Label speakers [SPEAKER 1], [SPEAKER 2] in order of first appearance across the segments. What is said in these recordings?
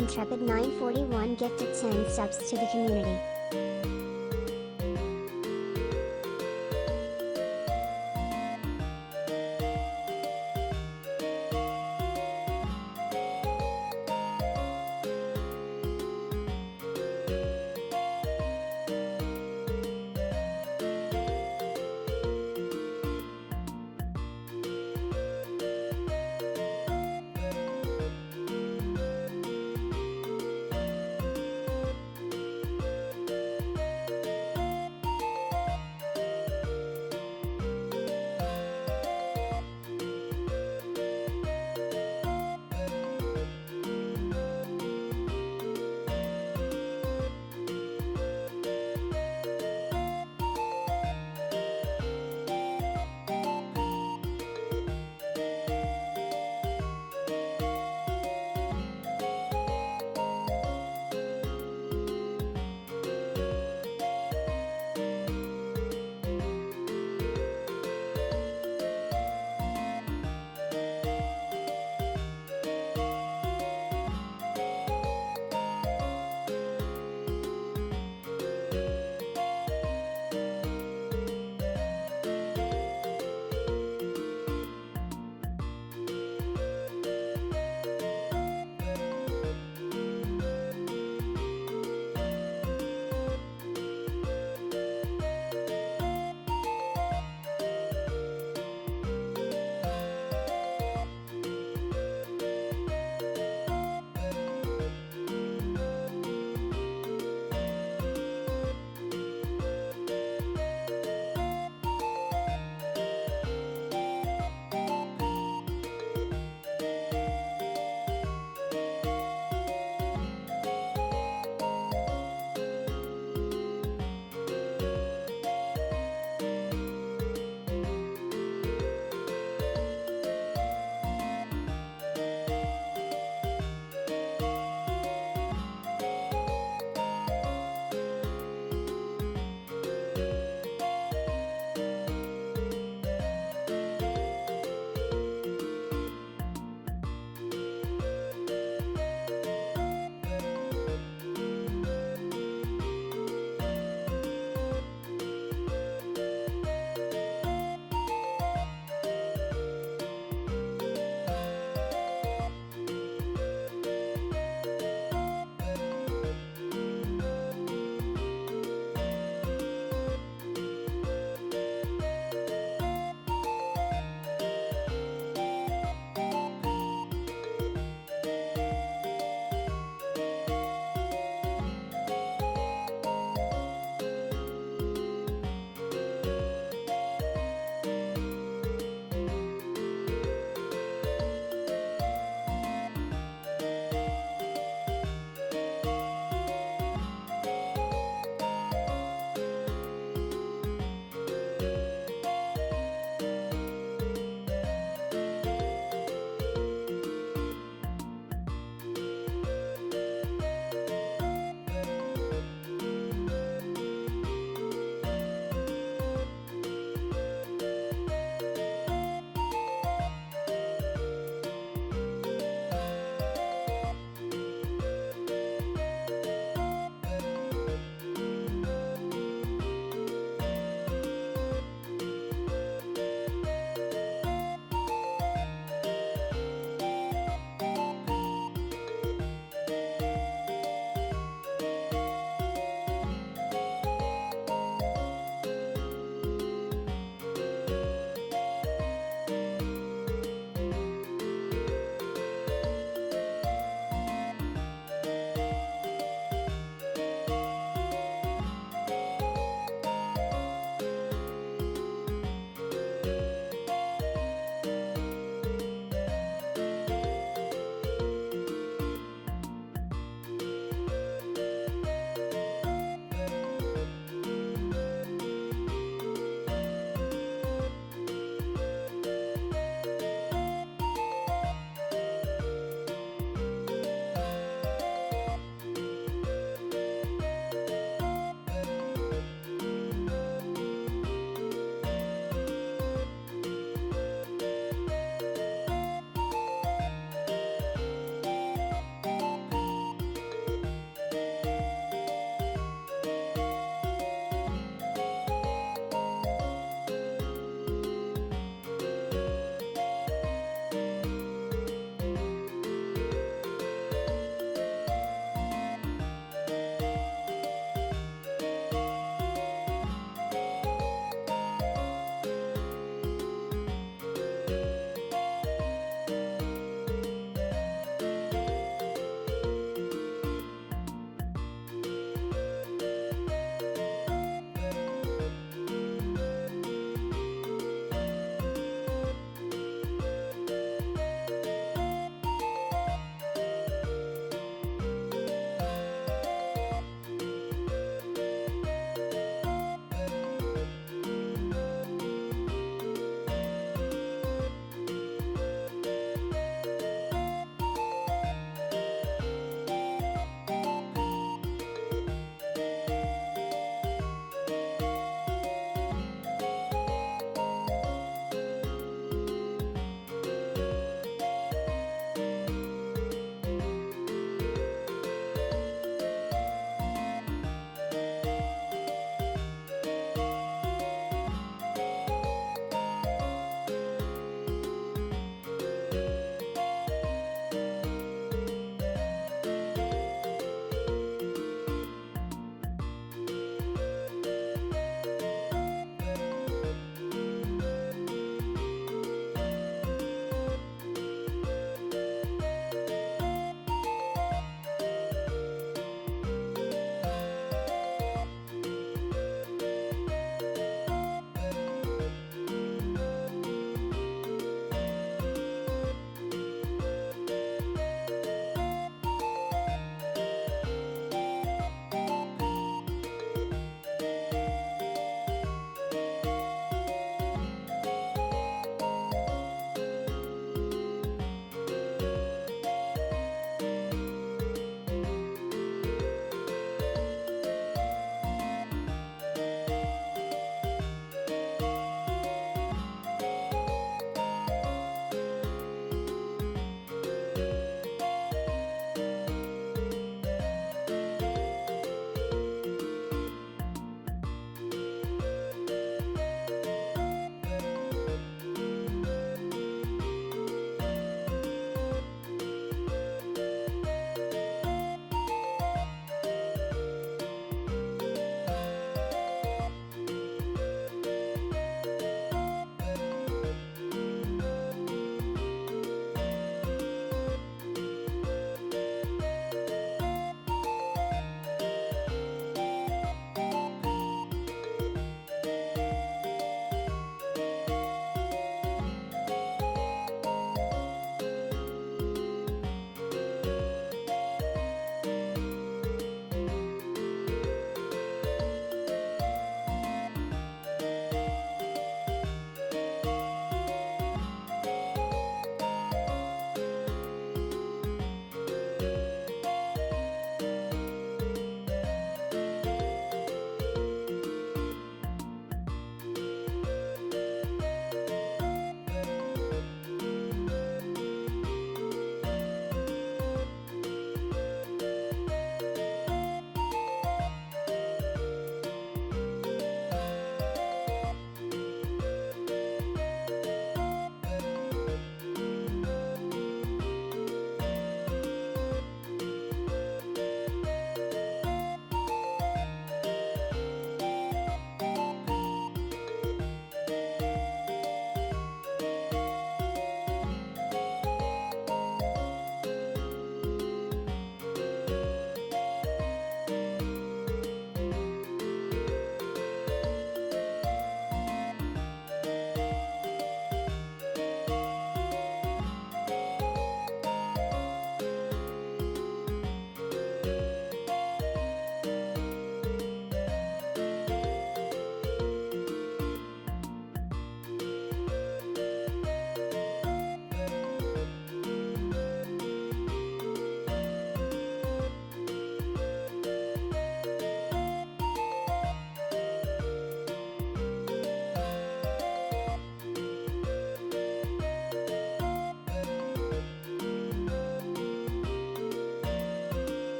[SPEAKER 1] Intrepid941 gifted 10 subs to the community.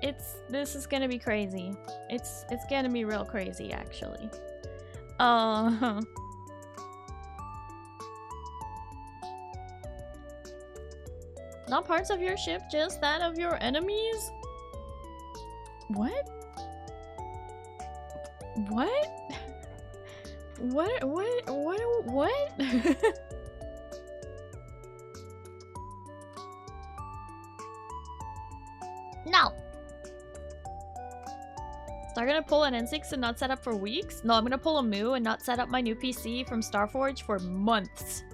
[SPEAKER 2] This is gonna be crazy. It's gonna be real crazy, actually. Not parts of your ship, just that of your enemies? What? What? What? No! So I'm gonna pull an N6 and not set up for weeks? No, I'm gonna pull a Moo and not set up my new PC from Starforge for months.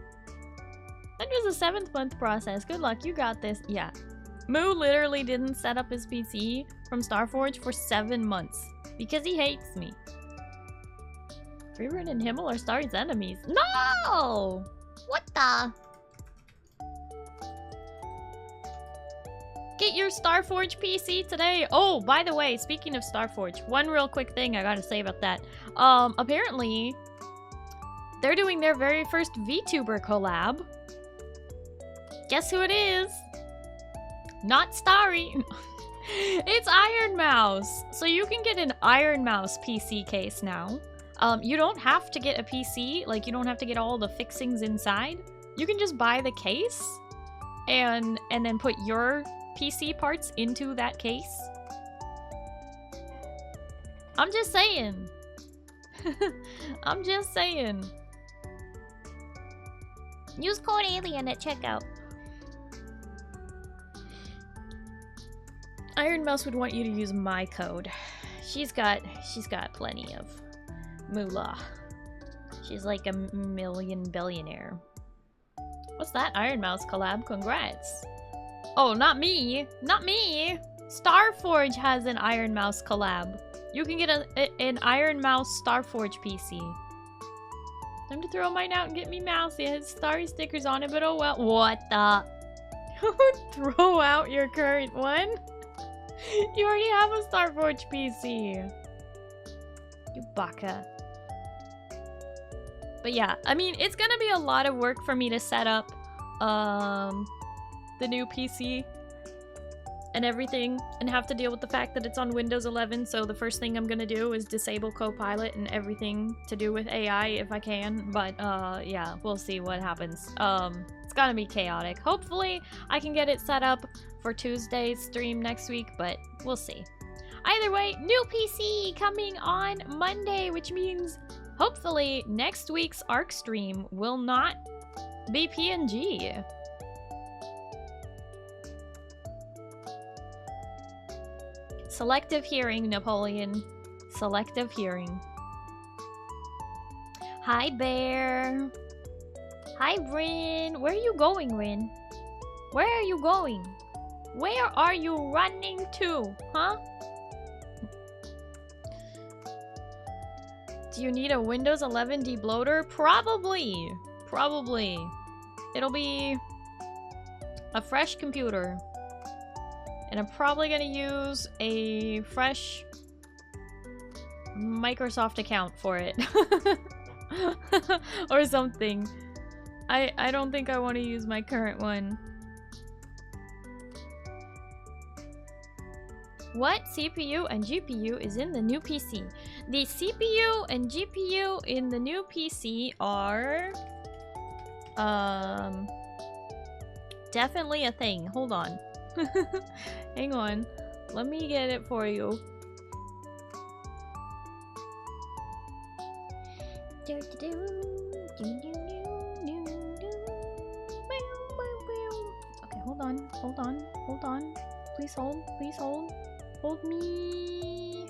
[SPEAKER 2] That was a 7th month process. Good luck, you got this. Yeah. Moo literally didn't set up his PC from Starforge for 7 months. Because he hates me. Freerun and Himmel are Starry's enemies. No! What the? Get your Starforge PC today. Oh, by the way, speaking of Starforge, one real quick thing I gotta say about that. Apparently, they're doing their very first VTuber collab. Guess who it is? Not Starry. It's Iron Mouse. So you can get an Iron Mouse PC case now. You don't have to get a PC. Like, you don't have to get all the fixings inside. You can just buy the case and then put your PC parts into that case. I'm just saying. I'm just saying. Use code ALIEN at checkout. Iron Mouse would want you to use my code. She's got plenty of moolah. She's like a million billionaire. What's that Iron Mouse collab? Congrats. Oh, not me. Not me. Starforge has an Iron Mouse collab. You can get an Iron Mouse Starforge PC. Time to throw mine out and get me mouse. It has Starry stickers on it, but oh well. What the? Throw out your current one? You already have a Starforge PC. You baka. But yeah, I mean, it's gonna be a lot of work for me to set up the new PC and everything, and have to deal with the fact that it's on Windows 11, so the first thing I'm gonna do is disable Copilot and everything to do with AI if I can, but yeah, we'll see what happens. It's gonna be chaotic. Hopefully I can get it set up for Tuesday's stream next week, but we'll see. Either way, new PC coming on Monday, which means hopefully next week's ARK stream will not be PNG. Selective hearing, Napoleon. Selective hearing. Hi, Bear. Hi, Rin. Where are you going, Rin? Where are you going? Where are you running to, huh? Do you need a Windows 11 debloater? Probably. Probably. It'll be a fresh computer. And I'm probably gonna use a fresh Microsoft account for it. Or something. I don't think I want to use my current one. What CPU and GPU is in the new PC? The CPU and GPU in the new PC are definitely a thing. Hold on. Hang on. Let me get it for you. Okay, hold on. Hold on. Hold on. Please hold. Please hold. Hold me.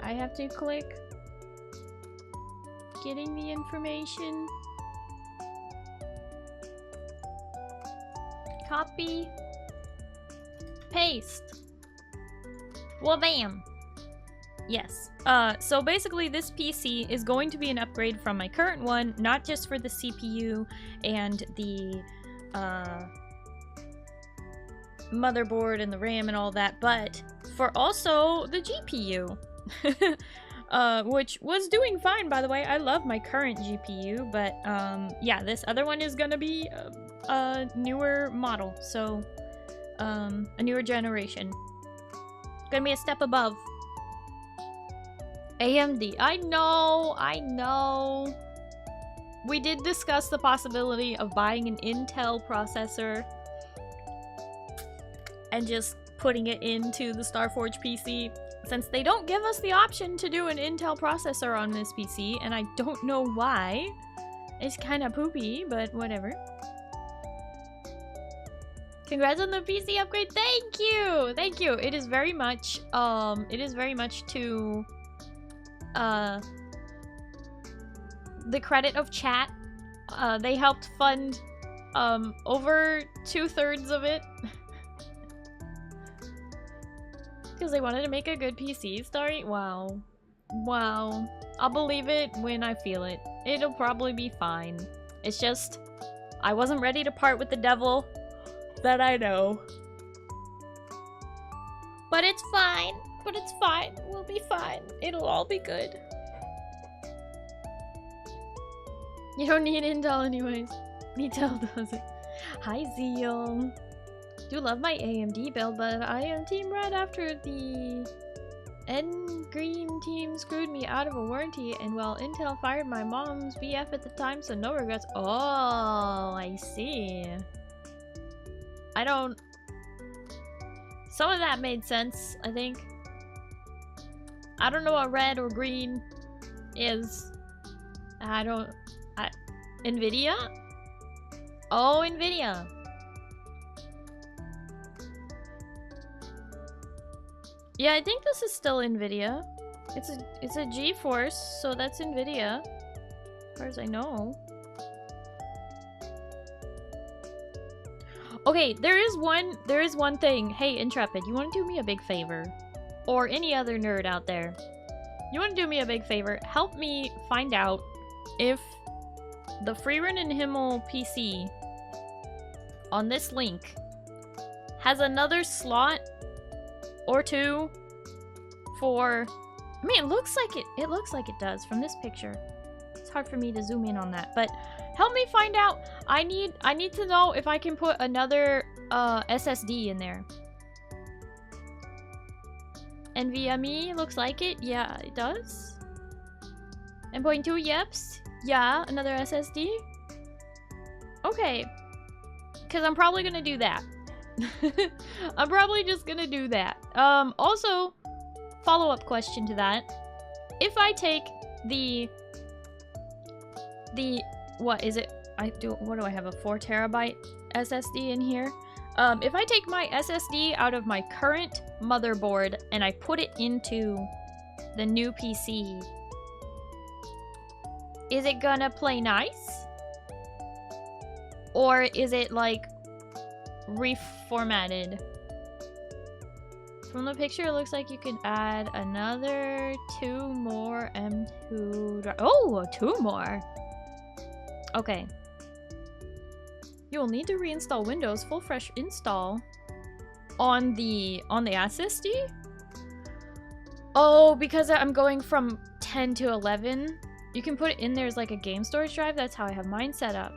[SPEAKER 2] I have to click getting the information. Copy. Paste. Well, bam. Yes. So basically this PC is going to be an upgrade from my current one, not just for the CPU and the motherboard and the RAM and all that, but for also the GPU. Which was doing fine, by the way. I love my current GPU, but yeah, this other one is gonna be a newer model, so a newer generation. Gonna be a step above. AMD. I know. We did discuss the possibility of buying an Intel processor and just putting it into the Starforge PC, since they don't give us the option to do an Intel processor on this PC, and I don't know why. It's kind of poopy, but whatever. Congrats on the PC upgrade. Thank you. Thank you. It is very much to the credit of chat. They helped fund over 2/3 of it. Because they wanted to make a good PC. Starry? Wow. Wow. I'll believe it when I feel it. It'll probably be fine. It's just, I wasn't ready to part with the devil. That I know. But it's fine. But it's fine. We'll be fine. It'll all be good. You don't need Intel anyways. Intel doesn't. Hi, Zeal. Do love my AMD build, but I am Team Red after the Green team screwed me out of a warranty, and well, Intel fired my mom's BF at the time, so no regrets. Oh, I see. I don't... Some of that made sense, I think. I don't know what red or green is. NVIDIA? Oh, NVIDIA. Yeah, I think this is still NVIDIA. It's a GeForce, so that's NVIDIA. As far as I know. Okay, there is one thing. Hey, Intrepid, you want to do me a big favor? Or any other nerd out there. You want to do me a big favor? Help me find out if the Freerun and Himmel PC on this link has another slot or two for... I mean, it looks like it does from this picture. It's hard for me to zoom in on that, but help me find out. I need to know if I can put another SSD in there. NVMe looks like it. Yeah, it does. M.2, yeps. Yeah, another SSD. Okay. Because I'm probably gonna do that. I'm probably just gonna do that. Also, follow-up question to that. If I take the what is it? What do I have? A 4 terabyte SSD in here? If I take my SSD out of my current motherboard and I put it into the new PC, is it gonna play nice? Or is it like reformatted? From the picture, it looks like you could add another 2 more M2 drive. Oh, 2 more. Okay. You will need to reinstall Windows full fresh install on the SSD. Oh, because I'm going from 10 to 11. You can put it in there as like a game storage drive. That's how I have mine set up.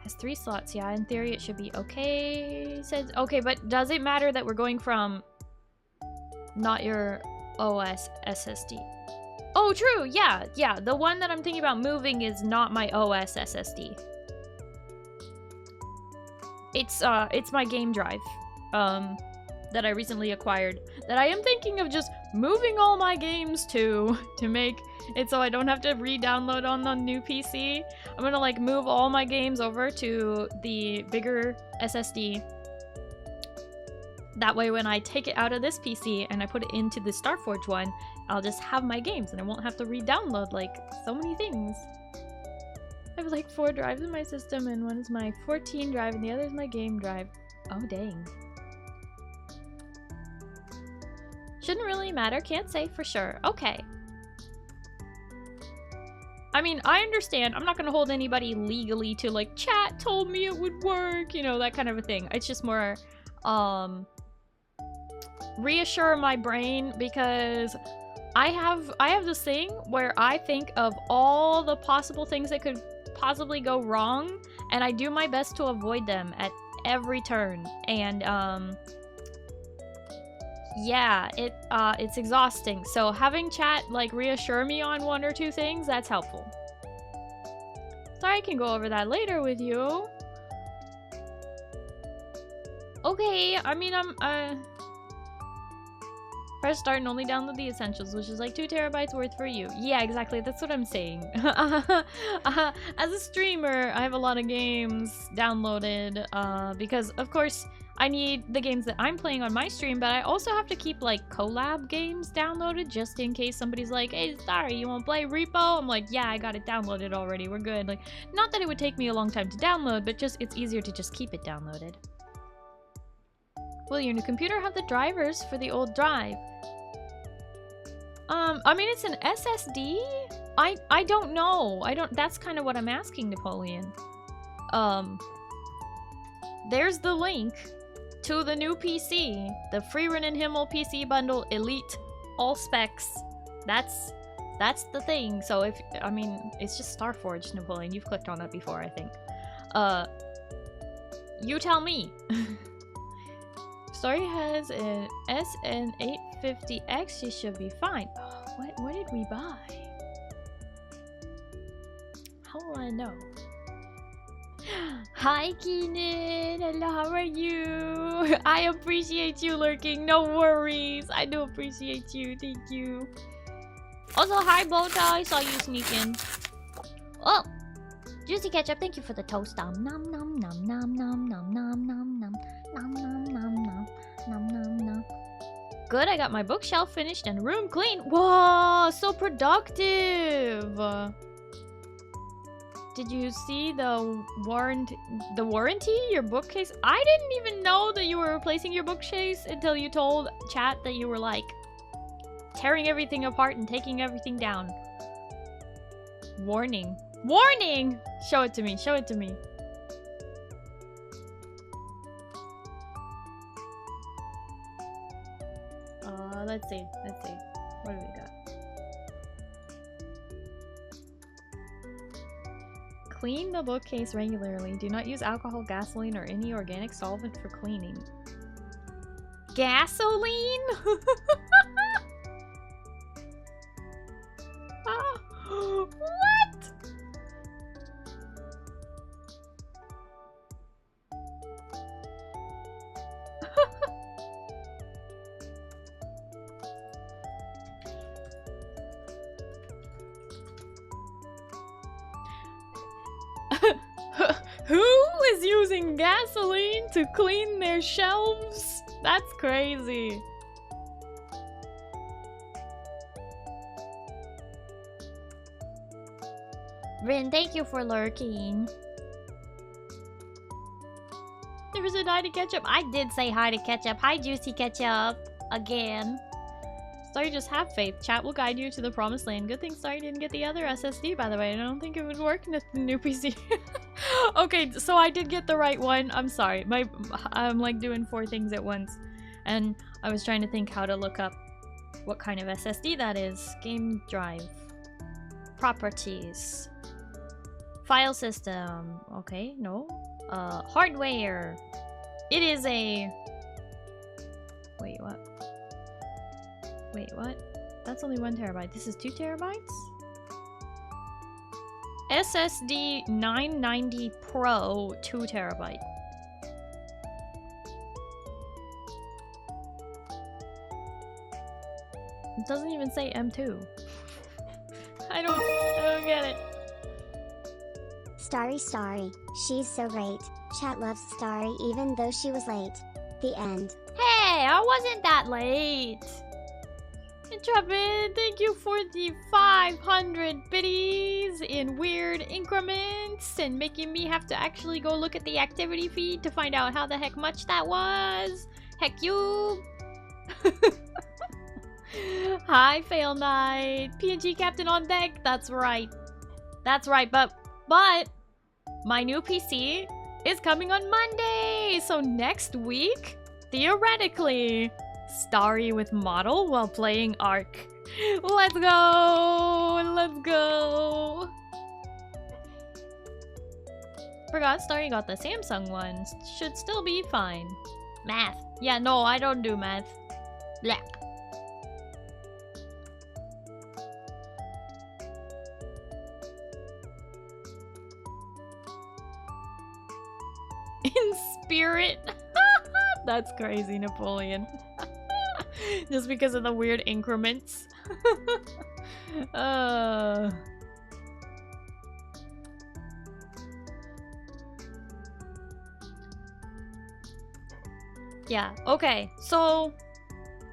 [SPEAKER 2] Has 3 slots. Yeah, in theory it should be okay. Says okay, but does it matter that we're going from not your OS SSD? Oh, true. Yeah, yeah. The one that I'm thinking about moving is not my OS SSD. It's my game drive that I recently acquired that I am thinking of just moving all my games to make it so I don't have to re-download on the new PC. I'm gonna like move all my games over to the bigger SSD. That way when I take it out of this PC and I put it into the Starforge one, I'll just have my games and I won't have to re-download like so many things. I have like 4 drives in my system, and one is my 14 drive and the other is my game drive. Oh dang. Shouldn't really matter, can't say for sure. Okay. I mean, I understand. I'm not gonna hold anybody legally to like, chat told me it would work, you know, that kind of a thing. It's just more, reassure my brain, because I have this thing where I think of all the possible things that could possibly go wrong, and I do my best to avoid them at every turn. And yeah, it's exhausting. So having chat like reassure me on 1 or 2 things, that's helpful. Sorry, I can go over that later with you. Okay, I mean, press start and only download the essentials, which is like 2 terabytes worth for you. Yeah, exactly, that's what I'm saying. As a streamer, I have a lot of games downloaded, because of course, I need the games that I'm playing on my stream, but I also have to keep like collab games downloaded just in case somebody's like, hey, Starry, you wanna play Repo? I'm like, yeah, I got it downloaded already, we're good. Like, not that it would take me a long time to download, but just it's easier to just keep it downloaded. Will your new computer have the drivers for the old drive? I mean, it's an SSD? I don't know. That's kind of what I'm asking, Napoleon. There's the link to the new PC. The Freerin and Himmel PC bundle, Elite, all specs. That's the thing. So if, I mean, it's just Starforged, Napoleon. You've clicked on that before, I think. You tell me. Starry has an SN850X, she should be fine. Oh, what did we buy? How will I know? Hi Keenan! Hello, how are you? I appreciate you lurking, no worries. I do appreciate you, thank you. Also, hi Bota, I saw you sneaking. Oh! Juicy Ketchup, thank you for the toast. Nom nom nom nom nom nom nom nom nom nom nom nom nom nom nom nom. Good, I got my bookshelf finished and room clean. Whoa, so productive. Did you see the warranty? Your bookcase? I didn't even know that you were replacing your bookcase until you told chat that you were like tearing everything apart and taking everything down. Warning. Warning! Show it to me, show it to me. Let's see. What do we got? Clean the bookcase regularly. Do not use alcohol, gasoline, or any organic solvent for cleaning. Gasoline? What? Who is using gasoline to clean their shelves? That's crazy. Rin, thank you for lurking. There was a hi to Ketchup. I did say hi to Ketchup. Hi, Juicy Ketchup. Again. Starry, just have faith. Chat will guide you to the promised land. Good thing Starry didn't get the other SSD, by the way. I don't think it would work in the new PC. Okay, so I did get the right one. I'm sorry. I'm like doing 4 things at once. And I was trying to think how to look up what kind of SSD that is. Game drive. Properties. File system. Okay, no. Hardware. It is a... Wait, what? Wait, what? That's only 1 terabyte. This is 2 terabytes? SSD 990 Pro 2 terabyte. It doesn't even say M2. I don't get it.
[SPEAKER 1] Starry. She's so great. Chat loves Starry even though she was late. The end.
[SPEAKER 2] Hey, I wasn't that late. Intrepid, thank you for the 500 biddies in weird increments and making me have to actually go look at the activity feed to find out how the heck much that was. Heck you. Hi, Fail Knight. PNG Captain on deck. That's right. That's right, but my new PC is coming on Monday. So next week, theoretically, Starry with model while playing ARK. Let's go! Let's go! Forgot Starry got the Samsung one. Should still be fine. Math. Yeah, no, I don't do math. Blah. In spirit. That's crazy, Napoleon. Just because of the weird increments. Yeah, okay. So,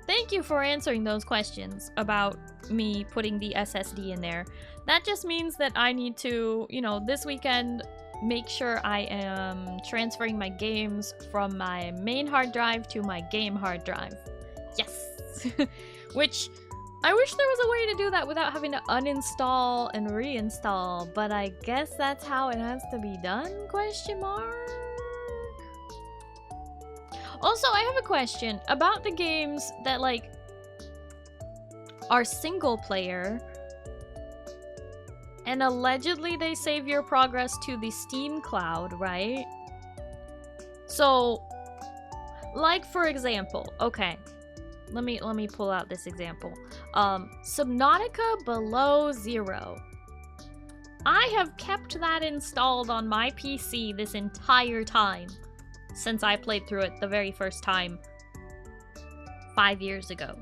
[SPEAKER 2] thank you for answering those questions about me putting the SSD in there. That just means that I need to, you know, this weekend make sure I am transferring my games from my main hard drive to my game hard drive. Yes! Which, I wish there was a way to do that without having to uninstall and reinstall, but I guess that's how it has to be done, question mark? Also, I have a question about the games that, like, are single player, and allegedly they save your progress to the Steam cloud, right? So, like, for example, okay, let me pull out this example. Subnautica Below Zero. I have kept that installed on my PC this entire time since I played through it the very first time 5 years ago.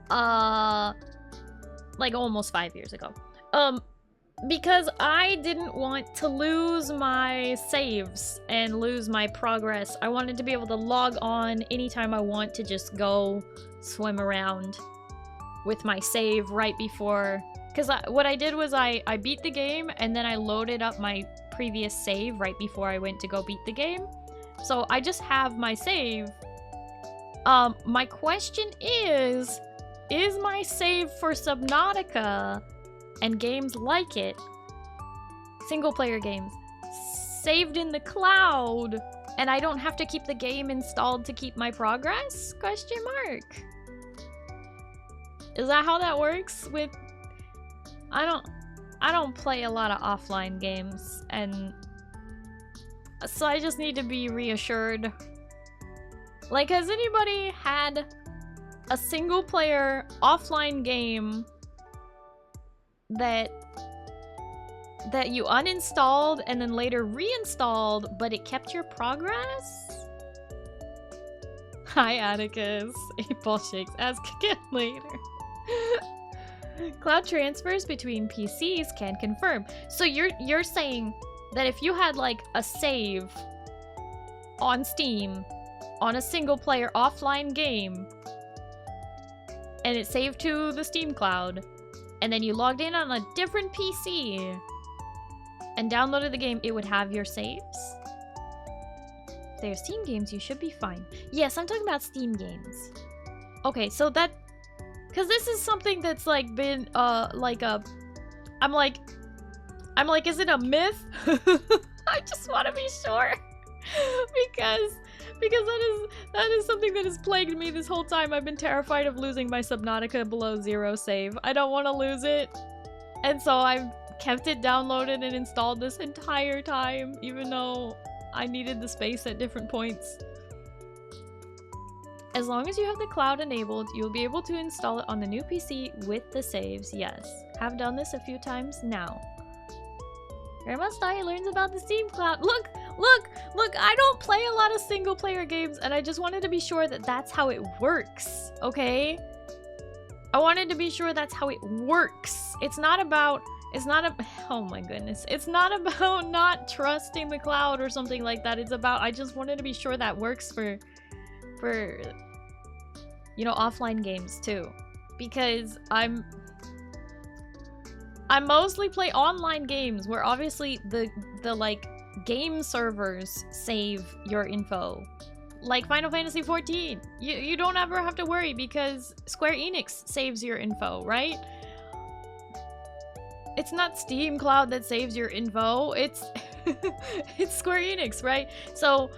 [SPEAKER 2] Like almost 5 years ago. Because I didn't want to lose my saves and lose my progress. I wanted to be able to log on anytime I want to just go swim around with my save right before. Because what I did was I beat the game and then I loaded up my previous save right before I went to go beat the game. So I just have my save. My question is my save for Subnautica and games like it, single player games, saved in the cloud, and I don't have to keep the game installed to keep my progress? Question mark. Is that how that works with... I don't play a lot of offline games, and so I just need to be reassured. Like, has anybody had a single player offline game that you uninstalled and then later reinstalled, but it kept your progress? Hi, Atticus. 8-ball shakes. Ask again later. Cloud transfers between PCs can confirm. So you're saying that if you had like a save on Steam on a single player offline game and it saved to the Steam cloud, and then you logged in on a different PC and downloaded the game, it would have your saves? If they're Steam games, you should be fine. Yes, I'm talking about Steam games. Okay, so that... Because this is something that's, like, been, like a... I'm like, is it a myth? I just want to be sure. because that is something that has plagued me this whole time. I've been terrified of losing my Subnautica Below Zero save. I don't want to lose it. And so I've kept it downloaded and installed this entire time, even though I needed the space at different points. As long as you have the cloud enabled, you'll be able to install it on the new PC with the saves. Yes, have done this a few times now. Grandma Starry learns about the Steam cloud. Look, I don't play a lot of single player games, and I just wanted to be sure that that's how it works, okay? I wanted to be sure that's how it works. It's not about, oh my goodness. It's not about not trusting the cloud or something like that. It's about, I just wanted to be sure that works for you know, offline games too, because I mostly play online games where obviously the like game servers save your info, like Final Fantasy XIV. You don't ever have to worry because Square Enix saves your info, right? It's not Steam Cloud that saves your info, it's it's Square Enix, right? So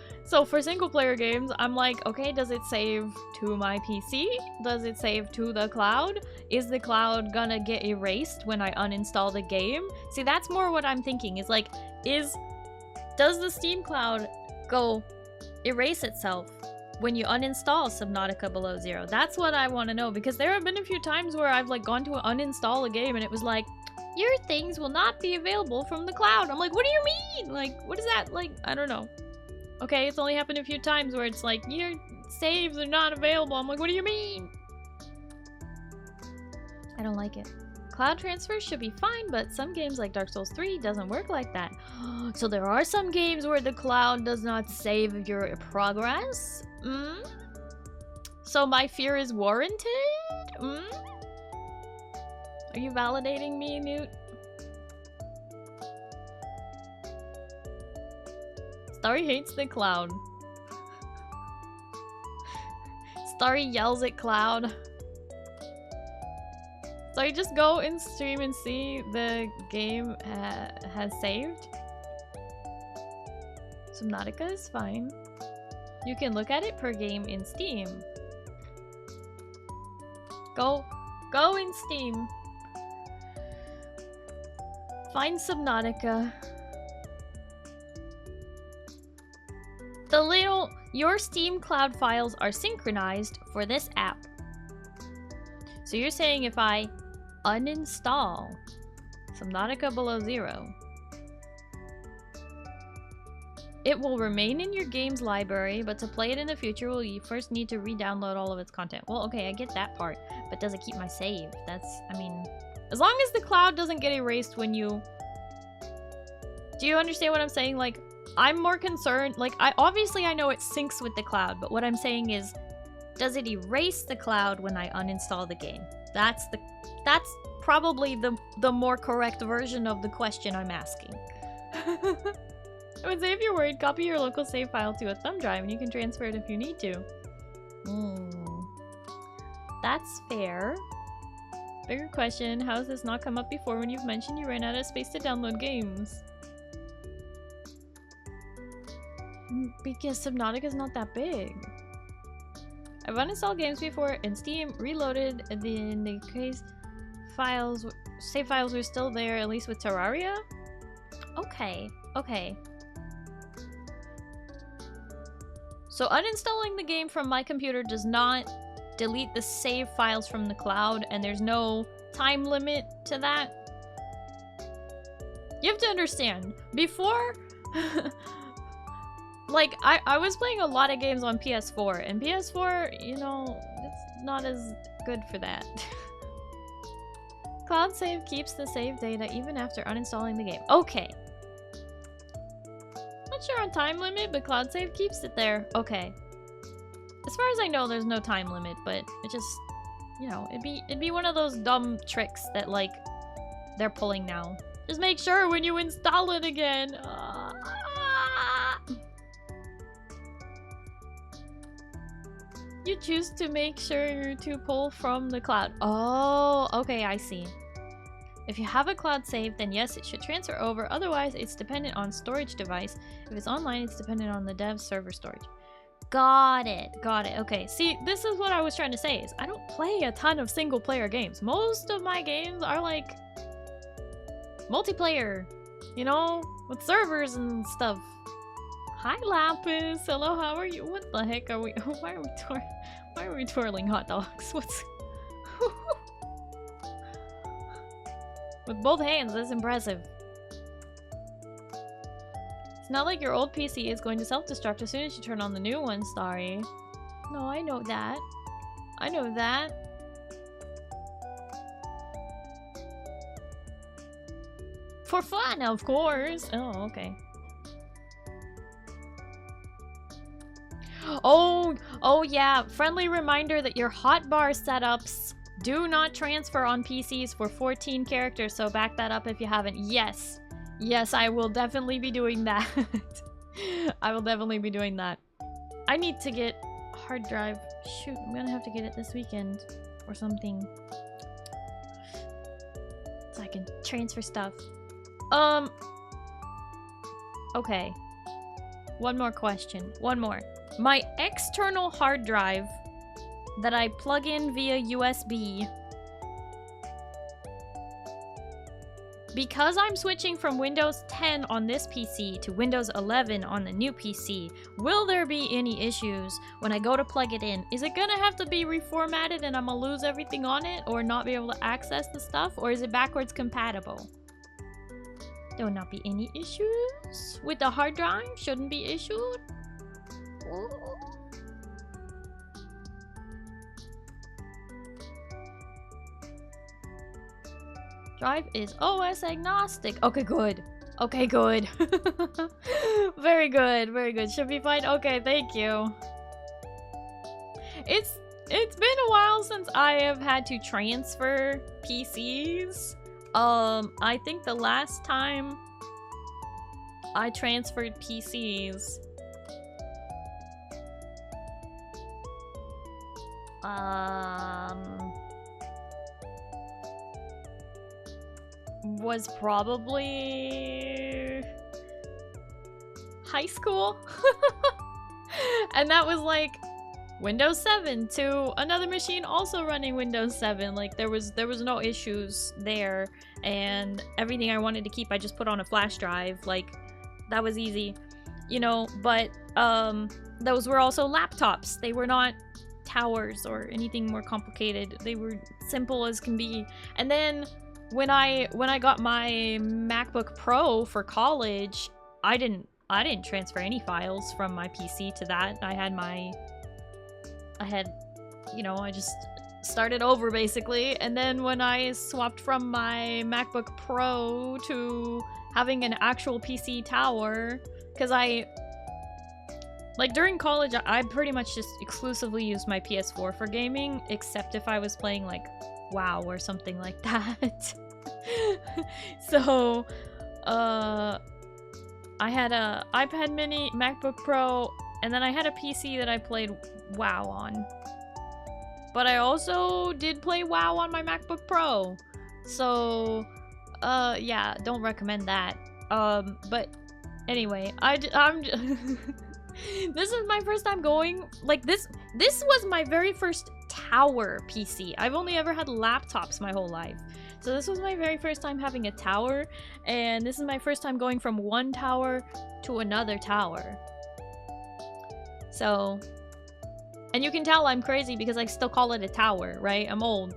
[SPEAKER 2] for single player games, I'm like, okay, does it save to my PC? Does it save to the cloud? Is the cloud gonna get erased when I uninstall the game? See, that's more what I'm thinking, is like, does the Steam cloud go erase itself when you uninstall Subnautica below 0? That's what I want to know, because there have been a few times where I've like gone to uninstall a game and it was like, your things will not be available from the cloud. I'm like, what do you mean? Like, what is that? Like, I don't know. Okay, it's only happened a few times where it's like, your saves are not available. I'm like, what do you mean? I don't like it. Cloud transfer should be fine, but some games like Dark Souls 3 doesn't work like that. So there are some games where the cloud does not save your progress? So my fear is warranted? Are you validating me, Newt? Starry hates the cloud. Starry yells at cloud. So you just go in stream and see the game has saved. Subnautica is fine. You can look at it per game in Steam. Go in Steam. Find Subnautica. Your Steam cloud files are synchronized for this app. So you're saying if I uninstall Subnautica below 0, it will remain in your games library, but to play it in the future, you first need to re-download all of its content. Well, okay, I get that part, but does it keep my save? I mean, as long as the cloud doesn't get erased when you... Do you understand what I'm saying? Like, I'm more concerned, like, obviously I know it syncs with the cloud, but what I'm saying is, does it erase the cloud when I uninstall the game? That's probably the more correct version of the question I'm asking. I would say if you're worried, copy your local save file to a thumb drive and you can transfer it if you need to. That's fair. Bigger question, how has this not come up before when you've mentioned you ran out of space to download games? Because Subnautica's not that big. I've uninstalled games before in Steam, reloaded, and in the case save files were still there, at least with Terraria? Okay, okay. So uninstalling the game from my computer does not delete the save files from the cloud, and there's no time limit to that. You have to understand, before... like, I was playing a lot of games on PS4, and PS4, you know, it's not as good for that. Cloud save keeps the save data even after uninstalling the game. Okay. Not sure on time limit, but cloud save keeps it there. Okay. As far as I know, there's no time limit, but it just, you know, it'd be one of those dumb tricks that, like, they're pulling now. Just make sure when you install it again. You choose to make sure to pull from the cloud. Oh, okay, I see. If you have a cloud save, then yes, it should transfer over. Otherwise, it's dependent on storage device. If it's online, it's dependent on the dev server storage. Got it. Got it. Okay, see, this is what I was trying to say, is I don't play a ton of single-player games. Most of my games are, like, multiplayer, you know, with servers and stuff. Hi, Lapis. Hello, how are you? What the heck are we? Why are we twirling hot dogs? What's? With both hands, that's impressive. It's not like your old PC is going to self-destruct as soon as you turn on the new one, Starry. No, I know that. I know that. For fun, of course. Oh, okay. Oh yeah, friendly reminder that your hotbar setups do not transfer on PCs for 14 characters, so back that up if you haven't. Yes, yes, I will definitely be doing that. I will definitely be doing that. I need to get a hard drive. Shoot, I'm gonna have to get it this weekend or something. So I can transfer stuff. Okay. One more question. One more. My external hard drive that I plug in via USB because I'm switching from Windows 10 on this PC to Windows 11 on the new PC, will there be any issues when I go to plug it in? Is it gonna have to be reformatted and I'm gonna lose everything on it or not be able to access the stuff? Or is it backwards compatible? There will not be any issues with the hard drive. Shouldn't be issued. Ooh. Drive is OS agnostic. Okay, good. Okay, good. Very good, very good. Should be fine. Okay, thank you. It's been a while since I have had to transfer PCs. I think the last time I transferred PCs was probably high school. And that was like Windows 7 to another machine also running Windows 7. Like there was no issues there, and everything I wanted to keep I just put on a flash drive. Like that was easy, you know. But those were also laptops. They were not towers or anything more complicated. They were simple as can be. And then when I got my MacBook Pro for college, I didn't transfer any files from my PC to that. I just started over basically. And then when I swapped from my MacBook Pro to having an actual PC tower, because during college, I pretty much just exclusively used my PS4 for gaming, except if I was playing like WoW or something like that. So, I had a iPad mini, MacBook Pro, and then I had a PC that I played WoW on. But I also did play WoW on my MacBook Pro. So, yeah, don't recommend that. But anyway, I'm this is my first time going, like, this was my very first tower PC. I've only ever had laptops my whole life. So this was my very first time having a tower, and this is my first time going from one tower to another tower. So, and you can tell I'm crazy because I still call it a tower, right? I'm old.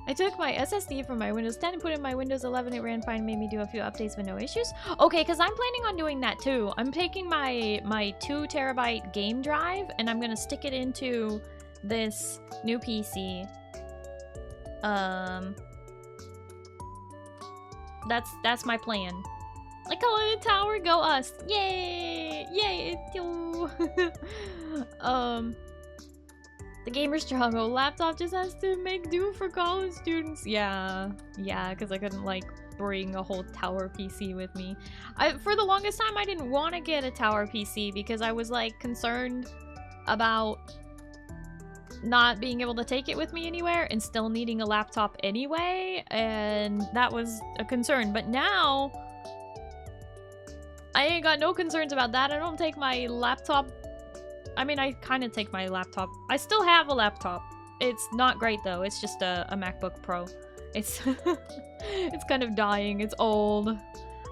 [SPEAKER 2] I took my SSD from my Windows 10 and put it in my Windows 11. It ran fine, made me do a few updates with no issues. Okay, because I'm planning on doing that too. I'm taking my 2 terabyte game drive and I'm gonna stick it into this new PC. That's my plan. I call it a tower, go us. Yay! Yay! The gamer struggle. Laptop just has to make do for college students. Yeah, because I couldn't like bring a whole tower PC with me. For the longest time, I didn't want to get a tower PC because I was like concerned about not being able to take it with me anywhere and still needing a laptop anyway, and that was a concern. But now I ain't got no concerns about that. I don't take my laptop. I mean, I kind of take my laptop. I still have a laptop. It's not great though. It's just a MacBook Pro. It's it's kind of dying. It's old.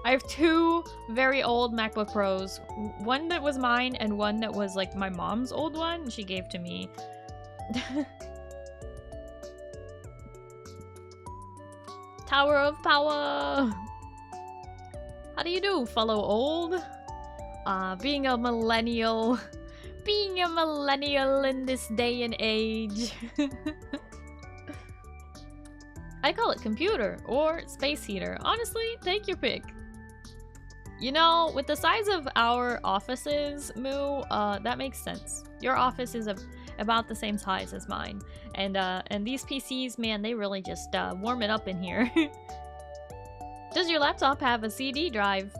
[SPEAKER 2] I have 2 very old MacBook Pros. One that was mine and one that was like my mom's old one she gave to me. Tower of Power! How do you do, fellow old? Being a millennial. Being a millennial in this day and age. I call it computer or space heater. Honestly, take your pick. You know, with the size of our offices, Moo, that makes sense. Your office is about the same size as mine. And these PCs, man, they really just warm it up in here. Does your laptop have a CD drive?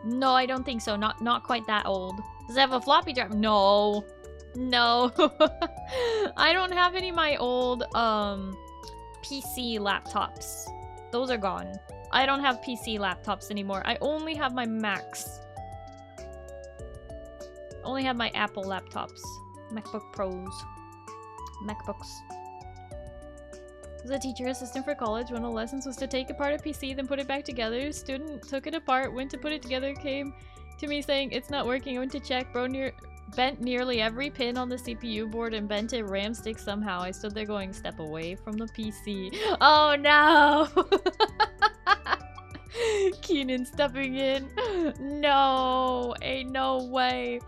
[SPEAKER 2] No, I don't think so. Not quite that old. Does it have a floppy drive? No. No. I don't have any of my old PC laptops. Those are gone. I don't have PC laptops anymore. I only have my Macs. Only have my Apple laptops. MacBook Pros. MacBooks. Was a teacher assistant for college. One of the lessons was to take apart a PC, then put it back together. Student took it apart, went to put it together, came to me saying, "It's not working." I went to check. Bro bent nearly every pin on the CPU board and bent a RAM stick somehow. I stood there going, "Step away from the PC." Oh no! Keenan stepping in. No, ain't no way.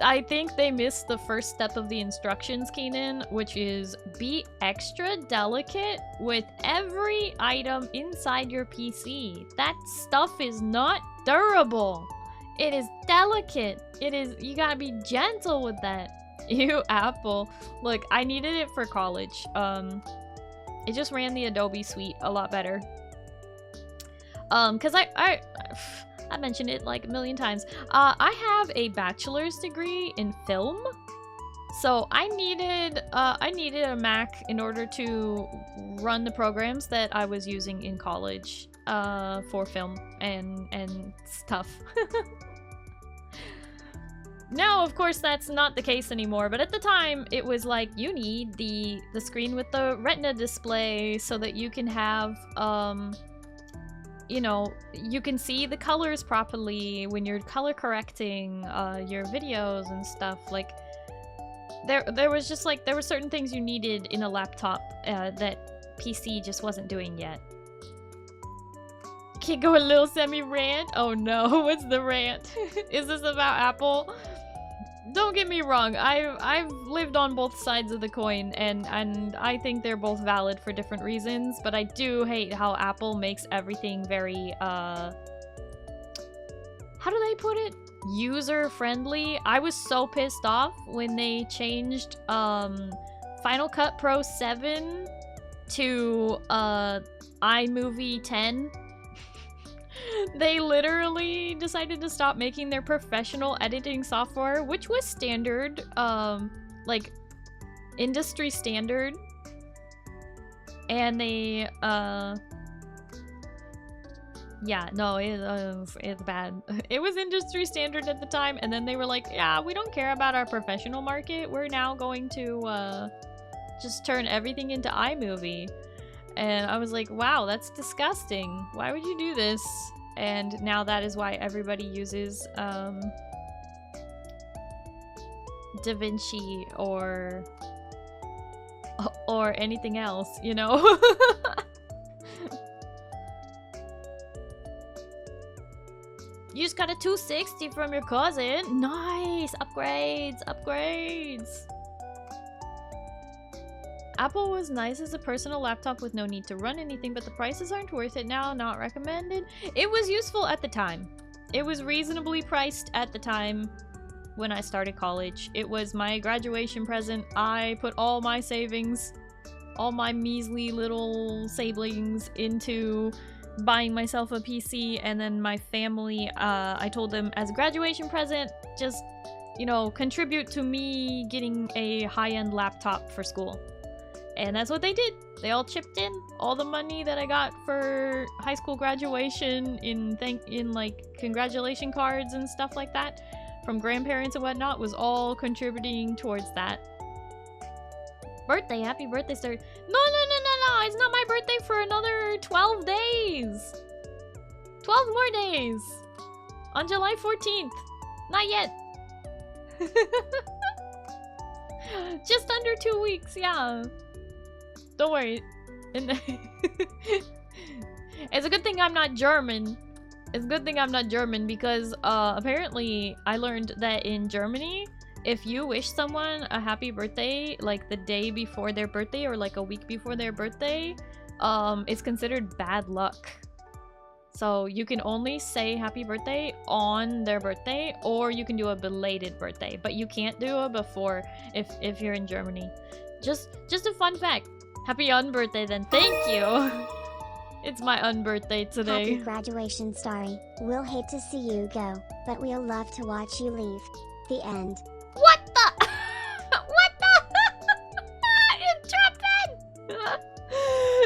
[SPEAKER 2] I think they missed the first step of the instructions, Keenan, which is be extra delicate with every item inside your PC. That stuff is not durable. It is delicate. It is, you gotta be gentle with that. Ew, Apple. Look, I needed it for college. It just ran the Adobe suite a lot better. Cause I mentioned it like a million times. I have a bachelor's degree in film, so I needed a Mac in order to run the programs that I was using in college for film and stuff. Now, of course, that's not the case anymore, but at the time, it was like, you need the screen with the Retina display so that you can have, you know, you can see the colors properly when you're color correcting your videos and stuff. Like, there was just like, there were certain things you needed in a laptop that PC just wasn't doing yet. Can't go a little semi-rant? Oh no, what's the rant? Is this about Apple? Don't get me wrong, I've lived on both sides of the coin, and I think they're both valid for different reasons, but I do hate how Apple makes everything very, how do they put it? User-friendly. I was so pissed off when they changed, Final Cut Pro 7 to, iMovie 10. They literally decided to stop making their professional editing software, which was standard, like, industry standard. And they, yeah, no, it's bad. It was industry standard at the time, and then they were like, yeah, we don't care about our professional market. We're now going to, just turn everything into iMovie. And I was like, wow, that's disgusting. Why would you do this? And now that is why everybody uses DaVinci or anything else, you know? You just got a 260 from your cousin. Nice! Upgrades! Upgrades! Apple was nice as a personal laptop with no need to run anything, but the prices aren't worth it now. Not recommended. It was useful at the time. It was reasonably priced at the time when I started college. It was my graduation present. I put all my savings, all my measly little savings into buying myself a PC, and then my family, I told them as a graduation present, just, you know, contribute to me getting a high-end laptop for school. And that's what they did. They all chipped in. All the money that I got for high school graduation in like congratulation cards and stuff like that from grandparents and whatnot was all contributing towards that. Birthday, happy birthday, Starry. No, it's not my birthday for another 12 days. 12 more days. On July 14th. Not yet. Just under 2 weeks, yeah. Don't worry. It's a good thing I'm not German. It's a good thing I'm not German because apparently I learned that in Germany, if you wish someone a happy birthday like the day before their birthday or like a week before their birthday, it's considered bad luck. So you can only say happy birthday on their birthday, or you can do a belated birthday, but you can't do it before if you're in Germany. Just a fun fact. Happy unbirthday then. Thank you. It's my unbirthday today.
[SPEAKER 1] Happy graduation, Starry. We'll hate to see you go, but we'll love to watch you leave. The end.
[SPEAKER 2] What the? What the? Intrepid!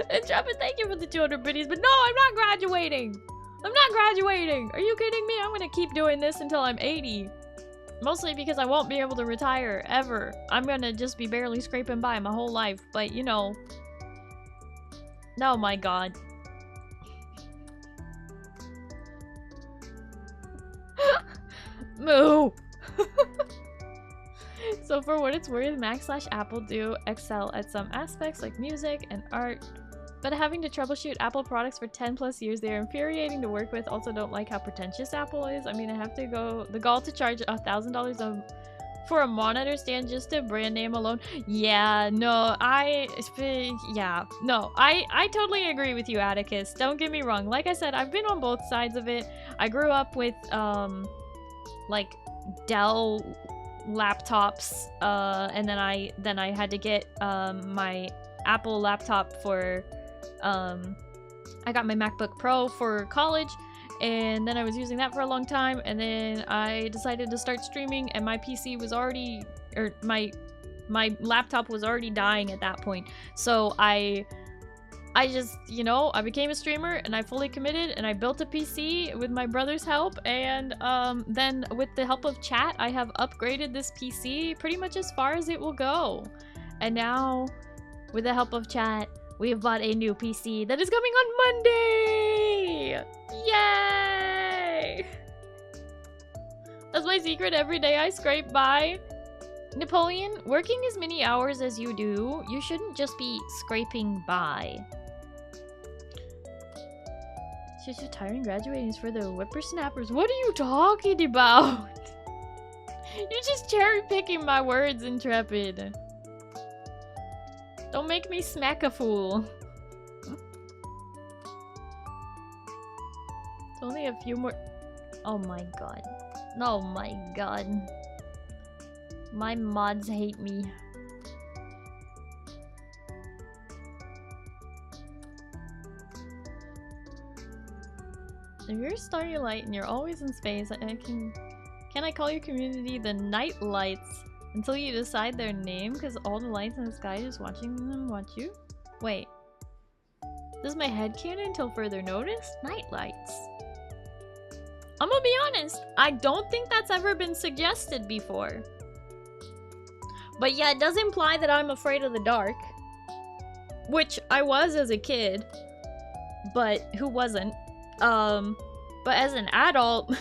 [SPEAKER 2] Intrepid, thank you for the 200 biddies, but no, I'm not graduating. I'm not graduating. Are you kidding me? I'm gonna keep doing this until I'm 80. Mostly because I won't be able to retire, ever. I'm gonna just be barely scraping by my whole life, but you know. Oh my god. Moo! So for what it's worth, Mac/Apple do excel at some aspects like music and art, but having to troubleshoot Apple products for 10 plus years, they are infuriating to work with. Also don't like how pretentious Apple is. I mean, I have to go the gall to charge $1,000 for a monitor stand just to brand name alone. Yeah, no, I totally agree with you, Atticus. Don't get me wrong. Like I said, I've been on both sides of it. I grew up with like Dell laptops, and then I had to get my Apple laptop for I got my MacBook Pro for college, and then I was using that for a long time, and then I decided to start streaming, and my PC was already, or my laptop was already dying at that point. So I just, you know, I became a streamer and I fully committed and I built a PC with my brother's help, and then with the help of chat, I have upgraded this PC pretty much as far as it will go. And now, with the help of chat, we have bought a new PC that is coming on Monday! Yay! That's my secret every day I scrape by. Napoleon, working as many hours as you do, you shouldn't just be scraping by. She's retiring, graduating is for the whippersnappers. What are you talking about? You're just cherry picking my words, Intrepid. Don't make me smack a fool. It's only a few more. Oh my god. Oh my god. My mods hate me. If you're a starry light and you're always in space, can I call your community the Night Lights until you decide their name? Because all the lights in the sky just watching them watch you? Wait. This is my headcanon until further notice? Night Lights. I'm gonna be honest, I don't think that's ever been suggested before. But yeah, it does imply that I'm afraid of the dark. Which I was as a kid. But who wasn't? But as an adult,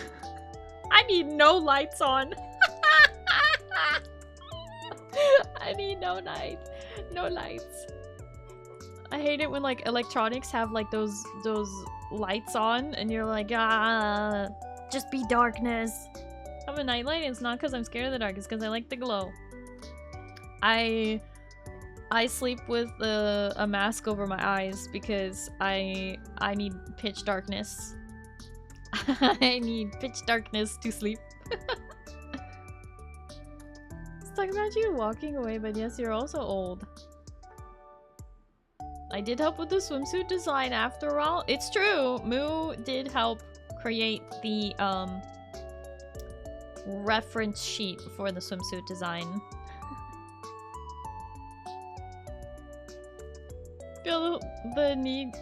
[SPEAKER 2] I need no lights on. I need no lights. No lights. I hate it when like electronics have like those lights on and you're like, ah, just be darkness. I'm a nightlight and it's not because I'm scared of the dark, it's because I like the glow. I sleep with a mask over my eyes because I need pitch darkness. I need pitch darkness to sleep. Let's talk about you walking away, but yes, you're also old. I did help with the swimsuit design after all. It's true, Moo did help create the reference sheet for the swimsuit design. Feel the need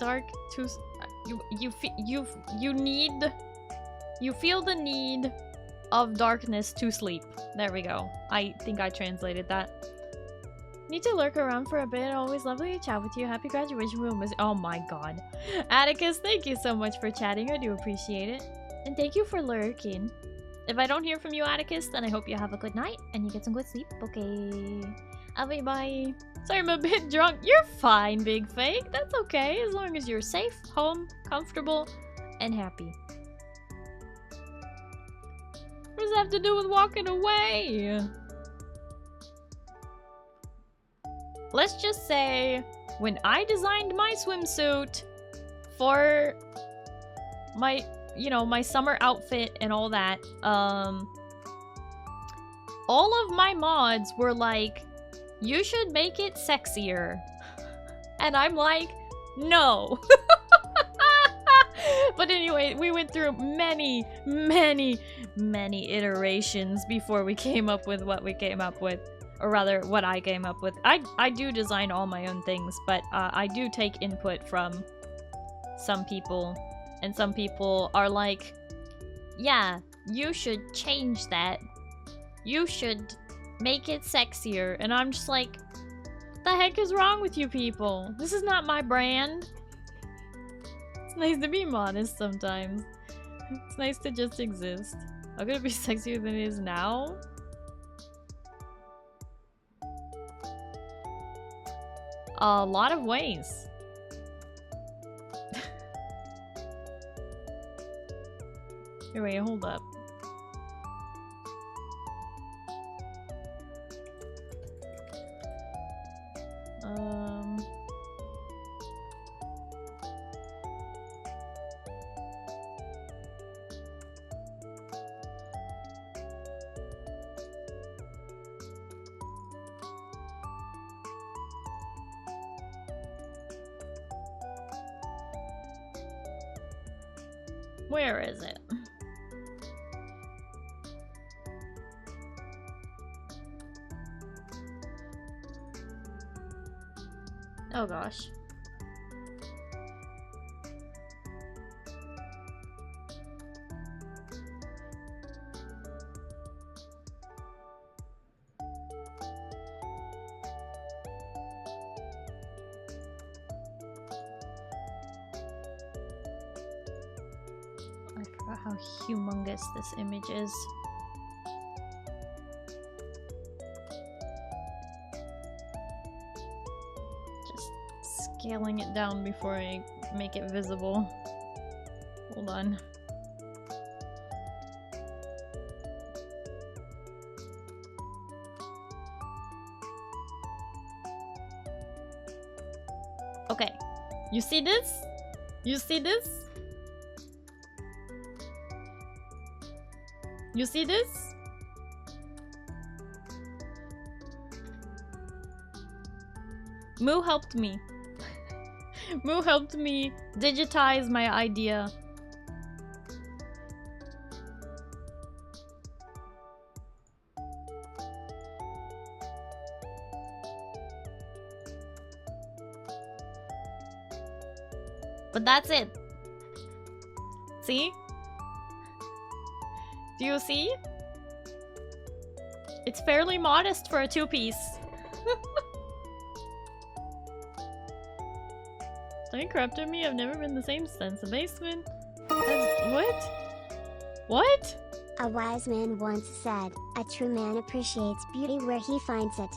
[SPEAKER 2] dark to you feel the need of darkness to sleep. There we go. I think I translated that. Need to lurk around for a bit. Always lovely to chat with you. Happy graduation. We'll miss. Oh my god. Atticus, thank you so much for chatting. I do appreciate it. And thank you for lurking. If I don't hear from you, Atticus, then I hope you have a good night and you get some good sleep. Okay. Bye bye. Sorry, I'm a bit drunk. You're fine, Big Fake. That's okay, as long as you're safe, home, comfortable, and happy. What does that have to do with walking away? Let's just say, when I designed my swimsuit for my, you know, my summer outfit and all that, all of my mods were like, you should make it sexier. And I'm like, no. But anyway, we went through many iterations before we came up with what we came up with. Or rather, what I came up with. I do design all my own things, but I do take input from some people. And some people are like, yeah, you should change that. You should make it sexier. And I'm just like, what the heck is wrong with you people? This is not my brand. It's nice to be modest sometimes. It's nice to just exist. How could it be sexier than it is now? A lot of ways. Here, wait, hold up. Where is it? Oh gosh. I forgot how humongous this image is. Scaling it down before I make it visible. Hold on. Okay. You see this? You see this? You see this? Moo helped me. Moo helped me digitize my idea. But that's it. See? Do you see? It's fairly modest for a two-piece. Don't corrupted me. I've never been the same since the basement. What? What?
[SPEAKER 1] A wise man once said, a true man appreciates beauty where he finds it.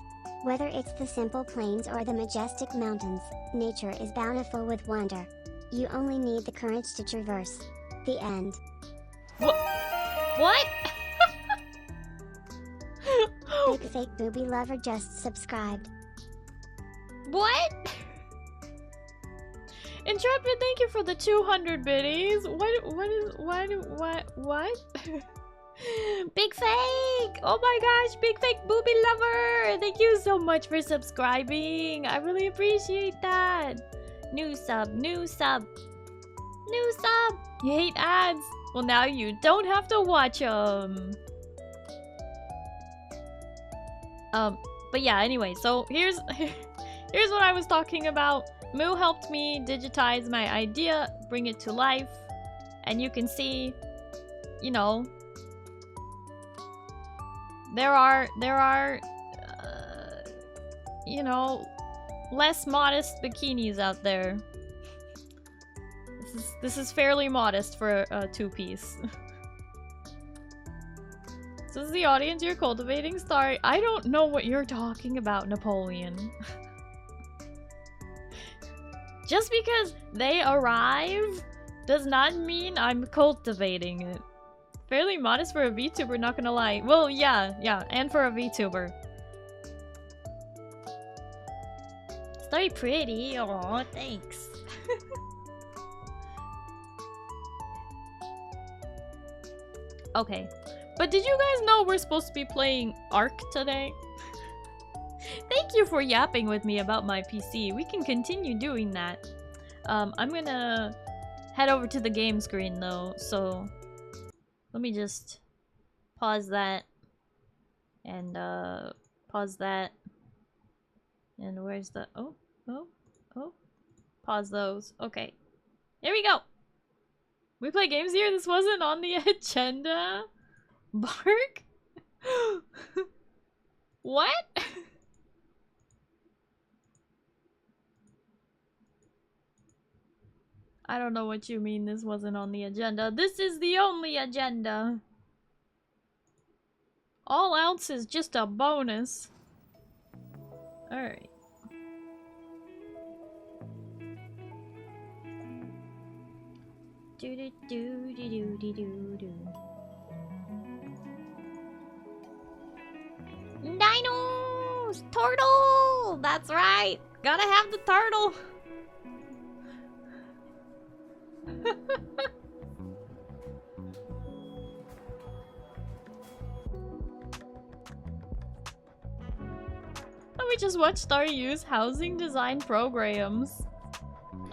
[SPEAKER 1] Whether it's the simple plains or the majestic mountains, nature is bountiful with wonder. You only need the courage to traverse. The end.
[SPEAKER 2] What?
[SPEAKER 1] Big fake booby lover just subscribed.
[SPEAKER 2] What? Intrepid, thank you for the 200 biddies. What? Big fake! Oh my gosh, big fake booby lover! Thank you so much for subscribing. I really appreciate that. New sub, new sub, new sub. You hate ads? Well, now you don't have to watch them. But yeah, anyway, so here's what I was talking about. Moo helped me digitize my idea, bring it to life, and you can see, you know, there are you know, less modest bikinis out there. This is fairly modest for a two-piece. So this is the audience you're cultivating, Starry. I don't know what you're talking about, Napoleon. Just because they arrive does not mean I'm cultivating it. Fairly modest for a VTuber, not gonna lie. Well, yeah, and for a VTuber. It's very pretty. Aw, thanks. Okay. But did you guys know we're supposed to be playing ARK today? Thank you for yapping with me about my PC. We can continue doing that. I'm gonna head over to the game screen though, so let me just pause that and pause that. And where's the oh pause those. Okay. Here we go. We play games here? This wasn't on the agenda? Bark? What? I don't know what you mean this wasn't on the agenda. This is the only agenda. All else is just a bonus. Alright. Do do do do do do do. Dinos! Turtle! That's right! Gotta have the turtle! Let me just watch Starry use housing design programs.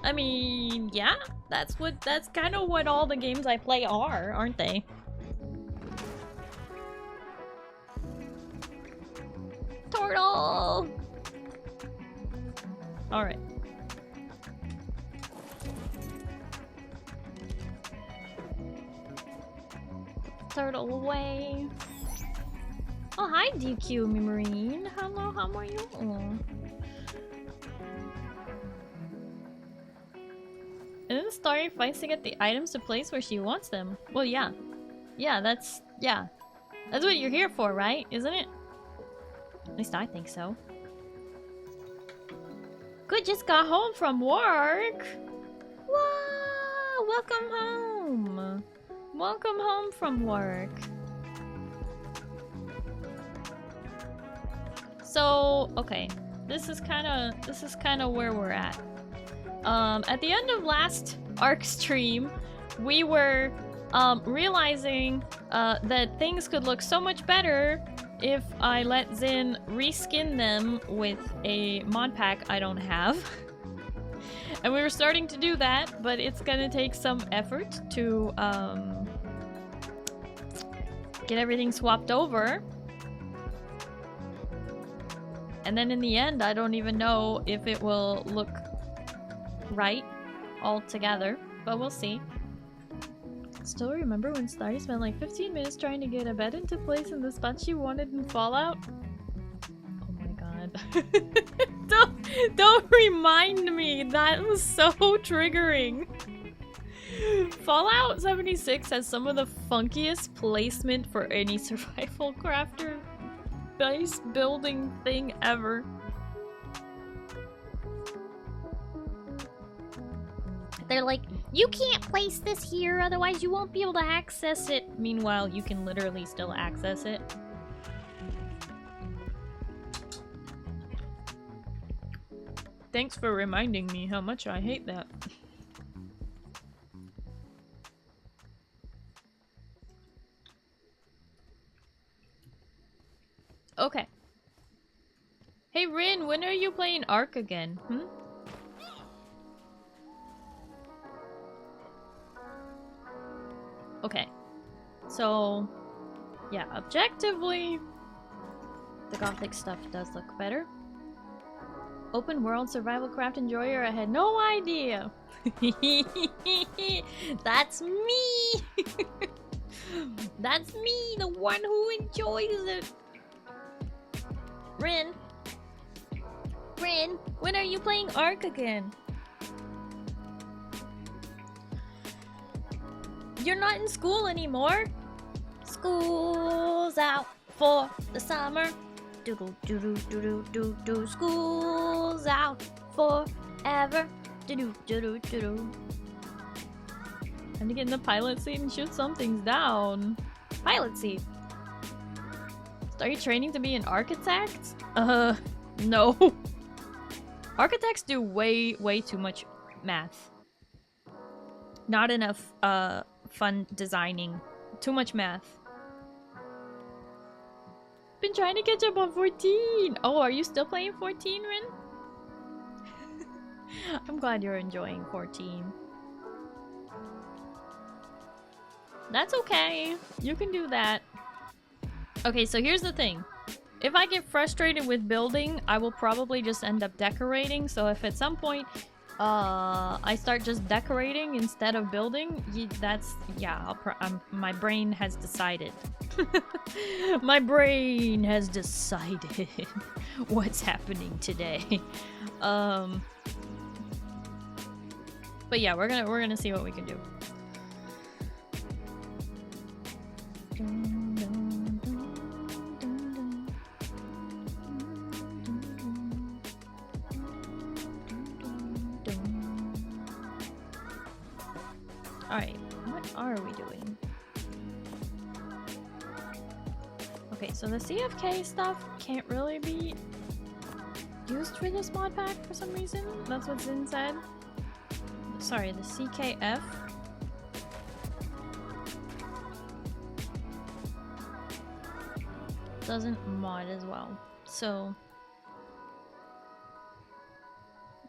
[SPEAKER 2] I mean, yeah, that's kind of what all the games I play are, aren't they? Turtle! Alright. Turtle away. Oh, hi DQ Marine. Hello, how are you? And then Starry fights to get the items to place where she wants them. Well, yeah. Yeah, that's what you're here for, right? Isn't it? At least I think so. Good, just got home from work. Wow, welcome home. Welcome home from work. So, okay. This is kind of where we're at. At the end of last ARK stream, we were realizing that things could look so much better if I let Zin reskin them with a mod pack I don't have. And we were starting to do that, but it's gonna take some effort to get everything swapped over. And then in the end, I don't even know if it will look right all together, but we'll see. Still remember when Starry spent like 15 minutes trying to get a bed into place in the spot she wanted in Fallout? Oh my god. Don't remind me, that was so triggering. Fallout 76 has some of the funkiest placement for any survival crafter base building thing ever. They're like, you can't place this here, otherwise you won't be able to access it. Meanwhile, you can literally still access it. Thanks for reminding me how much I hate that. Okay. Hey Rin, when are you playing ARK again? Okay. So, yeah, objectively, the gothic stuff does look better. Open world survival craft enjoyer, I had no idea. That's me. That's me, the one who enjoys it. Rin, when are you playing ARK again? You're not in school anymore. School's out for the summer. Do. School's out forever. Do. Time to get in the pilot seat and shoot some things down. Pilot seat. Are you training to be an architect? No. Architects do way too much math. Not enough, fun designing. Too much math. Been trying to catch up on 14! Oh, are you still playing 14, Rin? I'm glad you're enjoying 14. That's okay. You can do that. Okay, so here's the thing. If I get frustrated with building, I will probably just end up decorating. So if at some point I start just decorating instead of building, my brain has decided. My brain has decided what's happening today. But yeah, we're gonna see what we can do. Alright, what are we doing? Okay, so the CFK stuff can't really be used for this mod pack for some reason. That's what's inside. Sorry, the CKF. Doesn't mod as well. So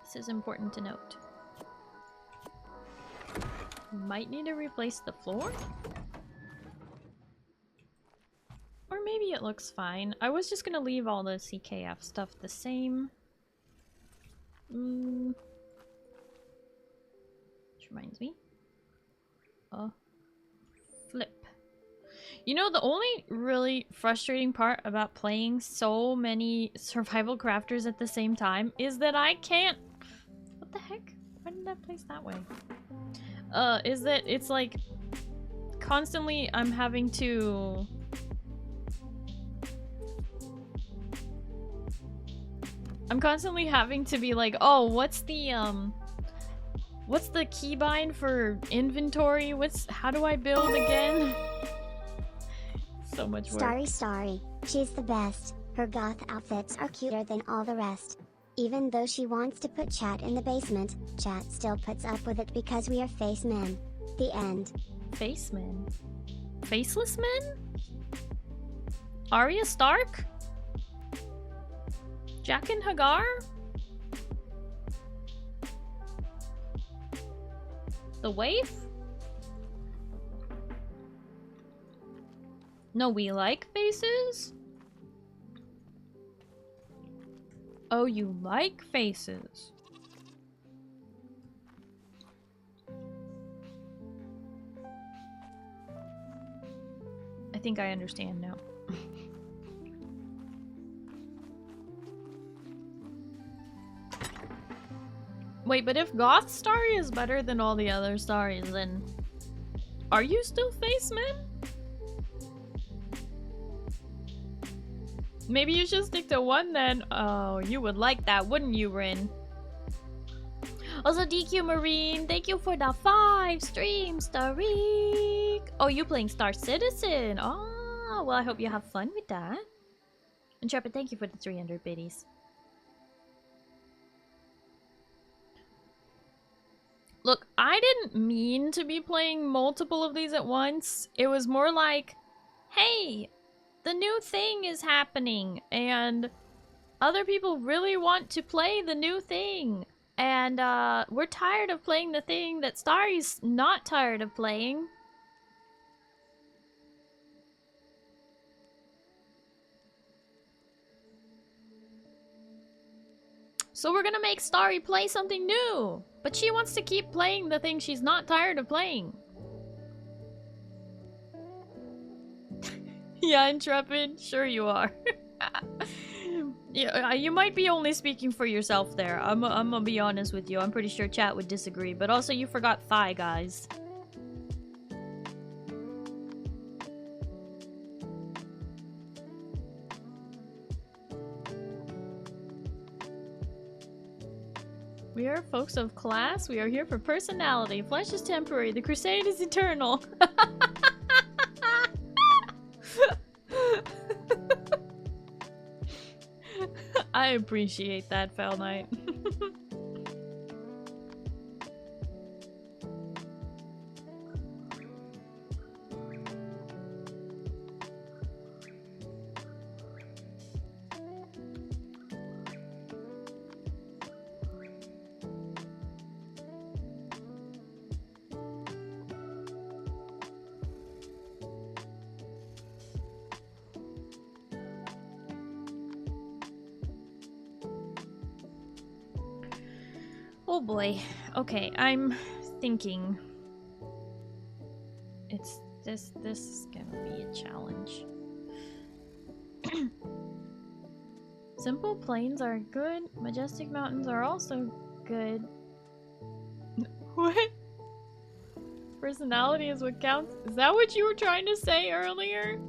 [SPEAKER 2] this is important to note. Might need to replace the floor? Or maybe it looks fine. I was just gonna leave all the CKF stuff the same. Which reminds me. Flip. You know, the only really frustrating part about playing so many survival crafters at the same time is that I can't... What the heck? Why did that place that way? Is that it's like constantly I'm having to be like, oh, what's the keybind for inventory? How do I build again? So much work.
[SPEAKER 1] Starry, she's the best. Her goth outfits are cuter than all the rest. Even though she wants to put chat in the basement, chat still puts up with it because we are face men. The end.
[SPEAKER 2] Face men? Faceless men? Arya Stark? Jaqen Hagar? The waif? No, we like faces? Oh, you like faces? I think I understand now. Wait, but if Goth Starry is better than all the other Starries, then are you still face men? Maybe you should stick to one then. Oh, you would like that, wouldn't you, Rin? Also, DQ Marine, thank you for the 5 streams, Starry. Oh, you playing Star Citizen? Oh, well, I hope you have fun with that. Intrepid, thank you for the 300 biddies. Look, I didn't mean to be playing multiple of these at once. It was more like, hey, the new thing is happening, and other people really want to play the new thing. And we're tired of playing the thing that Starry's not tired of playing. So we're gonna make Starry play something new. But she wants to keep playing the thing she's not tired of playing. Yeah, Intrepid, sure you are. Yeah, you might be only speaking for yourself there. I'm gonna be honest with you. I'm pretty sure chat would disagree. But also, you forgot thigh, guys. We are folks of class. We are here for personality. Flesh is temporary. The crusade is eternal. I appreciate that, Fell Knight. Oh boy. Okay, I'm thinking. This is gonna be a challenge. Simple plains are good. Majestic mountains are also good. What? Personality is what counts? Is that what you were trying to say earlier?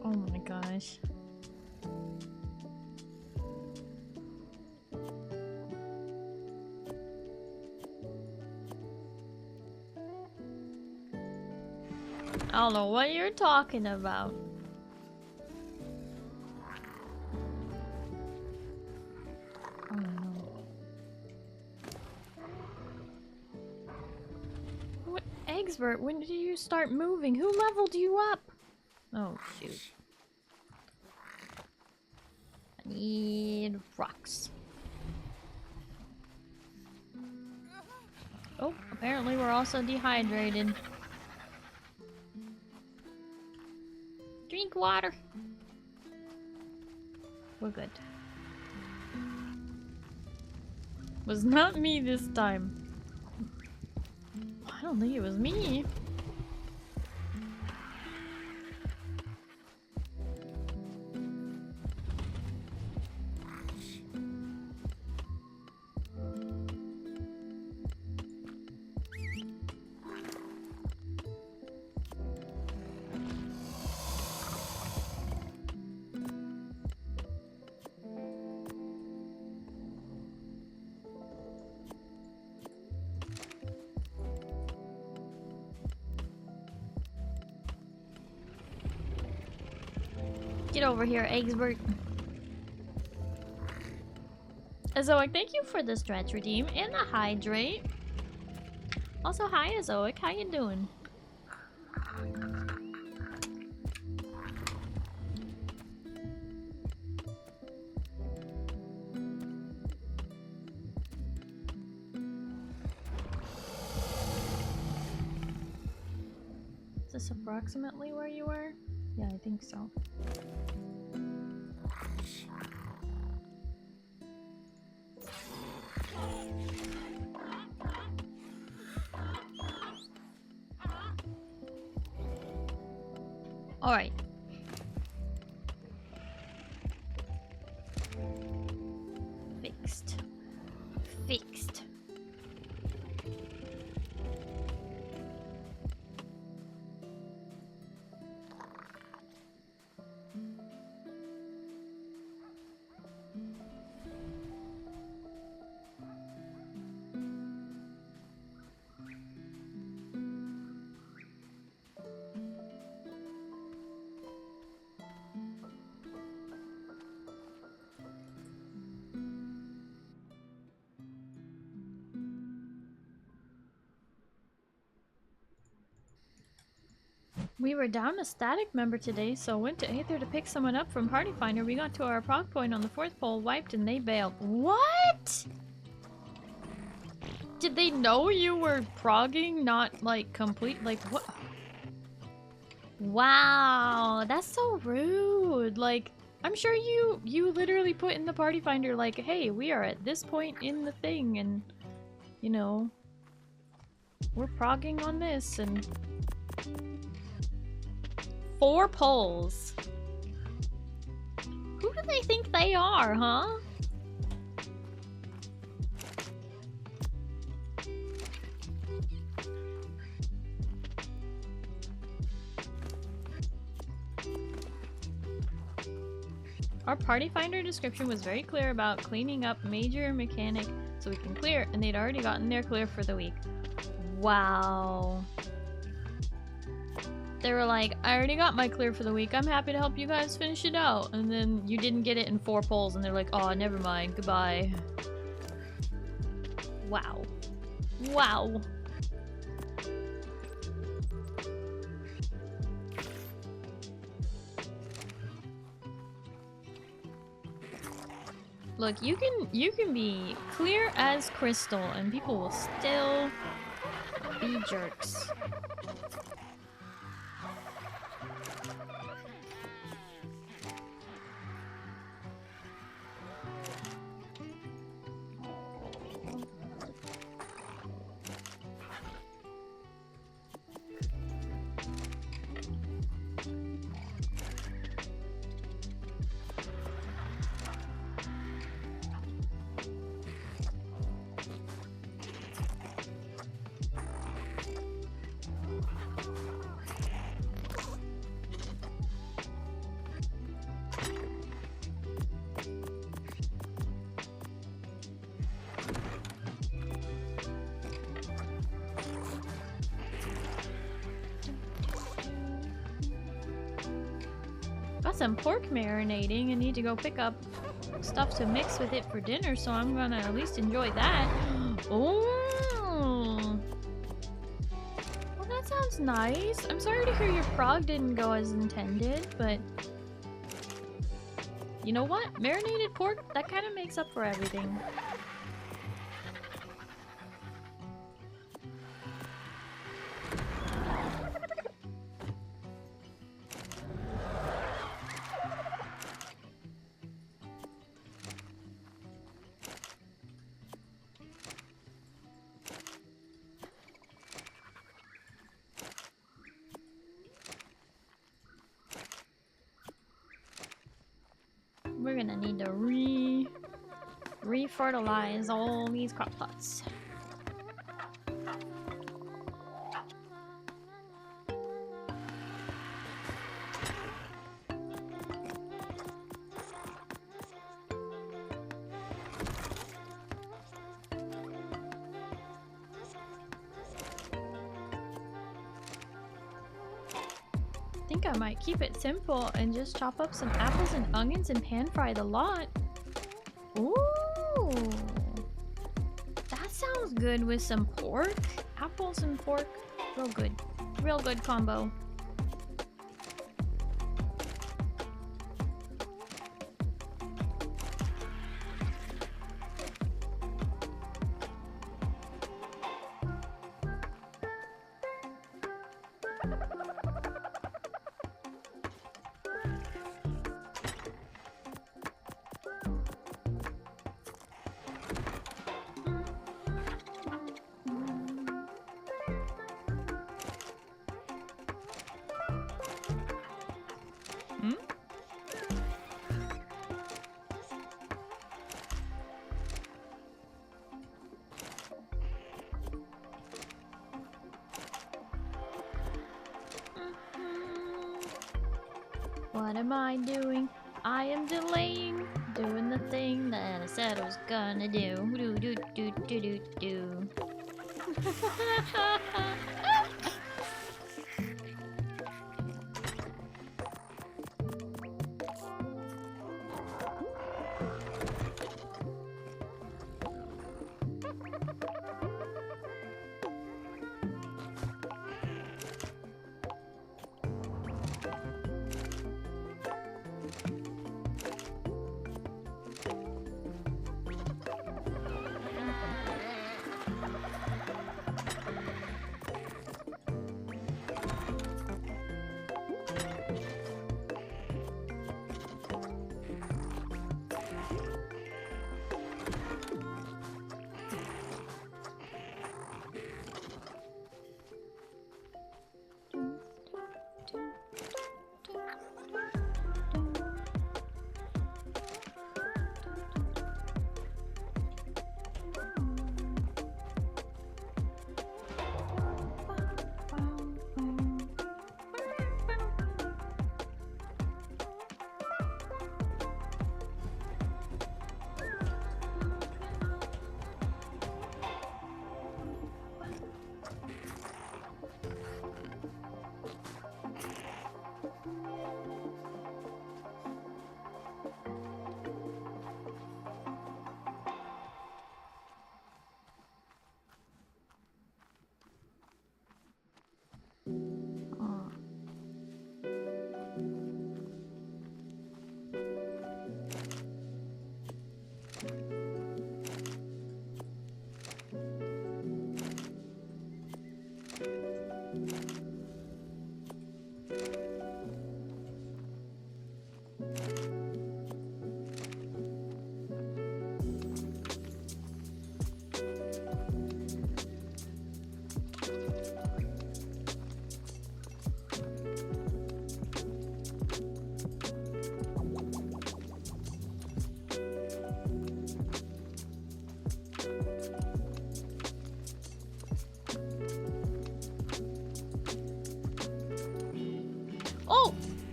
[SPEAKER 2] Oh my gosh. I don't know what you're talking about. Oh no. What? Eggsbert, when did you start moving? Who leveled you up? Oh shoot. I need rocks. Oh, apparently we're also dehydrated. Drink water. We're good. Was not me this time. I don't think it was me. Get over here, Eggsbert. Azoic, thank you for the stretch redeem and the hydrate. Also, hi Azoic, how you doing? Is this approximately where you were? Yeah, I think so. All right. Fixed. Fixed. We were down a static member today, so went to Aether to pick someone up from Party Finder. We got to our prog point on the 4th pole, wiped, and they bailed. What? Did they know you were progging, not like complete? Like what? Wow, that's so rude. Like, I'm sure you literally put in the Party Finder like, hey, we are at this point in the thing, and you know, we're progging on this, and 4 polls. Who do they think they are, huh? Our Party Finder description was very clear about cleaning up major mechanic so we can clear, and they'd already gotten their clear for the week. Wow. They were like, I already got my clear for the week. I'm happy to help you guys finish it out. And then you didn't get it in 4 polls, and they're like, oh, never mind. Goodbye. Wow. Wow. Look, you can be clear as crystal, and people will still be jerks. got some pork marinating. I need to go pick up stuff to mix with it for dinner, so I'm gonna at least enjoy that. Oh, well, that sounds nice. I'm sorry to hear your prog didn't go as intended, but you know what? Marinated pork, that kind of makes up for everything. We're gonna need to re-fertilize all these crop plots. I think I might keep it simple and just chop up some apples and onions and pan fry the lot. Ooh, that sounds good with some pork. Apples and pork, real good combo. What am I doing? I am delaying doing the thing that I said I was gonna do. Do do do do do do.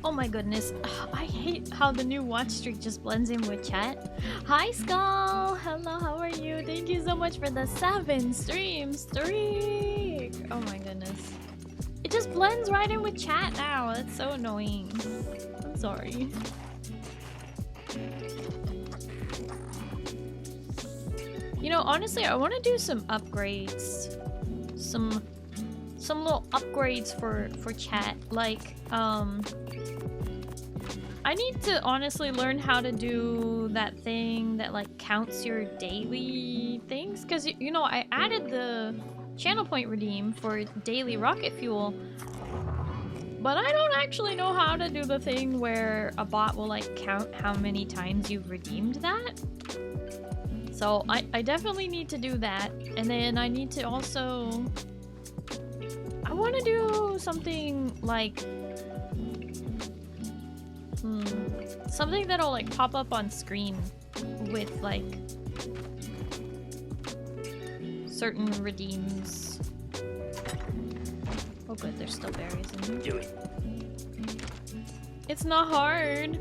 [SPEAKER 2] Oh my goodness, I hate how the new watch streak just blends in with chat. Hi Skull! Hello, how are you? Thank you so much for the 7 stream streak! Oh my goodness. just blends right in with chat now. That's so annoying. I'm sorry. You know, honestly, I want to do some upgrades. Some little upgrades for chat. Like, I need to honestly learn how to do that thing that like counts your daily things. Because, you know, I added the channel point redeem for daily rocket fuel. But I don't actually know how to do the thing where a bot will like count how many times you've redeemed that. So I definitely need to do that. And then I need to also... I want to do something like... something that'll like pop up on screen with like certain redeems. Oh good, there's still berries in here.
[SPEAKER 3] Do it.
[SPEAKER 2] It's not hard.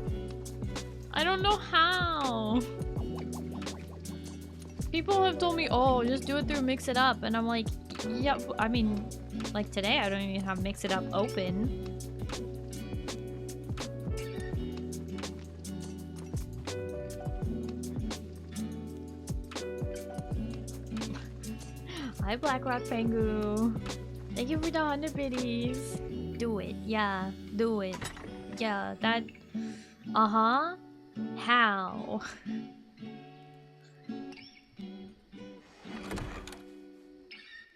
[SPEAKER 2] I don't know how. People have told me, oh, just do it through Mix It Up. And I'm like, yeah, I mean, like today I don't even have Mix It Up open. Hi, Blackrock Pengu. Thank you for the 100 biddies. Do it. Yeah, do it. Yeah, that... Uh-huh. How?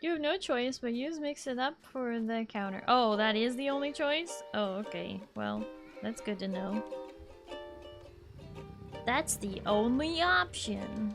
[SPEAKER 2] You have no choice, but use Mix It Up for the counter. Oh, that is the only choice? Oh, okay. Well, that's good to know. That's the only option.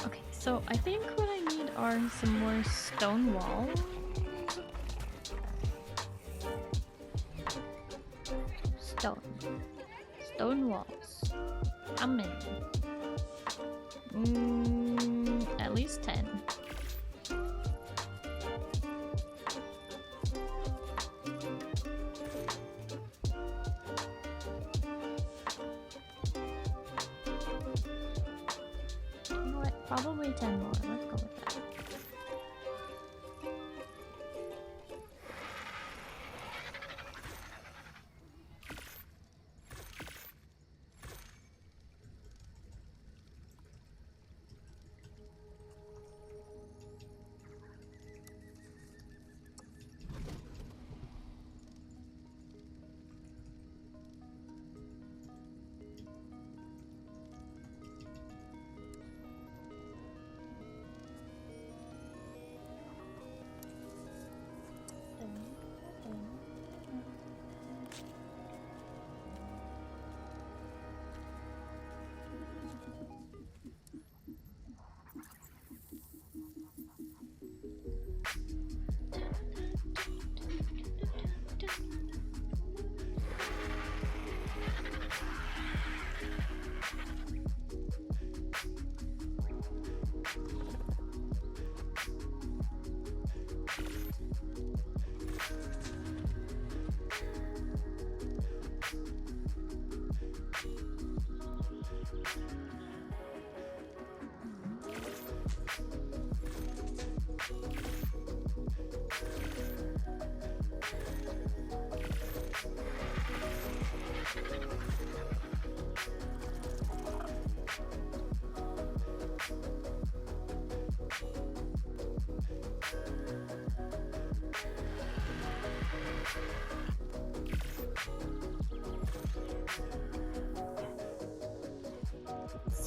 [SPEAKER 2] Okay, so I think what I need are some more stone walls. Stone walls. How many? At least 10. Probably 10 more. Let's go with that.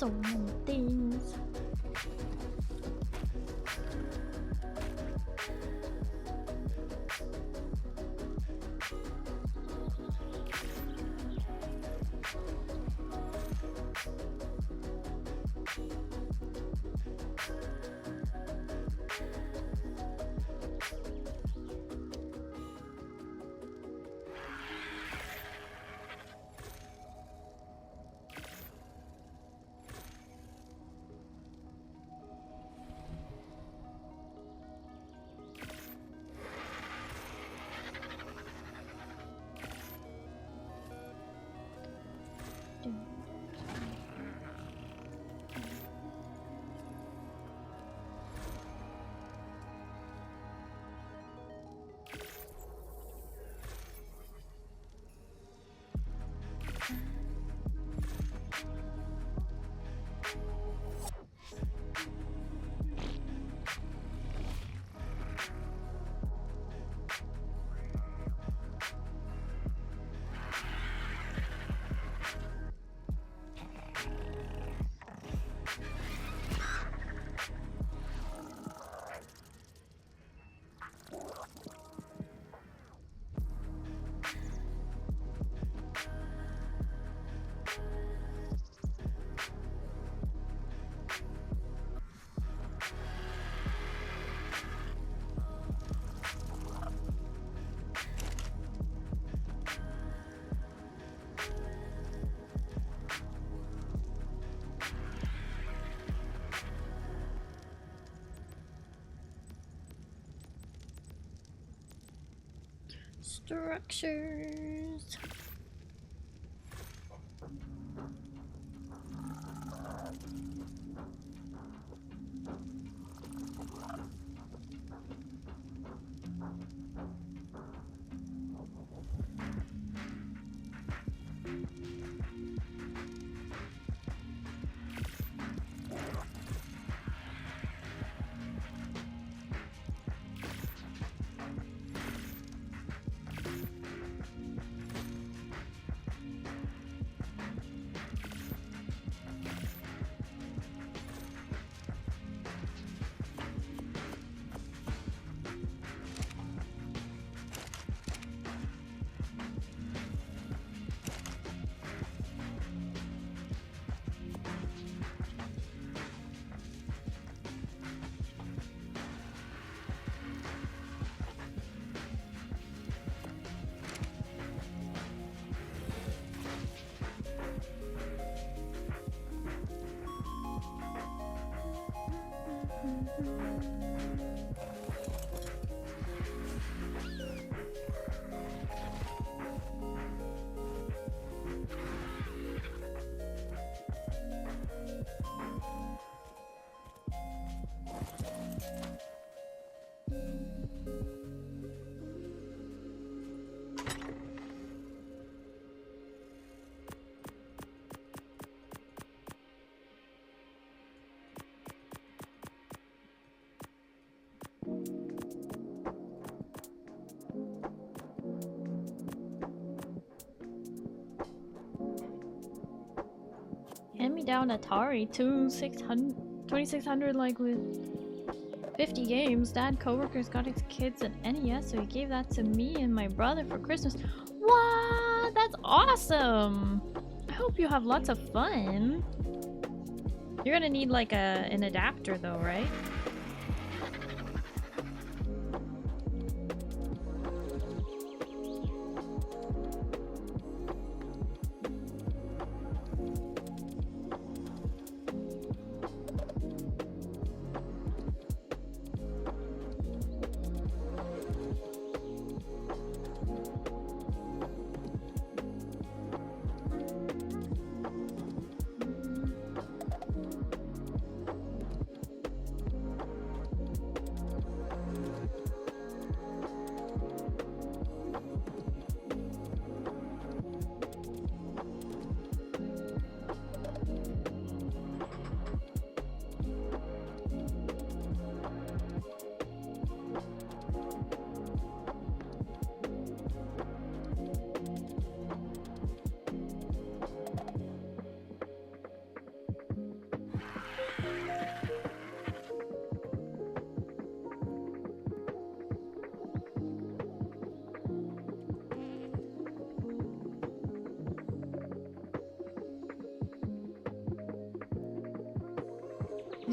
[SPEAKER 2] So many things. Structures. Hand me down Atari 2600 like with 50 games. Dad coworkers got his kids an NES, so he gave that to me and my brother for Christmas. What? That's awesome! I hope you have lots of fun. You're gonna need like an adapter though, right?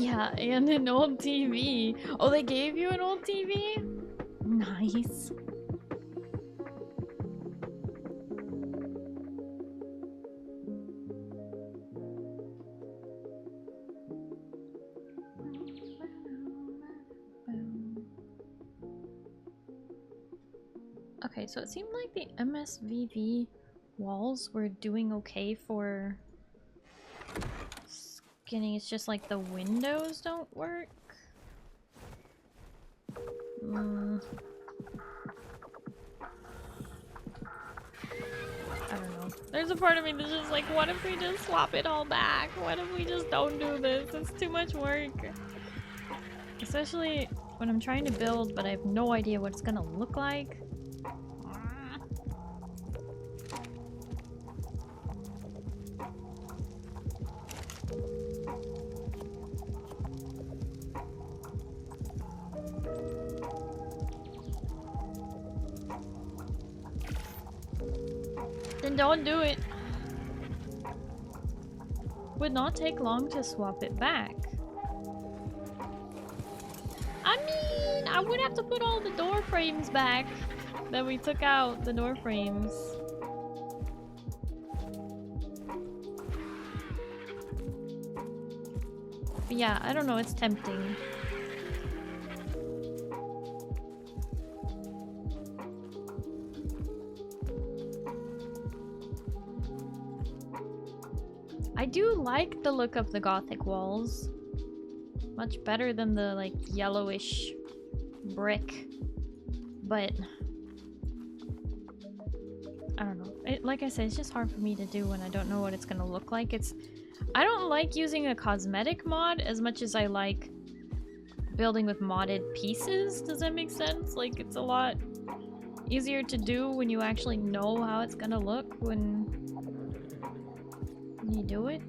[SPEAKER 2] Yeah, and an old TV. Oh, they gave you an old TV? Nice. Okay, so it seemed like the MSVV walls were doing okay for skinning. It's just like the windows don't work. I don't know. There's a part of me that's just like, what if we just swap it all back? What if we just don't do this? It's too much work. Especially when I'm trying to build, but I have no idea what it's gonna look like. Then don't do it. Would not take long to swap it back. I mean, I would have to put all the door frames back that we took out, the door frames. But yeah, I don't know, it's tempting. I do like the look of the Gothic walls. Much better than the like yellowish brick. But I don't know. Like I said, it's just hard for me to do when I don't know what it's gonna look like. I don't like using a cosmetic mod as much as I like building with modded pieces. Does that make sense? Like, it's a lot easier to do when you actually know how it's gonna look when you do it.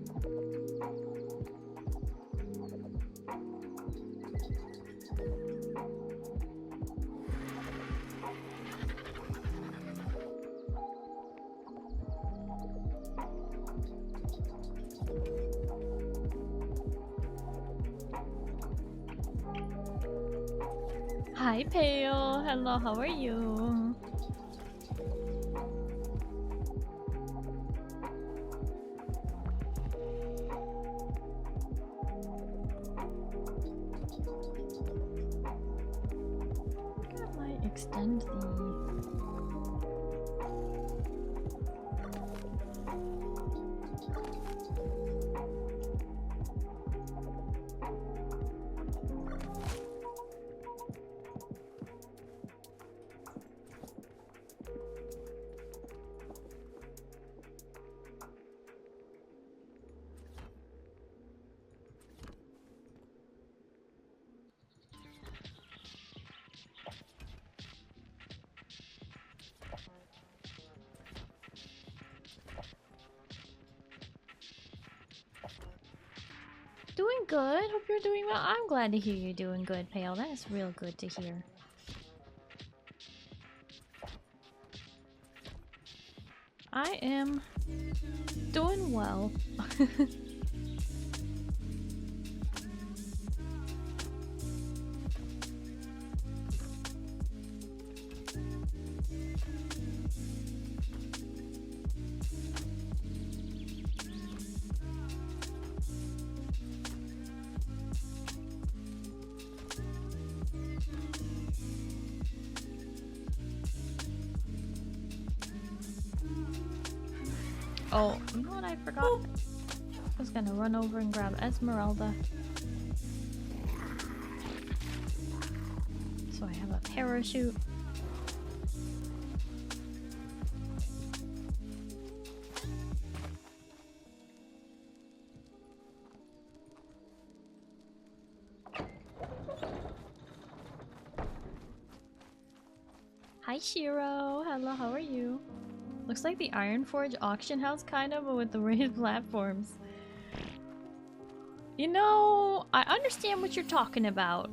[SPEAKER 2] Hi Pale, hello, how are you? I might extend the... Doing good. Hope you're doing well. I'm glad to hear you're doing good, Pale. That is real good to hear. I am doing well. Oh, you know what I forgot? I was gonna run over and grab Esmeralda. So I have a parachute. Hi Shiro, hello, how are you? Looks like the Ironforge auction house kind of, but with the raised platforms. You know, I understand what you're talking about.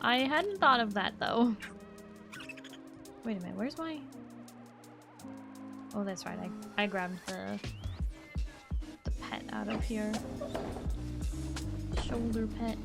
[SPEAKER 2] I hadn't thought of that though. Wait a minute, where's my... Oh, that's right, I grabbed the out of here. Shoulder pet.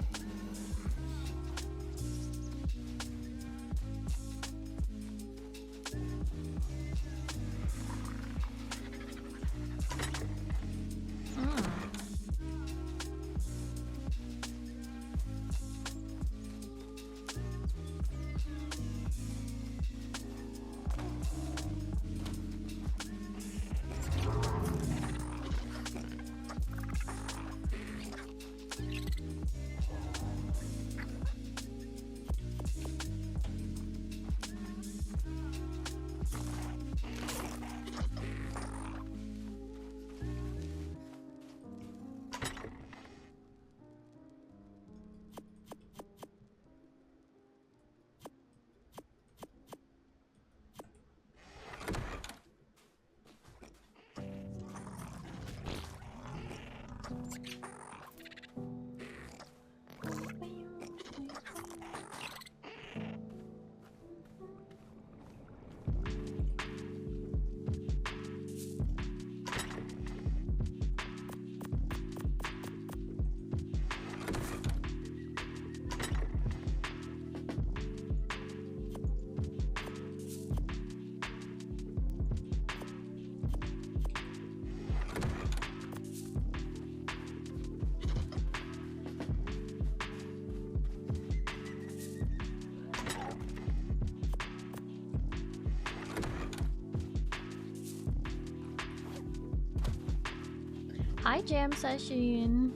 [SPEAKER 2] Hi, Jam Session.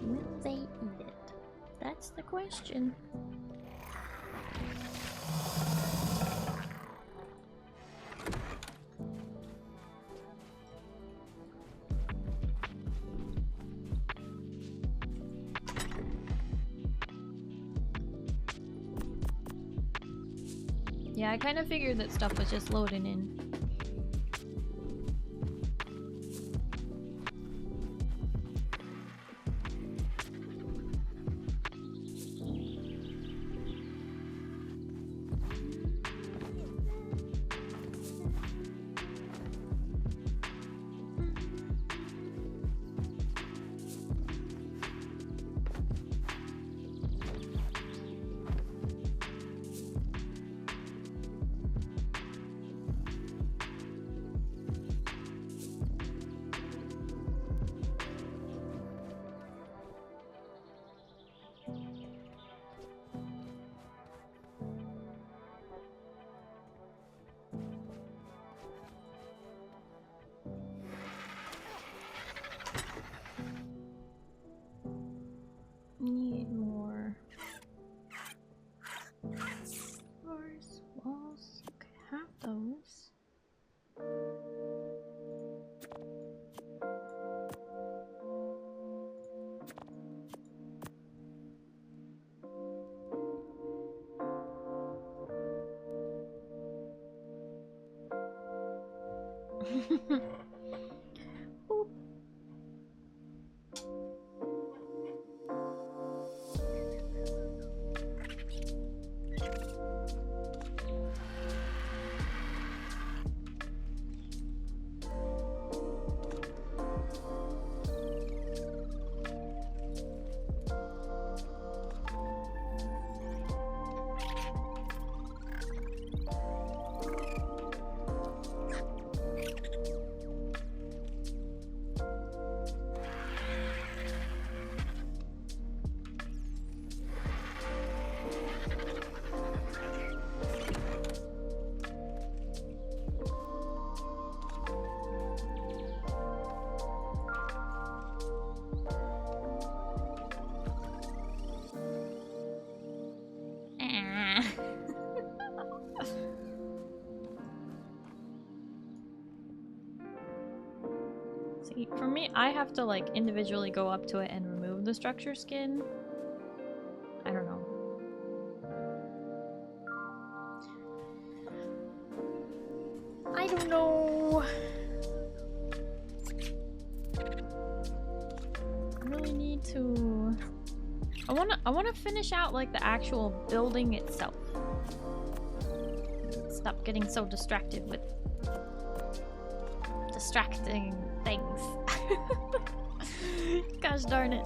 [SPEAKER 2] Will they eat it? That's the question. Yeah, I kind of figured that stuff was just loading in. Need more floors, walls. Okay, have those. See, for me, I have to like individually go up to it and remove the structure skin. I don't know. I don't know. I really need to I wanna finish out like the actual building itself. Stop getting so distracted with distracting things. Gosh darn it.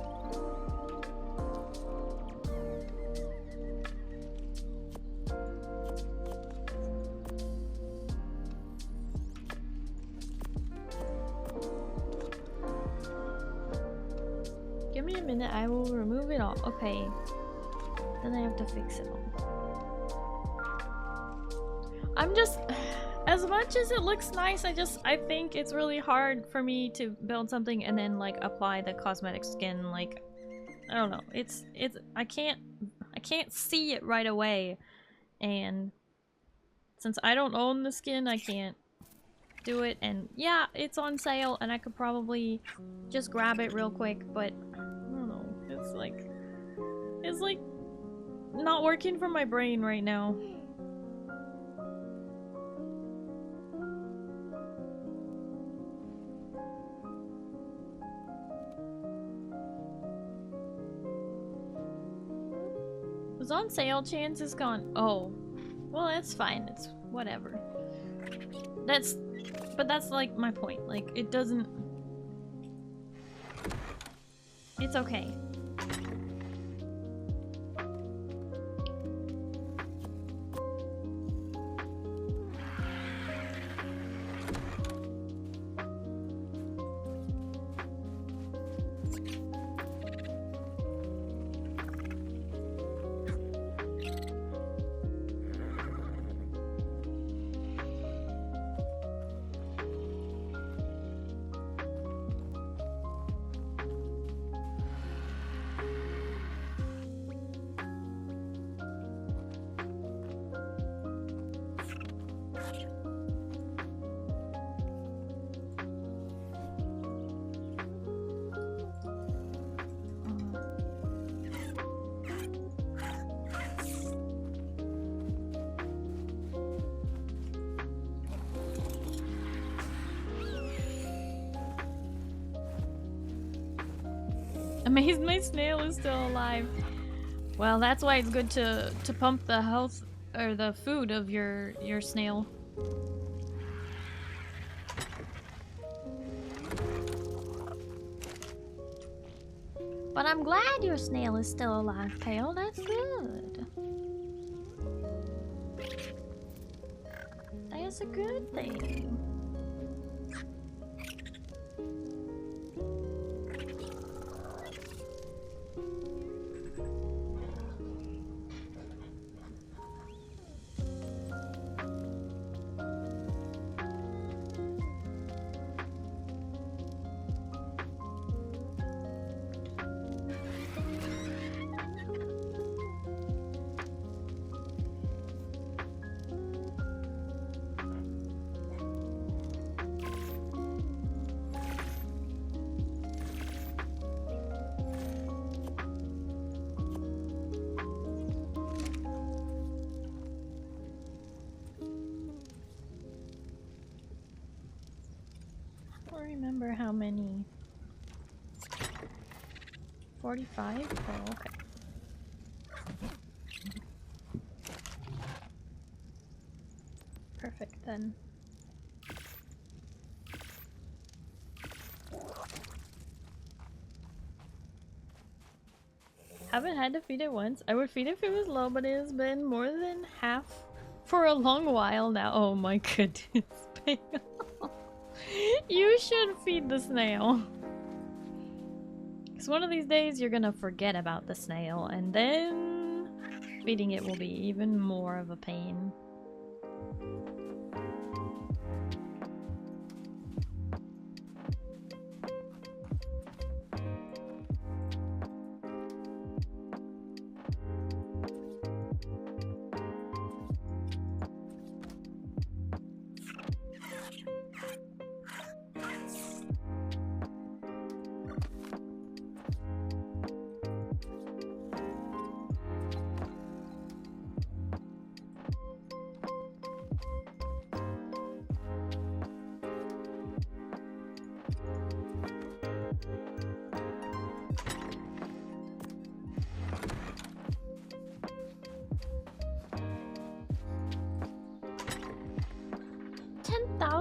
[SPEAKER 2] Give me a minute, I will remove it all. Okay. Then I have to fix it all. I'm just... As much as it looks nice, I think it's really hard for me to build something and then like apply the cosmetic skin. Like, I don't know. I can't see it right away. And since I don't own the skin, I can't do it. And yeah, it's on sale and I could probably just grab it real quick, but I don't know. It's like not working for my brain right now. Was on sale, chance is gone. Oh, well, that's fine. It's whatever. But that's like my point. Like, it doesn't. It's okay. Amazed my snail is still alive. Well, that's why it's good to pump the health or the food of your snail. But I'm glad your snail is still alive, Pale. That's good. That's a good thing. Remember how many? 45? Oh, okay. Perfect then. Haven't had to feed it once. I would feed it if it was low, but it has been more than half for a long while now. Oh my goodness. You should feed the snail. Because one of these days you're gonna forget about the snail, and then feeding it will be even more of a pain.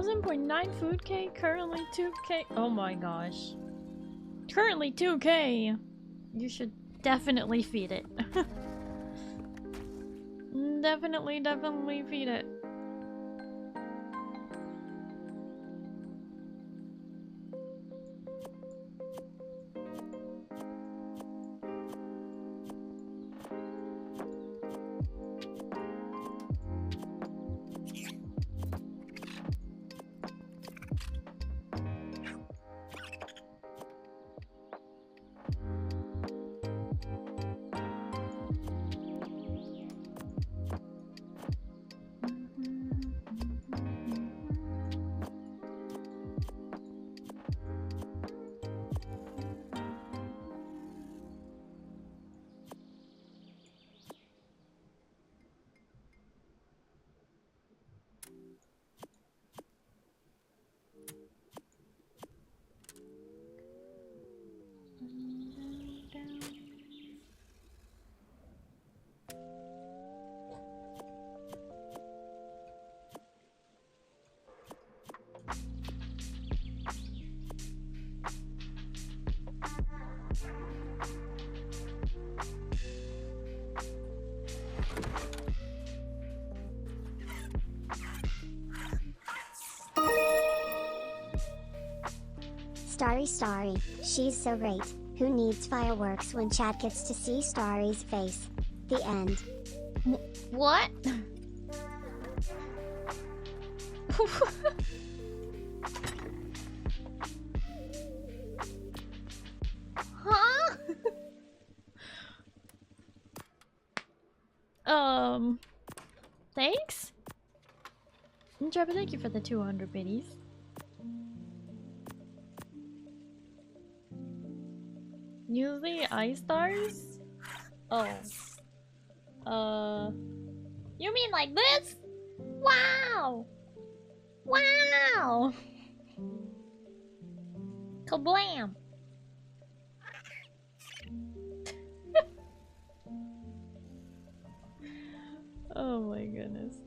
[SPEAKER 2] 1,000.9 food K, currently 2K. Oh my gosh. Currently 2K. You should definitely feed it. Definitely feed it.
[SPEAKER 1] Starry, she's so great. Who needs fireworks when chat gets to see Starry's face? The end.
[SPEAKER 2] What? Huh? Thanks? Trevor, thank you for the 200 biddies. Usually ice stars? Oh. You mean like this? Wow! Wow! Kablam! Oh my goodness.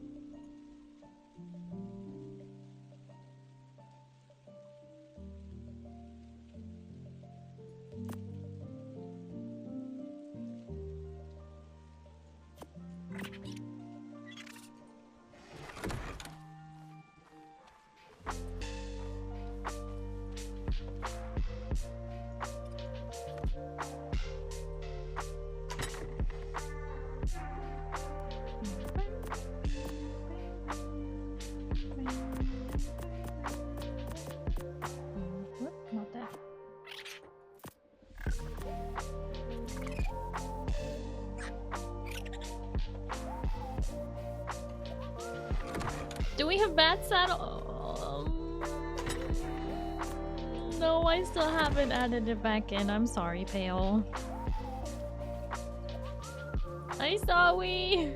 [SPEAKER 2] Not that. Do we have bad saddle? No, I still haven't added it back in. I'm sorry, Pale. Hi, Sawi!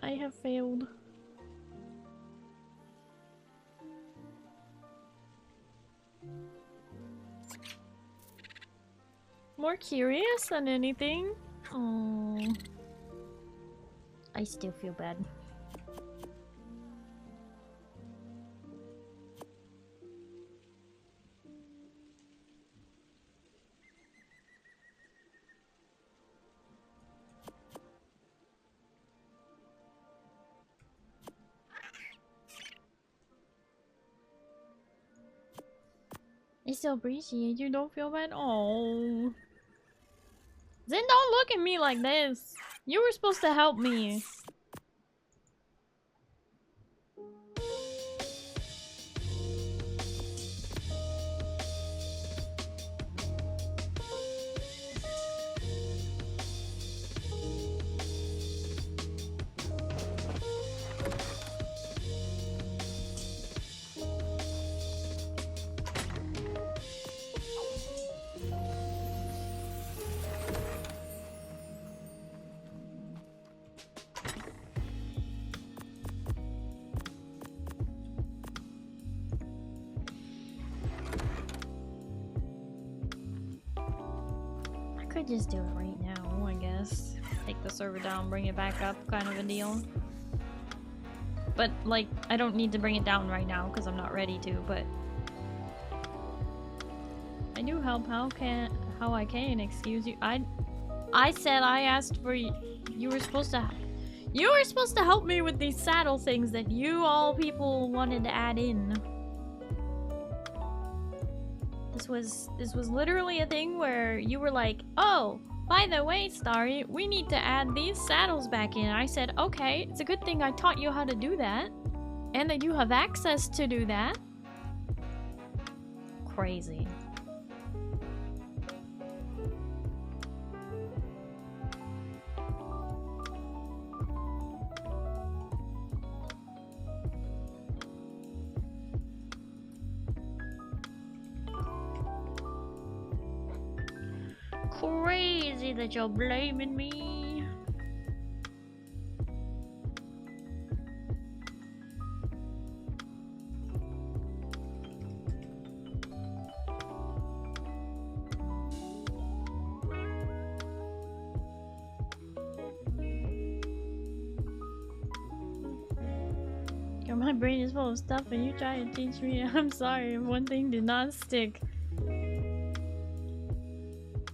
[SPEAKER 2] I have failed. More curious than anything. Oh, I still feel bad. I still appreciate you. Don't feel bad. Oh. Then don't look at me like this. You were supposed to help me. Just do it right now, I guess. Take the server down, bring it back up kind of a deal. But like, I don't need to bring it down right now because I'm not ready to, but I do help how I can, excuse you. I said I asked for you were supposed to help me with these saddle things that you all people wanted to add in. This was literally a thing where you were like, "Oh, by the way, Starry, we need to add these saddles back in." I said, "Okay, it's a good thing I taught you how to do that and that you have access to do that." Crazy. Crazy that you're blaming me. My brain is full of stuff and you try to teach me. I'm sorry, one thing did not stick.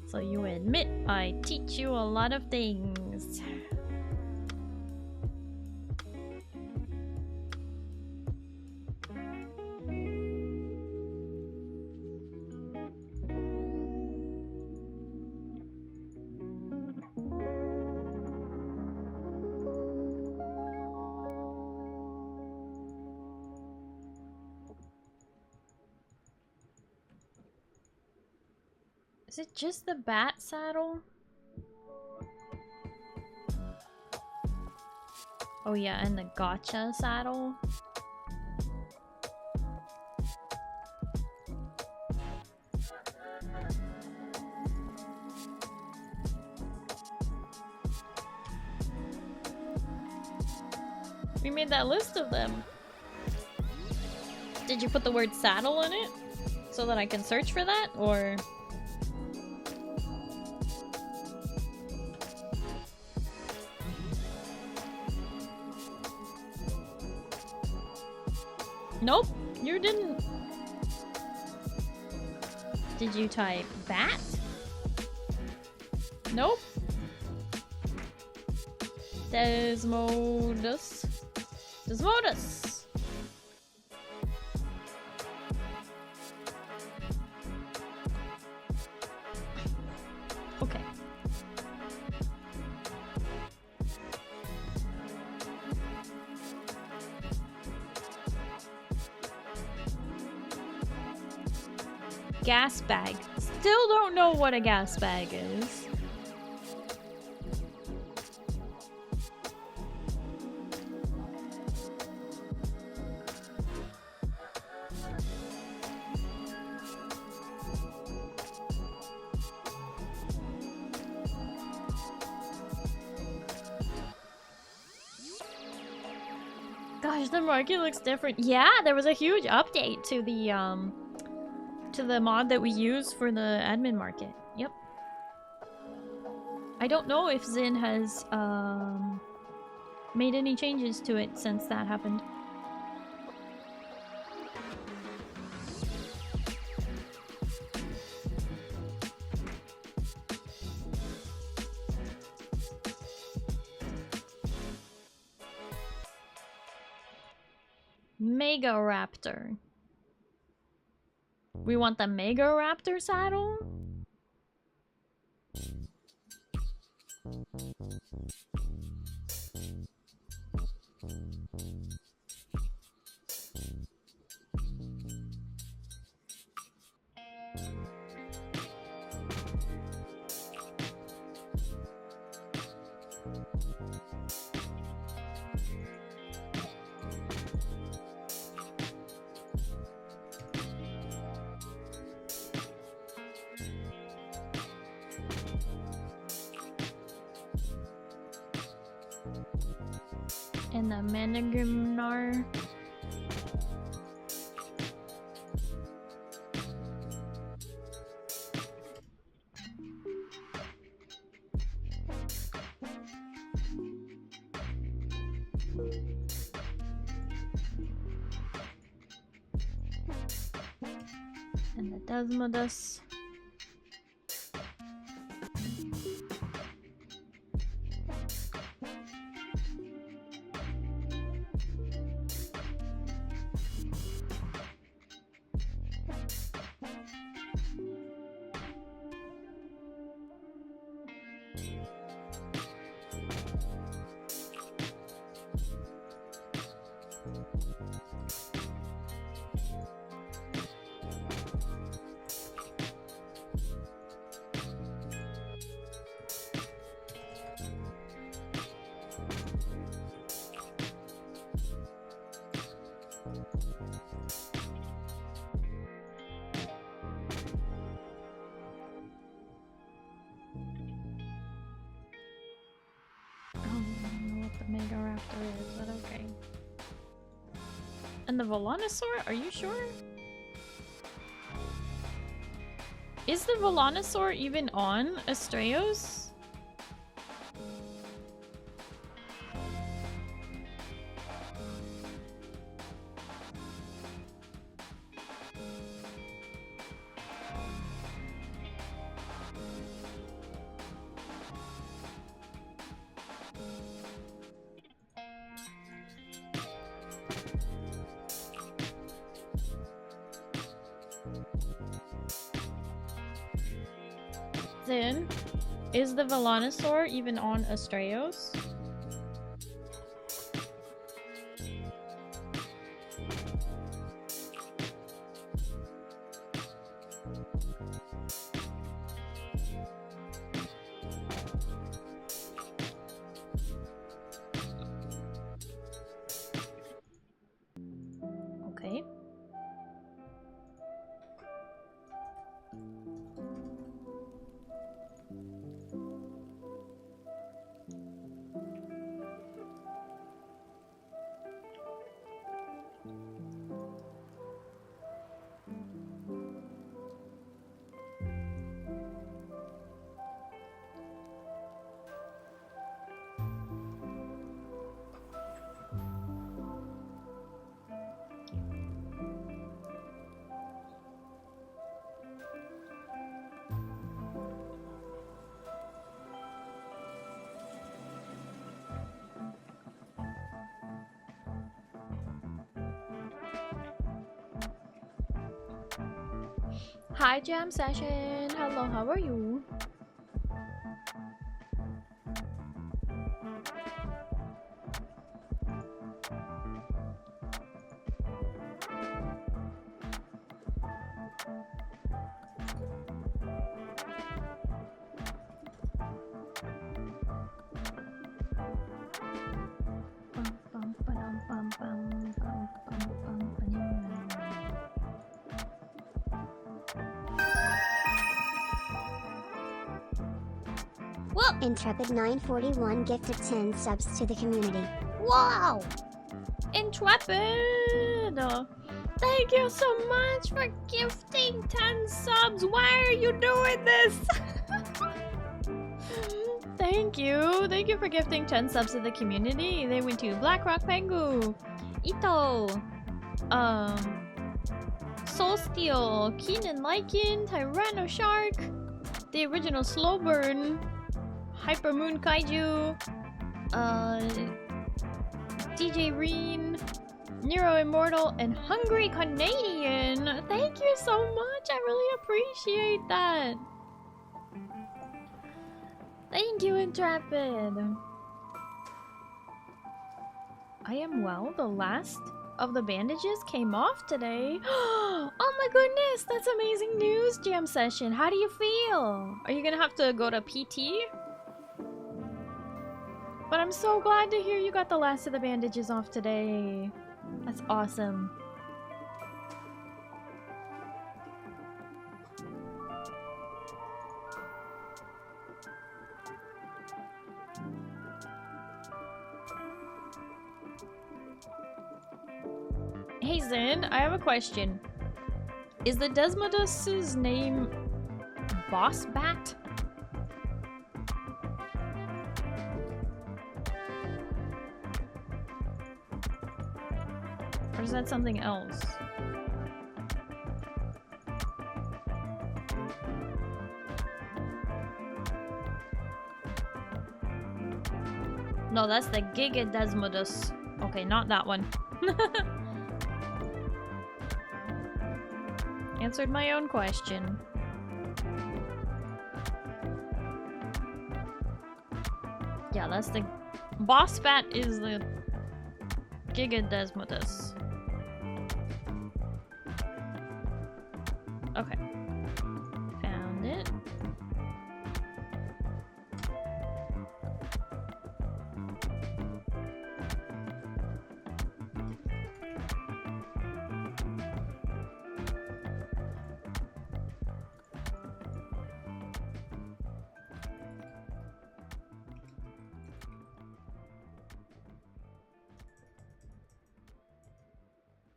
[SPEAKER 2] So you admit I teach you a lot of things. Is it just the bat saddle? Oh yeah, and the gotcha saddle. We made that list of them. Did you put the word saddle in it? So that I can search for that, or...? Nope, you didn't. Did you type bat? Nope. Desmodus. Desmodus. Okay. Gas bag. Still don't know what a gas bag is. Gosh, the market looks different. Yeah, there was a huge update to the mod that we use for the admin market. Yep. I don't know if Zin has made any changes to it since that happened. Mega Raptor. We want the Mega Raptor saddle? And the Managrimnar. And the Desmodus. And the Volanosaur? Are you sure? Is the Volanosaur even on Astraeos? Then, is the Volanosaur even on Astraeos? Okay. Hi Jam Session! Hello, how are you?
[SPEAKER 1] Intrepid941 gifted 10 subs to the community.
[SPEAKER 2] Wow! Intrepid! Thank you so much for gifting 10 subs! Why are you doing this? Thank you! Thank you for gifting 10 subs to the community. They went to Blackrock Pengu, Ito, Soulsteel, Keenan Lycan, Tyranno Shark, the original Slowburn, Hypermoon Kaiju, DJ Reen, Nero Immortal, and Hungry Canadian. Thank you so much. I really appreciate that. Thank you, Intrepid. I am well. The last of the bandages came off today. Oh my goodness, that's amazing news, Jam Session. How do you feel? Are you gonna have to go to PT? But I'm so glad to hear you got the last of the bandages off today. That's awesome. Hey Zen, I have a question. Is the Desmodus's name Boss Bat? Or is that something else? No, that's the Gigadesmodus. Okay, not that one. Answered my own question. Yeah, that's the... Boss bat is the Gigadesmodus. Okay. Found it.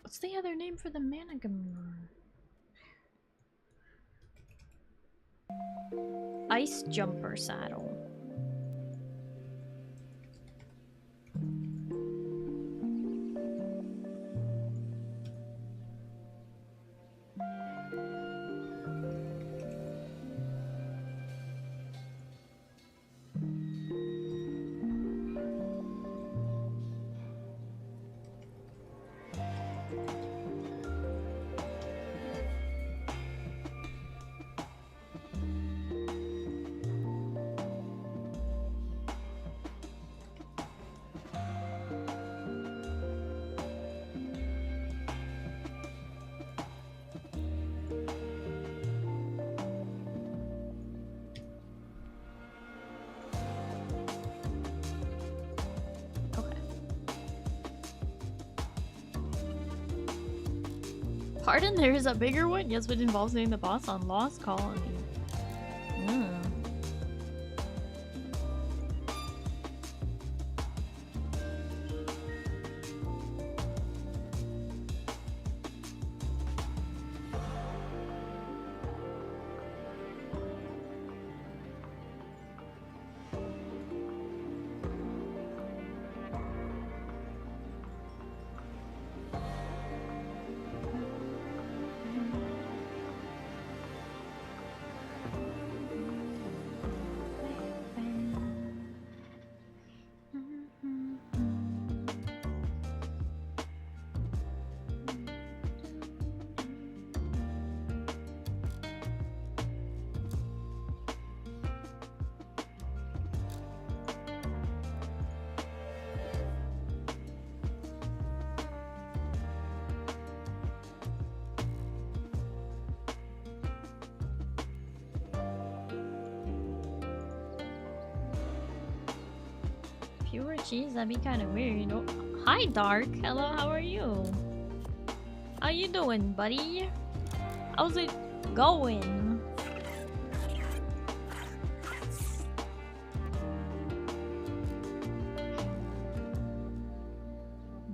[SPEAKER 2] What's the other name for the Managamur? Ice Jumper Saddle. Pardon, there is a bigger one? Yes, but it involves named the boss on Lost Colony. Pure cheese? That'd be kind of weird. Oh, hi, Dark. Hello, how are you? How you doing, buddy? How's it going?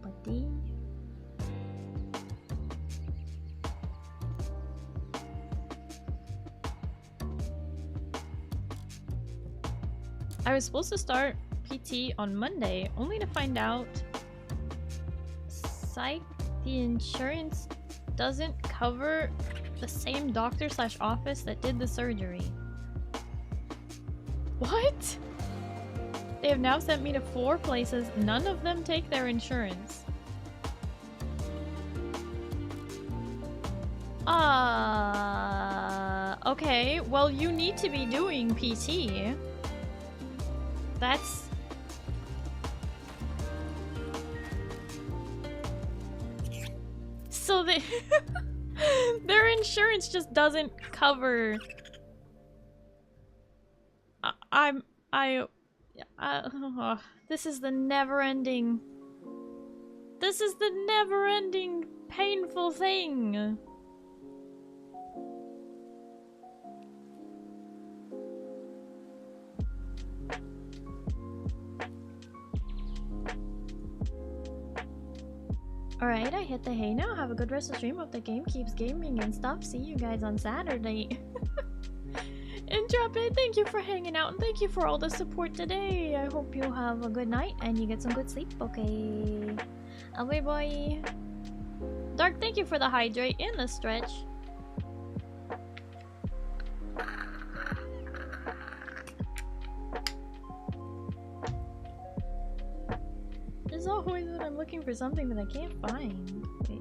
[SPEAKER 2] Buddy? I was supposed to start PT on Monday, only to find out the insurance doesn't cover the same doctor/office that did the surgery. What? They have now sent me to 4 places. None of them take their insurance. Okay, well, you need to be doing PT. That's... So they... their insurance just doesn't cover... this is the never-ending... This is the never-ending painful thing. Alright, I hit the hay now. Have a good rest of the stream. Hope the game keeps gaming and stuff. See you guys on Saturday. Intrepid, thank you for hanging out and thank you for all the support today. I hope you have a good night and you get some good sleep. Okay. Away, boy. Dark, thank you for the hydrate and the stretch. is always when I'm looking for something that I can't find. Wait.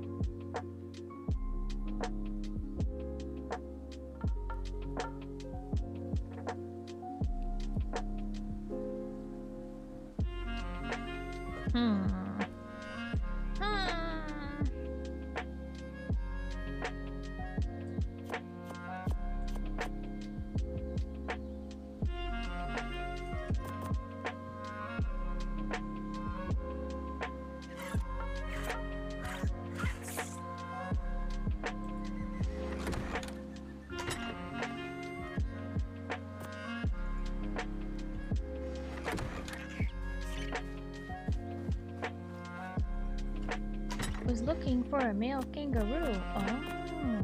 [SPEAKER 2] Was looking for a male kangaroo. Oh,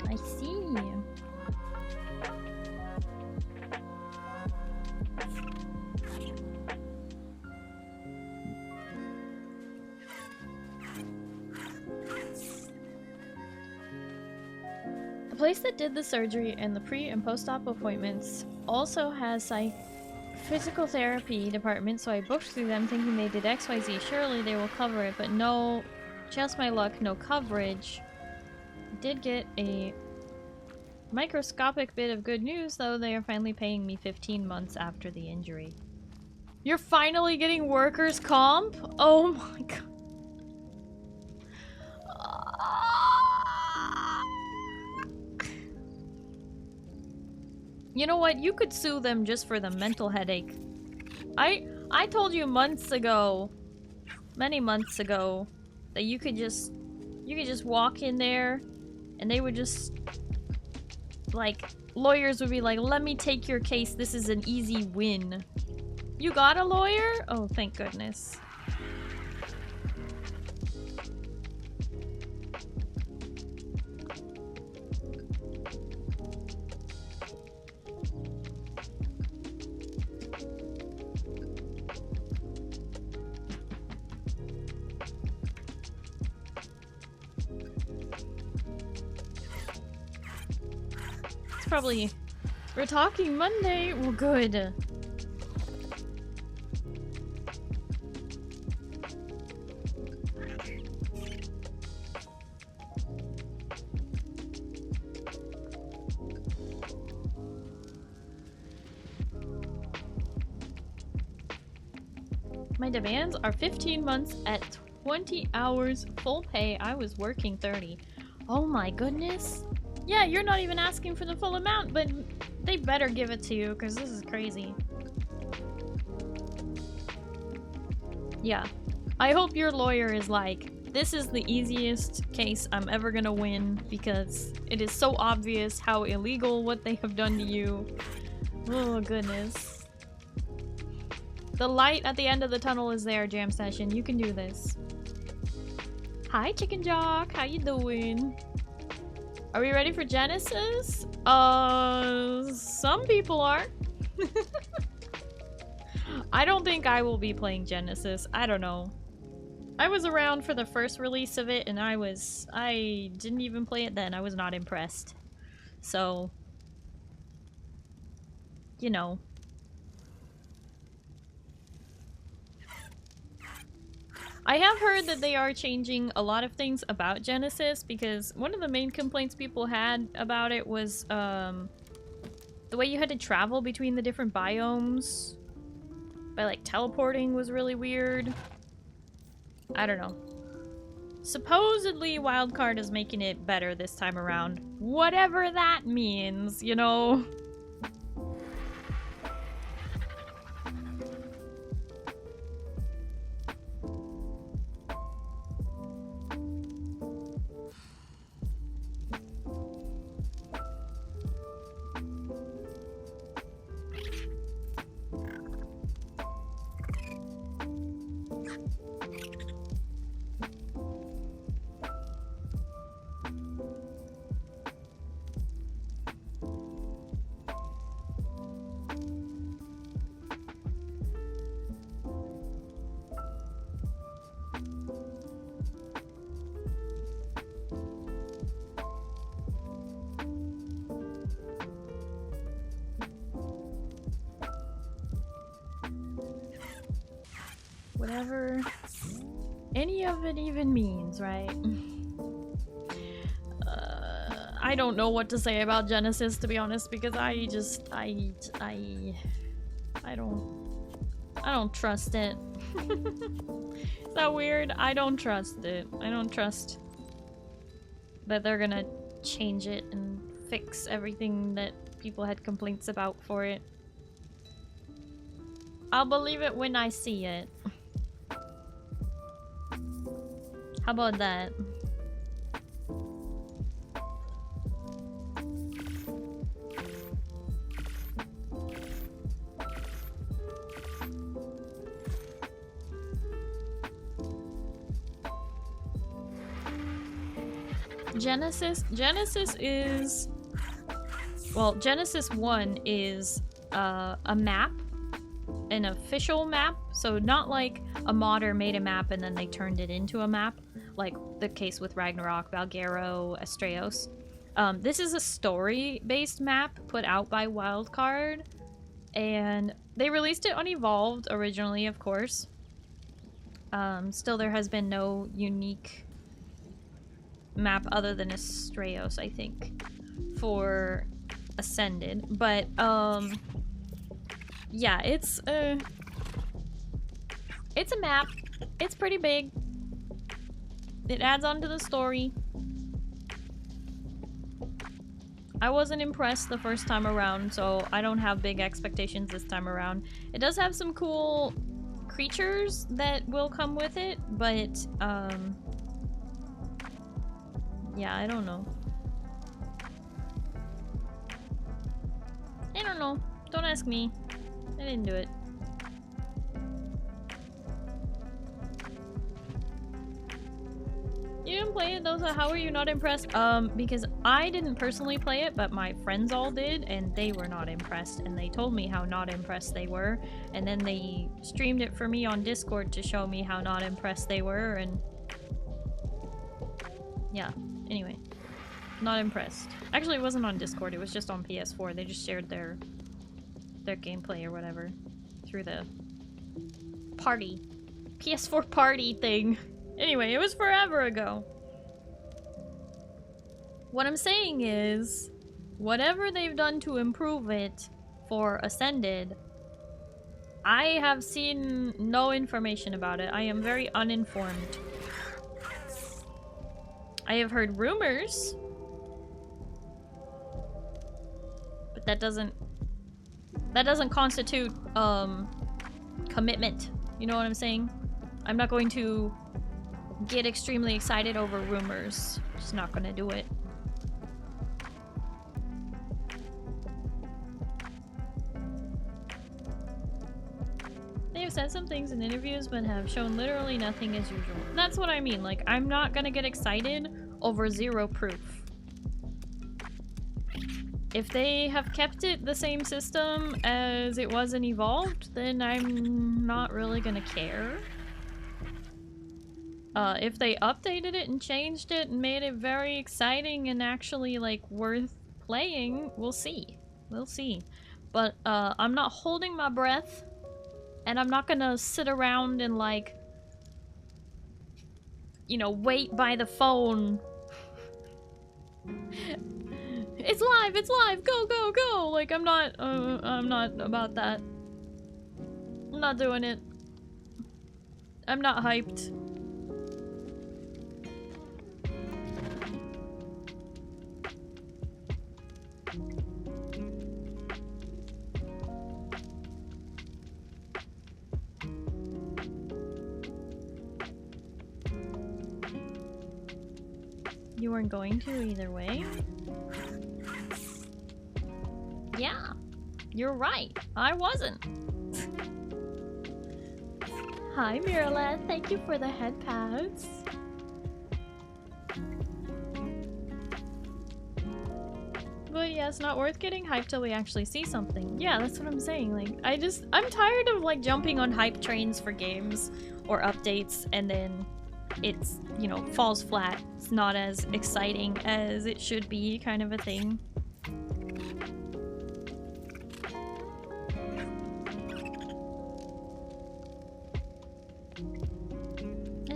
[SPEAKER 2] I see. The place that did the surgery and the pre and post-op appointments also has physical therapy department, so I booked through them thinking they did XYZ. Surely they will cover it, but no, just my luck, no coverage. Did get a microscopic bit of good news though. They are finally paying me 15 months after the injury. You're finally getting workers' comp? Oh my god. You know what? You could sue them just for the mental headache. I told you months ago, many months ago, that you could just walk in there and they would just, like, lawyers would be like, let me take your case, this is an easy win. You got a lawyer? Oh, thank goodness. Probably. We're talking Monday. Well, good. My demands are 15 months at 20 hours full pay. I was working 30. Oh my goodness. Yeah, you're not even asking for the full amount, but they better give it to you, because this is crazy. Yeah. I hope your lawyer is like, this is the easiest case I'm ever gonna win, because it is so obvious how illegal what they have done to you. Oh, goodness. The light at the end of the tunnel is there, Jam Session. You can do this. Hi, Chicken Jock. How you doing? Are we ready for Genesis? Some people are. I don't think I will be playing Genesis. I don't know. I was around for the first release of it and I didn't even play it then. I was not impressed. So, you know. I have heard that they are changing a lot of things about Genesis, because one of the main complaints people had about it was the way you had to travel between the different biomes by like teleporting was really weird. I don't know. Supposedly Wildcard is making it better this time around. Whatever that means, you know? Whatever any of it even means, right? I don't know what to say about Genesis, to be honest, because I don't trust it. Is that weird? I don't trust it. I don't trust that they're gonna change it and fix everything that people had complaints about for it. I'll believe it when I see it. How about that? Genesis is... Well, Genesis 1 is a map. An official map. So not like a modder made a map and then they turned it into a map. Like the case with Ragnarok, Valguero, Astraeos. This is a story-based map put out by Wildcard. And they released it on Evolved originally, of course. Still, there has been no unique map other than Astraeos, I think, for Ascended. But, yeah, it's a map. It's pretty big. It adds on to the story. I wasn't impressed the first time around, so I don't have big expectations this time around. It does have some cool creatures that will come with it, but, yeah, I don't know. I don't know. Don't ask me. I didn't do it. You didn't play it though, so how are you not impressed? Because I didn't personally play it, but my friends all did, and they were not impressed, and they told me how not impressed they were, and then they streamed it for me on Discord to show me how not impressed they were, and... yeah, anyway. Not impressed. Actually, it wasn't on Discord, it was just on PS4. They just shared their gameplay or whatever through the party. PS4 party thing. Anyway, it was forever ago. What I'm saying is, whatever they've done to improve it for Ascended, I have seen no information about it. I am very uninformed. I have heard rumors, but that doesn't constitute commitment. You know what I'm saying? I'm not going to get extremely excited over rumors. Just not gonna do it. They have said some things in interviews but have shown literally nothing as usual. That's what I mean. Like, I'm not gonna get excited over zero proof. If they have kept it the same system as it was in Evolved, then I'm not really gonna care. If they updated it and changed it and made it very exciting and actually, like, worth playing, we'll see. We'll see. But, I'm not holding my breath, and I'm not gonna sit around and, like, you know, wait by the phone. It's live! It's live! Go, go, go! Like, I'm not about that. I'm not doing it. I'm not hyped. You weren't going to either way? Yeah, you're right. I wasn't. Hi, Mirala. Thank you for the head pads. But yeah, it's not worth getting hyped till we actually see something. Yeah, that's what I'm saying. Like, I'm tired of, like, jumping on hype trains for games or updates and then it's, you know, falls flat. It's not as exciting as it should be, kind of a thing.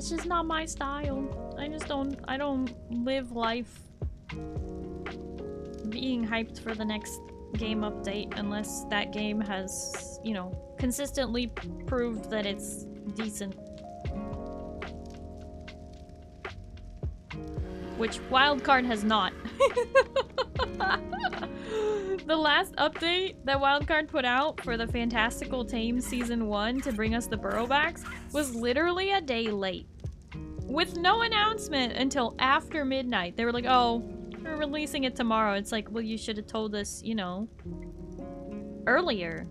[SPEAKER 2] It's just not my style. I don't live life being hyped for the next game update unless that game has, you know, consistently proved that it's decent. Which Wildcard has not. The last update that Wildcard put out for the Fantastical Tame Season 1 to bring us the Burrowbacks was literally a day late. With no announcement until after midnight. They were like, oh, we're releasing it tomorrow. It's like, well, you should have told us, you know, earlier.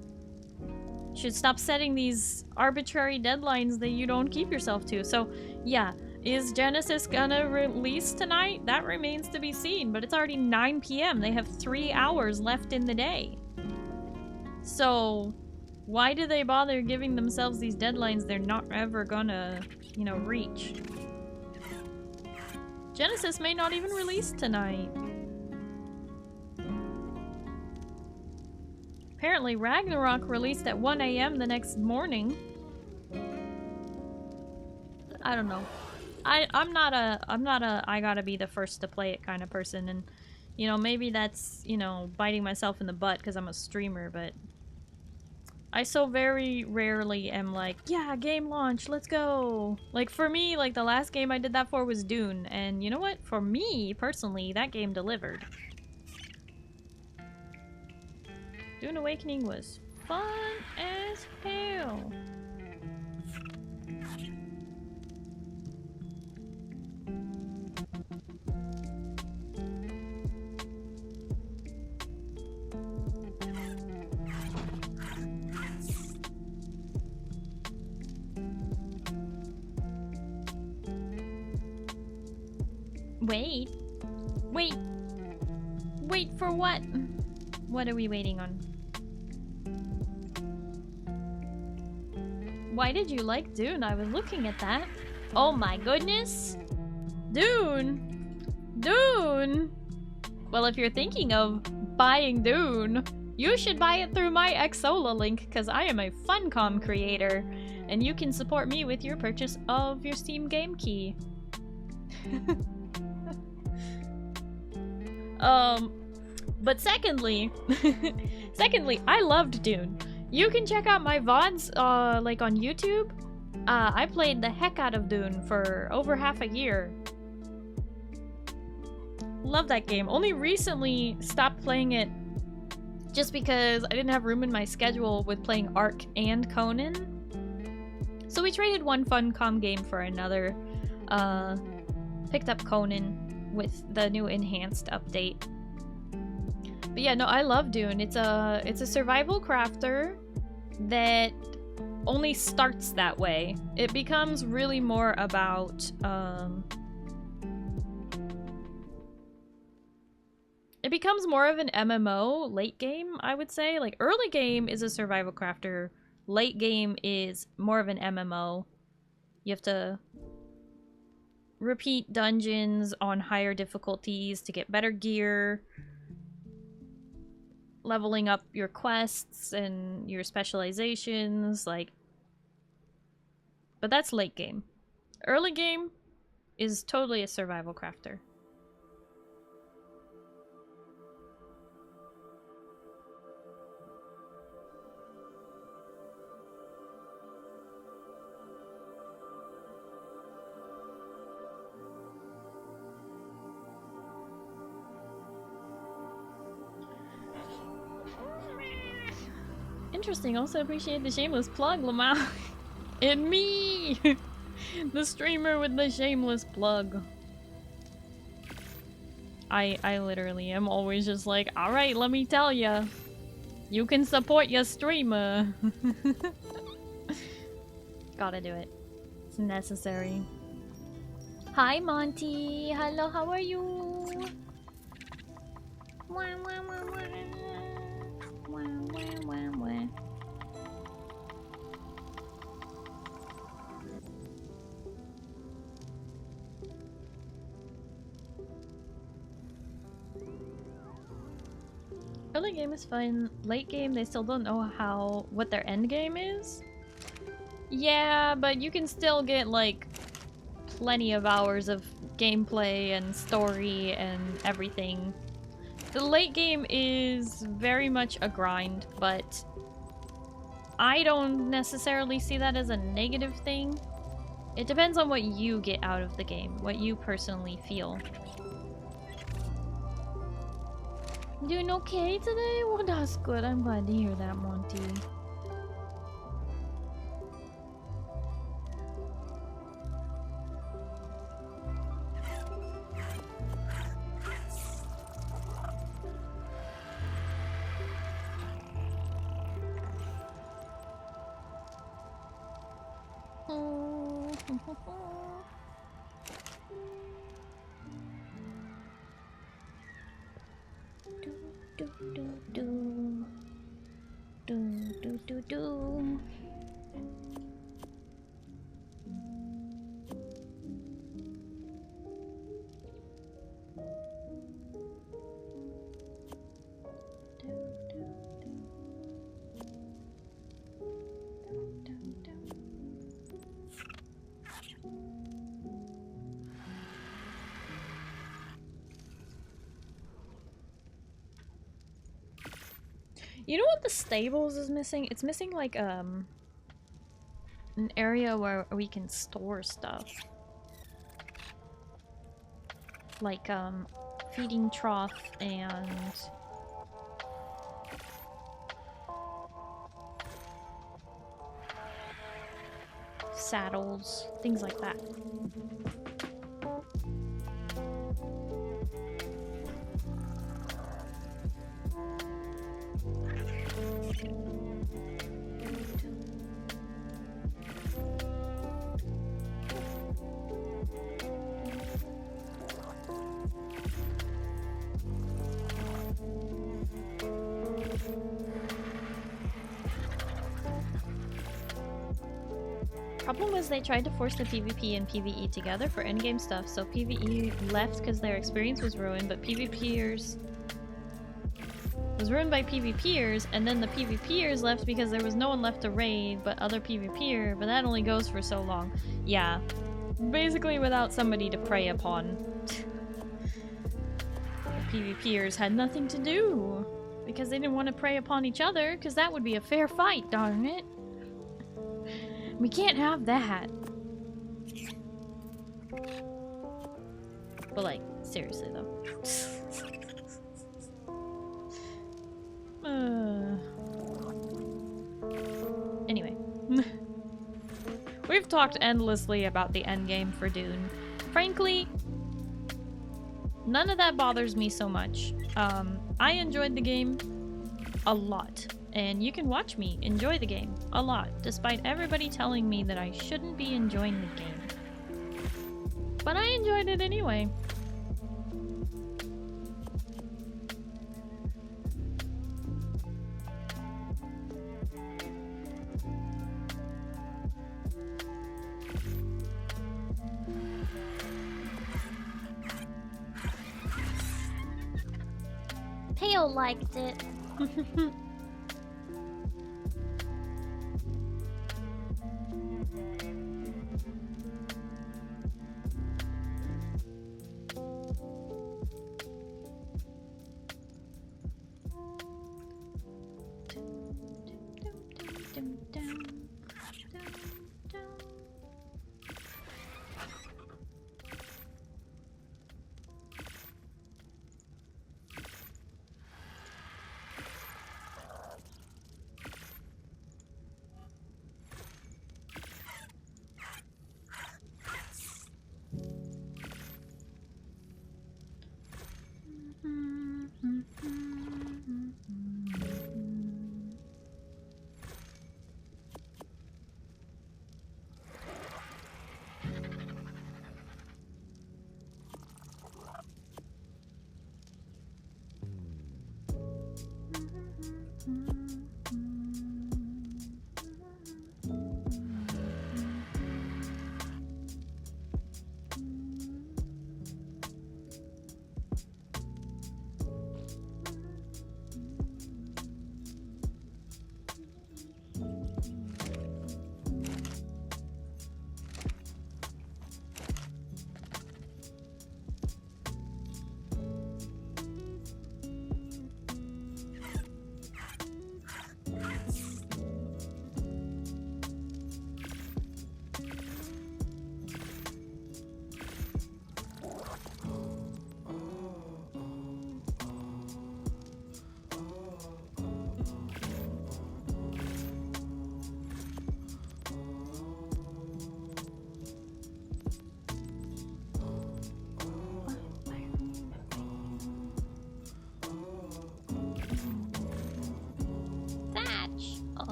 [SPEAKER 2] You should stop setting these arbitrary deadlines that you don't keep yourself to. So, yeah. Is Genesis gonna release tonight? That remains to be seen, but it's already 9 p.m. They have 3 hours left in the day. So, why do they bother giving themselves these deadlines they're not ever gonna, you know, reach? Genesis may not even release tonight. Apparently, Ragnarok released at 1 a.m. the next morning. I don't know. I'm not a I gotta be the first to play it kind of person, and you know, maybe that's, you know, biting myself in the butt because I'm a streamer, but I so very rarely am like, yeah, game launch, let's go. Like for me, like the last game I did that for was Dune, and you know what? For me personally, that game delivered. Dune Awakening was fun as hell. Wait. Wait. Wait for what? What are we waiting on? Why did you like Dune? I was looking at that. Oh my goodness. Dune. Dune. Well, if you're thinking of buying Dune, you should buy it through my Xsola link because I am a Funcom creator and you can support me with your purchase of your Steam game key. But secondly, I loved Dune. You can check out my VODs, like on YouTube. I played the heck out of Dune for over half a year. Love that game. Only recently stopped playing it just because I didn't have room in my schedule with playing ARK and Conan. So we traded one Funcom game for another. Picked up Conan with the new enhanced update. But yeah, no, I love Dune. It's a survival crafter that only starts that way. It becomes really more about it becomes more of an MMO late game, I would say. Like early game is a survival crafter, late game is more of an MMO. You have to repeat dungeons on higher difficulties to get better gear, leveling up your quests and your specializations, like. But that's late game. Early game is totally a survival crafter. Interesting. Also appreciate the shameless plug, Lamau. And me! The streamer with the shameless plug. I literally am always just like, alright, let me tell ya. You can support your streamer. Gotta do it. It's necessary. Hi, Monty. Hello, how are you? Wah, wah, wah, wah. Wah, wah, wah, wah. Early game is fun. Late game, they still don't know what their end game is. Yeah, but you can still get like plenty of hours of gameplay and story and everything. The late game is very much a grind, but I don't necessarily see that as a negative thing. It depends on what you get out of the game, what you personally feel. Doing okay today? Well, that's good. I'm glad to hear that, Monty. You know what the stables is missing? It's missing like an area where we can store stuff. Like feeding trough and saddles, things like that. Problem was they tried to force the PvP and PvE together for endgame stuff, so PvE left because their experience was ruined, but PvPers was ruined by PvPers, and then the PvPers left because there was no one left to raid but other PvPer, but that only goes for so long. Yeah. Basically without somebody to prey upon. The PvPers had nothing to do because they didn't want to prey upon each other, because that would be a fair fight, darn it. We can't have that. But like, seriously though. Anyway. We've talked endlessly about the endgame for Dune. Frankly, none of that bothers me so much. I enjoyed the game a lot. And you can watch me enjoy the game a lot, despite everybody telling me that I shouldn't be enjoying the game. But I enjoyed it anyway.
[SPEAKER 3] Theo liked it.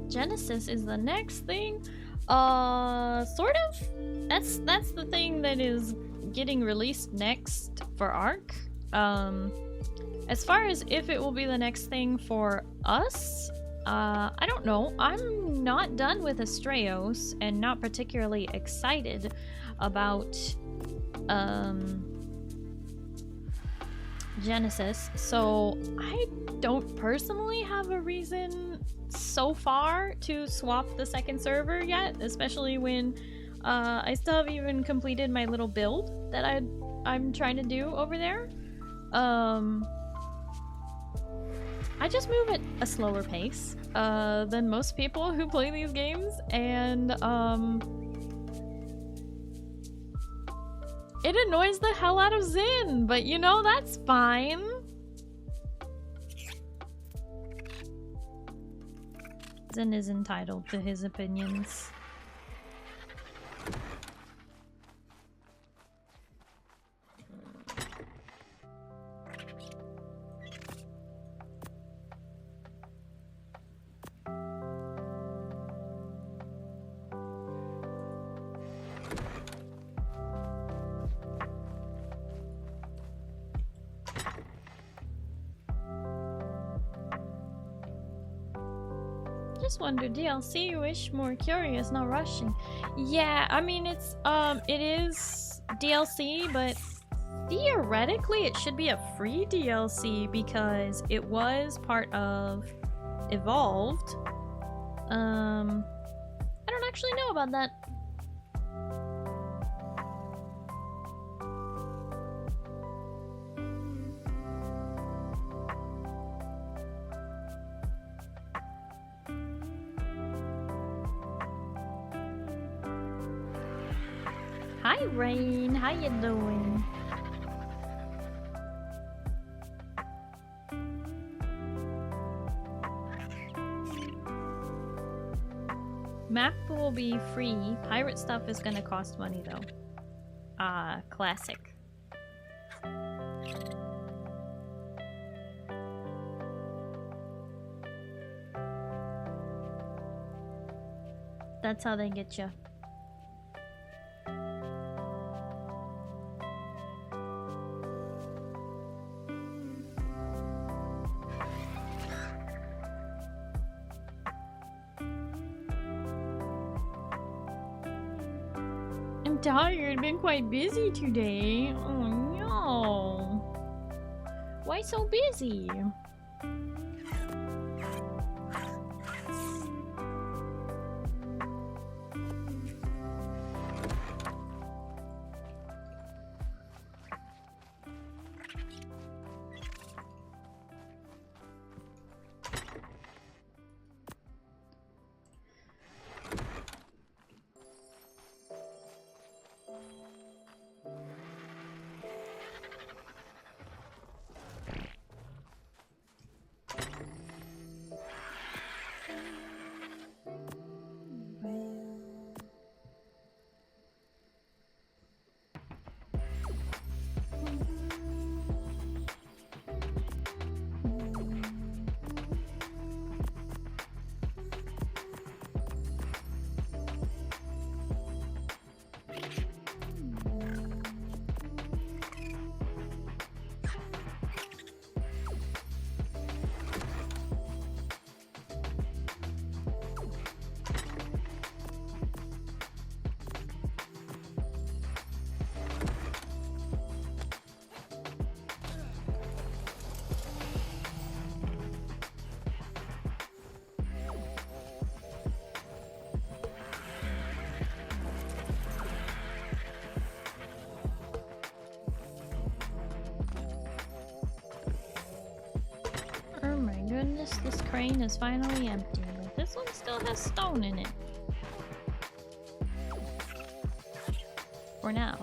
[SPEAKER 2] Genesis is the next thing. Sort of. That's the thing that is getting released next for ARK. As far as if it will be the next thing for us, I don't know. I'm not done with Astraeos and not particularly excited about Genesis, so I don't personally have a reason so far to swap the second server yet, especially when I still haven't even completed my little build that I'm trying to do over there. I just move at a slower pace than most people who play these games, and it annoys the hell out of Zin, but you know, that's fine. Zin is entitled to his opinions. Just wonder, DLC, wish more curious, not rushing. Yeah, I mean, it is DLC, but theoretically it should be a free DLC because it was part of Evolved. I don't actually know about that. Hi Rain, how you doing? Map will be free. Pirate stuff is gonna cost money though. Classic. That's how they get you. Tired, been quite busy today. Oh no. Why Why so busy? Goodness, this crane is finally empty, but this one still has stone in it. For now.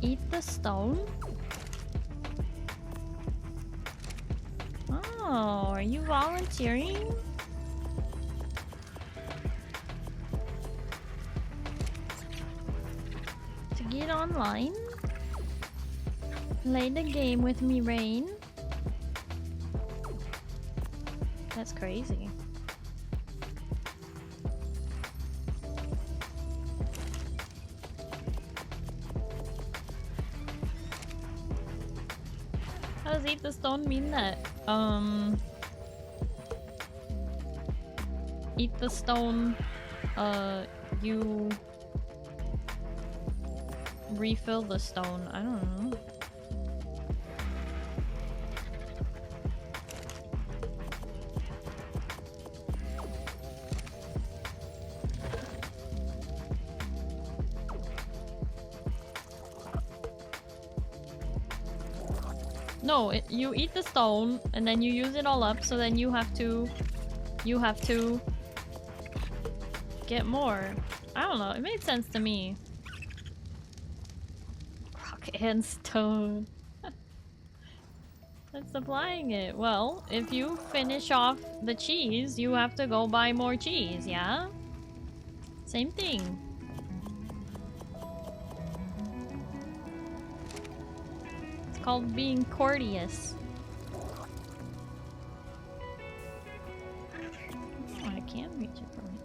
[SPEAKER 2] Eat the stone? Oh, are you volunteering? To get online? Play the game with me, Rain? That's crazy. How does eat the stone mean that? Eat the stone, you refill the stone. I don't know. No, you eat the stone and then you use it all up, so then you have to get more. I don't know, it made sense to me. Rock and stone. That's supplying it. Well, if you finish off the cheese, you have to go buy more cheese, yeah? Same thing. It's called being courteous. Oh, I can't reach it from here.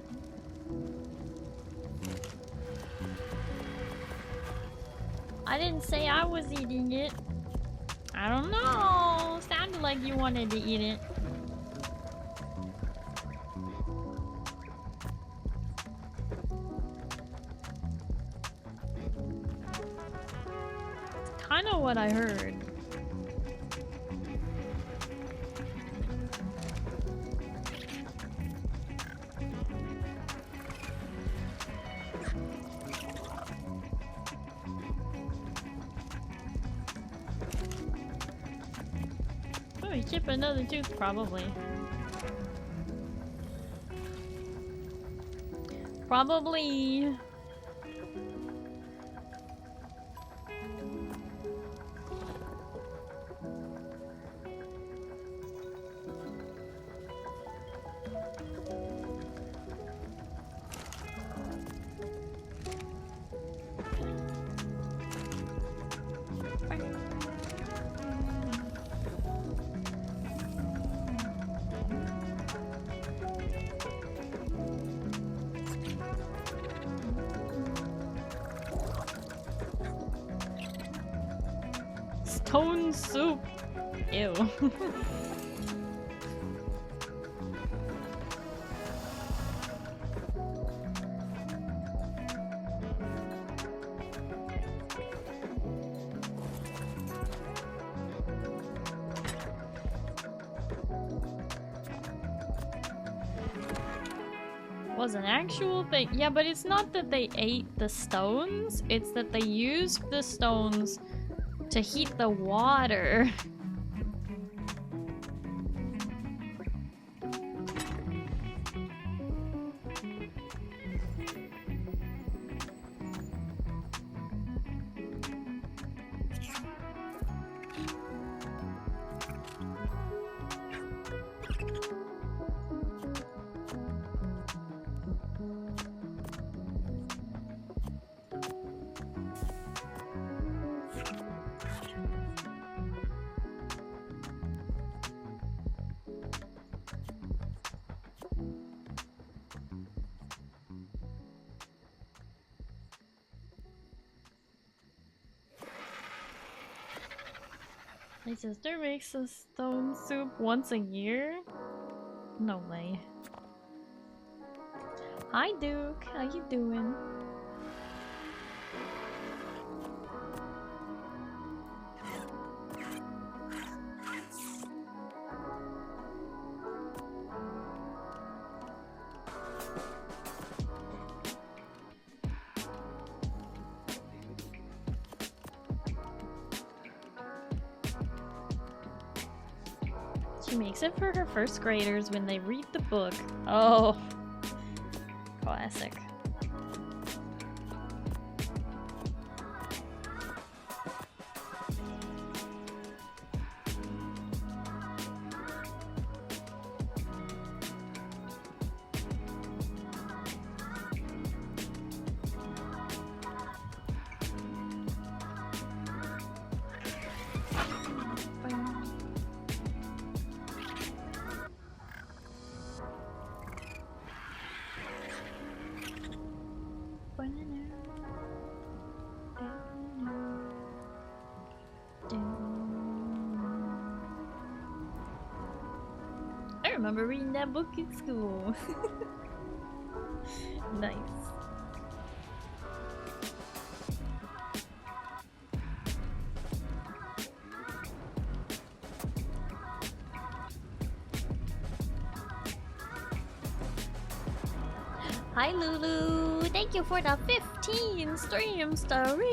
[SPEAKER 2] I didn't say I was eating it. I don't know. Sounded like you wanted to eat it. It's kind of what I heard. Chip another tooth, probably. Probably. stone soup. Ew. Was an actual thing. Yeah, but it's not that they ate the stones, it's that they used the stones to heat the water. My sister makes a stone soup once a year? No way. Hi Duke, how you doing? She makes it for her first graders when they read the book. Oh, classic. I remember reading that book in school. Nice. Hi Lulu! Thank you for the 15 stream, Starry!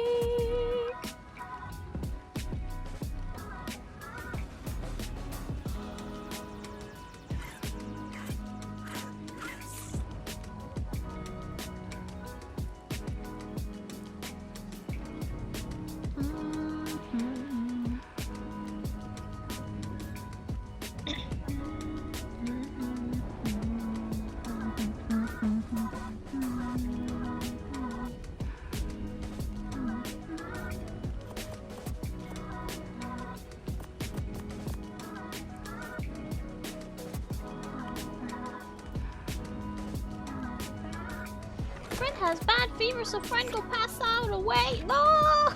[SPEAKER 2] So friend go pass out away. No!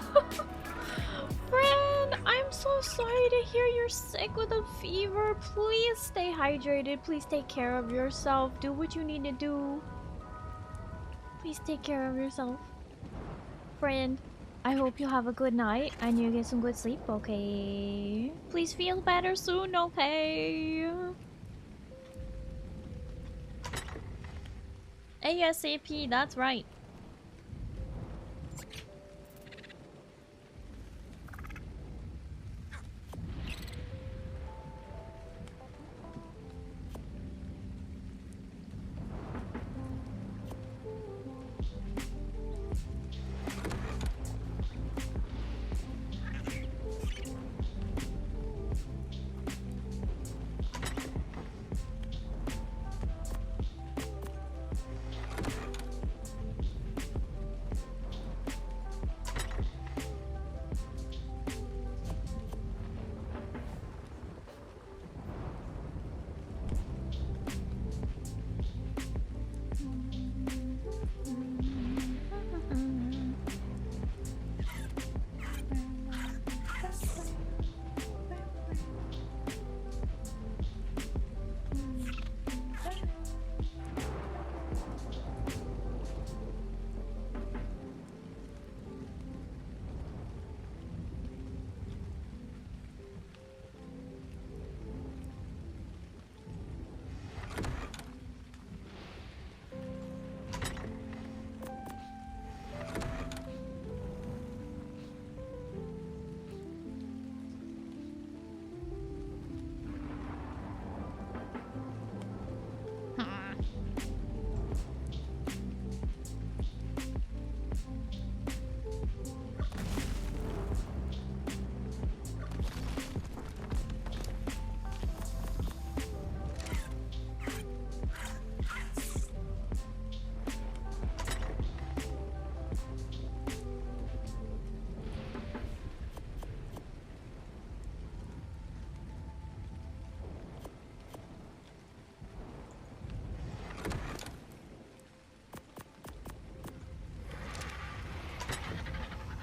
[SPEAKER 2] Friend, I'm so sorry to hear you're sick with a fever. Please stay hydrated. Please take care of yourself. Do what you need to do. Please take care of yourself. Friend, I hope you have a good night and you get some good sleep, okay? Please feel better soon, okay? ASAP, that's right.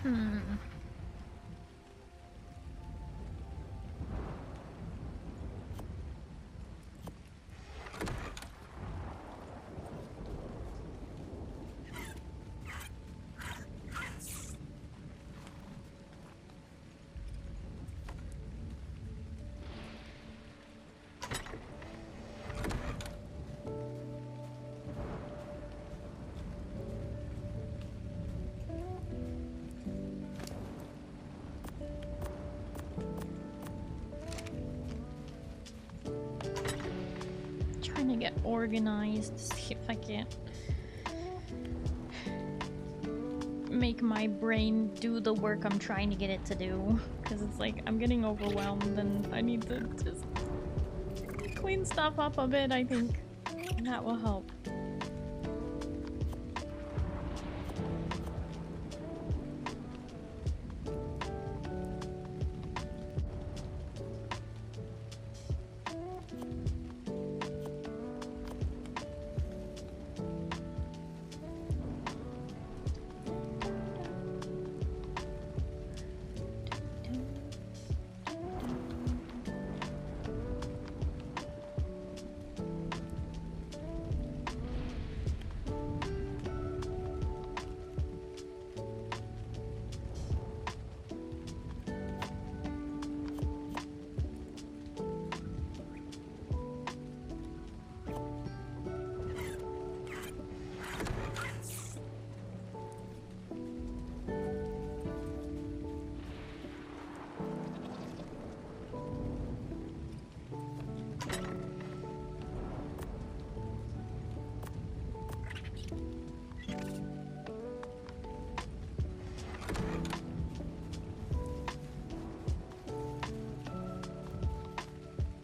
[SPEAKER 2] Hmm. Trying to get organized, see if I can't make my brain do the work I'm trying to get it to do. Because it's like I'm getting overwhelmed and I need to just clean stuff up a bit, I think. That will help.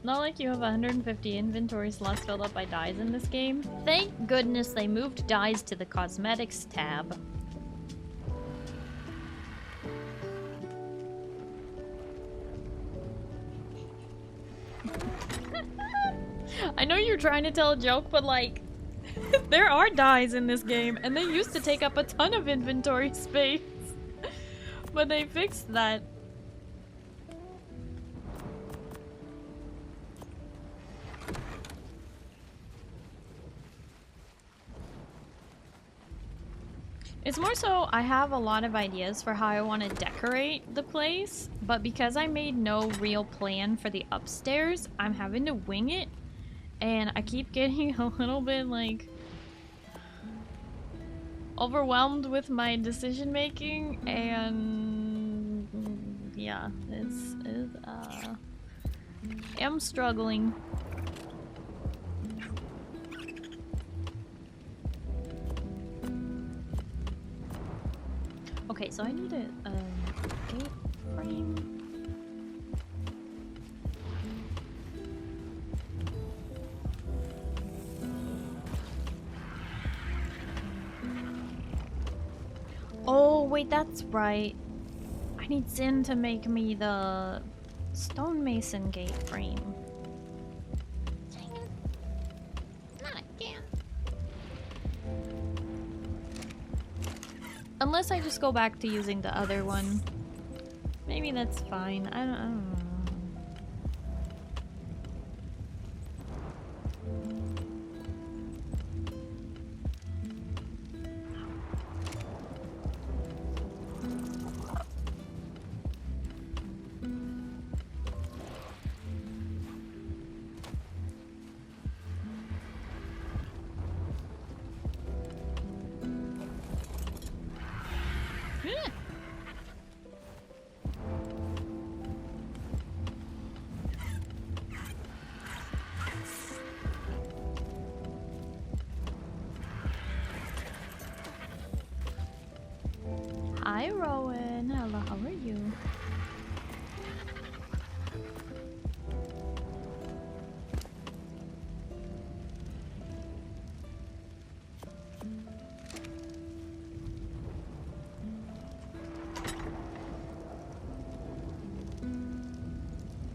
[SPEAKER 2] Not like you have 150 inventory slots filled up by dyes in this game. Thank goodness they moved dyes to the cosmetics tab. I know you're trying to tell a joke, but like, there are dyes in this game, and they used to take up a ton of inventory space. But they fixed that. It's more so I have a lot of ideas for how I want to decorate the place, but because I made no real plan for the upstairs, I'm having to wing it, and I keep getting a little bit like overwhelmed with my decision making, and yeah, I'm struggling. Okay, so I need a gate frame. Oh, wait, that's right. I need Zin to make me the stonemason gate frame.
[SPEAKER 3] Dang it. Not again.
[SPEAKER 2] Unless I just go back to using the other one. Maybe that's fine. I don't know. Hi, Rowan. Hello, how are you?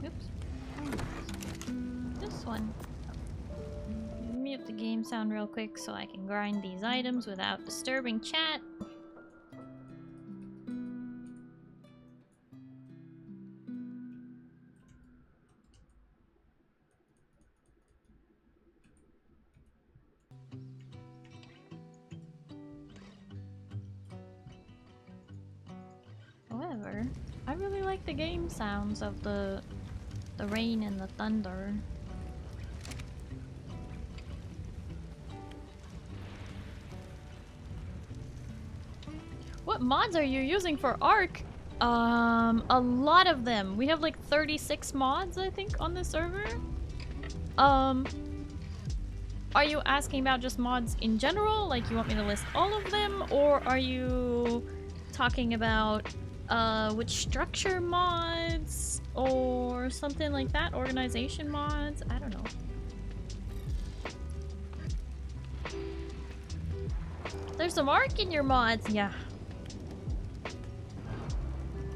[SPEAKER 2] Oops. This one. Mute the game sound real quick so I can grind these items without disturbing chat. here. I really like the game sounds of the rain and the thunder. What mods are you using for ARK? A lot of them. We have like 36 mods, I think, on the server. Are you asking about just mods in general? Like, you want me to list all of them? Or are you talking about, which structure mods? Or something like that? Organization mods? I don't know. There's some ARK in your mods. Yeah.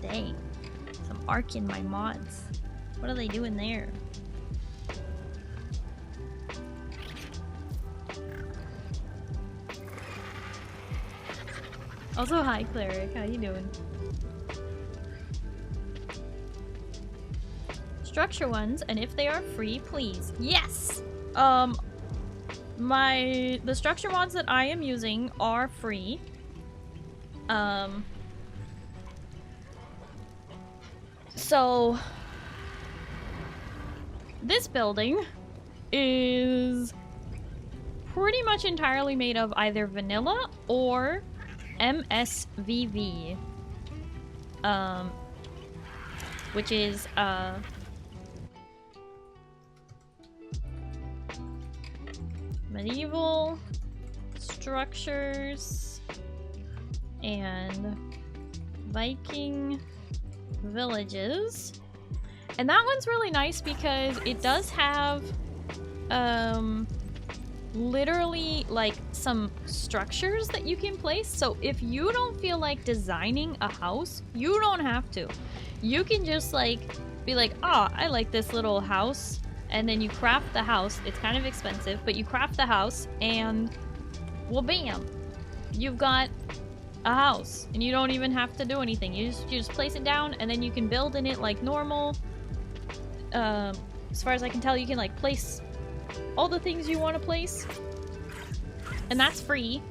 [SPEAKER 2] Dang. Some ARK in my mods. What are they doing there? Also, hi, Cleric. How you doing? Structure ones, and if they are free, please. Yes! The structure mods that I am using are free. So this building is pretty much entirely made of either vanilla or MSVV, which is medieval structures and Viking villages. And that one's really nice because it does have literally like some structures that you can place. So if you don't feel like designing a house, you don't have to. You can just like be like, oh, I like this little house, and then you craft the house. It's kind of expensive, but you craft the house and well, bam, you've got a house, and you don't even have to do anything. You just place it down, and then you can build in it like normal. As far as I can tell, you can like place all the things you want to place, and that's free.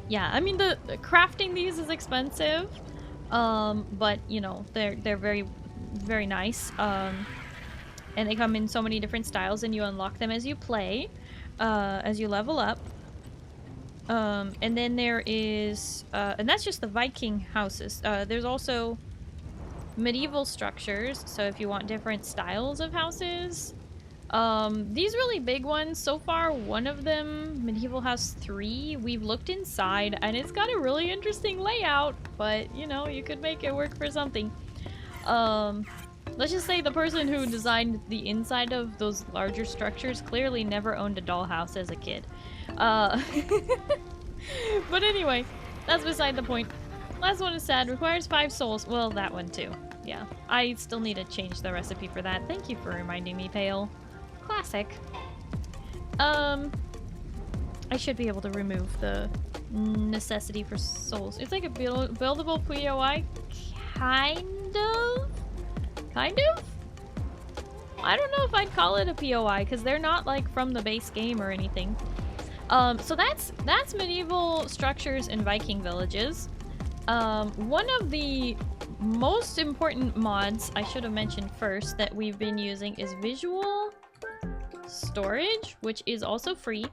[SPEAKER 2] Yeah, I mean the crafting these is expensive, but you know they're very, very nice. And they come in so many different styles, and you unlock them as you play, as you level up. And then there is, and that's just the Viking houses. There's also medieval structures, so if you want different styles of houses. These really big ones, so far one of them, Medieval House 3, we've looked inside, and it's got a really interesting layout, but, you know, you could make it work for something. Let's just say the person who designed the inside of those larger structures clearly never owned a dollhouse as a kid. But anyway, that's beside the point. Last one is sad. Requires 5 souls. Well, that one too. Yeah. I still need to change the recipe for that. Thank you for reminding me, Pale. Classic. I should be able to remove the necessity for souls. It's like a buildable POI. Kind of? Kind of? I don't know if I'd call it a POI, because they're not like from the base game or anything. So that's medieval structures and Viking villages. One of the most important mods I should have mentioned first that we've been using is visual storage, which is also free.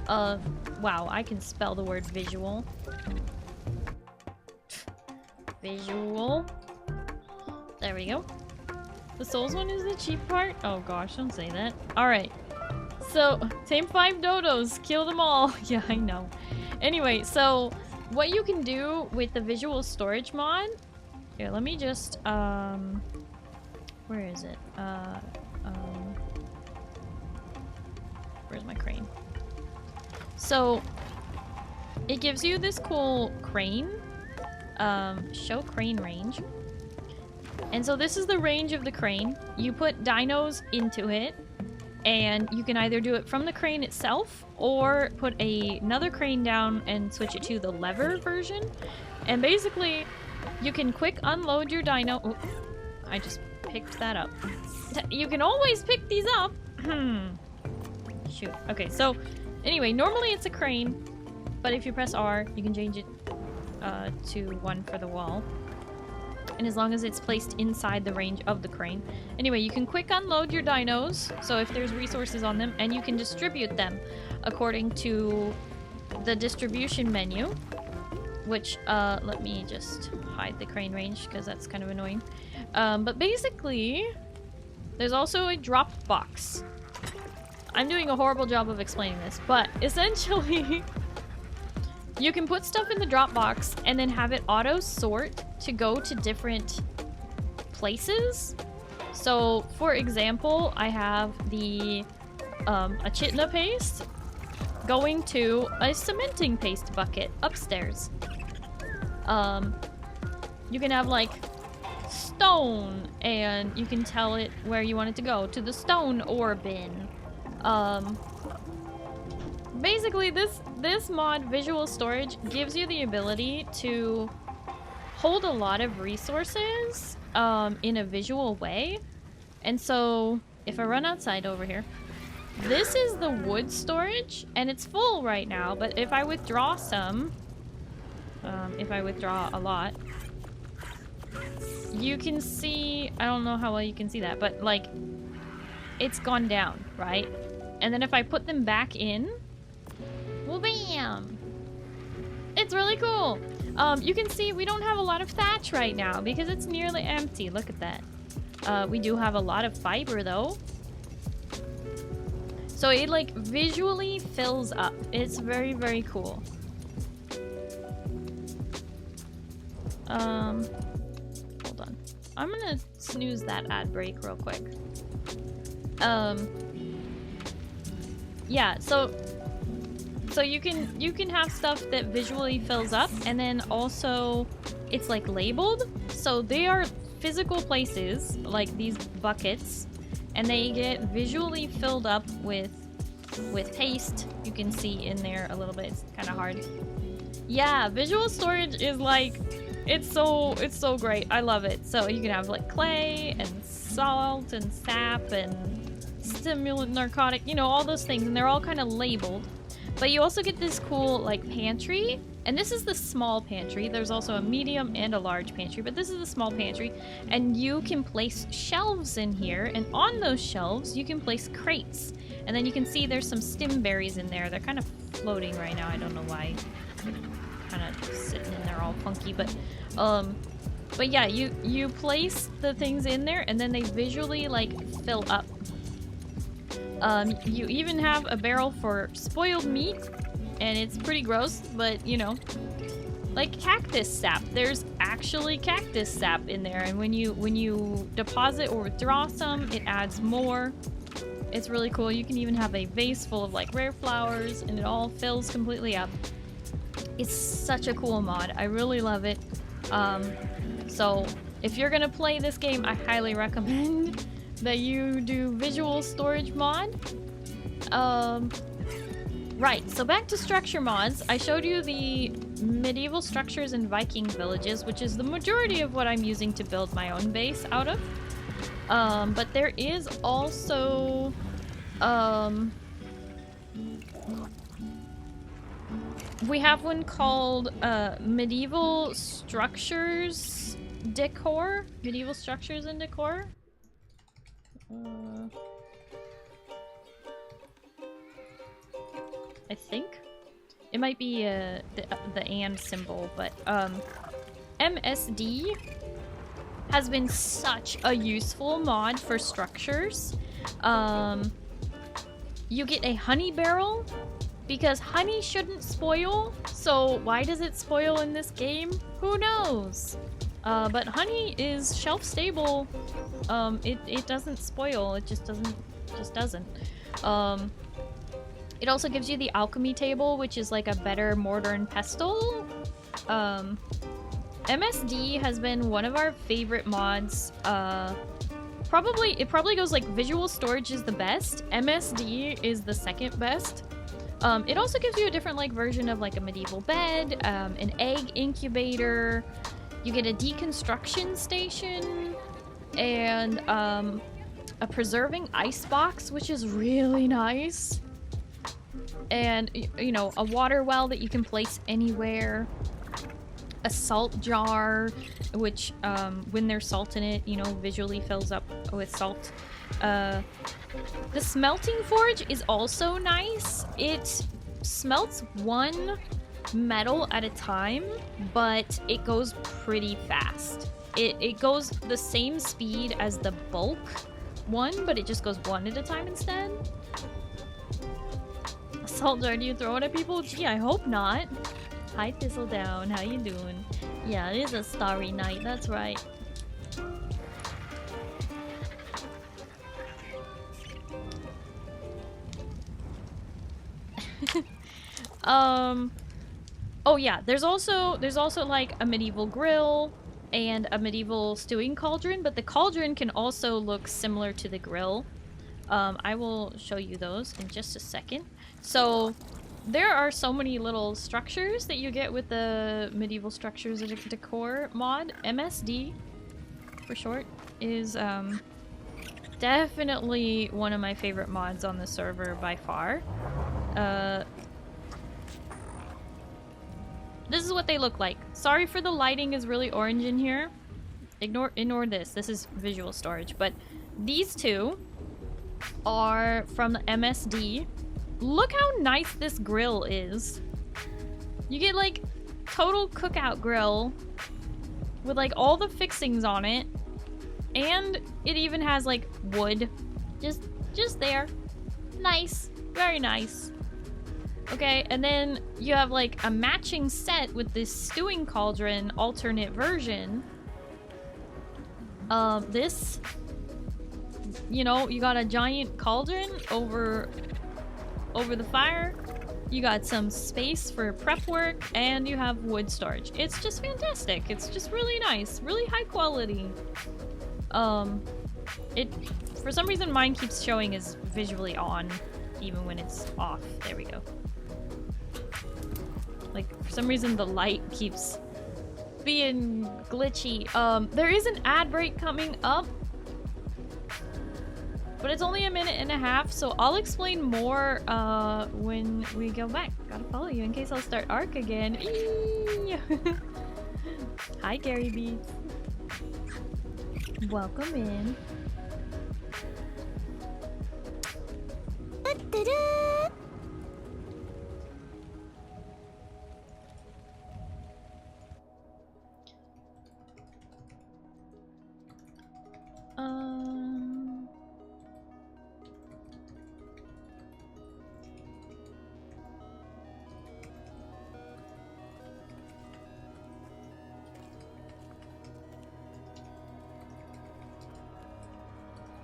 [SPEAKER 2] Wow, I can spell the word visual. Visual. There we go. The souls one is the cheap part? Oh gosh, don't say that. Alright. So, tame 5 dodos, kill them all. Yeah, I know. Anyway, so what you can do with the visual storage mod... Here, let me just, where is it? Where's my crane? So, it gives you this cool crane. Show crane range. And so this is the range of the crane. You put dinos into it, and you can either do it from the crane itself, or put another crane down and switch it to the lever version. And basically, you can quick unload your dino. Oh, I just picked that up. You can always pick these up. Shoot. Okay, so anyway, normally it's a crane, but if you press R, you can change it to 1 for the wall. and as long as it's placed inside the range of the crane. Anyway, you can quick unload your dinos, so if there's resources on them, and you can distribute them according to the distribution menu, which, let me just hide the crane range because that's kind of annoying. But basically, there's also a drop box. I'm doing a horrible job of explaining this, but essentially, you can put stuff in the drop box and then have it auto sort to go to different places. So, for example, I have the echidna paste going to a cementing paste bucket upstairs. You can have like stone, and you can tell it where you want it to go, to the stone ore bin. Basically, this mod, Visual Storage, gives you the ability to hold a lot of resources in a visual way. And so, if I run outside over here, this is the wood storage, and it's full right now, but if I withdraw some, if I withdraw a lot, you can see, I don't know how well you can see that, but like, it's gone down, right? And then if I put them back in, well, bam! It's really cool! You can see we don't have a lot of thatch right now because it's nearly empty. Look at that. We do have a lot of fiber though. So it like visually fills up. It's very, very cool. Hold on. I'm gonna snooze that ad break real quick. Yeah, so you can have stuff that visually fills up, and then also it's like labeled, so they are physical places like these buckets, and they get visually filled up with paste. You can see in there a little bit. It's kind of hard. Yeah, visual storage is like, it's so great. I love it. So you can have like clay and salt and sap and stimulant, narcotic, you know, all those things, and they're all kind of labeled. But you also get this cool like pantry, and this is the small pantry. There's also a medium and a large pantry, but this is the small pantry, and you can place shelves in here, and on those shelves you can place crates. And then you can see there's some stim berries in there. They're kind of floating right now. I don't know why. They're kind of sitting in there all funky, but yeah, you place the things in there, and then they visually like fill up. You even have a barrel for spoiled meat, and it's pretty gross, but you know, like cactus sap. There's actually cactus sap in there, and when you deposit or withdraw some, it adds more. It's really cool. You can even have a vase full of like rare flowers, and it all fills completely up. It's such a cool mod. I really love it. So if you're gonna play this game, I highly recommend that you do visual storage mod. Right, so back to structure mods. I showed you the medieval structures and Viking villages, which is the majority of what I'm using to build my own base out of. But there is also we have one called medieval structures decor. Medieval structures and decor. I think it might be the and symbol, but MSD has been such a useful mod for structures. You get a honey barrel because honey shouldn't spoil, so why does it spoil in this game? Who knows? But honey is shelf stable. It doesn't spoil. It just doesn't. It also gives you the alchemy table, which is like a better mortar and pestle. MSD has been one of our favorite mods. It probably goes like visual storage is the best. MSD is the second best. It also gives you a different like version of like a medieval bed, an egg incubator. You get a deconstruction station, and a preserving ice box, which is really nice. And, you know, a water well that you can place anywhere. a salt jar, which when there's salt in it, you know, visually fills up with salt. The smelting forge is also nice. It smelts one metal at a time, but it goes pretty fast. It goes the same speed as the bulk one, but it just goes one at a time instead. A salt jar, do you throw it at people? Gee, I hope not. Hi Thistledown, how you doing? Yeah, it is a starry night, that's right. Oh yeah, there's also like a medieval grill and a medieval stewing cauldron, but the cauldron can also look similar to the grill. I will show you those in just a second. So there are so many little structures that you get with the medieval structures decor mod. MSD for short is definitely one of my favorite mods on the server by far. This is what they look like. Sorry for the lighting is really orange in here. Ignore this. This is visual storage. But these two are from the MSD. Look how nice this grill is. You get like total cookout grill with like all the fixings on it. And it even has like wood. Just there. Nice. Very nice. Okay, and then you have like a matching set with this stewing cauldron alternate version. This, you know, you got a giant cauldron over the fire. You got some space for prep work, and you have wood storage. It's just fantastic. It's just really nice, really high quality. For some reason mine keeps showing as visually on, even when it's off. There we go. Like, for some reason the light keeps being glitchy. There is an ad break coming up, but it's only a minute and a half, so I'll explain more when we go back. Gotta follow you in case I'll start ARK again. Hi, Gary B. Welcome in.
[SPEAKER 1] Da-da-da.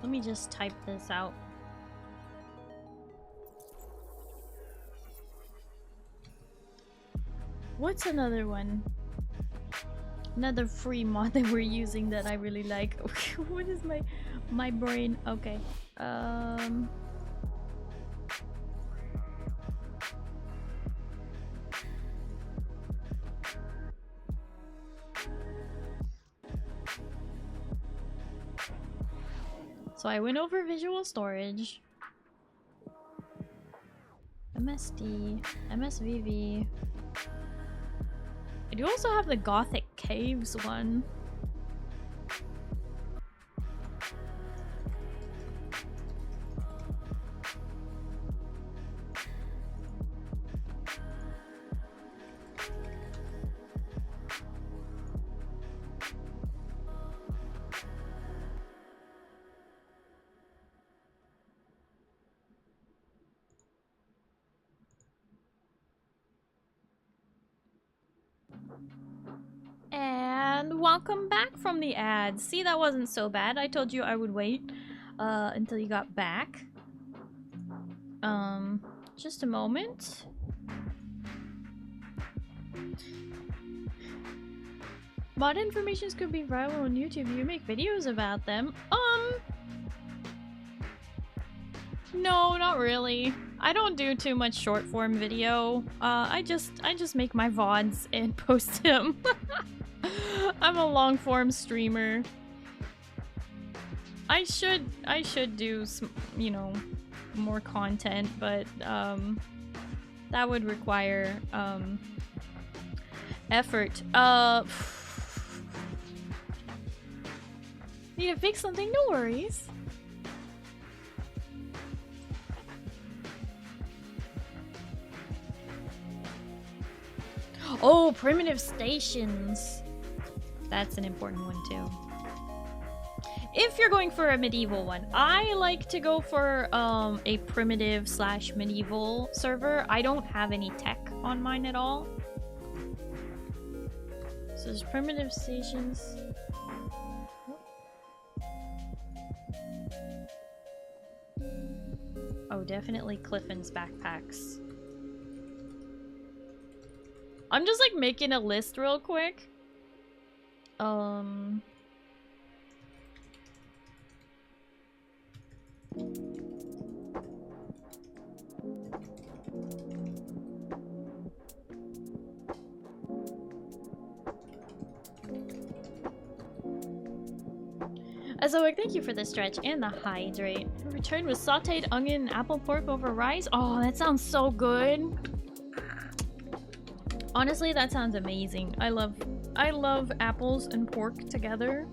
[SPEAKER 2] Let me just type this out. What's another one? Another free mod that we're using that I really like. What is my brain? Okay. So I went over visual storage. MSD, MSVV. I do also have the Gothic Caves one. And welcome back from the ads. See, that wasn't so bad. I told you I would wait until you got back. Just a moment. Mod informations could be viral on YouTube. You make videos about them. No, not really. I don't do too much short form video. I just make my VODs and post them. I'm a long form streamer. I should do some, you know, more content, but that would require effort. Need to fix something? No worries. Oh, primitive stations. That's an important one too. If you're going for a medieval one, I like to go for a primitive / medieval server. I don't have any tech on mine at all. So there's primitive stations. Oh, definitely Clifton's backpacks. I'm just like making a list real quick. Azoic, thank you for the stretch and the hydrate. Return with sauteed onion and apple pork over rice. Oh, that sounds so good. Honestly, that sounds amazing. I love apples and pork together.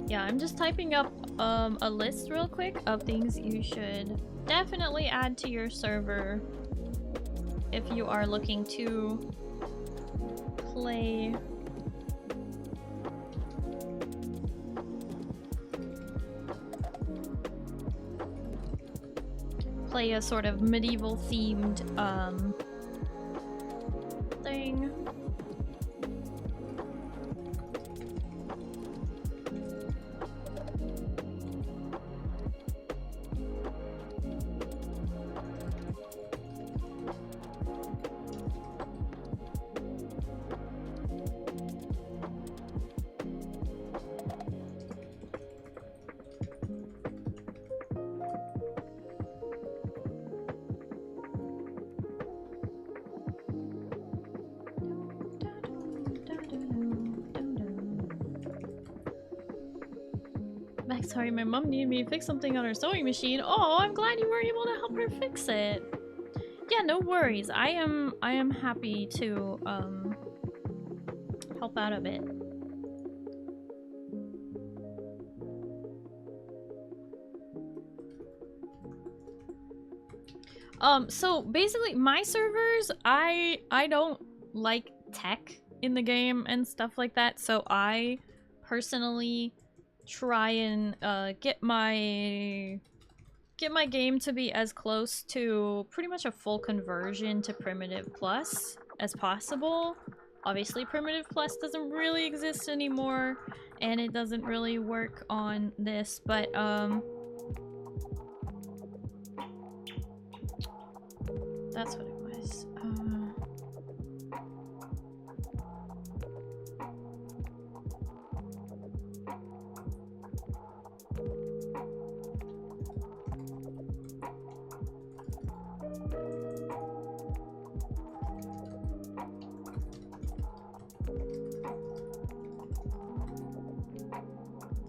[SPEAKER 2] Yeah, I'm just typing up a list real quick of things you should definitely add to your server if you are looking to play a sort of medieval themed thing. Sorry, my mom needed me to fix something on her sewing machine. Oh, I'm glad you were able to help her fix it. Yeah, no worries. I am happy to help out a bit. So basically my servers, I don't like tech in the game and stuff like that, so I personally try and get my game to be as close to pretty much a full conversion to Primitive Plus as possible. Obviously Primitive Plus doesn't really exist anymore and it doesn't really work on this, but that's what it was.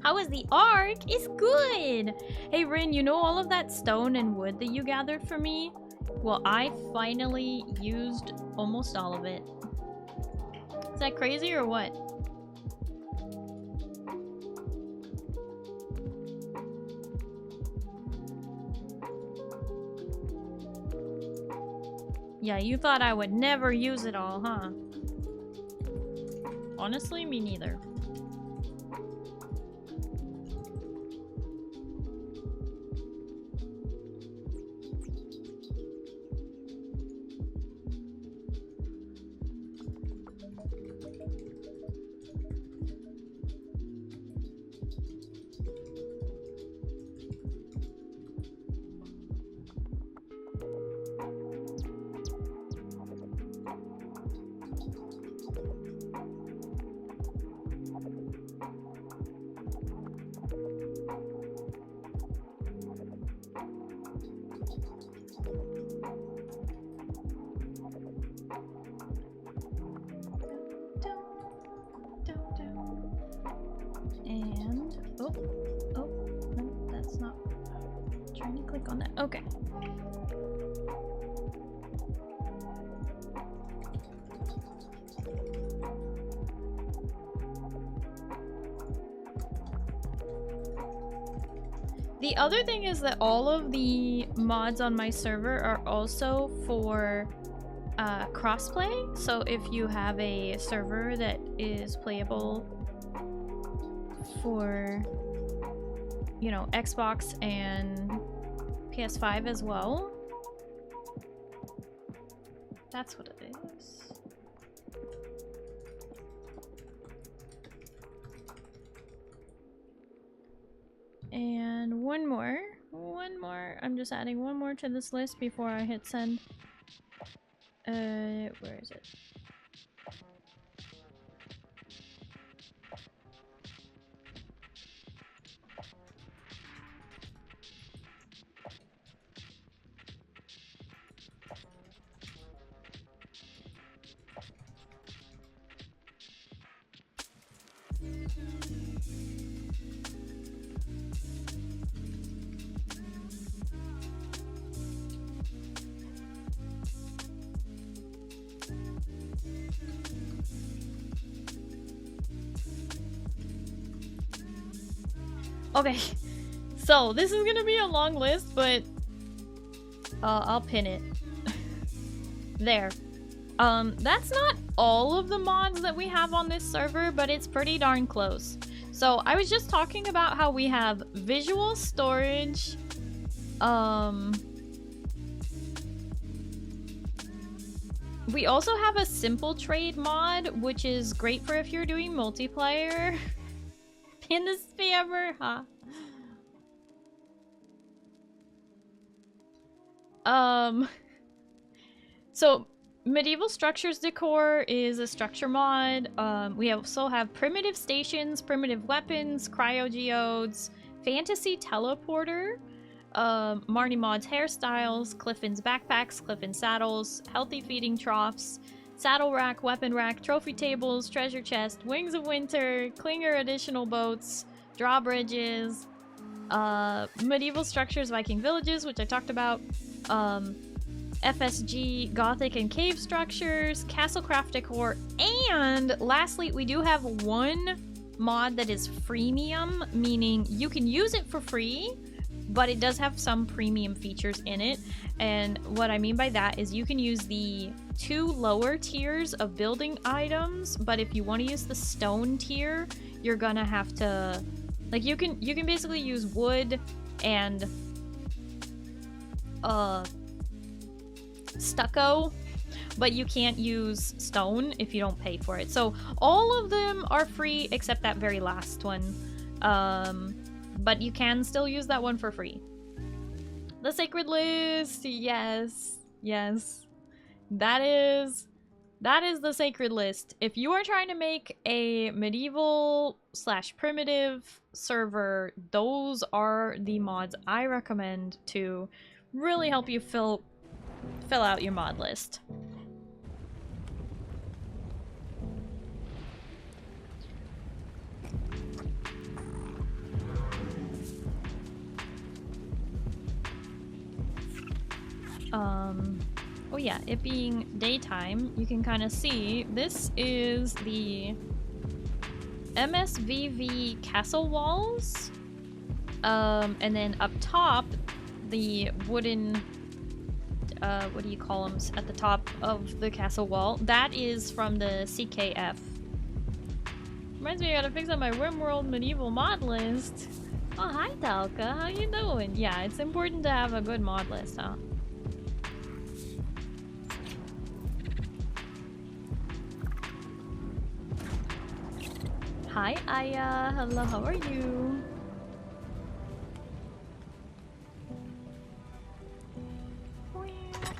[SPEAKER 2] How is the ARK? It's good! Hey Rin, you know all of that stone and wood that you gathered for me? Well, I finally used almost all of it. Is that crazy or what? Yeah, you thought I would never use it all, huh? Honestly, me neither. Trying to click on that. Okay. The other thing is that all of the mods on my server are also for crossplay. So if you have a server that is playable for, you know, Xbox and PS5 as well, that's what it is. And one more. I'm just adding one more to this list before I hit send. Where is it? Okay, so this is gonna be a long list, but I'll pin it. There. That's not all of the mods that we have on this server, but it's pretty darn close. So I was just talking about how we have visual storage, we also have a simple trade mod, which is great for if you're doing multiplayer. Pin the spammer, huh? So medieval structures decor is a structure mod. We also have primitive stations, primitive weapons, cryogeodes, fantasy teleporter, Marnie mods hairstyles, Clifton's backpacks, Clifton saddles, healthy feeding troughs, saddle rack, weapon rack, trophy tables, treasure chest, wings of winter, clinger additional boats, drawbridges, medieval structures, Viking villages, which I talked about, FSG, gothic and cave structures, castlecraft decor, and lastly, we do have one mod that is freemium, meaning you can use it for free, but it does have some premium features in it. And what I mean by that is you can use the 2 lower tiers of building items, but if you want to use the stone tier, you're gonna have to, like, you can basically use wood and stucco, but you can't use stone if you don't pay for it. So all of them are free except that very last one, but you can still use that one for free. The sacred list, yes, that is the sacred list. If you are trying to make a medieval / primitive server, those are the mods I recommend to really help you fill out your mod list. Oh yeah, it being daytime, you can kind of see this is the MSVV castle walls, and then up top the wooden what do you call them at the top of the castle wall, that is from the CKF. Reminds me I gotta fix up my RimWorld medieval mod list. Oh, hi Talka, how you doing? Yeah, it's important to have a good mod list, huh? Hi Aya, hello, how are you?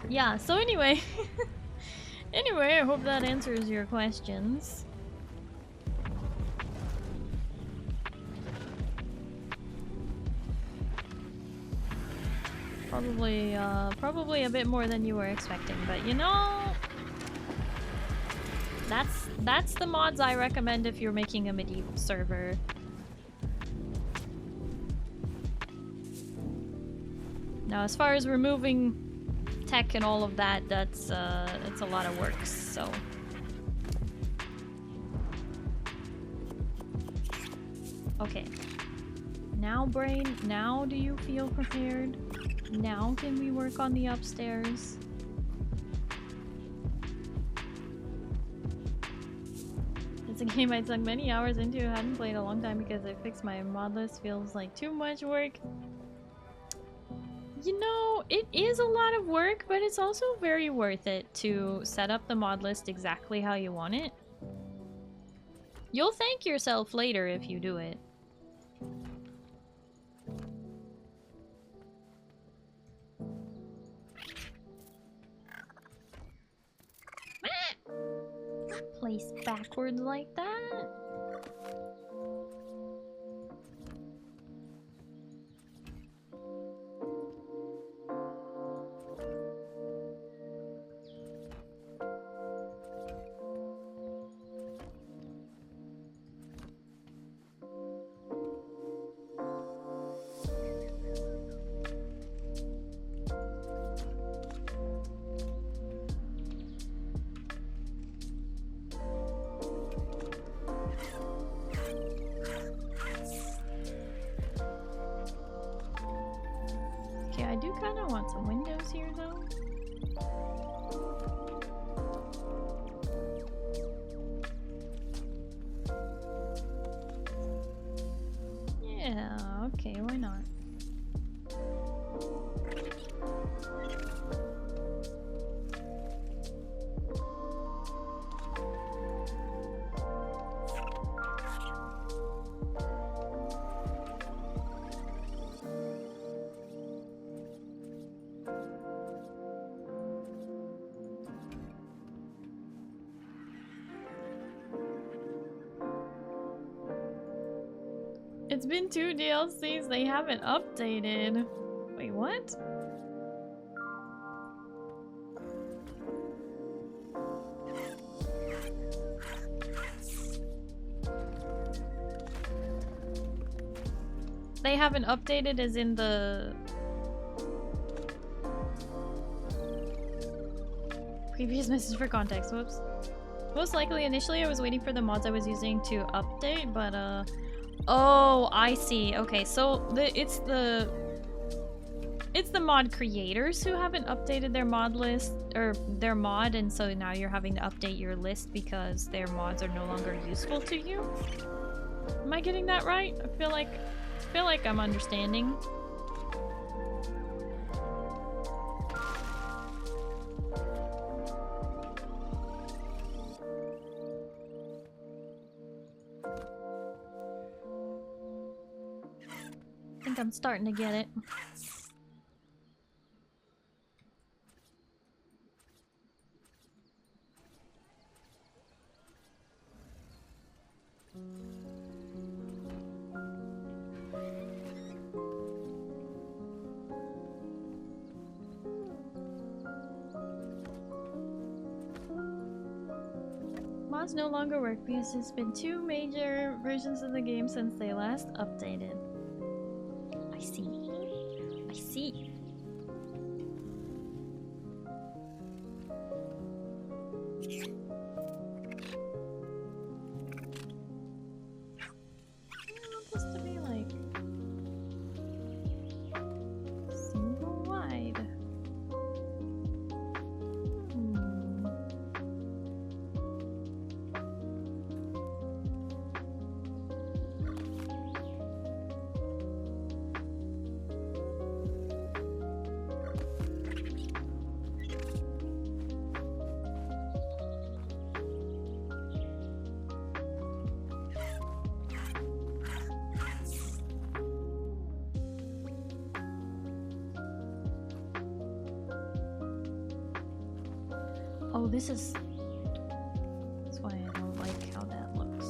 [SPEAKER 2] Yeah, so anyway, I hope that answers your questions. Probably a bit more than you were expecting, but you know, that's the mods I recommend if you're making a medieval server. Now, as far as removing tech and all of that, that's a lot of work, so... Okay. Now, brain, now do you feel prepared? Now can we work on the upstairs? It's a game I sunk many hours into, hadn't played a long time because I fixed my mod list, feels like too much work. You know, it is a lot of work, but it's also very worth it to set up the mod list exactly how you want it. You'll thank yourself later if you do it. Place backwards like that. I do kind of want some windows here, though. Yeah, okay, why not? It's been 2 DLCs, they haven't updated. Wait, what? They haven't updated as in the... Previous message for context, whoops. Most likely, initially I was waiting for the mods I was using to update, but oh, I see. Okay, so it's the mod creators who haven't updated their mod list or their mod, and so now you're having to update your list because their mods are no longer useful to you. Am I getting that right? I feel like I'm understanding. I think I'm starting to get it. Mods no longer work because there's been 2 major versions of the game since they last updated. I see. I see. I want this to be like single wide. Oh, this is... That's why I don't like how that looks.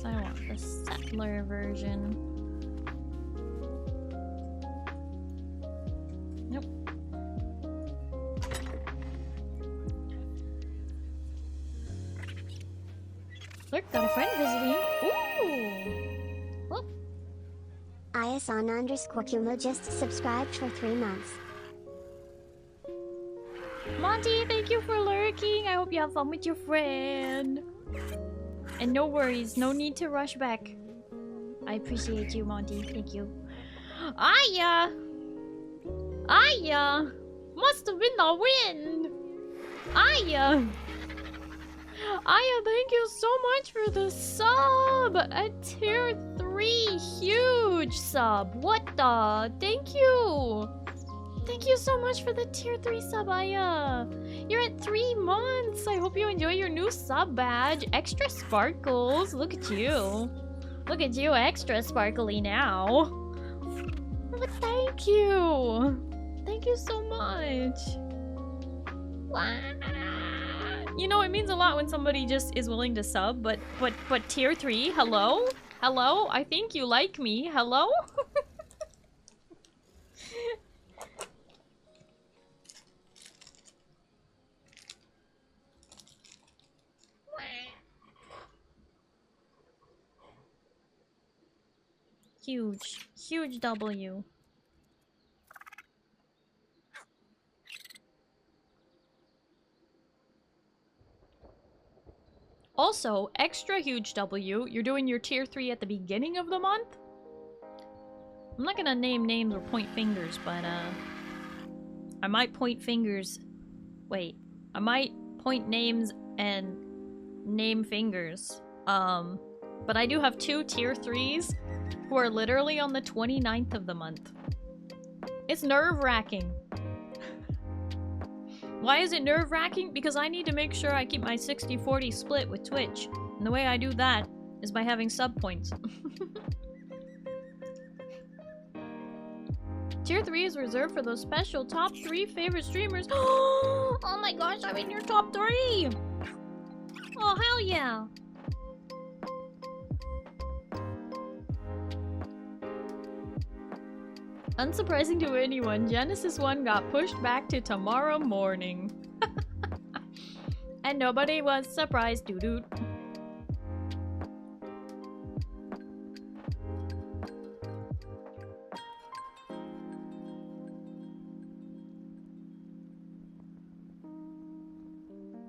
[SPEAKER 2] So I want the settler version. Nope. Look, got a friend visiting. Ooh. Whoop.
[SPEAKER 1] Iason_Kumo just subscribed for 3 months.
[SPEAKER 2] Monty, thank you for lurking. I hope you have fun with your friend. And no worries, no need to rush back. I appreciate you, Monty. Thank you. Aya! Must have been the wind! Aya! Thank you so much for the sub! A tier 3 huge sub! What the? Thank you! Thank you so much for the tier 3 sub, Aya! You're at 3 months! I hope you enjoy your new sub badge. Extra sparkles! Look at you! Look at you, extra sparkly now! But thank you! Thank you so much! Wow. You know, it means a lot when somebody just is willing to sub, but tier 3, hello? Hello? I think you like me. Hello? Huge W. Also, extra huge W, you're doing your tier 3 at the beginning of the month? I'm not gonna name names or point fingers, but I might point fingers. Wait, I might point names and name fingers. But I do have 2 tier 3s who are literally on the 29th of the month. It's nerve-wracking. Why is it nerve-wracking? Because I need to make sure I keep my 60-40 split with Twitch. And the way I do that is by having sub points. Tier 3 is reserved for those special top 3 favorite streamers. Oh my gosh, I'm in your top 3! Oh, hell yeah! Unsurprising to anyone, Genesis 1 got pushed back to tomorrow morning. And nobody was surprised, doo-doo.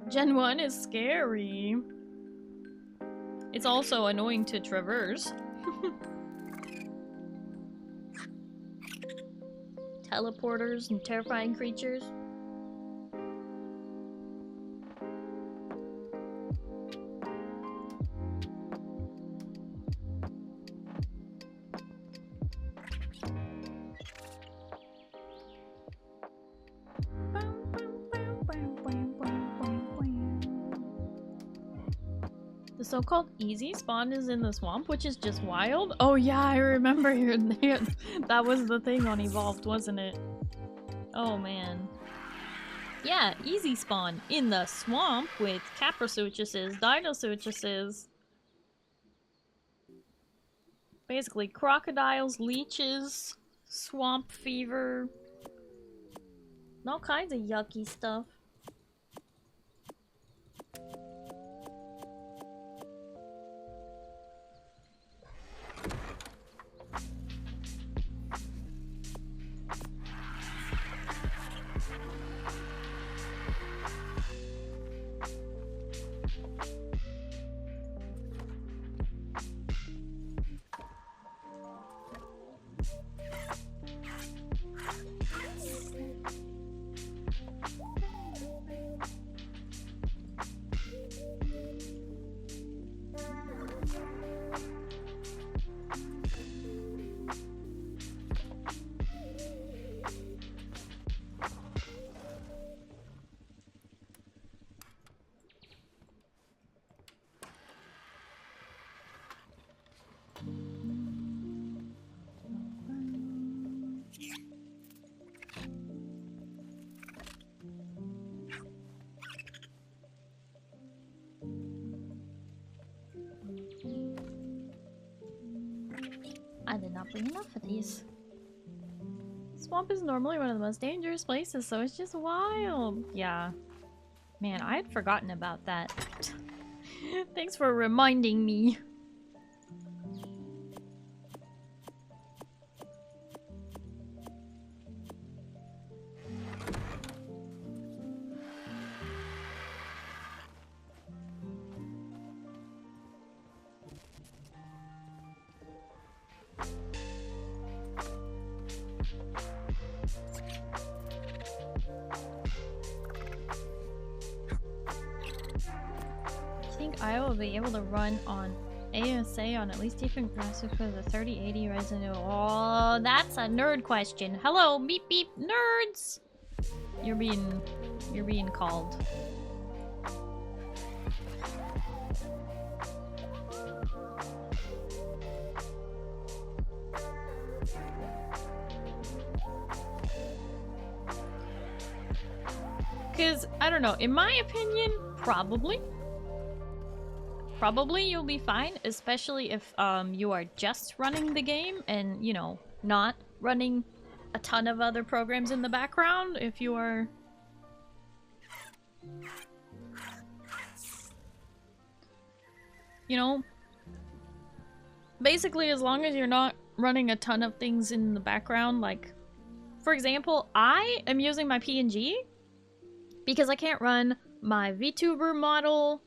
[SPEAKER 2] Gen 1 is scary. It's also annoying to traverse. Teleporters and terrifying creatures. The so-called easy spawn is in the swamp, which is just wild. Oh yeah, I remember that was the thing on Evolved, wasn't it? Oh man. Yeah, easy spawn in the swamp with Caprasuchuses, Dinosuchuses. Basically crocodiles, leeches, swamp fever. All kinds of yucky stuff. I did not bring enough of these. Swamp is normally one of the most dangerous places, so it's just wild. Yeah. Man, I had forgotten about that. Thanks for reminding me. I will be able to run on ASA on at least different graphics for the 3080 Ryzen. Oh, that's a nerd question. Hello, beep beep nerds. You're being called. Cause I don't know, in my opinion, probably you'll be fine, especially if you are just running the game and, you know, not running a ton of other programs in the background. If you are... You know, basically as long as you're not running a ton of things in the background, like, for example, I am using my PNG because I can't run my VTuber model,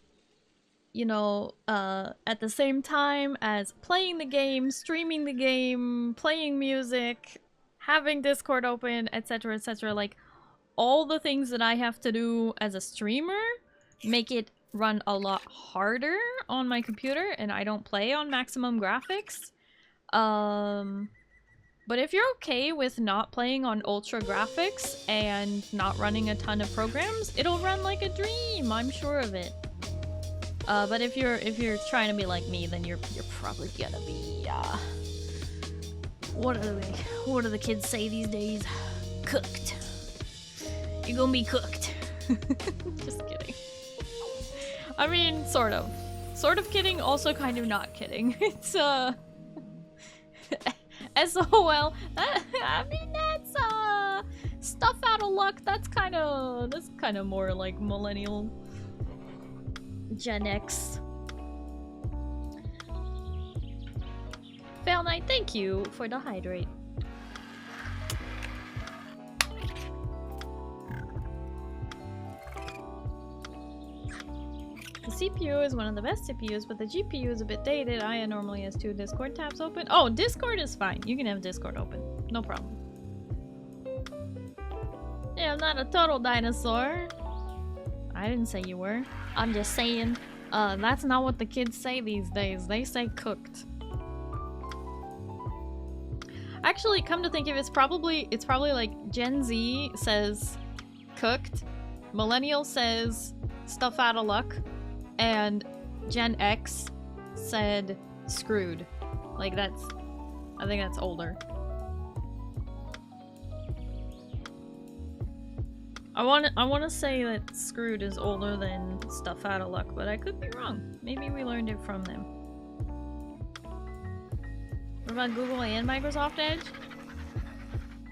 [SPEAKER 2] you know, at the same time as playing the game, streaming the game, playing music, having Discord open, etc, etc. Like, all the things that I have to do as a streamer make it run a lot harder on my computer, and I don't play on maximum graphics. But if you're okay with not playing on ultra graphics and not running a ton of programs, it'll run like a dream, I'm sure of it. But if you're trying to be like me, then you're probably gonna be what do the kids say these days? Cooked. You're gonna be cooked. Just kidding. I mean, sort of kidding, also kind of not kidding. It's SOL. I mean, that's stuff out of luck. That's kind of more like millennial. Gen X. Fail Knight, thank you for the hydrate. The CPU is one of the best CPUs, but the GPU is a bit dated. Aya normally has 2 Discord tabs open. Oh, Discord is fine. You can have Discord open. No problem. Yeah, I'm not a total dinosaur. I didn't say you were. I'm just saying, that's not what the kids say these days. They say cooked. Actually, come to think of it, it's probably like Gen Z says cooked, Millennial says stuff out of luck, and Gen X said screwed. Like I think that's older. I want to say that screwed is older than stuff out of luck, but I could be wrong. Maybe we learned it from them. What about Google and Microsoft Edge?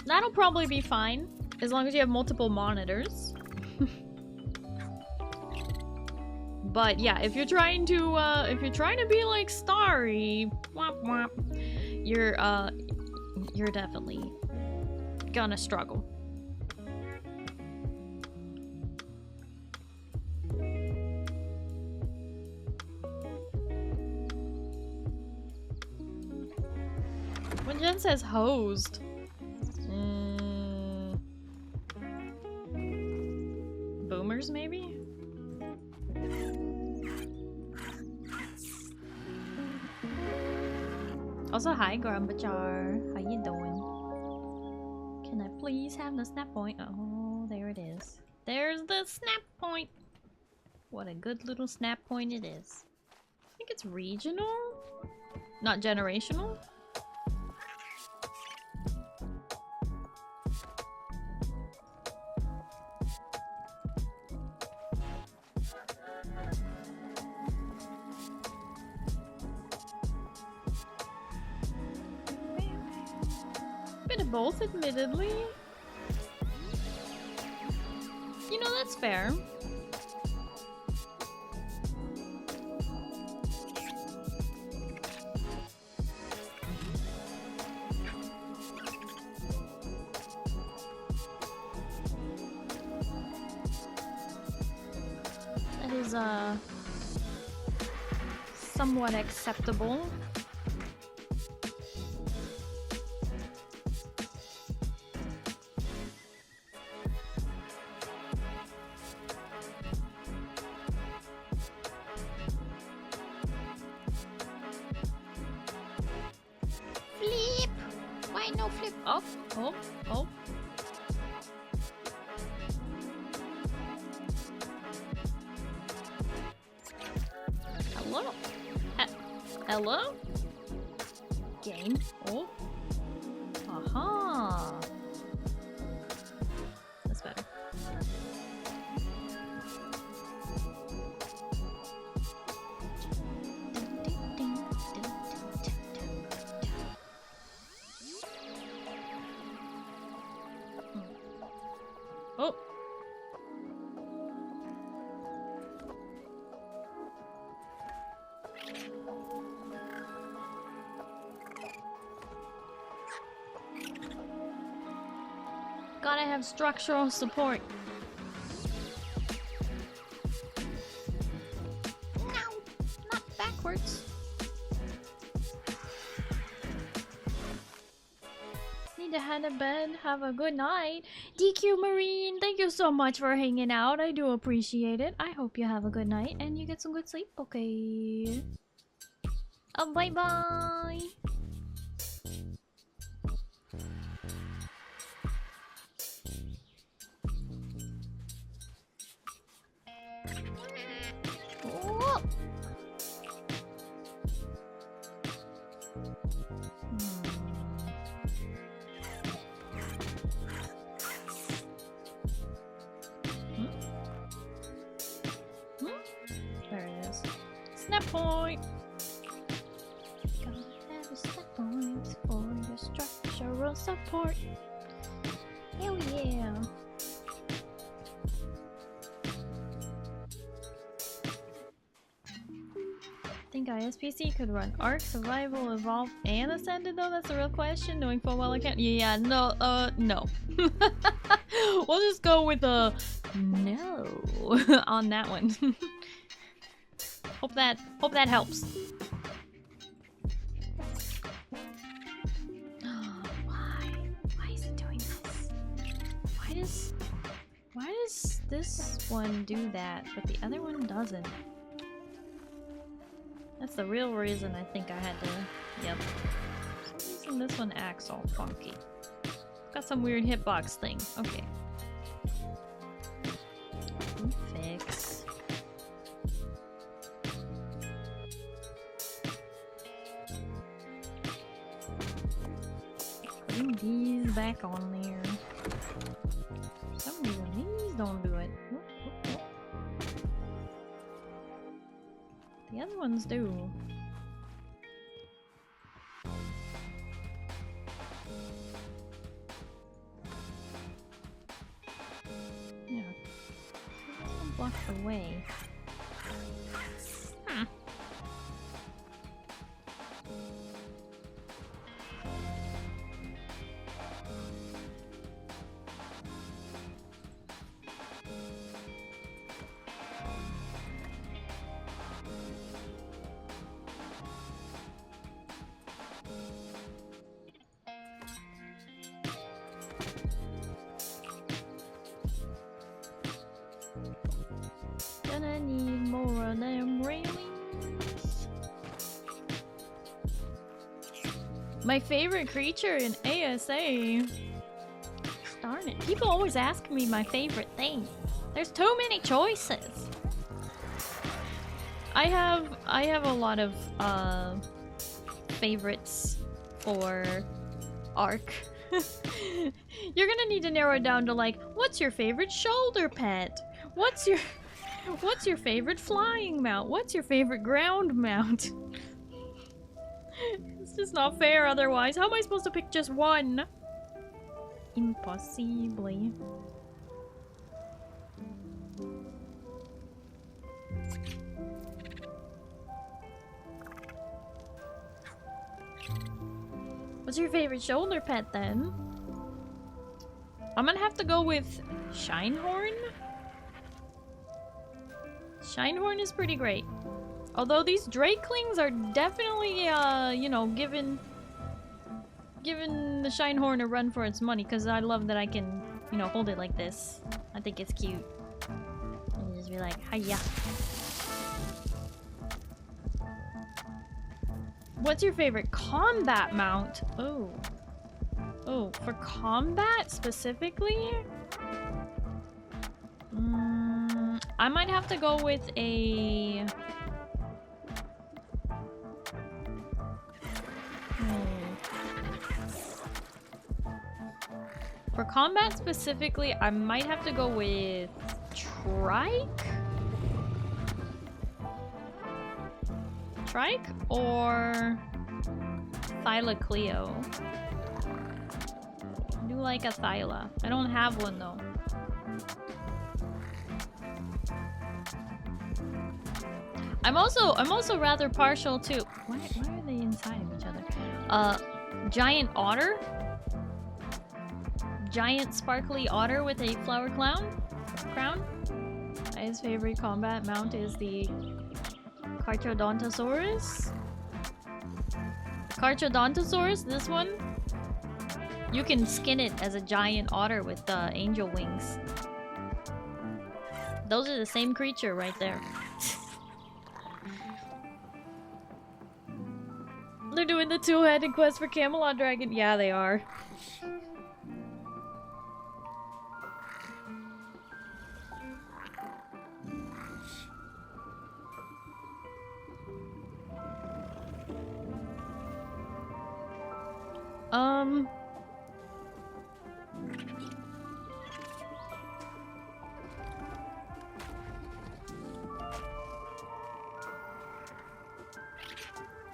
[SPEAKER 2] That'll probably be fine, as long as you have multiple monitors. But yeah, if you're trying to be like Starry, womp womp, you're definitely gonna struggle. When Jen says hosed, boomers maybe? Also, hi Grumbachar, how you doing? Can I please have the snap point? Oh, there it is. There's the snap point! What a good little snap point it is. I think it's regional? Not generational? Bit of both, admittedly. You know, that's fair. is somewhat acceptable.
[SPEAKER 3] Flip! Why no flip?
[SPEAKER 2] Oh, oh, oh. Hello? Hello? Game. Oh. Aha. That's better. Oh. Gotta have structural support.
[SPEAKER 3] No, not backwards.
[SPEAKER 2] Need to head to bed. Have a good night. DQ Marine, thank you so much for hanging out. I do appreciate it. I hope you have a good night and you get some good sleep. Okay. Bye bye.
[SPEAKER 3] Oh,
[SPEAKER 2] There it is. Snap point. Gotta have a snap point for your structural support. Hell yeah. Think ISPC could run ARK, Survival, Evolve, and Ascended though? That's a real question, knowing full well I can't. Yeah, no, no. We'll just go with a no on that one. Hope that helps. Why is it doing this? Why does this one do that, but the other one doesn't? That's the real reason I think I had to. Yep. For some reason this one acts all funky. Got some weird hitbox thing. Okay. Fix. Putting these back on there. For some reason these don't do it. Whoop, whoop, whoop. The other ones do. Yeah. Block the way. Hmm. Gonna need more of them railings. My favorite creature in ASA. Darn it. People always ask me my favorite thing. There's too many choices. I have a lot of favorites for ARK. You're gonna need to narrow it down to like, what's your favorite shoulder pet? What's your favorite flying mount? What's your favorite ground mount? It's just not fair otherwise. How am I supposed to pick just one? Impossibly. What's your favorite shoulder pet then? I'm gonna have to go with Shinehorn? Shinehorn is pretty great. Although these Drakelings are definitely, you know, giving the Shinehorn a run for its money, because I love that I can, you know, hold it like this. I think it's cute. And just be like, hiya. What's your favorite combat mount? Oh. Oh, for combat specifically? I might have to go with a... For combat specifically, I might have to go with Trike? Trike or Thylacleo? I do like a Thyla. I don't have one though. I'm also rather partial to why are they inside of each other? Giant otter. Giant sparkly otter with a flower crown. My favorite combat mount is the Carchodontosaurus. Carchodontosaurus, this one. You can skin it as a giant otter with angel wings. Those are the same creature right there. They're doing the two-headed quest for Camelot Dragon. Yeah, they are.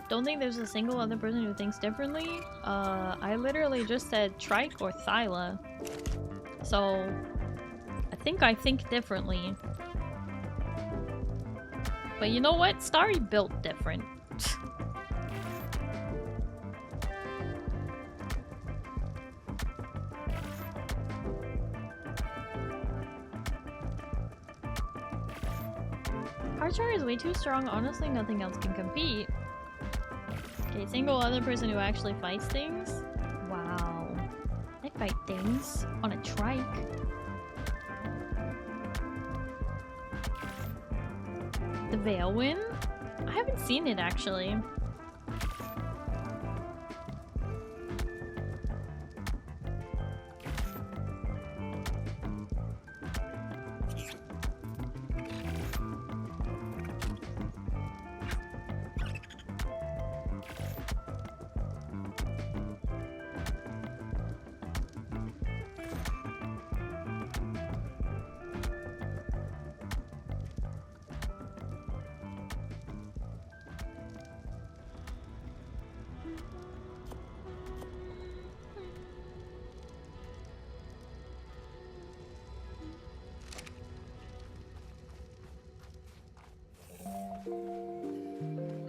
[SPEAKER 2] Don't think there's a single other person who thinks differently. I literally just said Trike or Thyla. So, I think differently. But you know what? Starry built different. Archer is way too strong. Honestly, nothing else can compete. Okay, single other person who actually fights things? Wow. I fight things on a trike. The Veilwind? I haven't seen it actually.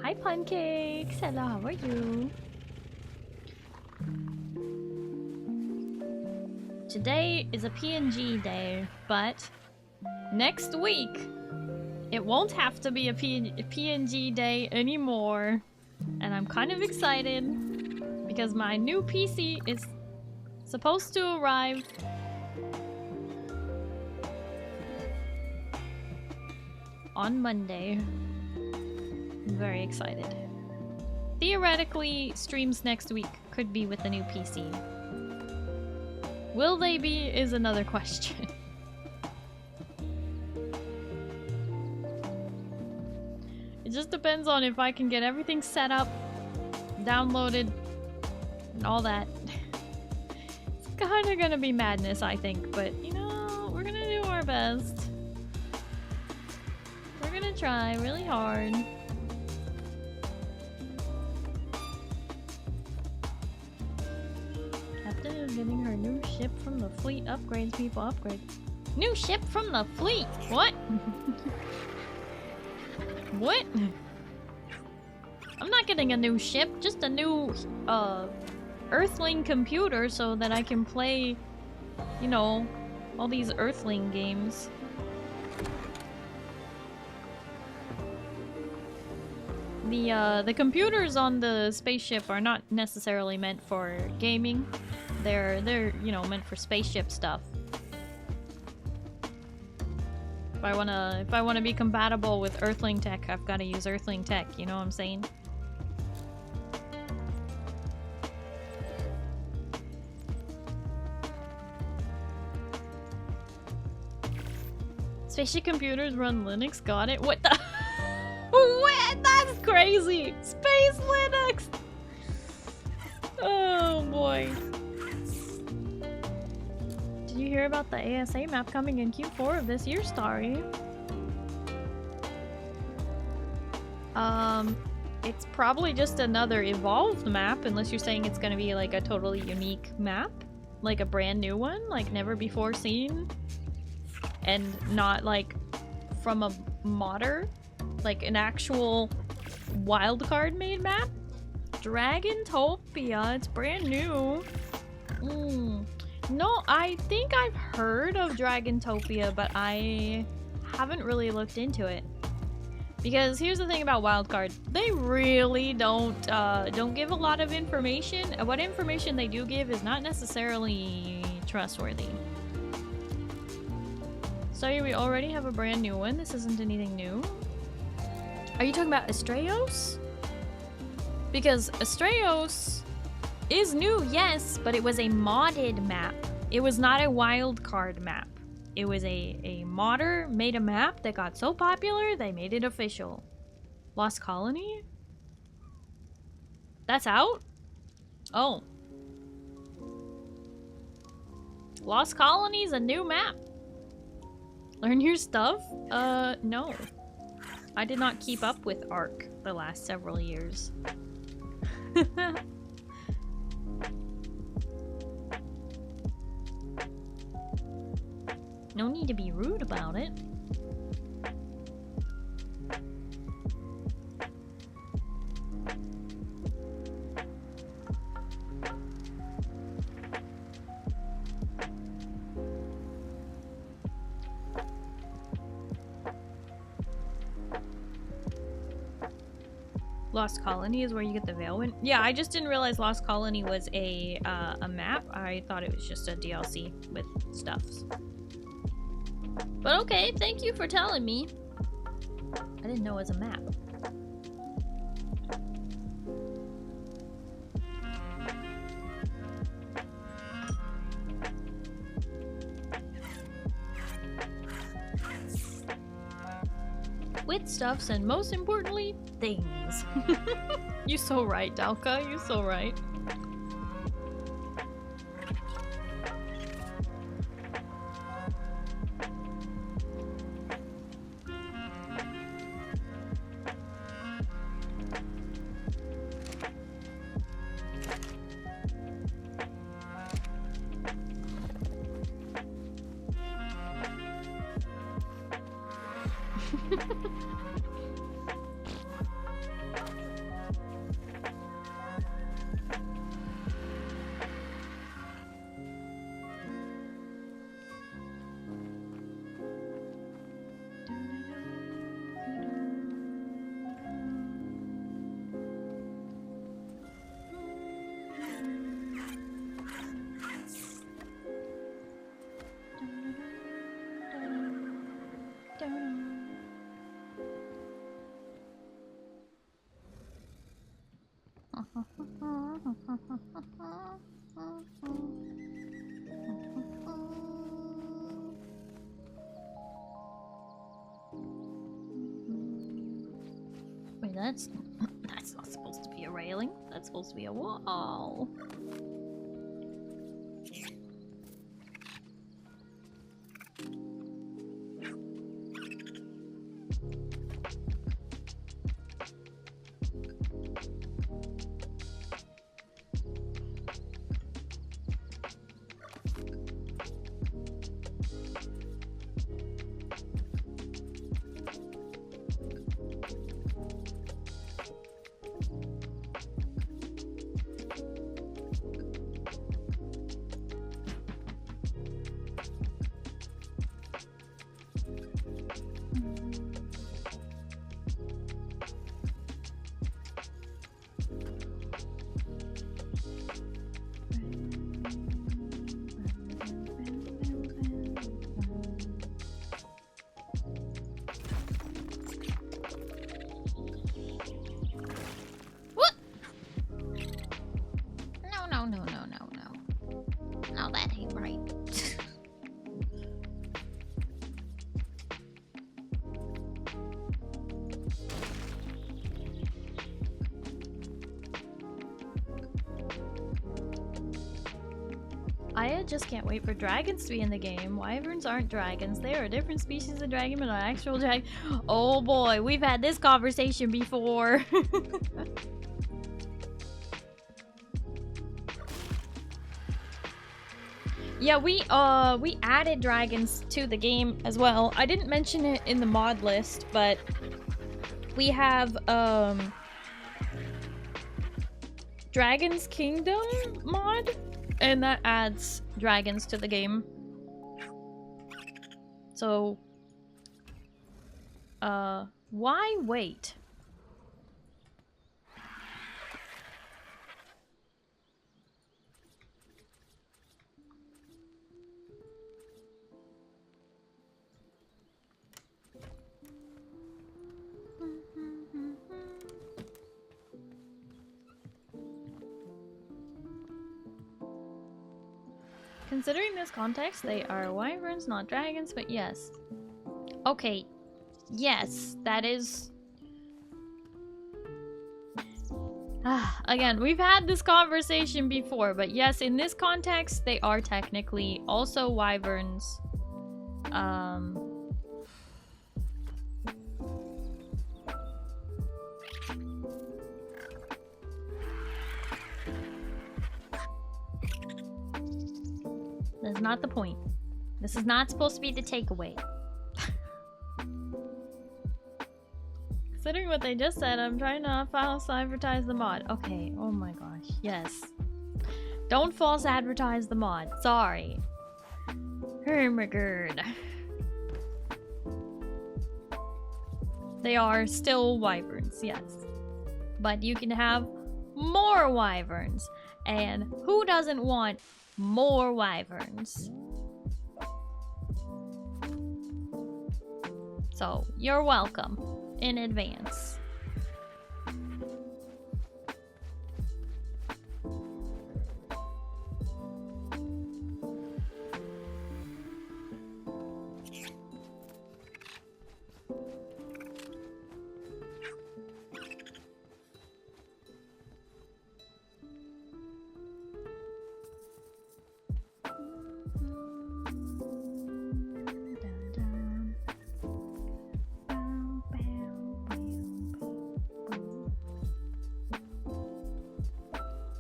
[SPEAKER 2] Hi Pancakes! Hello, how are you? Today is a PNG day, but next week it won't have to be a PNG day anymore. And I'm kind of excited because my new PC is supposed to arrive on Monday. I'm very excited. Theoretically, streams next week could be with the new PC. Will they be is another question. It just depends on if I can get everything set up, downloaded, and all that. It's kind of gonna be madness, I think, but you know, we're gonna do our best. We're gonna try really hard. Captain is getting her new ship from the fleet. Upgrades, people upgrade. New ship from the fleet? What? What? I'm not getting a new ship, just a new Earthling computer so that I can play, you know, all these Earthling games. the computers on the spaceship are not necessarily meant for gaming. They're you know, meant for spaceship stuff. If I wanna be compatible with Earthling tech, I've got to use Earthling tech. You know what I'm saying? Spaceship computers run Linux. Got it. What the? What? That's crazy. Space Linux. Oh boy. Did you hear about the ASA map coming in Q4 of this year, Starry? It's probably just another evolved map, unless you're saying it's gonna be like a totally unique map, like a brand new one, like never before seen. And not like from a modder, like an actual wildcard made map. Dragontopia, it's brand new. No, I think I've heard of Dragontopia, but I haven't really looked into it. Because here's the thing about wildcard, they really don't give a lot of information. What information they do give is not necessarily trustworthy. Sorry, we already have a brand new one. This isn't anything new. Are you talking about Astraeos? Because Astraeos is new, yes, but it was a modded map. It was not a wildcard map. It was a modder made a map that got so popular, they made it official. Lost Colony? That's out? Oh. Lost Colony's a new map. Learn your stuff? No. I did not keep up with ARK the last several years. No need to be rude about it. Lost Colony is where you get the Veilwind. Yeah, I just didn't realize Lost Colony was a map. I thought it was just a DLC with stuffs. But okay, thank you for telling me. I didn't know it was a map. With stuffs and most importantly, things. You're so right, Dalka. You're so right. Wait, that's not supposed to be a railing. That's supposed to be a wall. I just can't wait for dragons to be in the game. Wyverns aren't dragons. They are a different species of dragon, but not actual dragon. Oh boy, we've had this conversation before. Yeah, we added dragons to the game as well. I didn't mention it in the mod list, but we have Dragon's Kingdom mod, and that adds dragons to the game. So why wait? Considering this context, they are wyverns, not dragons, but yes. Okay, yes, that is... Again, we've had this conversation before, but yes, in this context, they are technically also wyverns. That's not the point. This is not supposed to be the takeaway. Considering what they just said, I'm trying to false advertise the mod. Okay, oh my gosh, yes. Don't false advertise the mod. Sorry. Hermigerd. They are still wyverns, yes. But you can have more wyverns. And who doesn't want more wyverns? So, you're welcome in advance.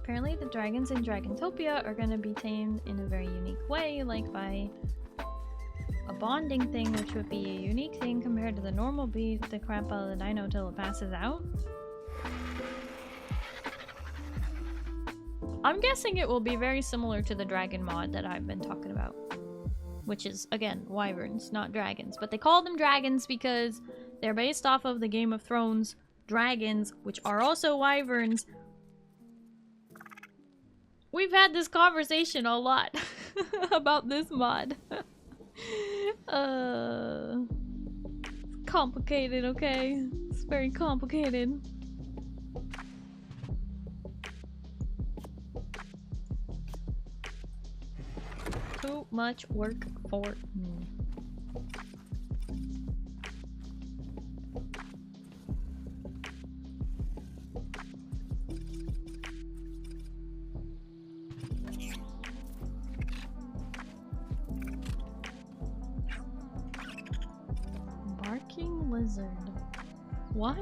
[SPEAKER 2] Apparently the dragons in Dragontopia are gonna be tamed in a very unique way, like by a bonding thing, which would be a unique thing compared to the normal beat the crap out of the dino till it passes out. I'm guessing it will be very similar to the dragon mod that I've been talking about, which is, again, wyverns, not dragons. But they call them dragons because they're based off of the Game of Thrones dragons, which are also wyverns. We've had this conversation a lot about this mod. Complicated, okay? It's very complicated. Too much work for me. Barking lizard. What?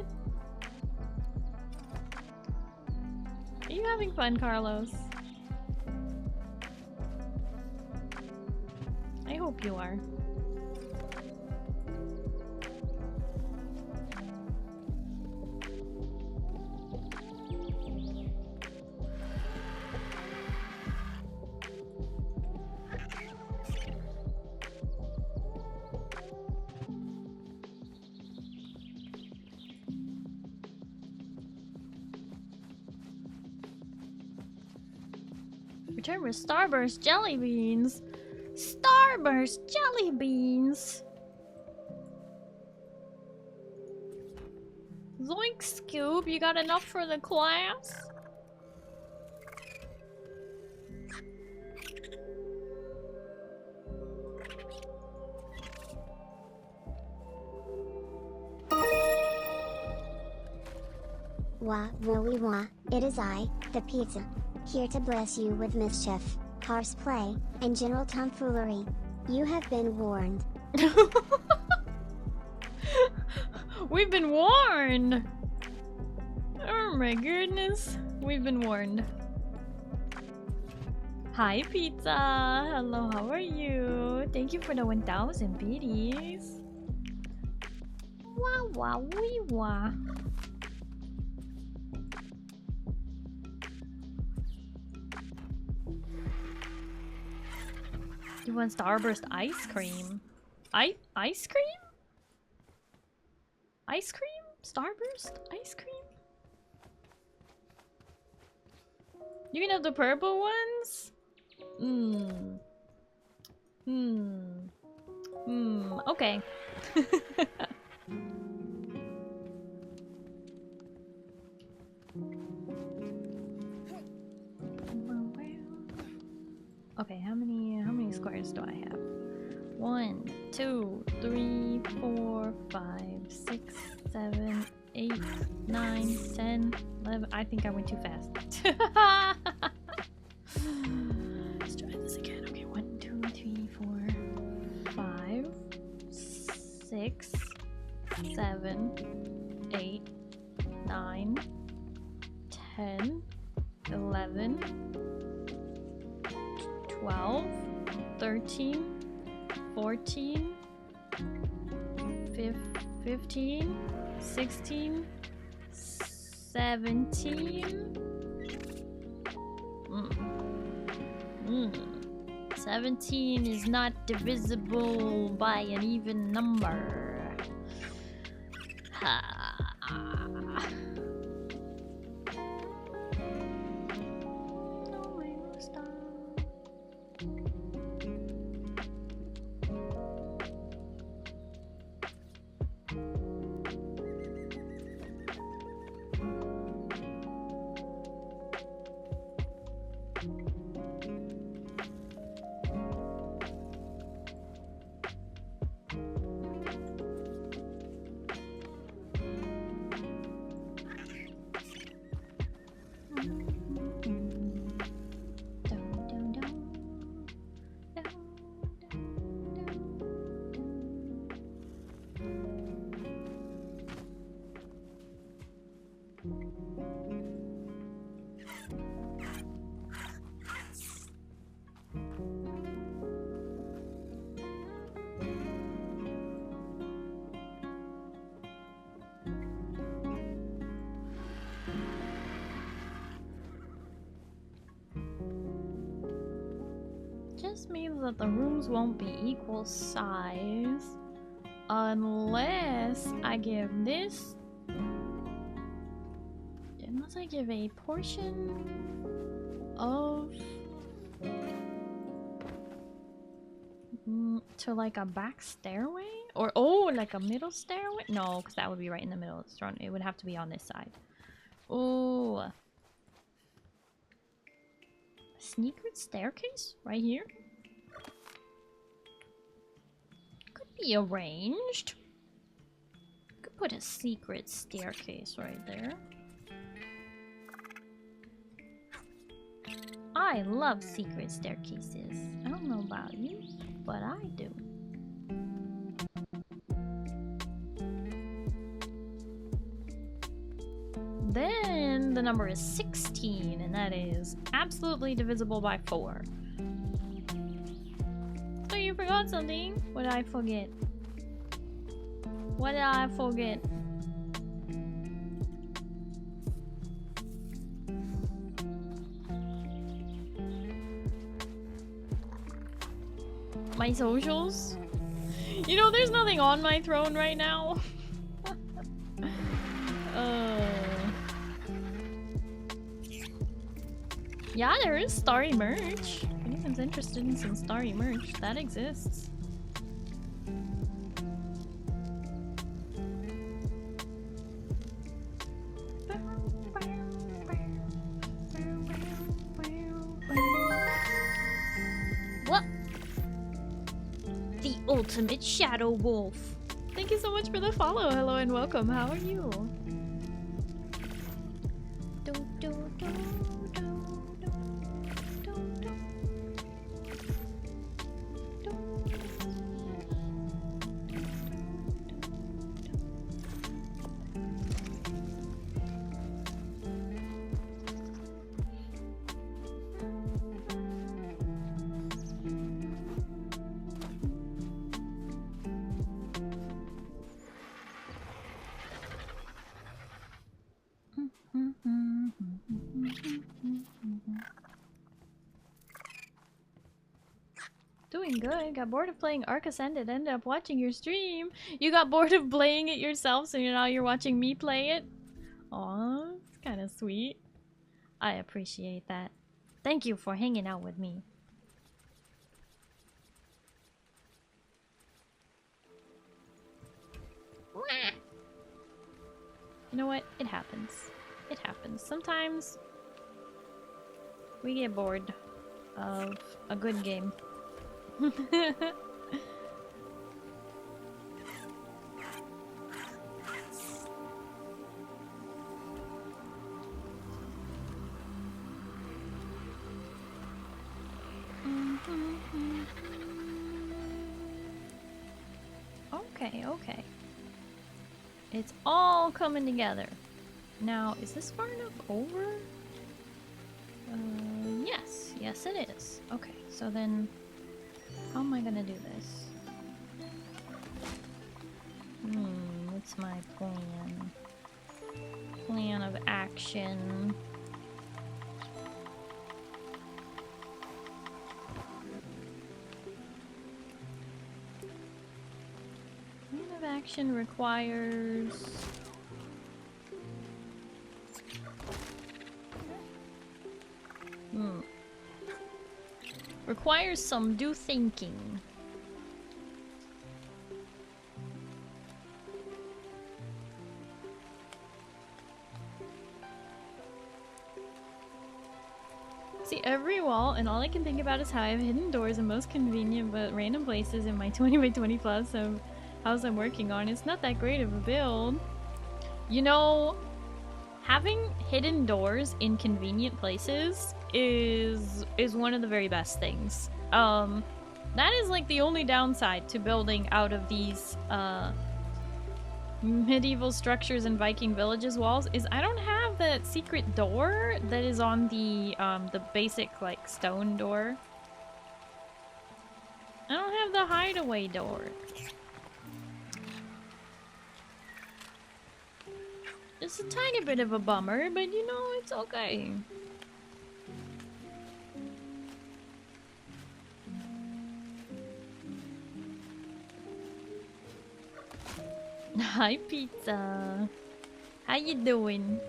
[SPEAKER 2] Are you having fun, Carlos? I hope you are. Return with Starburst jelly beans. Starburst jelly beans. Zoink, Scoob, you got enough for the class?
[SPEAKER 1] Wah, wah, wee, wah, it is I, the pizza. Here to bless you with mischief. horseplay, and general tomfoolery. You have been warned.
[SPEAKER 2] We've been warned! Oh my goodness. We've been warned. Hi Pizza! Hello, how are you? Thank you for the 1000 biddies. Wah wah wee wah. You want Starburst ice cream? Ice cream? Ice cream? Starburst ice cream? You can have the purple ones? Okay. Okay, how many squares do I have? 1, 2, 3, 4, 5, 6, 7, 8, 9, 10, 11. I think I went too fast. Let's try this again. Okay, 1, 2, 3, 4, 5, 6, 7, 8, 9, 10, 11, 12, 13, 14, 15, 16, 17. 17 is not divisible by an even number. Ha. Just means that the rooms won't be equal size unless I give this, unless I give a portion of to like a back stairway, or oh, like a middle stairway. No, because that would be right in the middle of the throne. It would have to be on this side. Oh. Secret staircase right here could be arranged. Could put a secret staircase right there. I love secret staircases. I don't know about you, but I do. Then the number is 16, and that is absolutely divisible by 4. So you forgot something? What did I forget? What did I forget? My socials? You know, there's nothing on my throne right now. Yeah, there is Starry merch. If anyone's interested in some Starry merch, that exists. What? The ultimate shadow wolf. Thank you so much for the follow. Hello and welcome. How are you? Doing good. Got bored of playing Ark Ascended. Ended up watching your stream. You got bored of playing it yourself, so now you're watching me play it? Aw, it's kind of sweet. I appreciate that. Thank you for hanging out with me. You know what? It happens. It happens. Sometimes we get bored of a good game. Okay, okay. It's all coming together. Now, is this far enough over? Yes. Yes, it is. Okay, so then how am I gonna do this? What's my plan? Plan of action. Plan of action requires... requires some due thinking. See every wall, and all I can think about is how I have hidden doors in most convenient but random places in my 20 by 20 plus of house I'm working on. It's not that great of a build. You know, having hidden doors in convenient places is one of the very best things. That is like the only downside to building out of these medieval structures and Viking villages walls is I don't have that secret door that is on the basic like stone door. I don't have the hideaway door. It's a tiny bit of a bummer, but you know, it's okay. Hi, pizza. How you doing?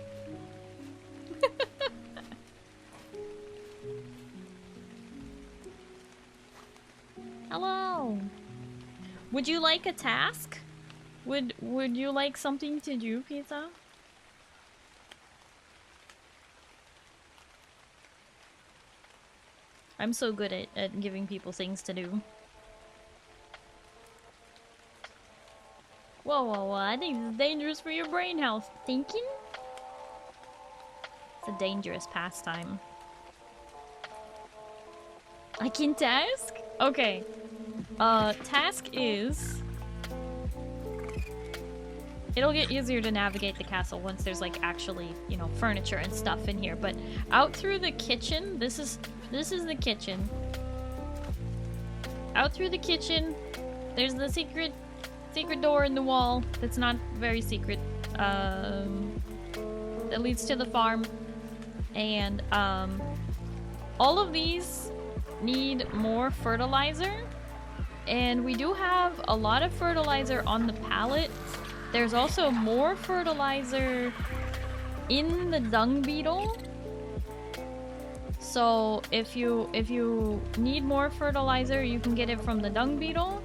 [SPEAKER 2] Hello. Would you like a task? Would you like something to do, pizza? I'm so good at giving people things to do. Whoa, whoa, whoa, I think this is dangerous for your brain health. Thinking? It's a dangerous pastime. I can task? Okay. Task is... It'll get easier to navigate the castle once there's like actually, you know, furniture and stuff in here. But out through the kitchen, this is the kitchen. Out through the kitchen, there's the secret door in the wall that's not very secret. That leads to the farm. And all of these need more fertilizer. And we do have a lot of fertilizer on the pallet. There's also more fertilizer in the dung beetle. So if you need more fertilizer, you can get it from the dung beetle.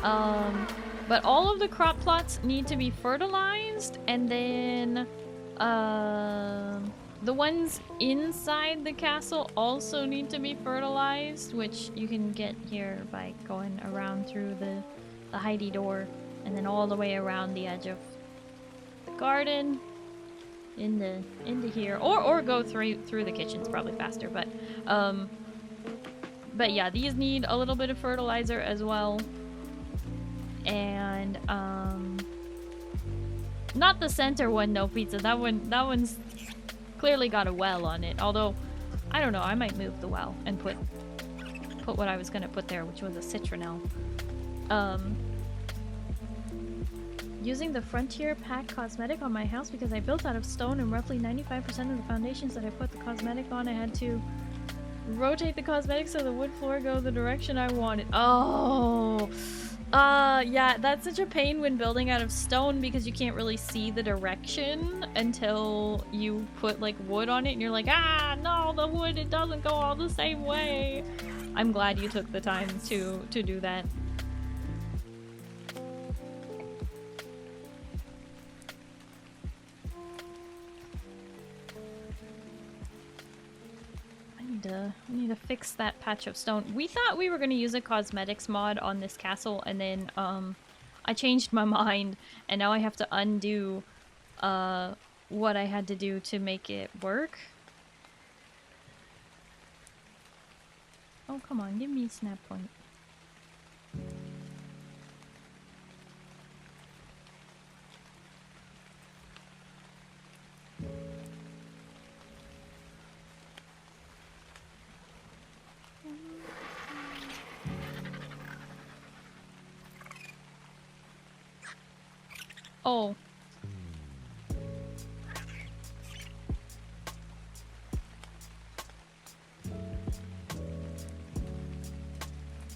[SPEAKER 2] But all of the crop plots need to be fertilized, and then the ones inside the castle also need to be fertilized, which you can get here by going around through the hidey door. And then all the way around the edge of the garden, into here, or go through the kitchen's probably faster. But yeah, these need a little bit of fertilizer as well, and not the center one, no, pizza. That one's clearly got a well on it. Although I don't know, I might move the well and put what I was gonna put there, which was a citronelle. using the Frontier Pack cosmetic on my house because I built out of stone and roughly 95% of the foundations that I put the cosmetic on, I had to rotate the cosmetic so the wood floor go the direction I wanted. Oh, yeah, that's such a pain when building out of stone because you can't really see the direction until you put like wood on it and you're like, ah, no, the wood, it doesn't go all the same way. I'm glad you took the time to do that. I need to fix that patch of stone. We thought we were going to use a cosmetics mod on this castle, and then I changed my mind, and now I have to undo what I had to do to make it work. Oh, come on, give me a snap point. Oh.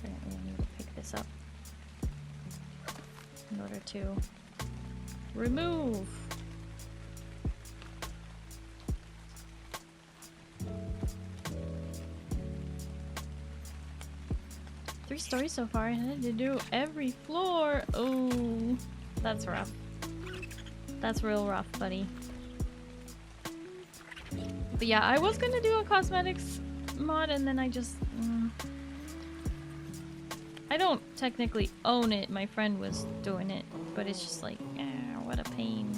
[SPEAKER 2] Apparently I need to pick this up in order to remove. Three stories so far. I had to do every floor. Oh, that's rough. That's real rough, buddy. But yeah, I was gonna do a cosmetics mod and then I just... I don't technically own it. My friend was doing it, but it's just like, what a pain.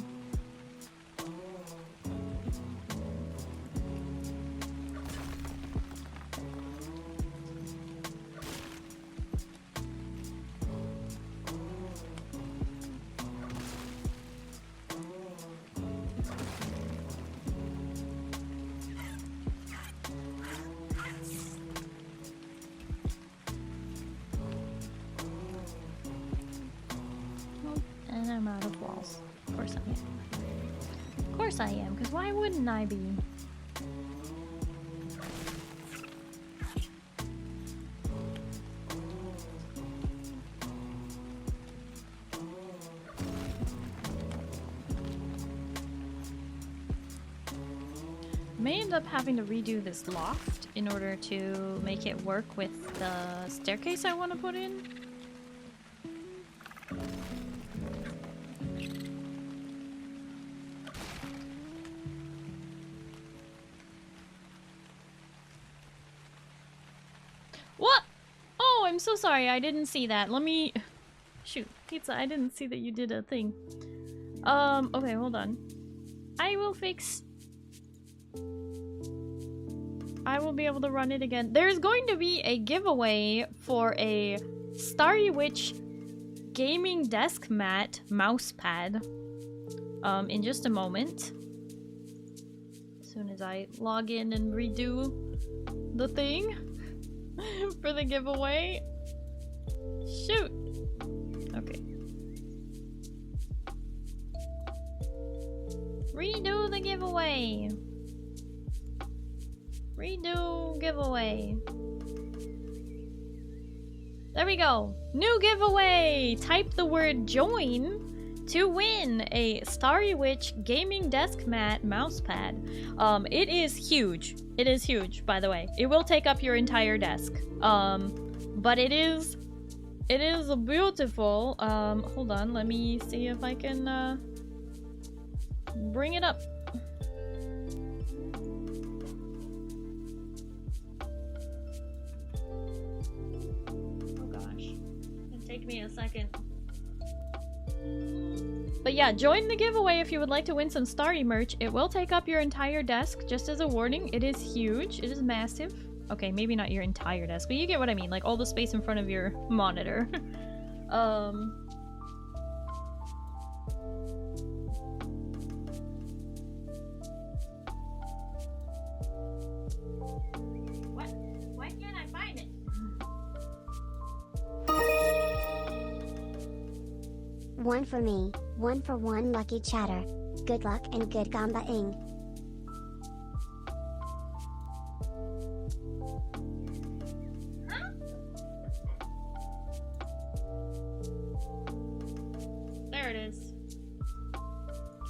[SPEAKER 2] I am, because why wouldn't I be? May end up having to redo this loft in order to make it work with the staircase I want to put in. I'm so sorry, I didn't see that. Let me... Shoot, Pizza, I didn't see that you did a thing. Okay, hold on. I will fix... I will be able to run it again. There's going to be a giveaway for a Starry Witch gaming desk mat mouse pad in just a moment. As soon as I log in and redo the thing for the giveaway. Shoot! Okay. Redo the giveaway! Redo giveaway. There we go! New giveaway! Type the word join to win a Starry Witch gaming desk mat mousepad. It is huge. It is huge, by the way. It will take up your entire desk. But it is beautiful. Hold on, let me see if I can bring it up. Oh gosh, it'll take me a second. But yeah, join the giveaway if you would like to win some Starry merch. It will take up your entire desk, just as a warning. It is huge. It is massive. Okay, maybe not your entire desk, but you get what I mean. Like, all the space in front of your monitor. What? Why can't I find it?
[SPEAKER 1] One for me, 1 for 1 lucky chatter. Good luck and good gamba-ing.
[SPEAKER 2] There it is.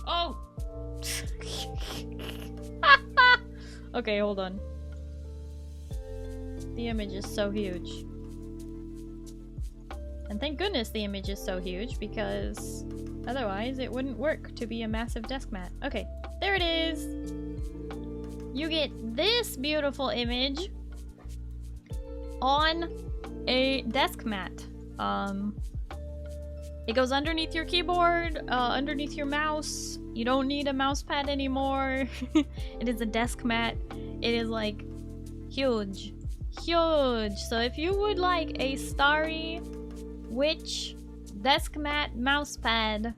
[SPEAKER 2] Oh! Okay, hold on. The image is so huge. And thank goodness the image is so huge, because otherwise it wouldn't work to be a massive desk mat. Okay, there it is! You get this beautiful image on a desk mat. It goes underneath your keyboard, underneath your mouse. You don't need a mouse pad anymore. It is a desk mat. It is like huge. Huge! So if you would like a Starry Witch desk mat mouse pad,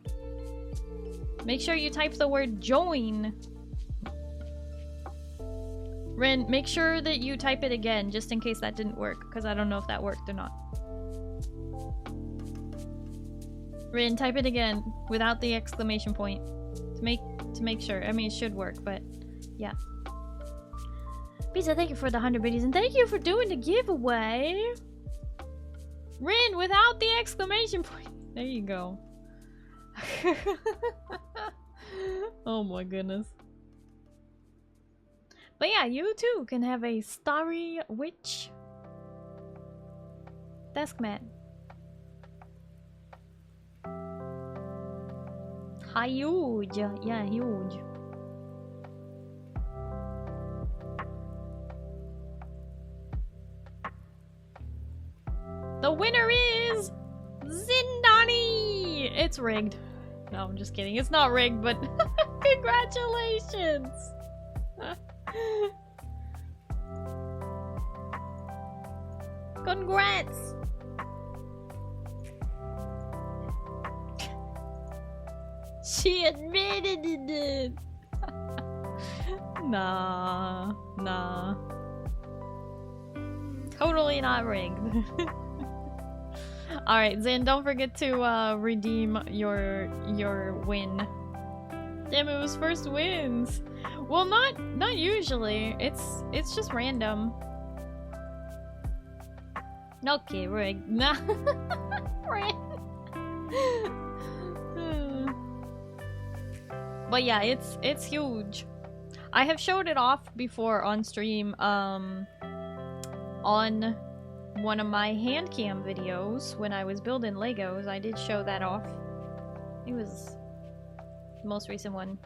[SPEAKER 2] make sure you type the word join. Ren, make sure that you type it again just in case that didn't work, because I don't know if that worked or not. Ren, type it again without the exclamation point to make sure. I mean, it should work, but yeah. Pizza, thank you for the 100 biddies, and thank you for doing the giveaway. Rin, without the exclamation point. There you go. Oh my goodness. But yeah, you too can have a Starry Witch desk mat. Huge. Yeah, huge. The winner is Zindani! It's rigged. No, I'm just kidding. It's not rigged, but congratulations! Congrats! She admitted it! Nah. Totally not rigged. Alright, Zin, don't forget to redeem your win. Damn, it was first wins. Well, not usually. It's just random. Okay, rigged. Nah. Rigged. But yeah, it's huge. I have showed it off before on stream, on one of my hand cam videos when I was building Legos. I did show that off. It was the most recent one.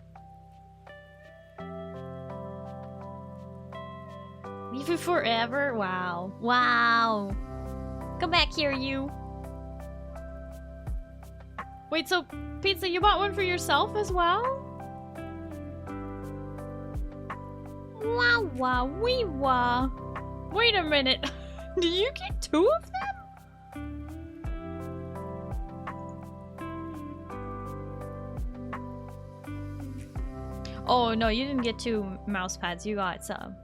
[SPEAKER 2] Leave it forever? Wow. Wow. Come back here, you. Wait, so Pizza, you bought one for yourself as well? Wow, wow, wee wah. Wait a minute. Did you get 2 of them? Oh no, you didn't get 2 mouse pads. You got some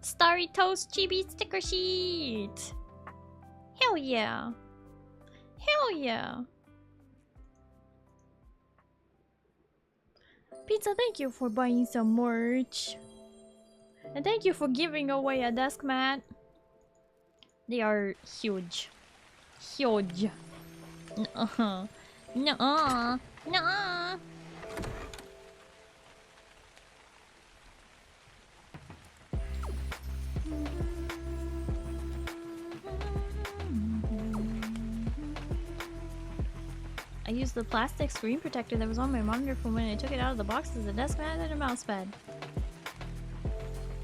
[SPEAKER 2] Starry Toast Chibi sticker sheet. Hell yeah. Hell yeah. Pizza, thank you for buying some merch. And thank you for giving away a desk mat. They are huge. Huge. Nuh-uh. Nuh-uh. Nuh-uh. I used the plastic screen protector that was on my monitor from when I took it out of the box as a desk mat and a mouse pad.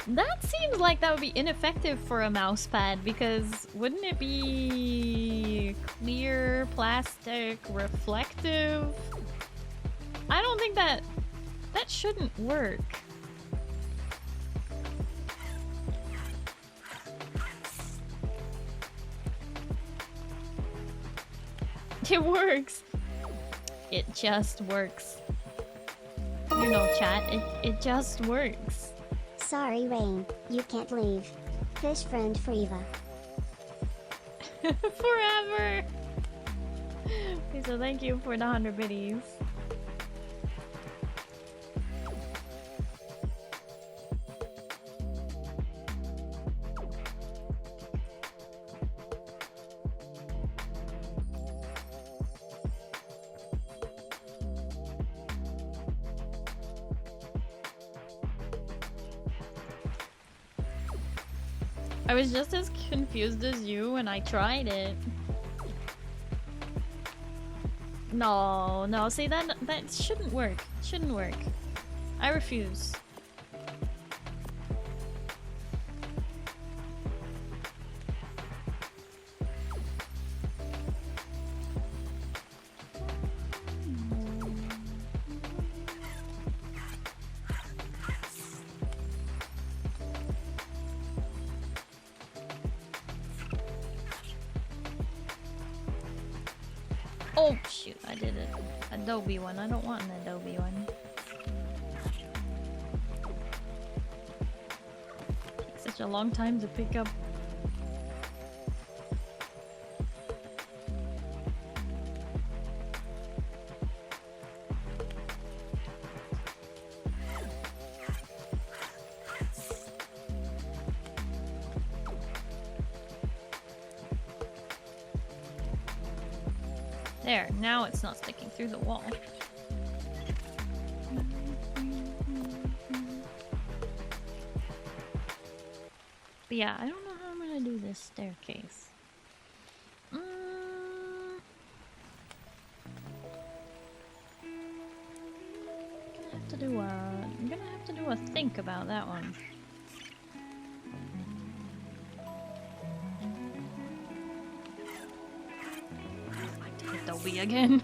[SPEAKER 2] That seems like that would be ineffective for a mouse pad, because wouldn't it be clear, plastic, reflective? I don't think that shouldn't work. It works. It just works. You know, chat, it just works.
[SPEAKER 1] Sorry, Rain, you can't leave. Fish friend for Eva.
[SPEAKER 2] Forever! Okay, so thank you for the 100 biddies. I was just as confused as you when I tried it. No, no, see that shouldn't work. Shouldn't work. I refuse. Oh shoot, I did it. Adobe one. I don't want an Adobe one. Takes such a long time to pick up. There, now it's not sticking through the wall. But yeah, I don't know how I'm gonna do this staircase. I'm gonna have to do a think about that one. Adobe again.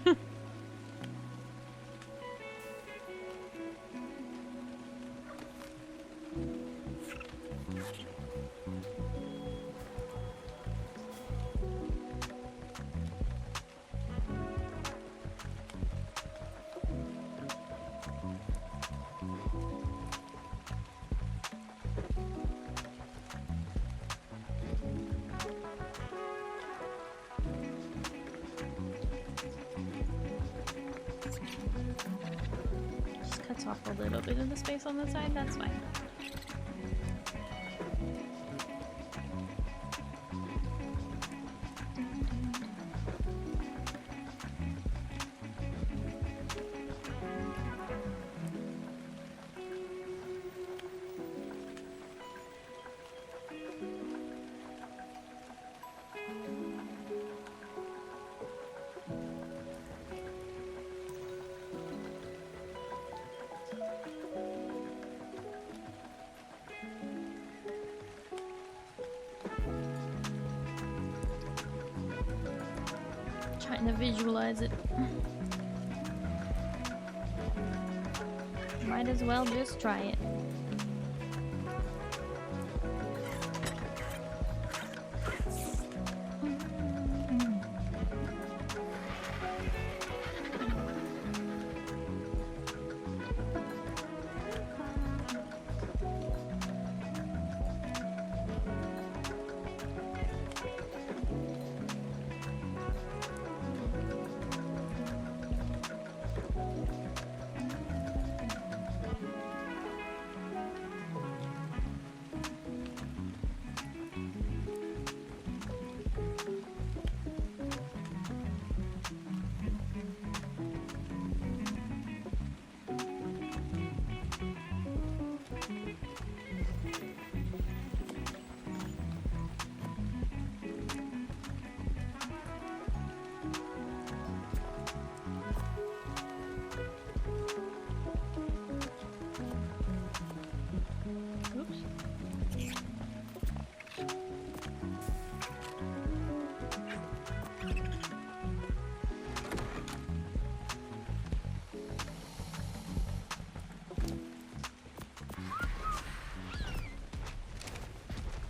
[SPEAKER 2] Off a little bit of the space on the side, that's fine. Trying to visualize it. Might as well just try it.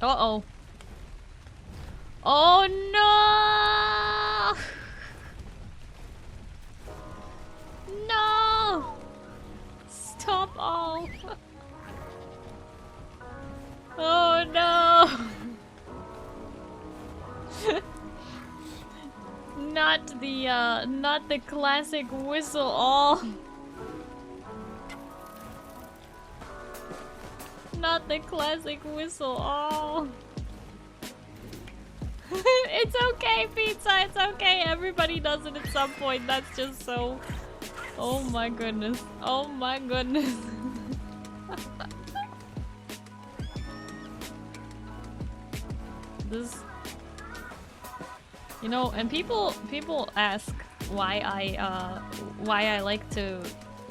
[SPEAKER 2] Uh-oh. Oh no! No! Stop all. Oh no! Not the classic whistle all. Not the classic whistle all. It's okay, pizza, it's okay. Everybody does it at some point. That's just so... Oh my goodness. Oh my goodness. This, you know, and people ask why I like to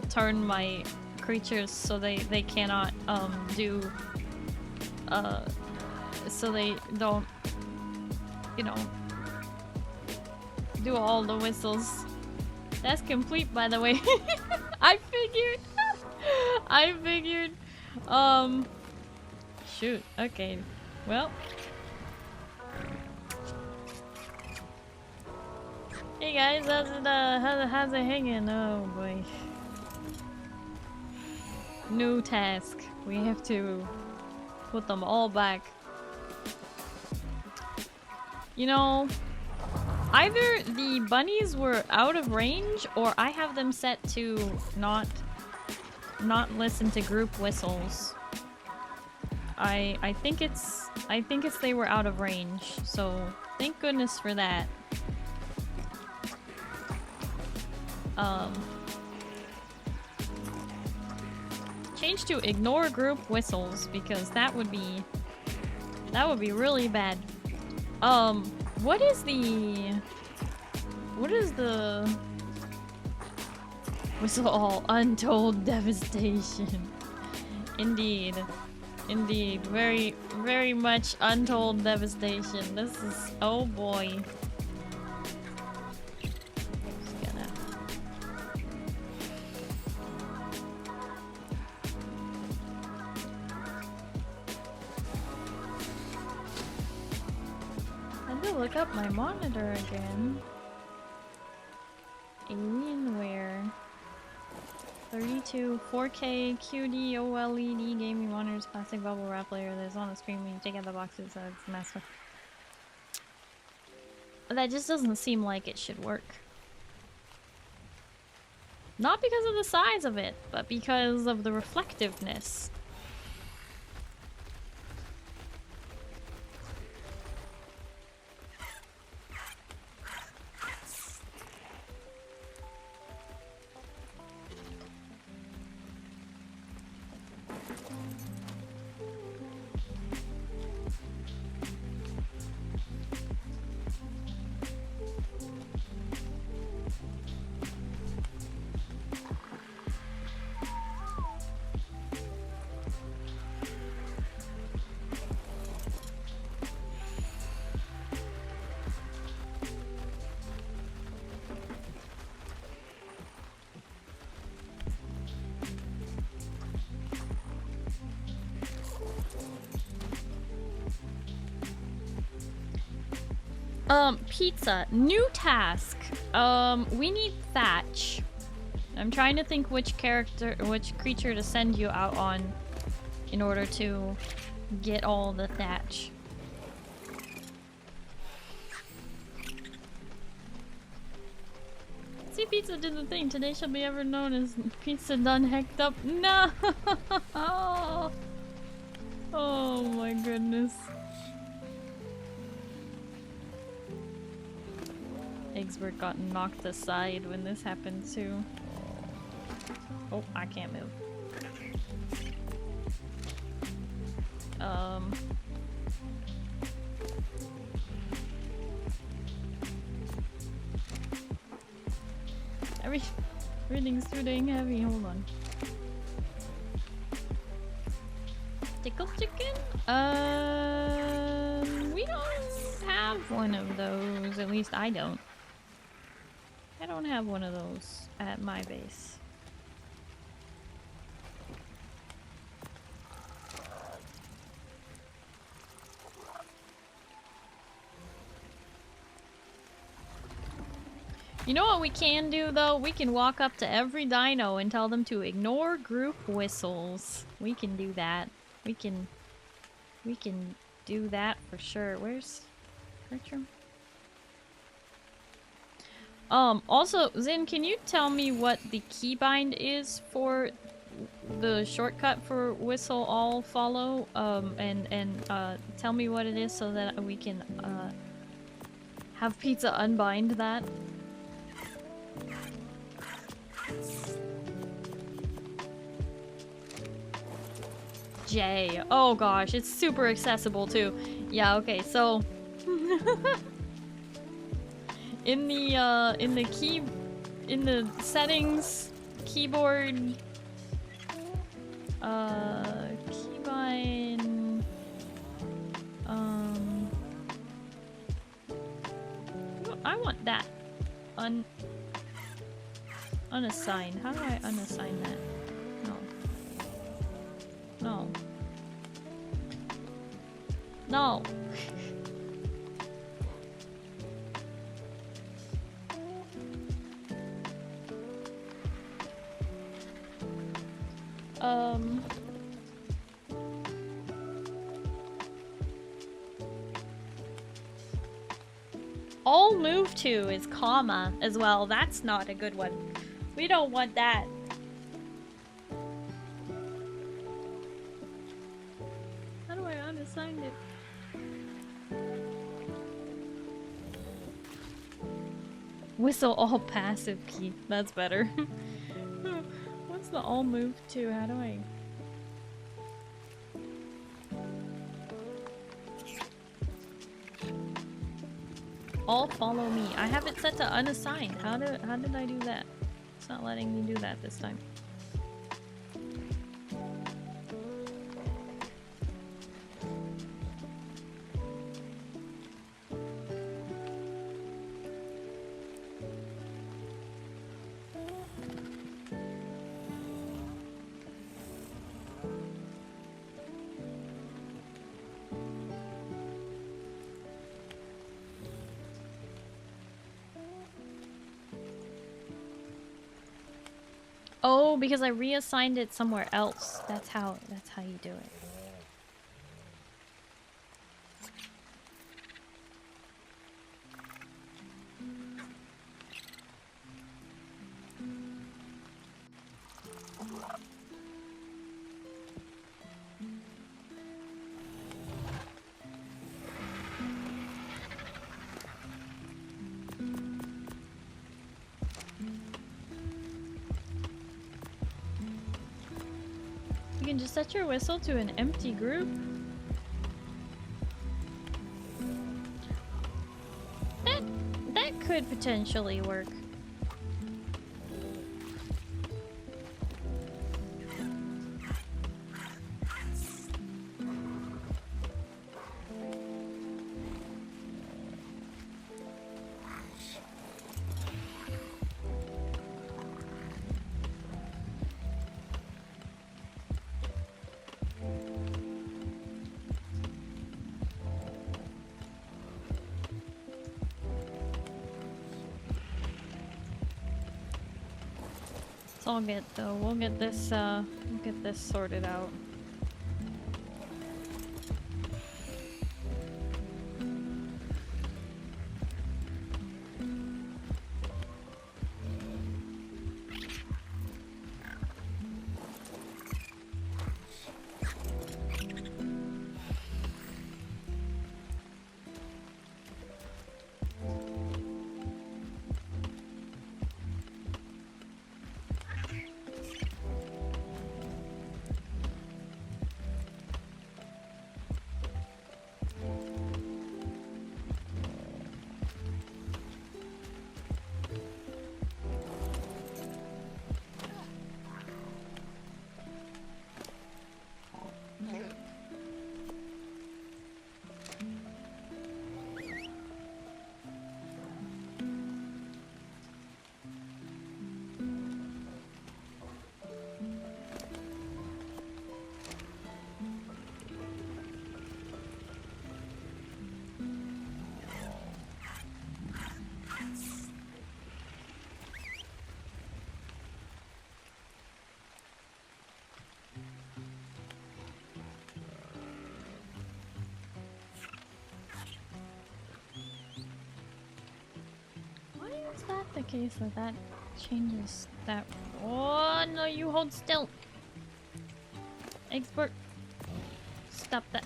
[SPEAKER 2] turn my creatures so they cannot do so they don't, you know, do all the whistles. That's complete, by the way. I figured. Shoot. Okay. Well. Hey guys, how's it hanging? Oh boy. New task. We have to put them all back. You know, either the bunnies were out of range or I have them set to not listen to group whistles. I think it's they were out of range, so thank goodness for that. Change to ignore group whistles because that would be really bad. What is the whistle all untold devastation? Indeed, very, very much untold devastation. This is, oh boy. Look up my monitor again. Alienware. 32 4K QD OLED gaming monitors, plastic bubble wrap layer that's on the screen when you take out the boxes. It's massive. That just doesn't seem like it should work. Not because of the size of it, but because of the reflectiveness. Pizza. New task. We need thatch. I'm trying to think which creature to send you out on in order to get all the thatch. See, pizza did the thing. Today shall be ever known as pizza done hecked up. No! Oh my goodness. Eggsbert got knocked aside when this happened too. Oh, I can't move. Everything's too dang heavy. Hold on. Tickle chicken? We don't have one of those. At least I don't. I don't have one of those at my base. You know what we can do though? We can walk up to every dino and tell them to ignore group whistles. We can do that. We can do that for sure. Where's Bertram? Also, Zin, can you tell me what the keybind is for the shortcut for whistle all follow? And tell me what it is so that we can, have pizza unbind that. J. Oh gosh, it's super accessible too. Yeah, okay, so in the settings keyboard keybind I want that unassigned. How do I unassign that? No. No. All move to is comma as well. That's not a good one. We don't want that. How do I unassign it? Whistle all passive key. That's better. What's the all move to? How do I... All follow me. I have it set to unassigned. How did I do that? It's not letting me do that this time. Oh, because I reassigned it somewhere else. That's how you do it. You can just set your whistle to an empty group. That could potentially work. We'll get this sorted out. The case that changes that. Oh no, you hold still. Export. Stop that.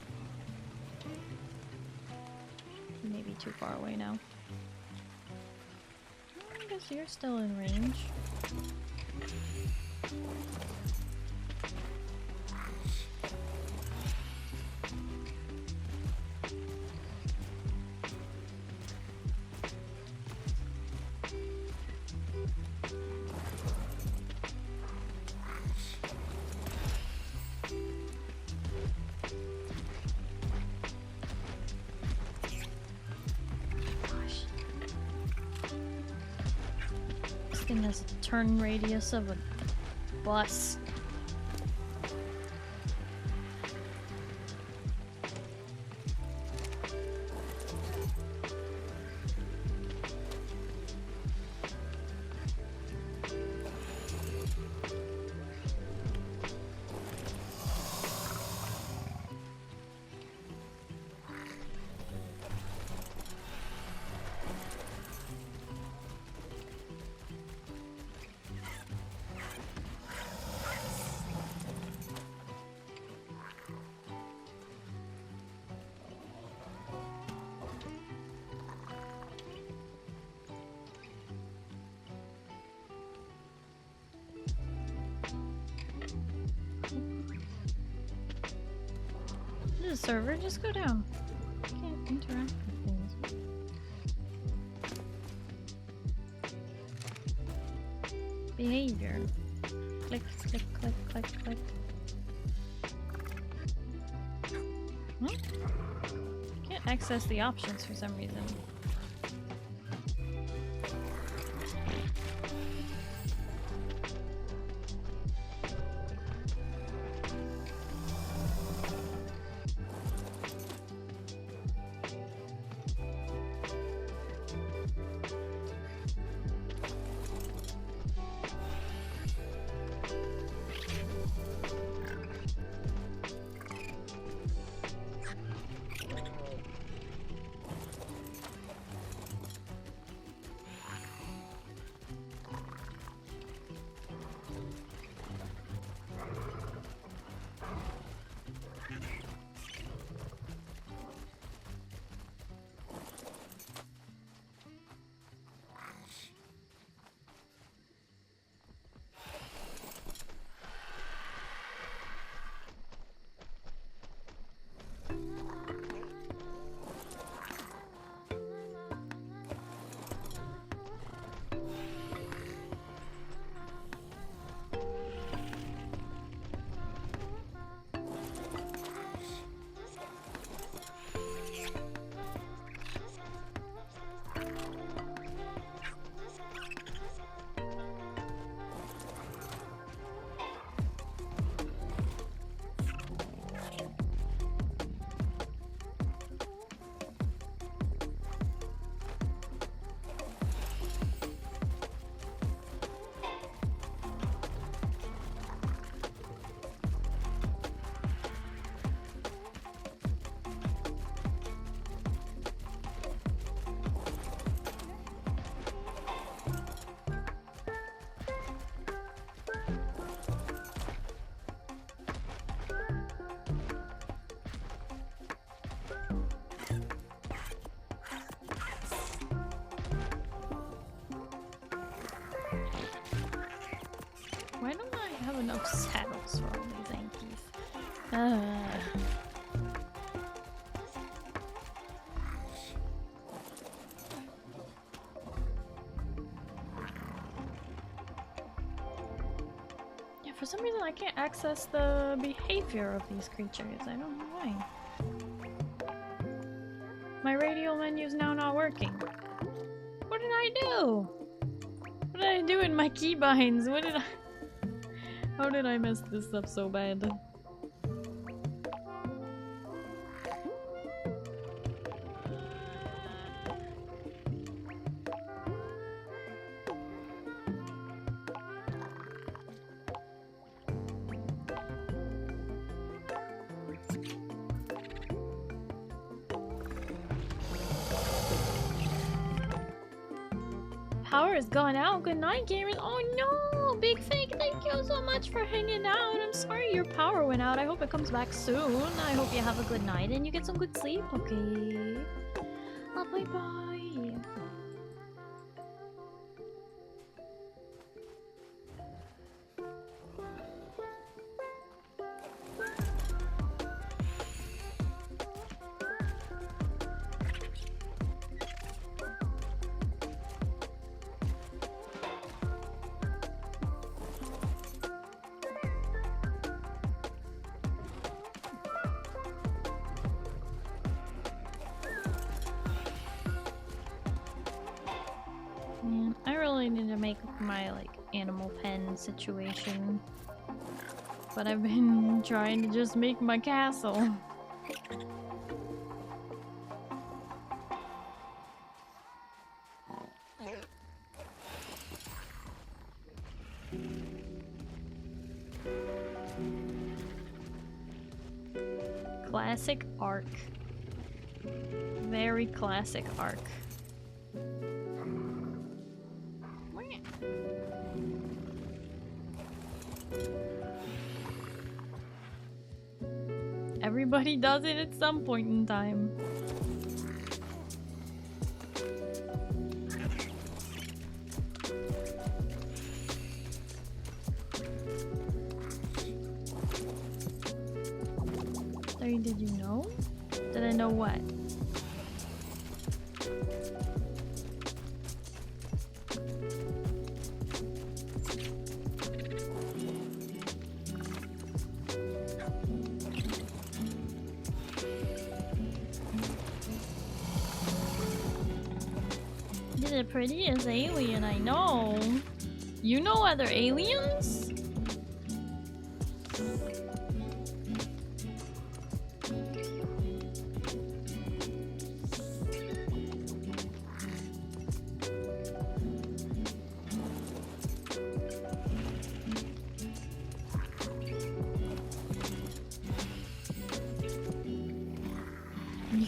[SPEAKER 2] Maybe too far away now. I guess you're still in range. This thing has a turn radius of a bus. Did the server just go down? I can't interact with things. Behavior. Click, click, click, click, click. Can't access the options for some reason. Why don't I have enough saddles for all these Yankees? Yeah, for some reason I can't access the behavior of these creatures. I don't know why. My radial menu's now not working. What did I do? What did I do in my keybinds? What did I... How did I mess this up so bad? Power is gone out. Good night, gamers. Oh no! Big Fake, thank you so much for hanging out. I'm sorry your power went out. I hope it comes back soon. I hope you have a good night and you get some good sleep, okay? Oh, bye bye. really need to make my like animal pen situation. But I've been trying to just make my castle. Classic ARK. Very classic ARK. Everybody does it at some point in time. Sorry, did you know? Did I know what? You're the prettiest alien I know. You know other aliens?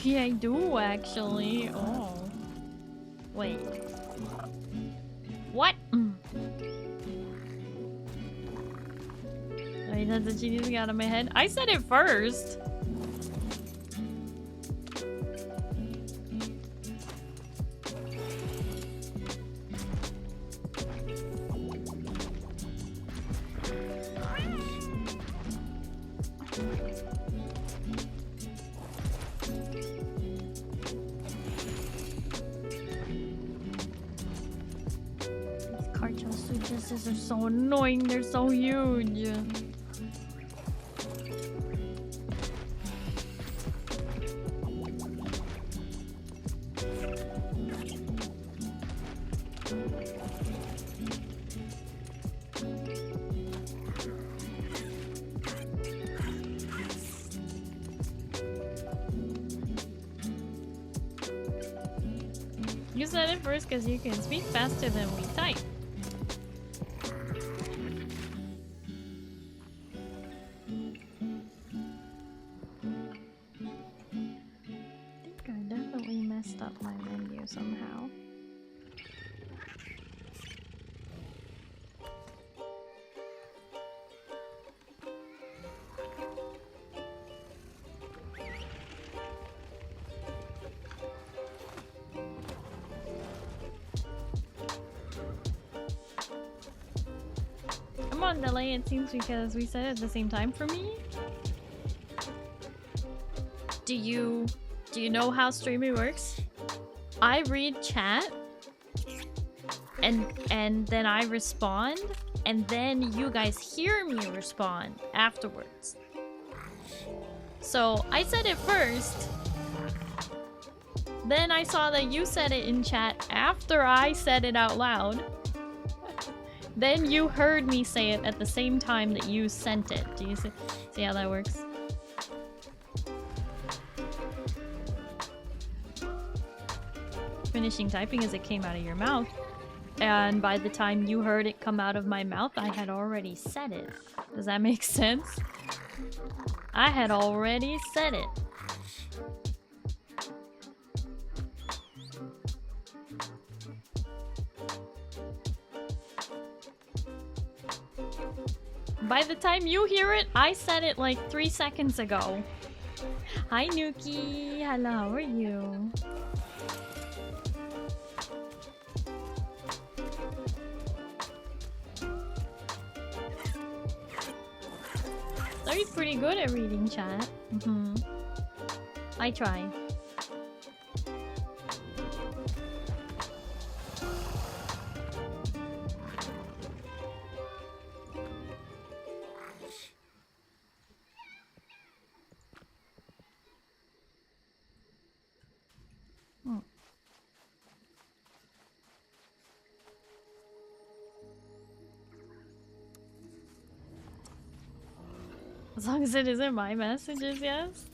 [SPEAKER 2] Yeah, I do actually. Oh. Wait. What? Wait, that's a genius out of my head. I said it first. They're so annoying, they're so huge. You said it first because you can speak faster than we type. Somehow. I'm on delay, it seems, because we said it at the same time for me. Do you know how streaming works? I read chat and then I respond, and then you guys hear me respond afterwards. So I said it first, then I saw that you said it in chat after I said it out loud. Then you heard me say it at the same time that you sent it. Do you see how that works? Finishing typing as it came out of your mouth, and by the time you heard it come out of my mouth, I had already said it. Does that make sense? I had already said it. By the time you hear it, I said it like 3 seconds ago. Hi Nuki, hello, how are you? Starry's pretty good at reading chat. I try. As long as it isn't my messages, yes.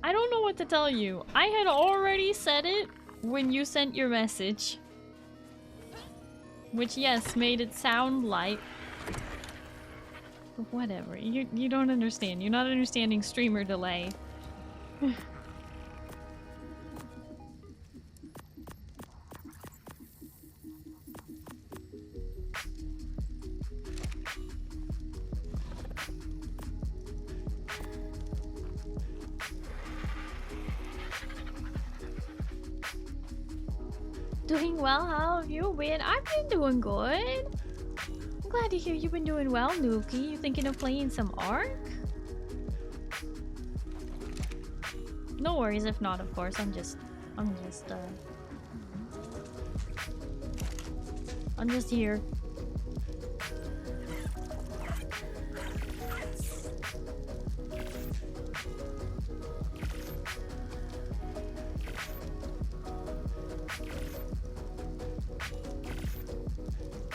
[SPEAKER 2] I don't know what to tell you. I had already said it when you sent your message. Which, yes, made it sound like... Whatever. You don't understand. You're not understanding streamer delay. Doing well, how have you been? I've been doing good. I'm glad to hear you've been doing well, Nuki. You thinking of playing some ARK? No worries if not, of course. I'm just here.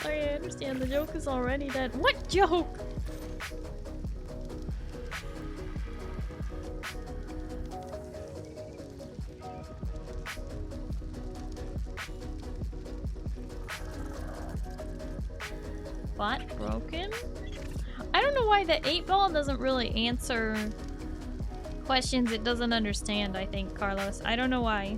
[SPEAKER 2] Sorry, I understand the joke is already dead. What joke? Bot broken? I don't know why the 8-ball doesn't really answer questions it doesn't understand, I think, Carlos. I don't know why.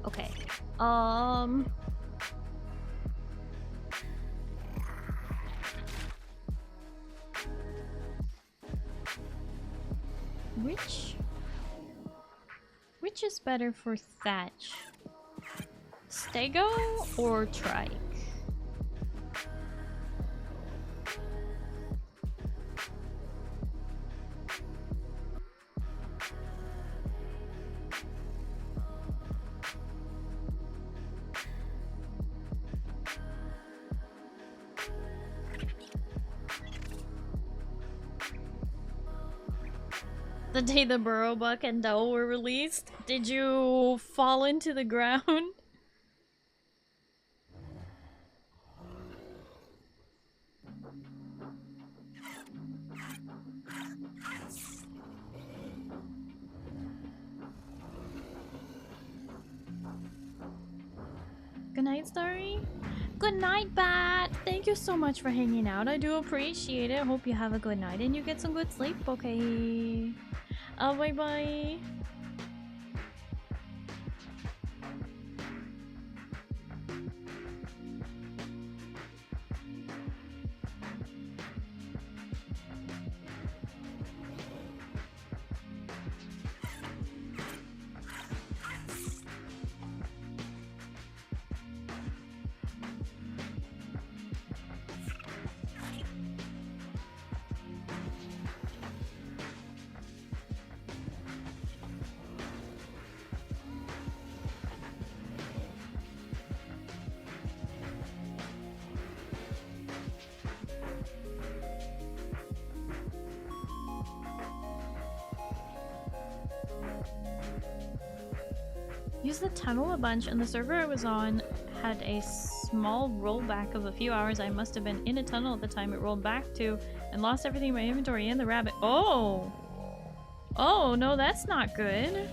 [SPEAKER 2] Okay. Which is better for Thatch? Stego or Trike? The day the Burrowbuck and Doe were released, did you fall into the ground? Good night, Starry. Good night, Bat. Thank you so much for hanging out. I do appreciate it. Hope you have a good night and you get some good sleep, okay? Bye-bye. Used the tunnel a bunch, and the server I was on had a small rollback of a few hours. I must have been in a tunnel at the time it rolled back to, and lost everything in my inventory and the rabbit. Oh! Oh, no, that's not good.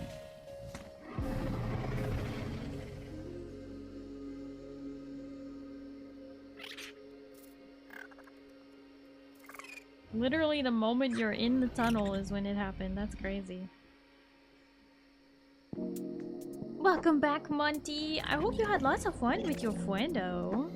[SPEAKER 2] Literally the moment you're in the tunnel is when it happened. That's crazy. Welcome Welcome back, Monty. I hope you had lots of fun with your fuendo.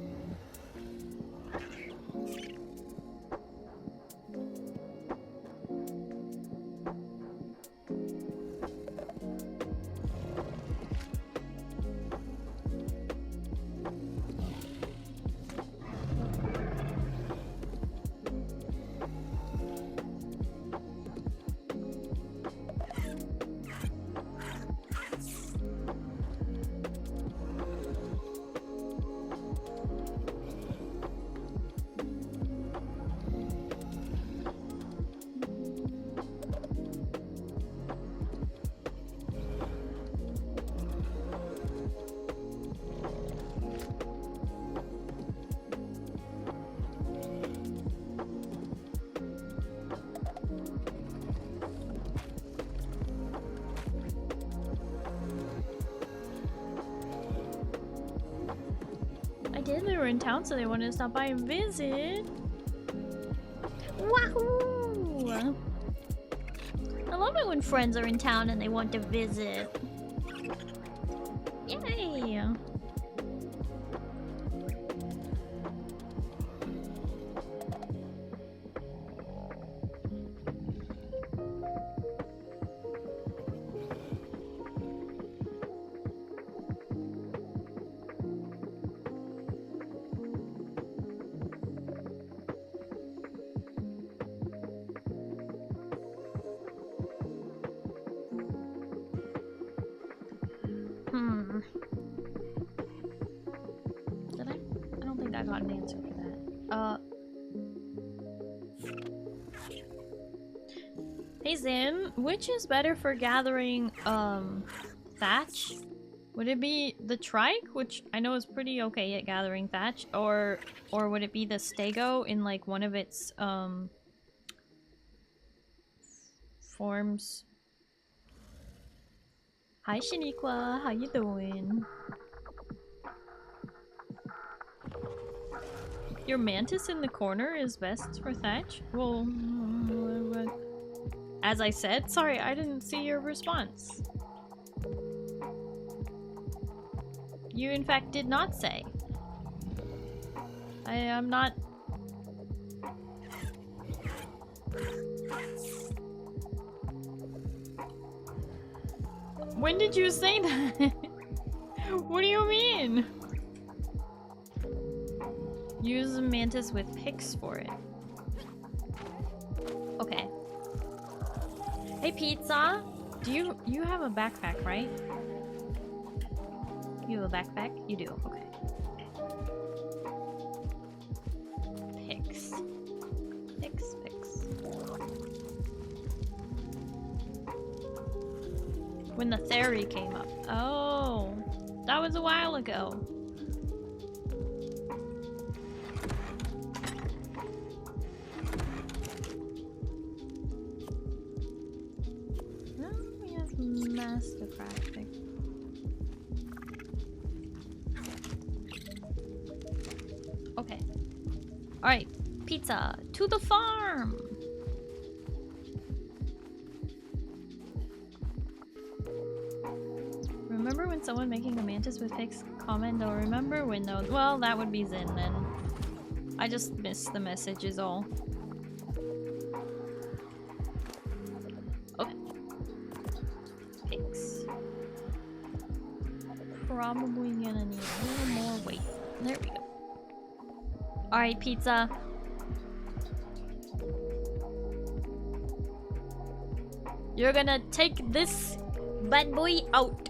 [SPEAKER 2] They were in town, so they wanted to stop by and visit. Wahoo! I love it when friends are in town and they want to visit. Yay! Which is better for gathering thatch? Would it be the trike, which I know is pretty okay at gathering thatch, or would it be the stego in like one of its forms? Hi Shaniqua, how you doing? Your mantis in the corner is best for thatch? Well, as I said, sorry, I didn't see your response. You in fact did not say. I am not... When did you say that? What do you mean? Use a mantis with picks for it. Okay. Hey Pizza, do you have a backpack, right? You have a backpack? You do, okay. Picks. When the theory came up. Oh, that was a while ago. Master crafting. Okay. Alright, Pizza, to the farm! Remember when someone making a mantis with pics comment, or remember when no? Well, that would be Zen then. I just missed the message is all. Probably gonna need a little more weight. There we go. Alright, Pizza. You're gonna take this bad boy out.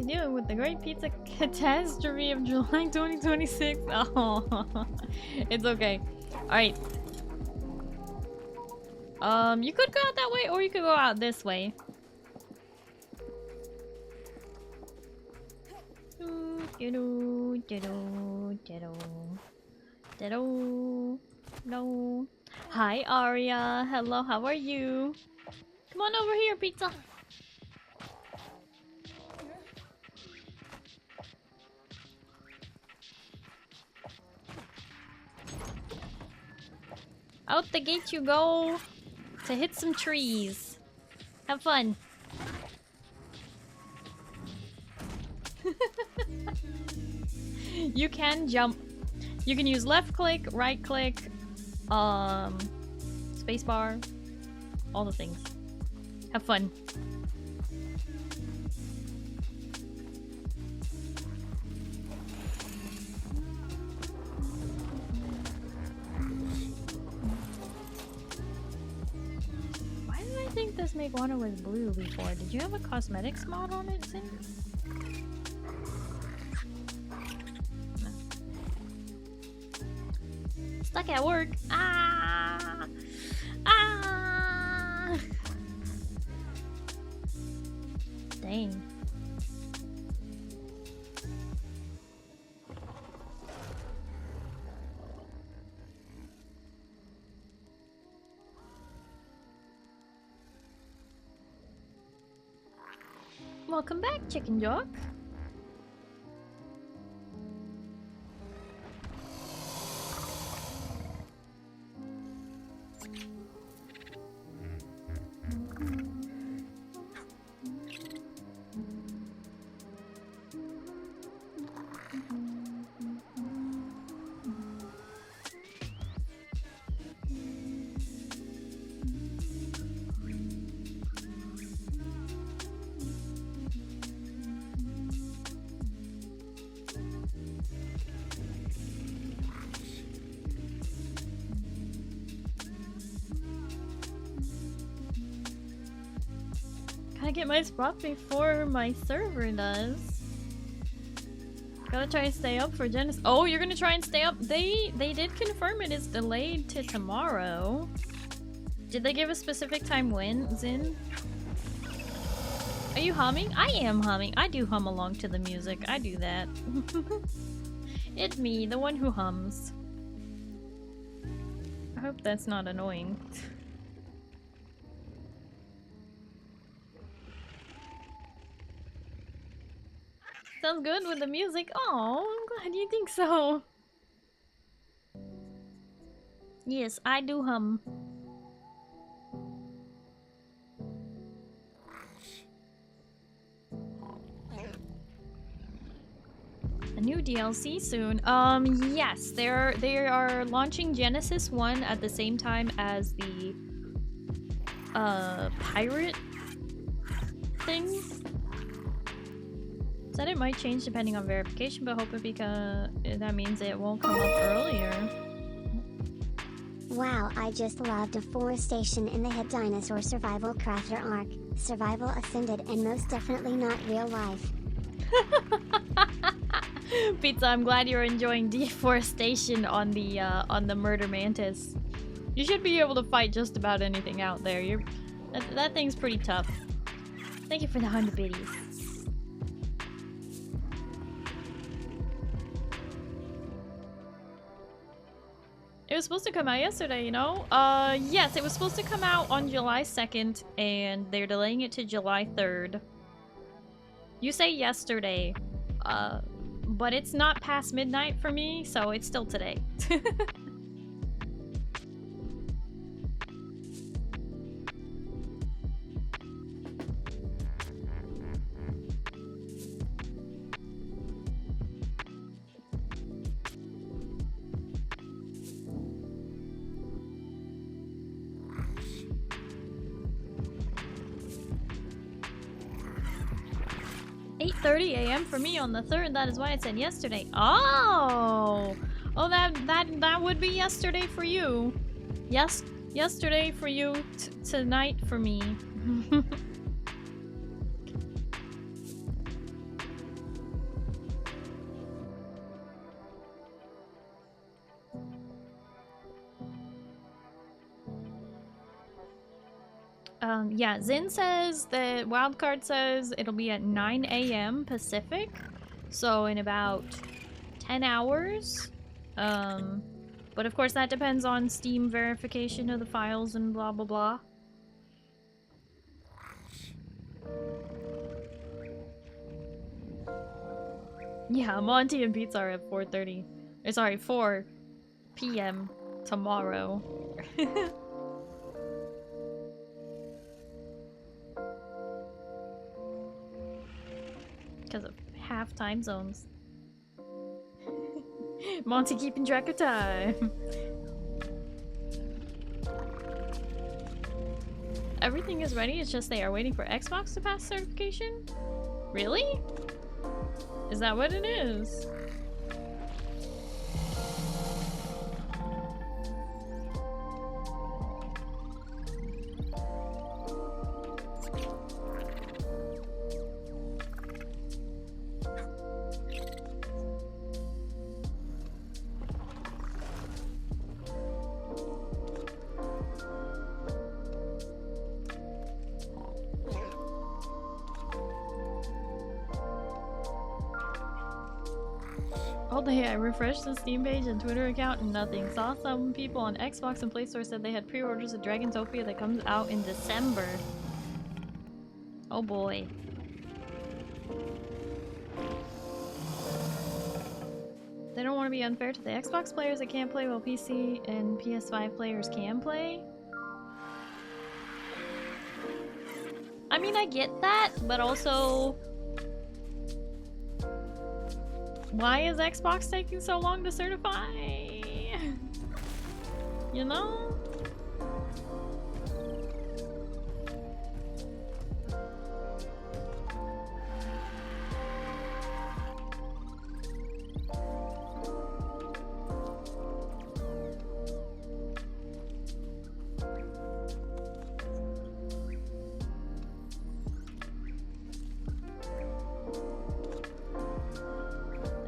[SPEAKER 2] Dealing with the great pizza catastrophe of July 2026. Oh, it's okay. Alright. You could go out that way, or you could go out this way. No. Hi, Aria. Hello, how are you? Come on over here, pizza. Out the gate you go to hit some trees. Have fun. You can jump. You can use left click, right click, spacebar, all the things. Have fun. Why did I think this Meguana was blue before? Did you have a cosmetics mod on it, Sin? No. Stuck at work. Ah! Ah! Dang. Welcome back, Chicken Jock. Gotta get my spot before my server does. Gotta try and stay up for Genesis. Oh, you're gonna try and stay up? They did confirm it is delayed to tomorrow. Did they give a specific time when, Zin? Are you humming? I am humming. I do hum along to the music. I do that. It's me, the one who hums. I hope that's not annoying. Sounds good with the music. Oh, I'm glad you think so. Yes, I do hum. A new DLC soon. Yes, they are launching Genesis 1 at the same time as the pirate thing. Said it might change depending on verification, but hope it because that means it won't come up earlier.
[SPEAKER 1] Wow, I just loved Deforestation in the hit Dinosaur Survival Crafter ARK. Survival Ascended and most definitely not real life.
[SPEAKER 2] Pizza, I'm glad you're enjoying Deforestation on the Murder Mantis. You should be able to fight just about anything out there. That thing's pretty tough. Thank you for the 100 biddies. It was supposed to come out yesterday, you know? Yes, it was supposed to come out on July 2nd, and they're delaying it to July 3rd. You say yesterday, but it's not past midnight for me, so it's still today. .30 a.m. for me on the 3rd. That is why I said yesterday. Oh, that would be yesterday for you. Yes, yesterday for you. Tonight for me. Yeah, Zin says that wildcard says it'll be at 9 a.m. Pacific, so in about 10 hours. But of course that depends on Steam verification of the files and blah blah blah. Yeah, Monty and Pizza are at 4:30. Sorry, 4 p.m. tomorrow. Because of half time zones. Monty keeping track of time. Everything is ready, it's just they are waiting for Xbox to pass certification? Really? Is that what it is? All day I refreshed the Steam page and Twitter account and nothing. Saw some people on Xbox and Play Store said they had pre-orders of Dragon's-Ophia that comes out in December. Oh boy. They don't want to be unfair to the Xbox players that can't play while PC and PS5 players can play. I mean, I get that, but also... why is Xbox taking so long to certify? You know?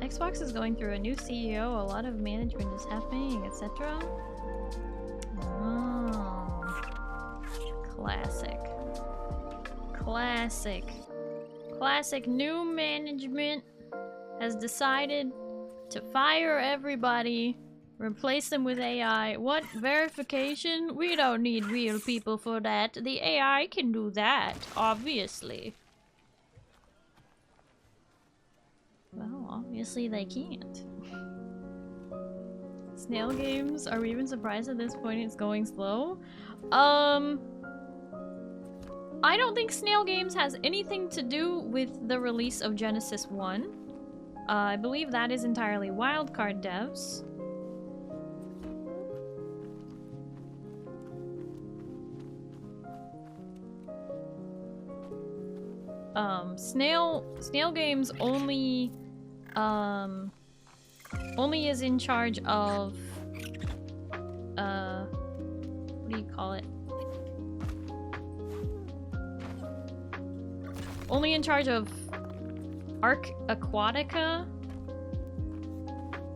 [SPEAKER 2] Xbox is going through a new CEO, a lot of management is happening, etc. Oh. Classic. Classic. Classic. New management has decided to fire everybody, replace them with AI. What? Verification? We don't need real people for that. The AI can do that, obviously. Well, obviously they can't. Snail games? Are we even surprised at this point it's going slow? I don't think Snail Games has anything to do with the release of Genesis 1. I believe that is entirely Wildcard devs. Snail Games only is in charge of what do you call it? Only in charge of ARK Aquatica,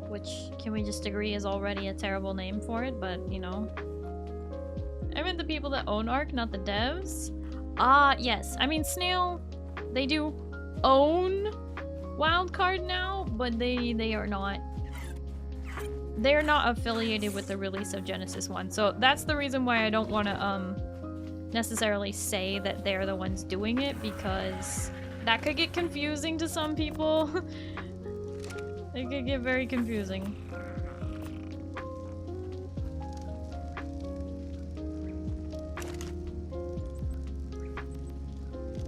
[SPEAKER 2] which can we just agree is already a terrible name for it, but you know. I meant the people that own ARK, not the devs. Yes. I mean, Snail, they do own Wildcard now, but they are not. They're not affiliated with the release of Genesis 1, so that's the reason why I don't want to necessarily say that they're the ones doing it, because that could get confusing to some people. It could get very confusing.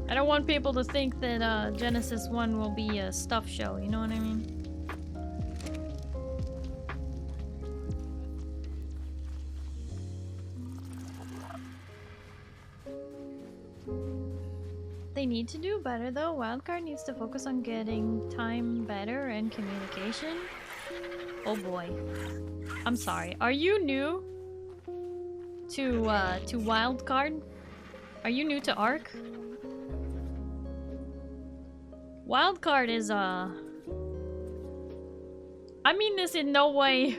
[SPEAKER 2] I don't want people to think that Genesis 1 will be a stuff show, you know what I mean? They need to do better though. Wildcard needs to focus on getting time better and communication. Oh boy. I'm sorry. Are you new to Wildcard? Are you new to ARK? Wildcard is I mean this in no way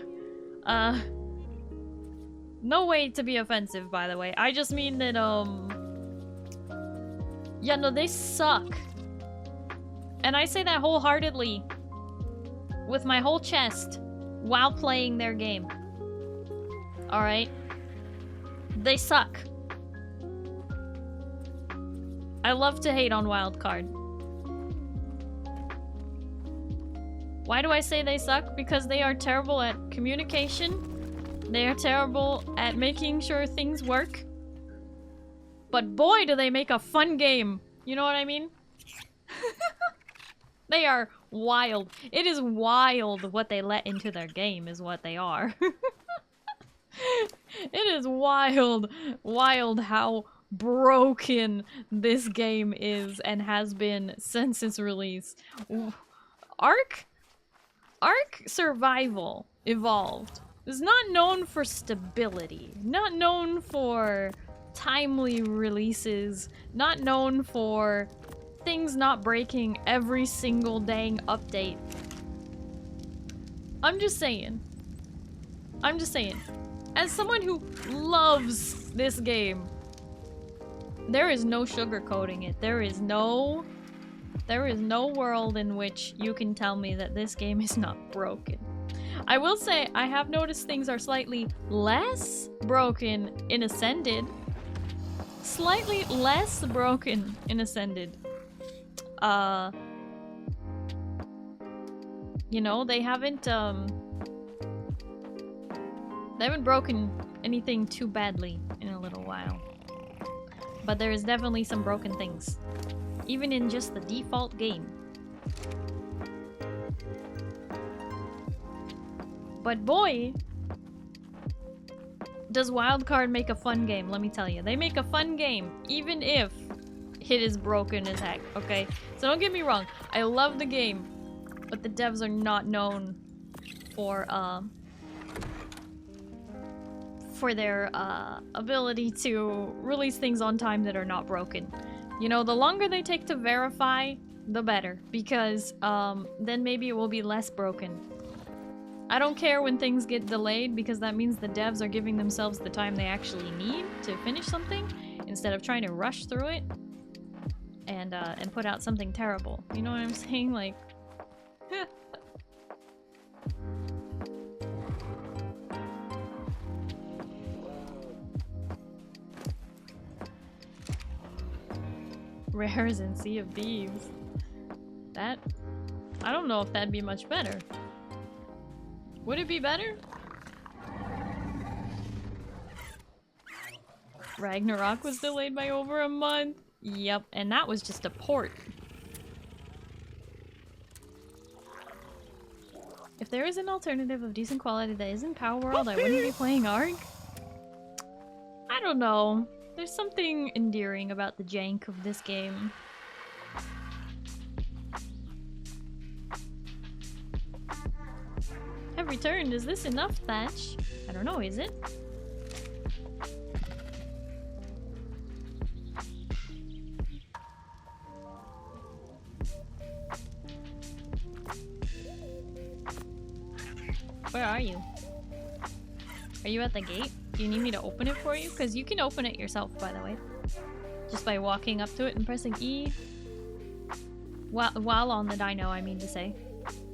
[SPEAKER 2] no way to be offensive, by the way. I just mean that yeah, no, they suck. And I say that wholeheartedly, with my whole chest, while playing their game. Alright? They suck. I love to hate on wildcard. Why do I say they suck? Because they are terrible at communication. They are terrible at making sure things work. But boy, do they make a fun game. You know what I mean? They are wild. It is wild what they let into their game is what they are. It is wild, wild how broken this game is and has been since its release. ARK Survival Evolved is not known for stability, not known for timely releases, not known for things not breaking every single dang update. I'm just saying. As someone who loves this game, there is no sugarcoating it. There is no world in which you can tell me that this game is not broken. I will say, I have noticed things are slightly less broken in Ascended. Slightly less broken in Ascended. You know, they haven't broken anything too badly in a little while. But there is definitely some broken things. Even in just the default game. But boy, does Wildcard make a fun game, let me tell you. They make a fun game, even if it is broken as heck, okay? So don't get me wrong, I love the game, but the devs are not known for their ability to release things on time that are not broken. You know, the longer they take to verify, the better, because then maybe it will be less broken. I don't care when things get delayed, because that means the devs are giving themselves the time they actually need to finish something, instead of trying to rush through it and put out something terrible. You know what I'm saying? Like, Rares and Sea of Thieves. That... I don't know if that'd be much better. Would it be better? Ragnarok was delayed by over a month. Yep, and that was just a port. If there is an alternative of decent quality that isn't Power World, I wouldn't be playing ARK. I don't know. There's something endearing about the jank of this game. Have returned. Is this enough, Thatch? I don't know, is it? Where are you? Are you at the gate? Do you need me to open it for you? Because you can open it yourself, by the way. Just by walking up to it and pressing E. While on the dino, I mean to say.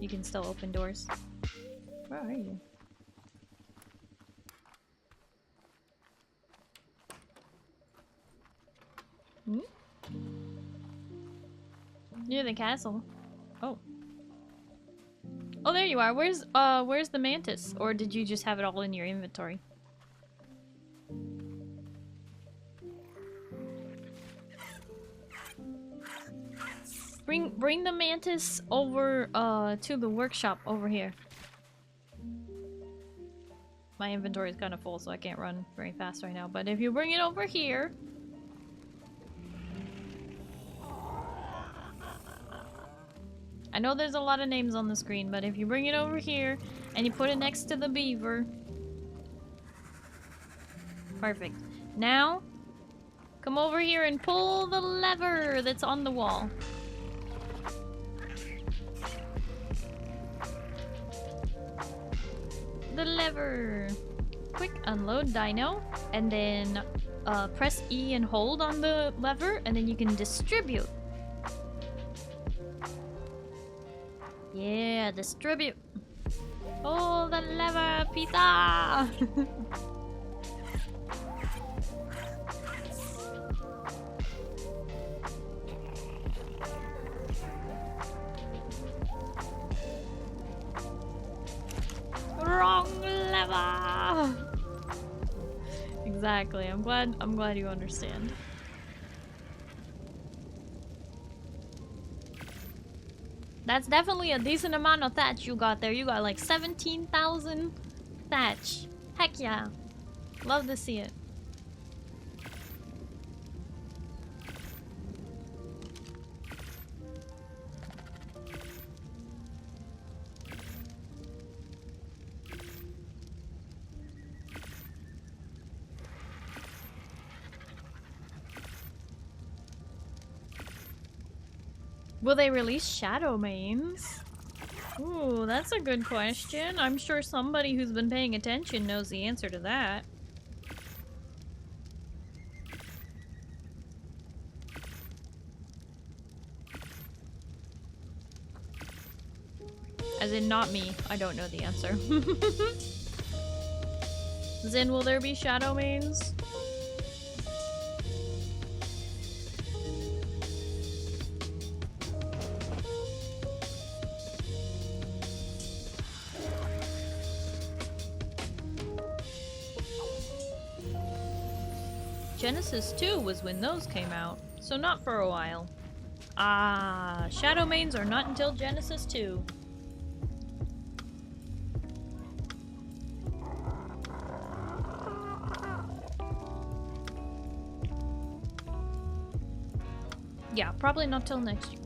[SPEAKER 2] You can still open doors. Where are you? Hmm? Near the castle. Oh. Oh, there you are. Where's the mantis? Or did you just have it all in your inventory? Bring the mantis over to the workshop over here. My inventory is kind of full, so I can't run very fast right now. But if you bring it over here... I know there's a lot of names on the screen, but if you bring it over here and you put it next to the beaver... Perfect. Now, come over here and pull the lever that's on the wall. The lever. Quick unload dino, and then press E and hold on the lever, and then you can distribute. Yeah, distribute. Pull the lever, pizza. exactly. I'm glad you understand. That's definitely a decent amount of thatch you got there. You got like 17,000 thatch. Heck yeah. Love to see it. Will they release shadow mains? Ooh, that's a good question. I'm sure somebody who's been paying attention knows the answer to that. As in, not me. I don't know the answer. Zin, will there be shadow mains? Genesis 2 was when those came out, so not for a while. Ah, shadow mains are not until Genesis 2. Yeah, probably not till next year.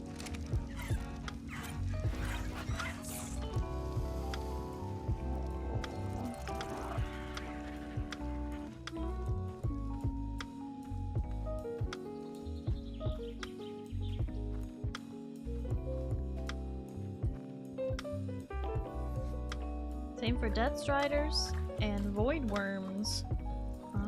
[SPEAKER 2] Same for Death Striders and Void Worms. Ah.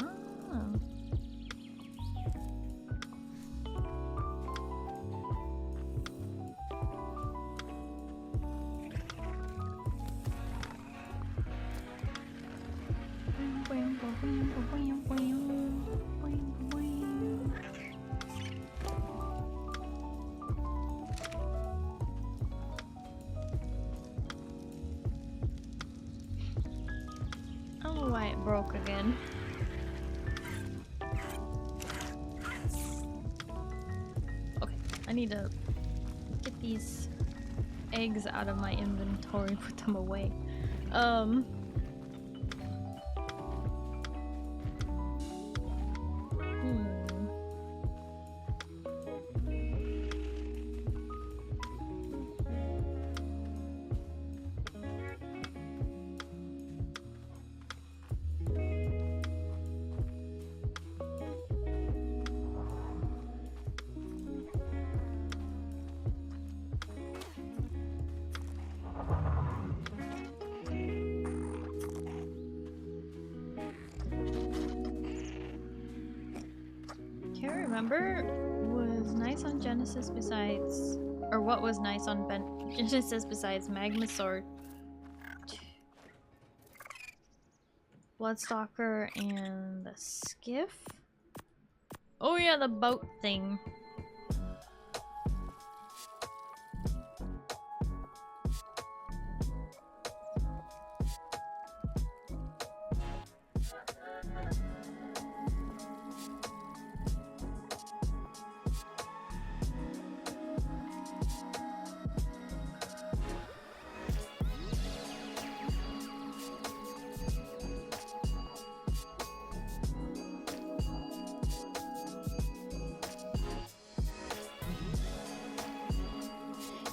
[SPEAKER 2] I don't know why it broke again. Okay, I need to get these eggs out of my inventory, put them away. Can't remember was nice on Genesis besides, or what was nice on Genesis besides Magma Sword, Bloodstalker, and the Skiff. Oh yeah, the boat thing.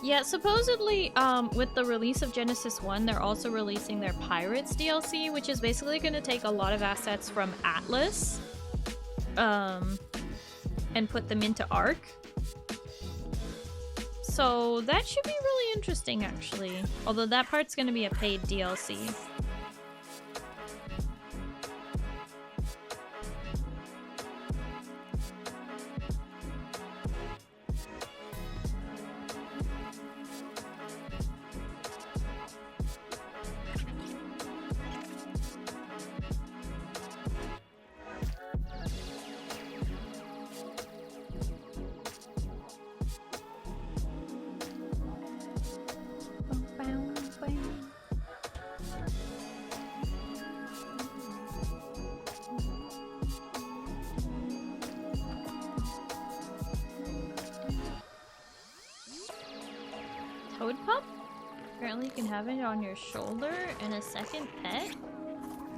[SPEAKER 2] Yeah, supposedly, with the release of Genesis 1, they're also releasing their Pirates DLC, which is basically going to take a lot of assets from Atlas, and put them into ARK. So that should be really interesting, actually. Although that part's going to be a paid DLC. Toad pup? Apparently you can have it on your shoulder and a second pet?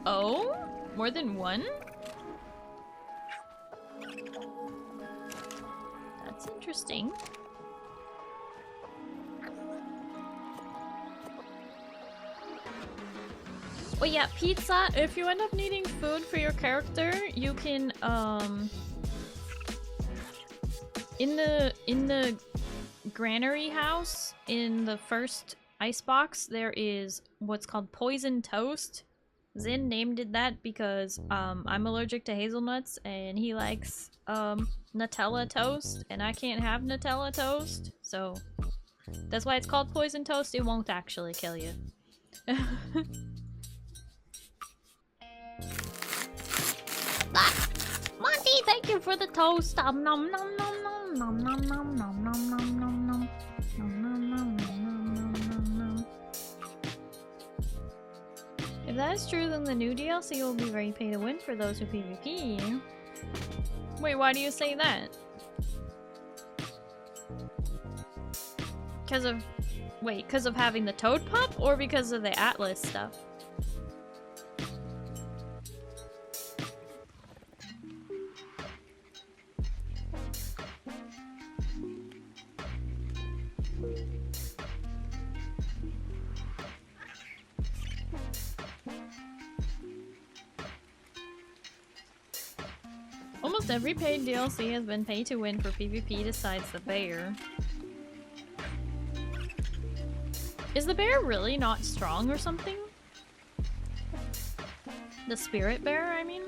[SPEAKER 2] Oh? More than one? That's interesting. Oh yeah, pizza. If you end up needing food for your character, you can in the granary house in the first icebox there is what's called poison toast. Zin named it that because I'm allergic to hazelnuts and he likes Nutella toast and I can't have Nutella toast, so that's why it's called poison toast. It won't actually kill you. Monty, thank you for the toast. Nom nom nom nom nom nom nom nom nom nom nom nom nom nom nom nom. If that is true, then the new DLC will be very pay to win for those who PvP. Wait, why do you say that? Because of having the Toad Pup, or because of the Atlas stuff? Almost every paid DLC has been pay to win for PvP besides the bear. Is the bear really not strong or something? The spirit bear, I mean?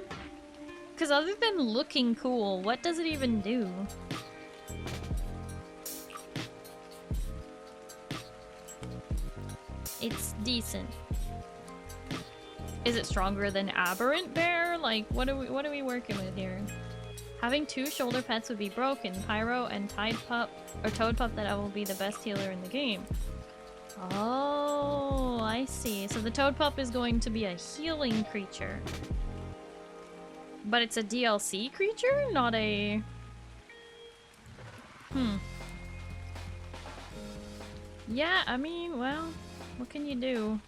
[SPEAKER 2] Because other than looking cool, what does it even do? It's decent. Is it stronger than Aberrant Bear? Like, what are we working with here? Having two shoulder pets would be broken. Pyro and Toad Pup that will be the best healer in the game. Oh, I see. So the Toad Pup is going to be a healing creature. But it's a DLC creature? Not a... Yeah, I mean, well, what can you do?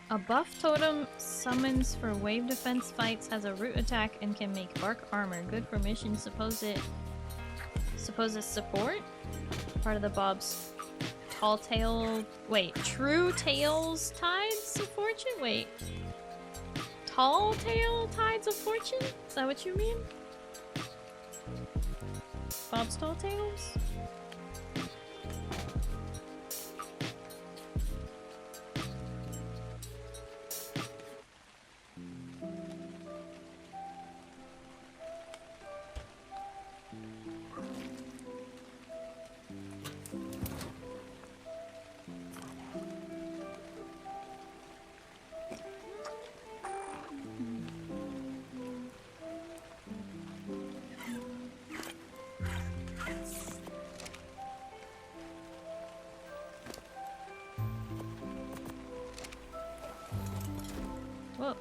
[SPEAKER 2] A buff totem summons for wave defense fights, has a root attack, and can make bark armor. Good for missions. Suppose support? Part of the Bob's Tall Tail... Wait, True Tails Tides of Fortune? Wait. Tall Tail Tides of Fortune? Is that what you mean? Bob's Tall Tails? Whoa.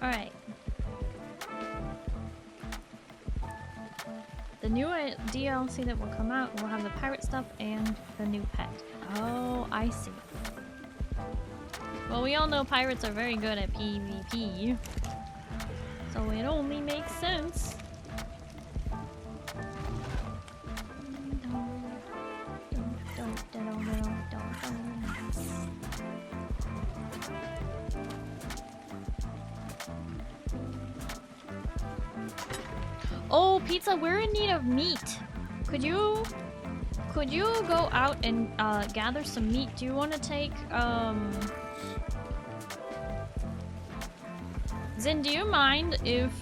[SPEAKER 2] Alright. The new DLC that will come out will have the pirate stuff and the new pet. Oh, I see. Well, we all know pirates are very good at PvP, so it only makes sense. Oh, Pizza, we're in need of meat. Could you go out and gather some meat? Do you want to take Zin, do you mind if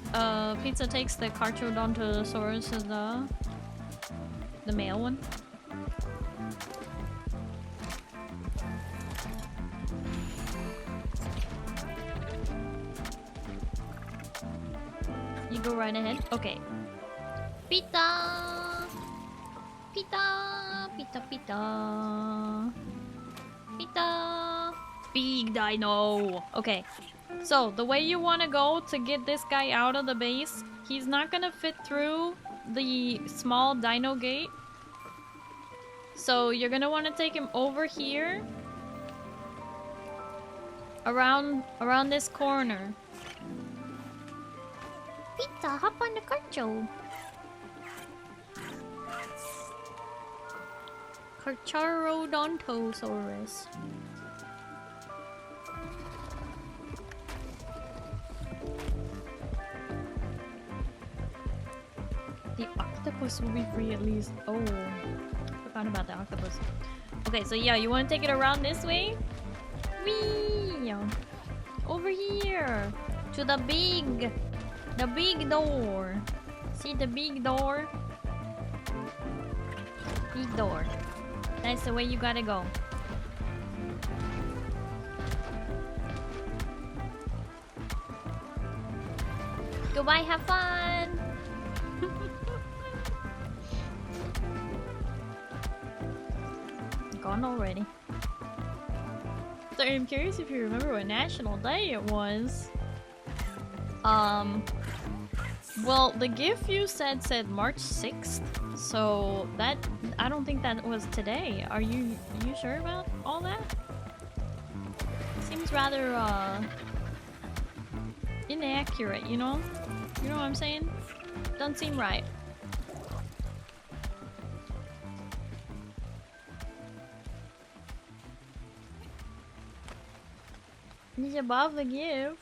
[SPEAKER 2] Pizza takes the Carchodontosaurus as the male one? You go right ahead. Okay. Pita! Pita! Pita! Pita! Pita! Big dino! Okay. So, the way you want to go to get this guy out of the base, he's not gonna fit through the small dino gate. So, you're gonna want to take him over here. Around this corner.
[SPEAKER 3] Pizza, hop on the carcho.
[SPEAKER 2] Carcharodontosaurus. The octopus will be free at least. Oh, forgot about the octopus. Okay, so yeah, you want to take it around this way? Whee! Over here to the big door. See the big door? Big door. That's the way you gotta go. Goodbye, have fun! Gone already. So I'm curious if you remember what National Day it was. Well, the GIF you said March 6th, so that I don't think that was today. Are you sure about all that? Seems rather inaccurate, you know? You know what I'm saying? Doesn't seem right. He's above the GIF.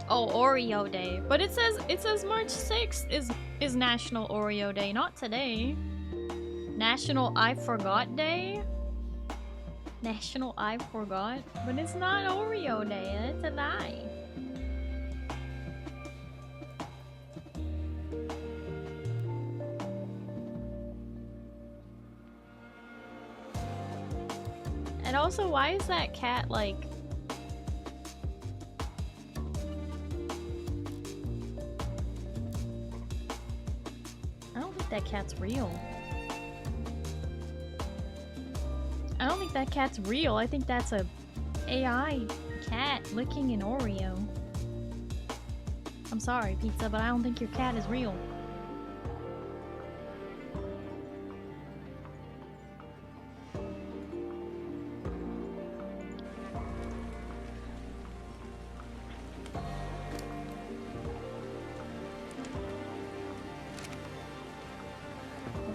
[SPEAKER 2] Oh, Oreo Day. But it says March 6th is National Oreo Day, not today. National I Forgot Day? National I Forgot? But it's not Oreo Day, it's a lie. And also, why is that cat like... I don't think that cat's real. I don't think that cat's real. I think that's a AI cat licking an Oreo. I'm sorry, Pizza, but I don't think your cat is real.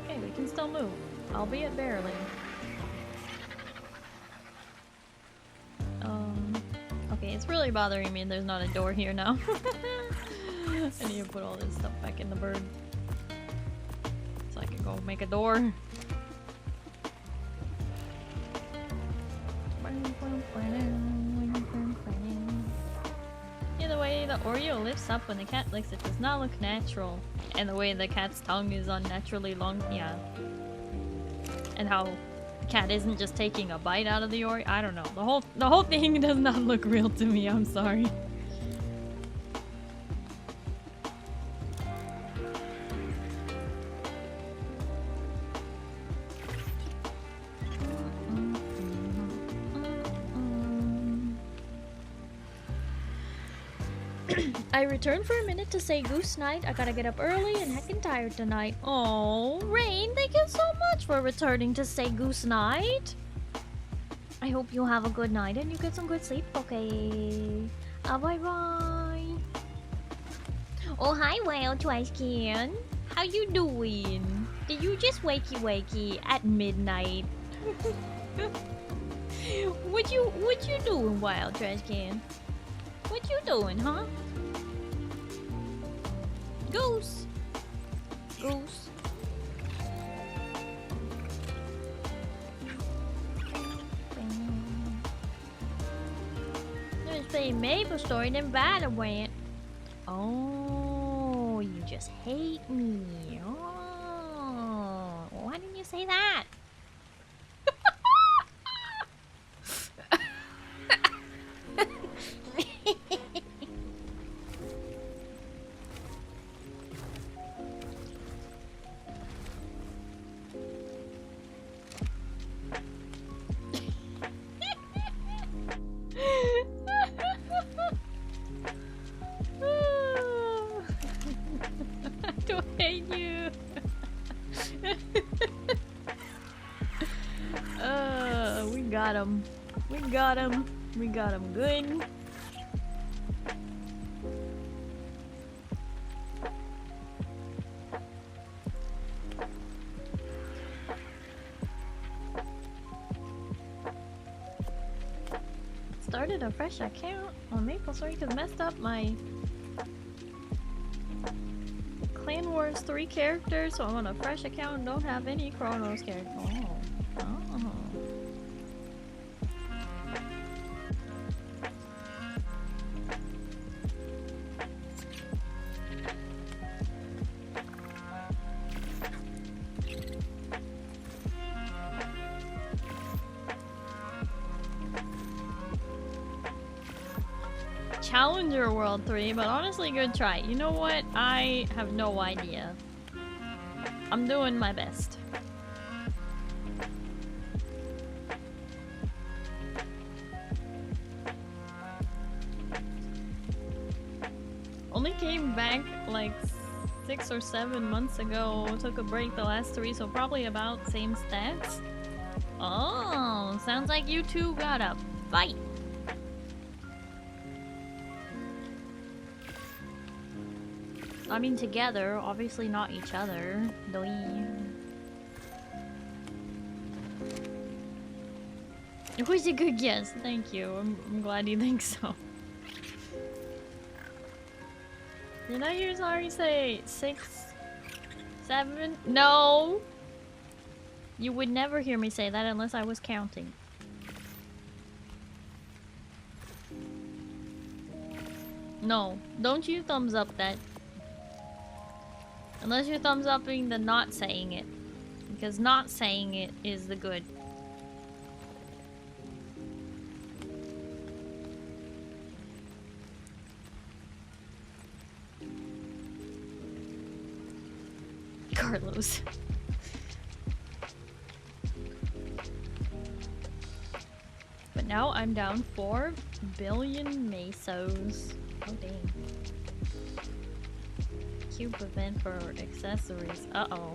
[SPEAKER 2] Okay, we can still move, albeit barely. Okay, it's really bothering me there's not a door here now. I need to put all this stuff back in the bird. So I can go make a door. Yeah, the way the Oreo lifts up when the cat licks it does not look natural. And the way the cat's tongue is unnaturally long, yeah. And how the cat isn't just taking a bite out of the Oreo. I don't know. The whole thing does not look real to me, I'm sorry. I returned for a minute to say goose night. I gotta get up early and heckin' tired tonight. Oh, Rain, thank you so much for returning to say goose night. I hope you have a good night and you get some good sleep. Okay. Bye bye. Oh, hi, Whale Twitchkin. How you doing? Did you just wakey at midnight? What you doing, Wild Trash Can? What you doing, huh? Goose. Goose. Let's play Maple Story, then Battle went. Oh, you just hate me. Oh, why didn't you say that? I don't hate you. We got him. We got him. We got him good. Started a fresh account on Maple Story because messed up my Clan Wars 3 characters, so I'm on a fresh account and don't have any Chronos characters. Oh. Challenger World 3, but honestly, good try. You know what? I have no idea. I'm doing my best. Only came back like 6 or 7 months ago. Took a break the last 3, so probably about same stats. Oh, sounds like you two got a fight. I mean together, obviously not each other. It was a good guess, thank you. I'm glad you think so. Did I hear Sorry say 6, 7? No! You would never hear me say that unless I was counting. No, don't you thumbs up that. Unless you're thumbs upping the not saying it. Because not saying it is the good. Carlos. But now I'm down 4 billion mesos. Oh dang. Cube event for accessories. Uh-oh.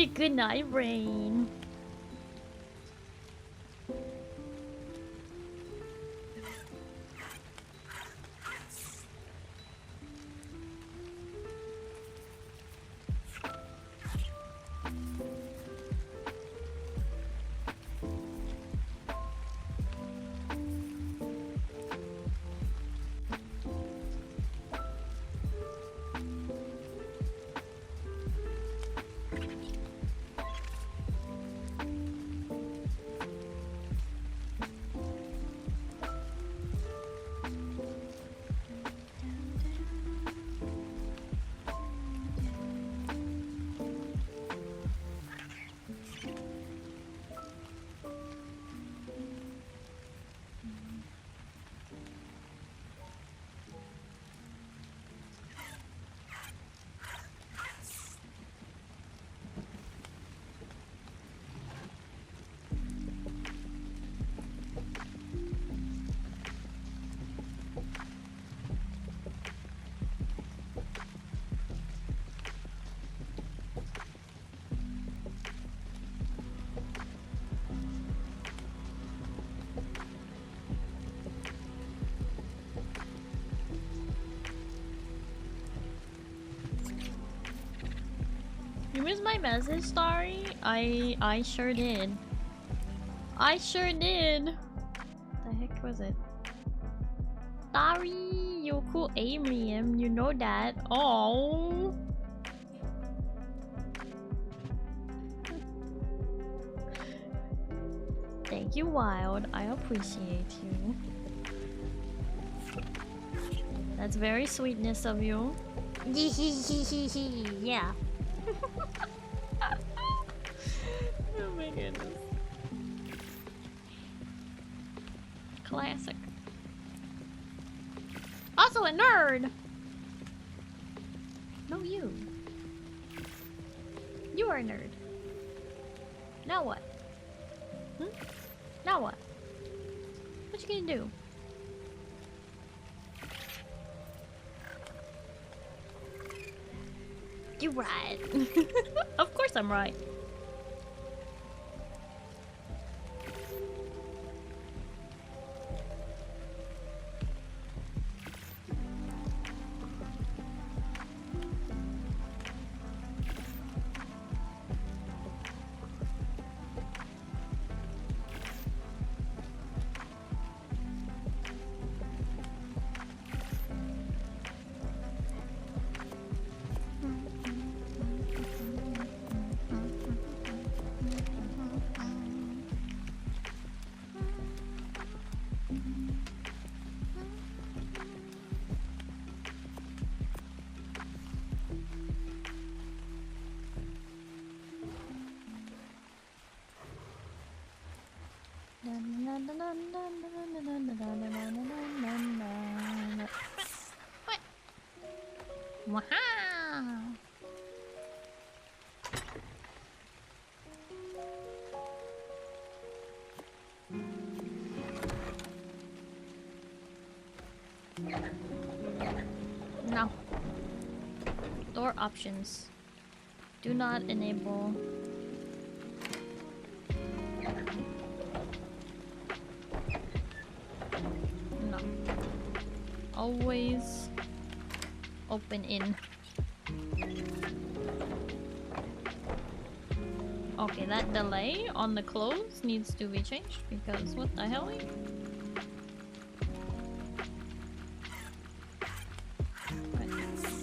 [SPEAKER 2] Good night, Rain. You missed my message, Starry? I sure did. I sure did. The heck was it? Starry, you cool Arian, you know that. Oh. Thank you, Wild. I appreciate you. That's very sweetness of you. Yeah. Oh my goodness. Classic. Also a nerd! No, you. You are a nerd. Now what? Hmm? Now what? What you gonna do? You're right. Of course I'm right. Wow. No. Door options. Do not enable. No. Always open in. Okay, that delay on the close needs to be changed because what the hell? Right,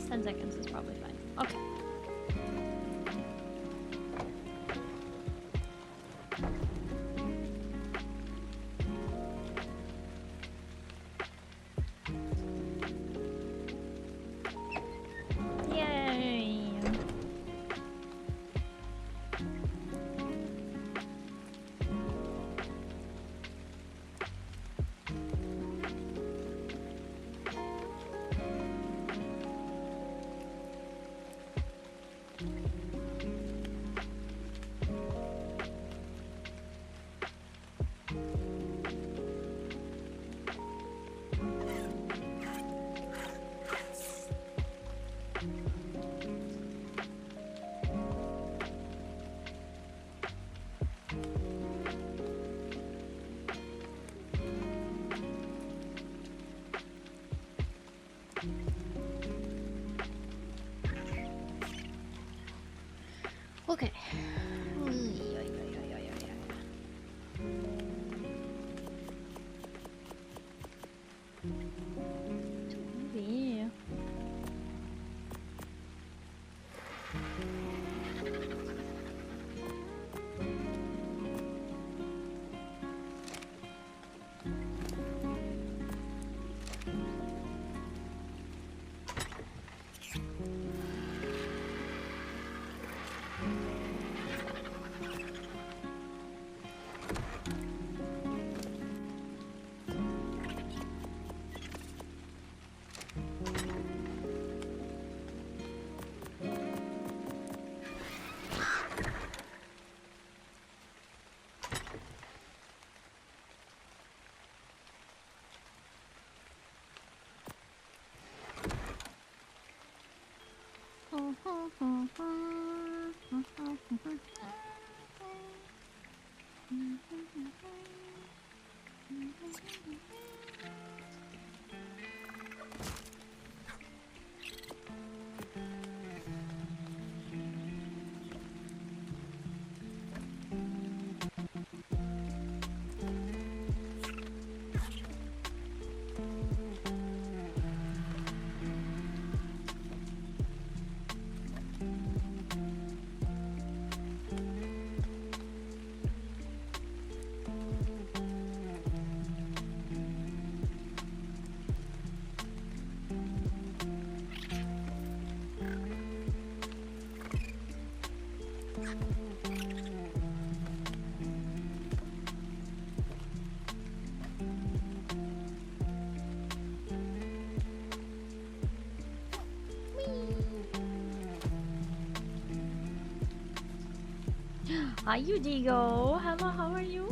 [SPEAKER 2] 10 seconds is probably fine. Okay. Yay! Okay. Yeah. Hi, Udigo. Hello, how are you?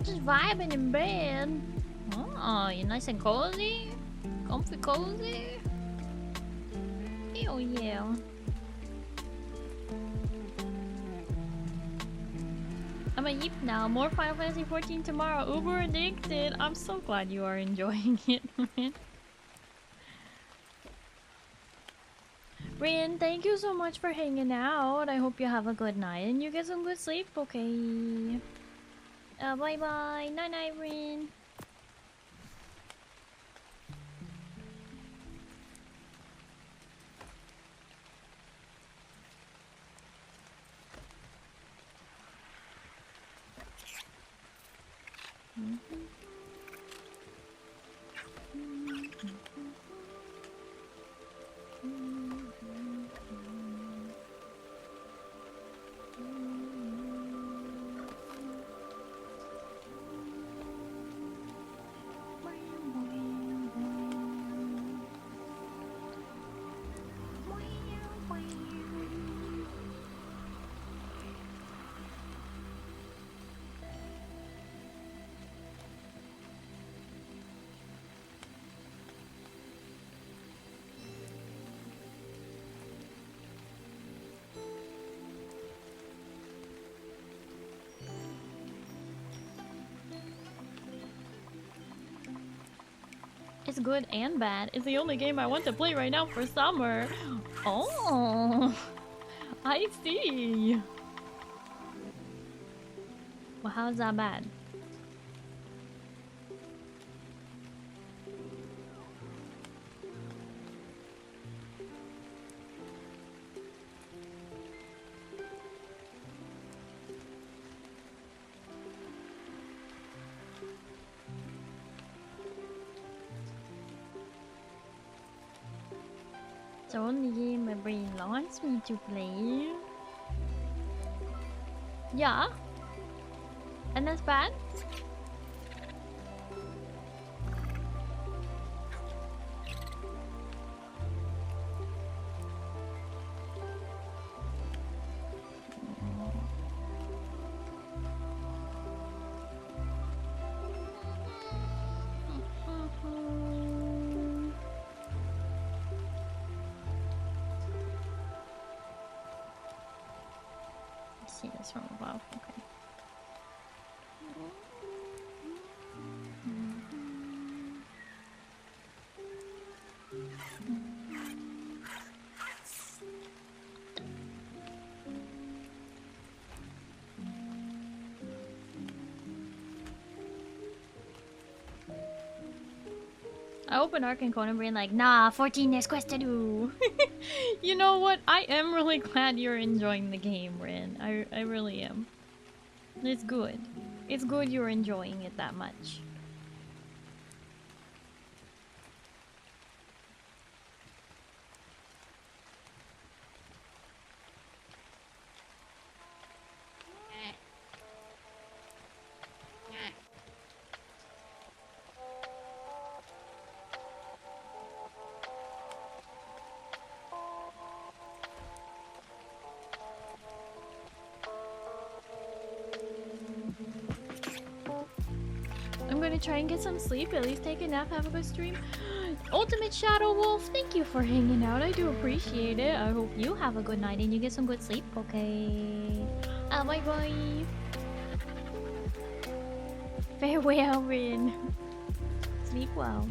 [SPEAKER 2] Just vibing in bed. Oh, you're nice and cozy? Comfy cozy? Hell yeah. I'm a yip now. More Final Fantasy 14 tomorrow. Uber addicted. I'm so glad you are enjoying it, man. Rin, thank you so much for hanging out. I hope you have a good night and you get some good sleep, okay? Bye bye. Night night, Rin. It's good and bad. It's the only game I want to play right now for summer. Oh, I see. Well, how's that bad? The only game my brain wants me to play. Yeah. And that's bad? see this from above. Okay. I open ARK and Conan brain like, nah, 14 there's quest to do. You know what? I am really glad you're enjoying the game, Rin. I really am. It's good. It's good you're enjoying it that much. Try and get some sleep, at least take a nap, have a good stream. Ultimate Shadow Wolf, thank you for hanging out. I do appreciate it. I hope you have a good night and you get some good sleep, okay? Bye bye. Farewell, Rin. Sleep well.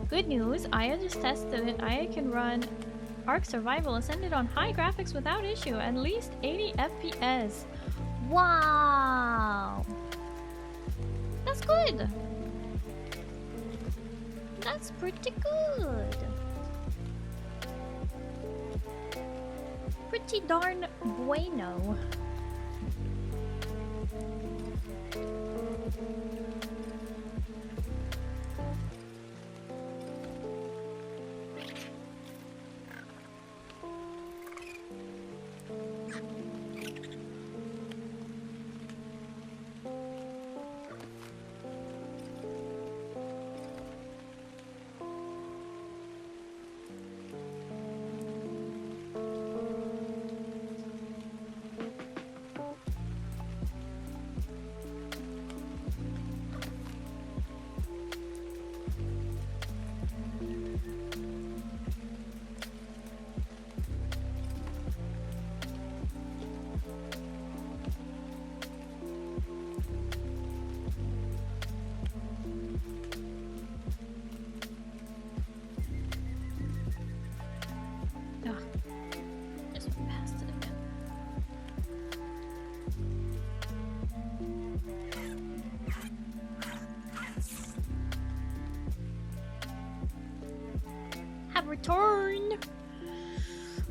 [SPEAKER 2] Good news, Aya just tested it. Aya can run ARK Survival Ascended on high graphics without issue, at least 80 FPS. Wow! That's good. That's pretty good. Pretty darn bueno.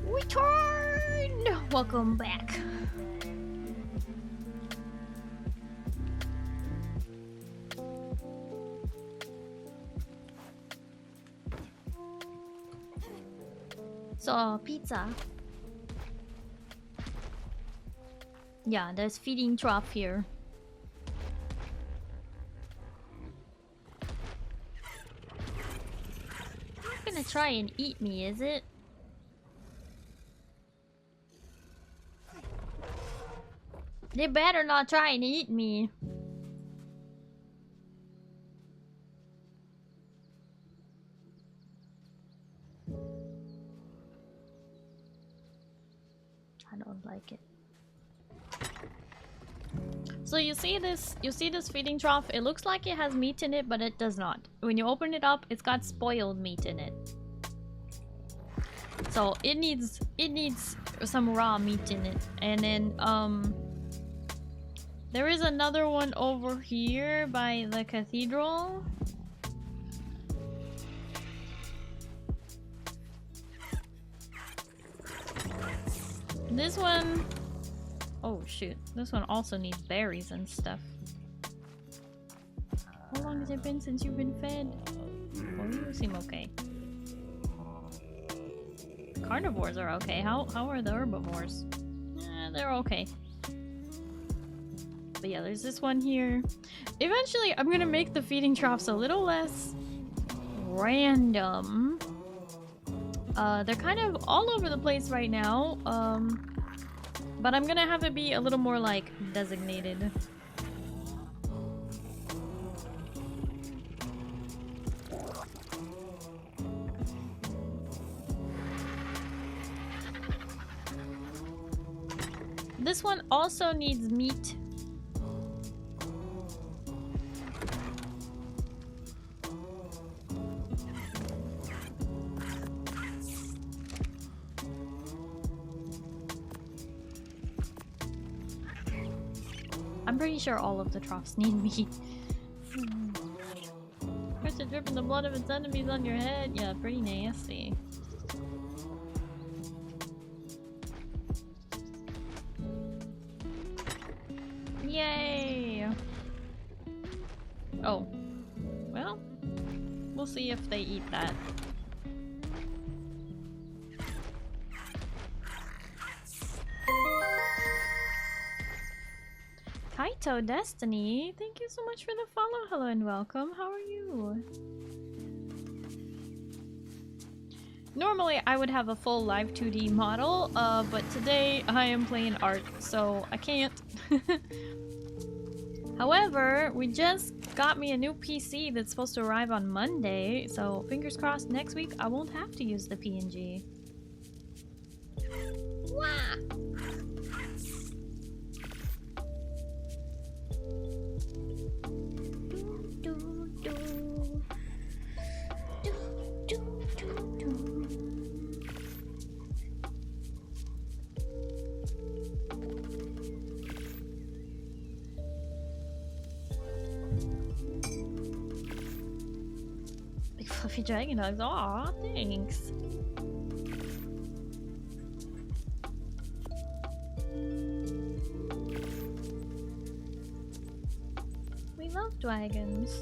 [SPEAKER 2] Return! Welcome back. So, pizza. Yeah, there's feeding trough here. Not gonna try and eat me, is it? They better not try and eat me. I don't like it. So you see this feeding trough, it looks like it has meat in it, but it does not. When you open it up, it's got spoiled meat in it. So it needs some raw meat in it. And then there is another one over here by the cathedral. This one... Oh shoot, this one also needs berries and stuff. How long has it been since you've been fed? Oh, you seem okay. Carnivores are okay. How are the herbivores? They're okay. But yeah, there's this one here. Eventually, I'm gonna make the feeding troughs a little less random. They're kind of all over the place right now. But I'm gonna have it be a little more like designated. This one also needs meat. I'm pretty sure all of the troughs need meat. First to dripping the blood of its enemies on your head. Yeah, pretty nasty. Yay! Oh. Well, we'll see if they eat that. Kaito Destiny, thank you so much for the follow. Hello and welcome. How are you? Normally I would have a full live 2D model, but today I am playing art, so I can't. However, we just got me a new PC that's supposed to arrive on Monday, so fingers crossed next week I won't have to use the PNG. Wah! Big fluffy dragon dogs. Aw, thanks. We love dragons.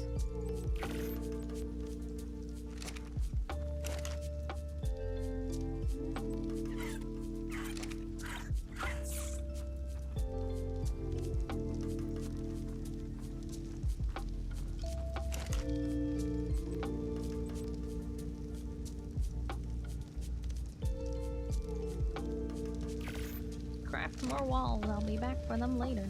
[SPEAKER 2] Craft more walls. I'll be back for them later.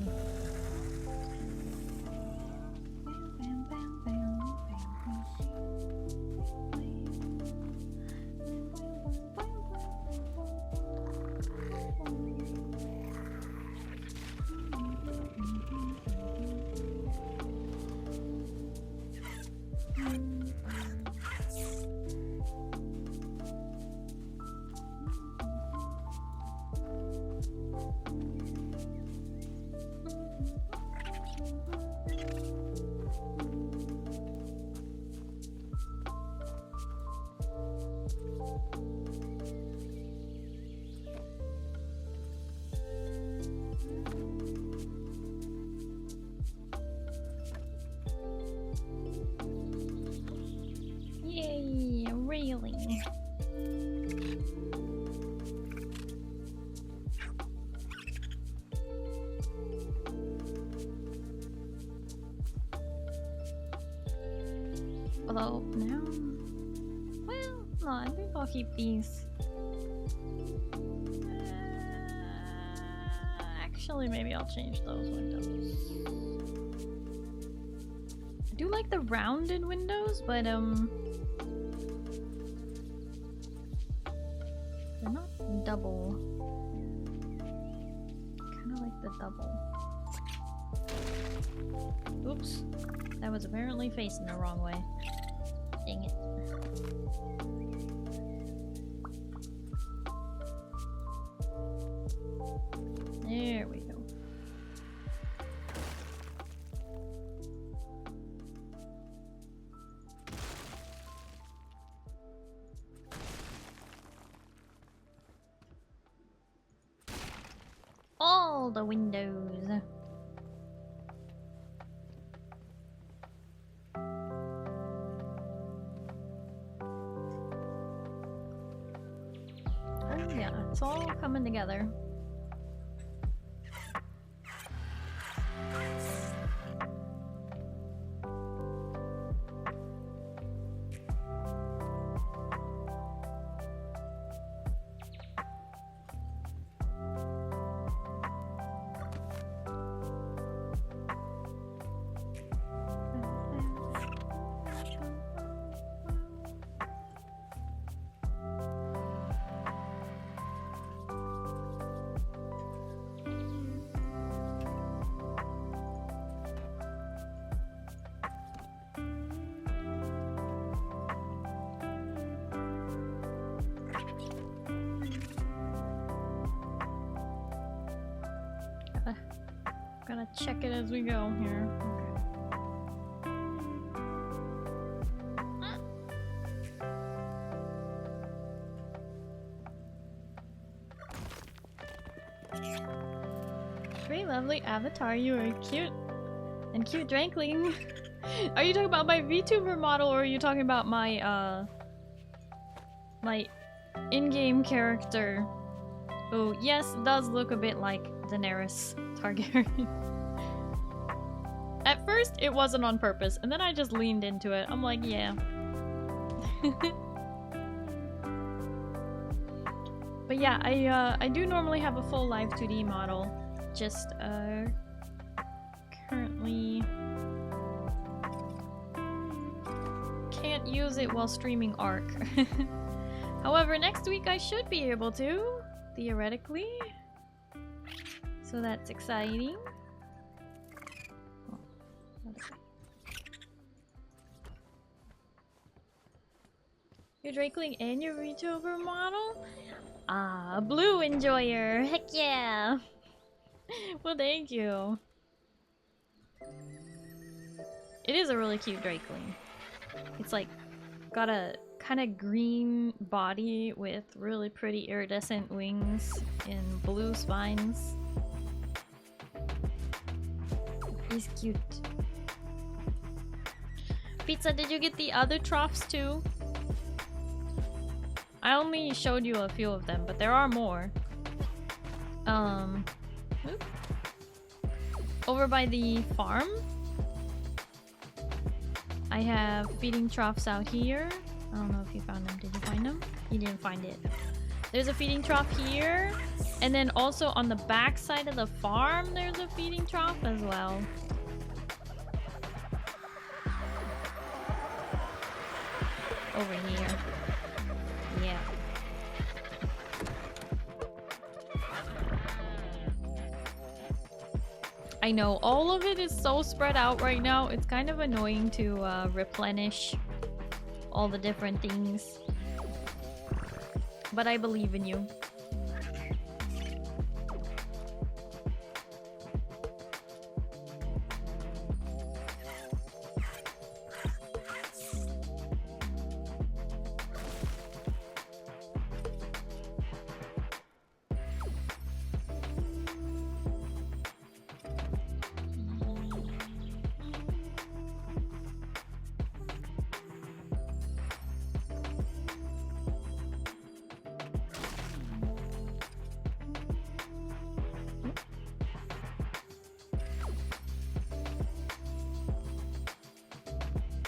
[SPEAKER 2] Yay, really? Although, now... Well, no, I think I'll keep these. Actually, maybe I'll change those windows. I do like the rounded windows, but, they're not double. Kinda like the double. Oops. That was apparently facing the wrong way. Dang it. There we go. All the windows. Yeah, it's all coming together. Gotta check it as we go here. Okay. Very lovely avatar. You are cute. And cute drankling. Are you talking about my VTuber model, or are you talking about my my in-game character? Oh, yes, it does look a bit like Daenerys Targaryen. At first, it wasn't on purpose, and then I just leaned into it. I'm like, yeah. But yeah, I do normally have a full live 2D model. Just currently can't use it while streaming ARK. However, next week I should be able to, theoretically. So that's exciting. Your Drakeling and your VTuber model? Ah, Blue Enjoyer! Heck yeah! Well, thank you. It is a really cute Drakeling. It's like got a kind of green body with really pretty iridescent wings and blue spines. He's cute. Pizza, did you get the other troughs too? I only showed you a few of them, but there are more. Over by the farm, I have feeding troughs out here. I don't know if you found them. Did you find them? You didn't find it. There's a feeding trough here, and then also on the back side of the farm, there's a feeding trough as well. Over here. Yeah. I know, all of it is so spread out right now. It's kind of annoying to replenish all the different things. But I believe in you.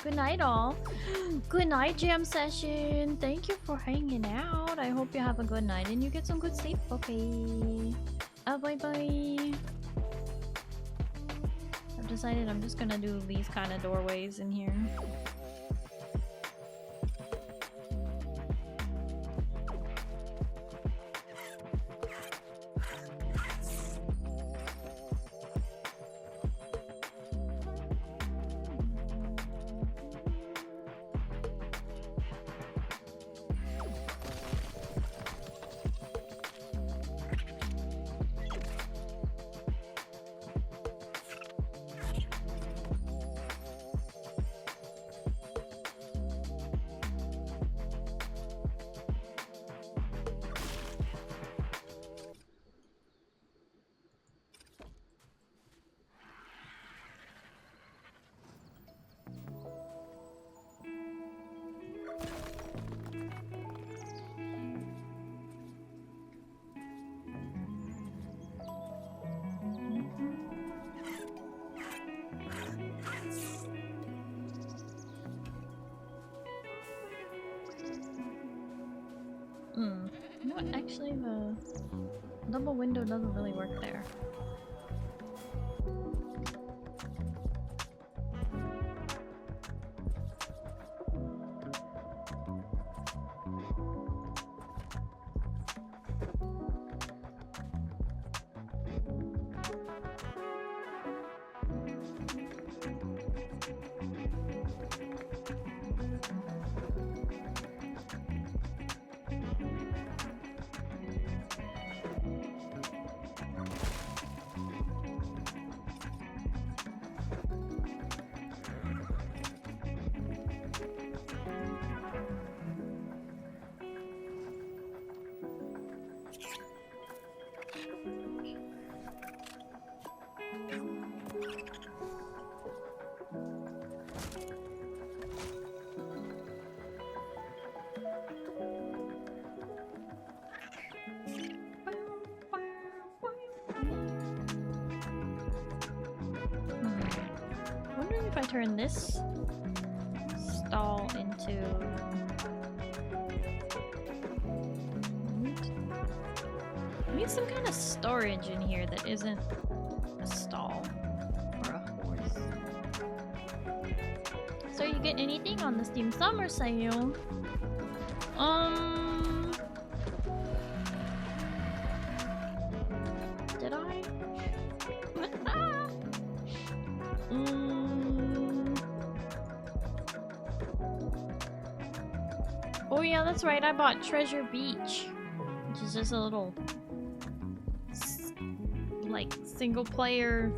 [SPEAKER 2] Good night, all. Good night, jam session. Thank you for hanging out. I hope you have a good night and you get some good sleep. Okay. Bye bye. I've decided I'm just gonna do these kind of doorways in here. You know what? Actually, the double window doesn't really work there. if I turn this stall into... I need some kind of storage in here that isn't a stall or a horse. So you get anything on the Steam Summer Sale? Did I? Oh yeah, that's right. I bought Treasure Beach, which is just a little like single player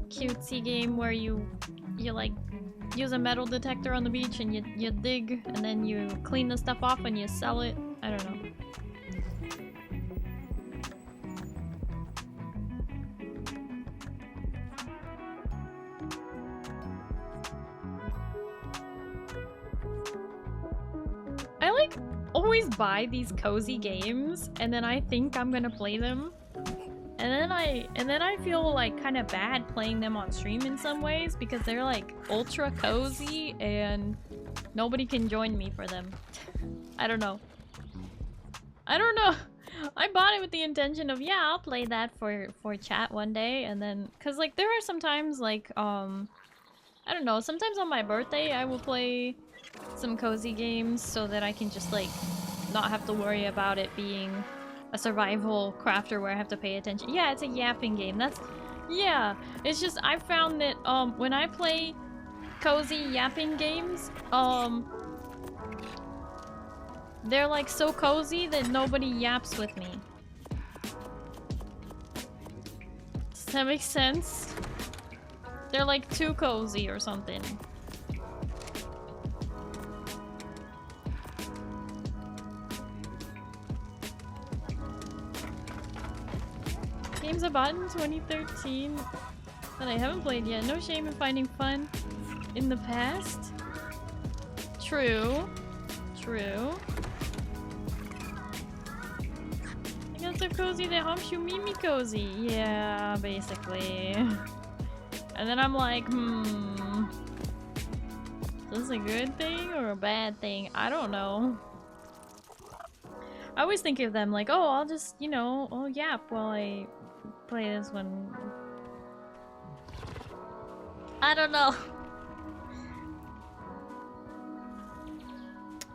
[SPEAKER 2] cutesy game where you like use a metal detector on the beach and you dig and then you clean the stuff off and you sell it. I don't know. I like always buy these cozy games and then I think I'm gonna play them. And then I feel like kind of bad playing them on stream in some ways because they're like ultra cozy and nobody can join me for them. I don't know. I don't know. I bought it with the intention of, yeah, I'll play that for chat one day, and then cuz like there are sometimes like I don't know, sometimes on my birthday I will play some cozy games so that I can just like not have to worry about it being a survival crafter where I have to pay attention. Yeah, it's a yapping game. That's... yeah. It's just I found that when I play cozy yapping games, they're like so cozy that nobody yaps with me. Does that make sense? They're like too cozy or something. Games I bought in 2013 that I haven't played yet. No shame in finding fun in the past. True. True. I got so cozy that helps you meet me cozy. Yeah, basically. And then I'm like, is this a good thing or a bad thing? I don't know. I always think of them like, oh, I'll just, you know, I'll yap while I play this one. I don't know.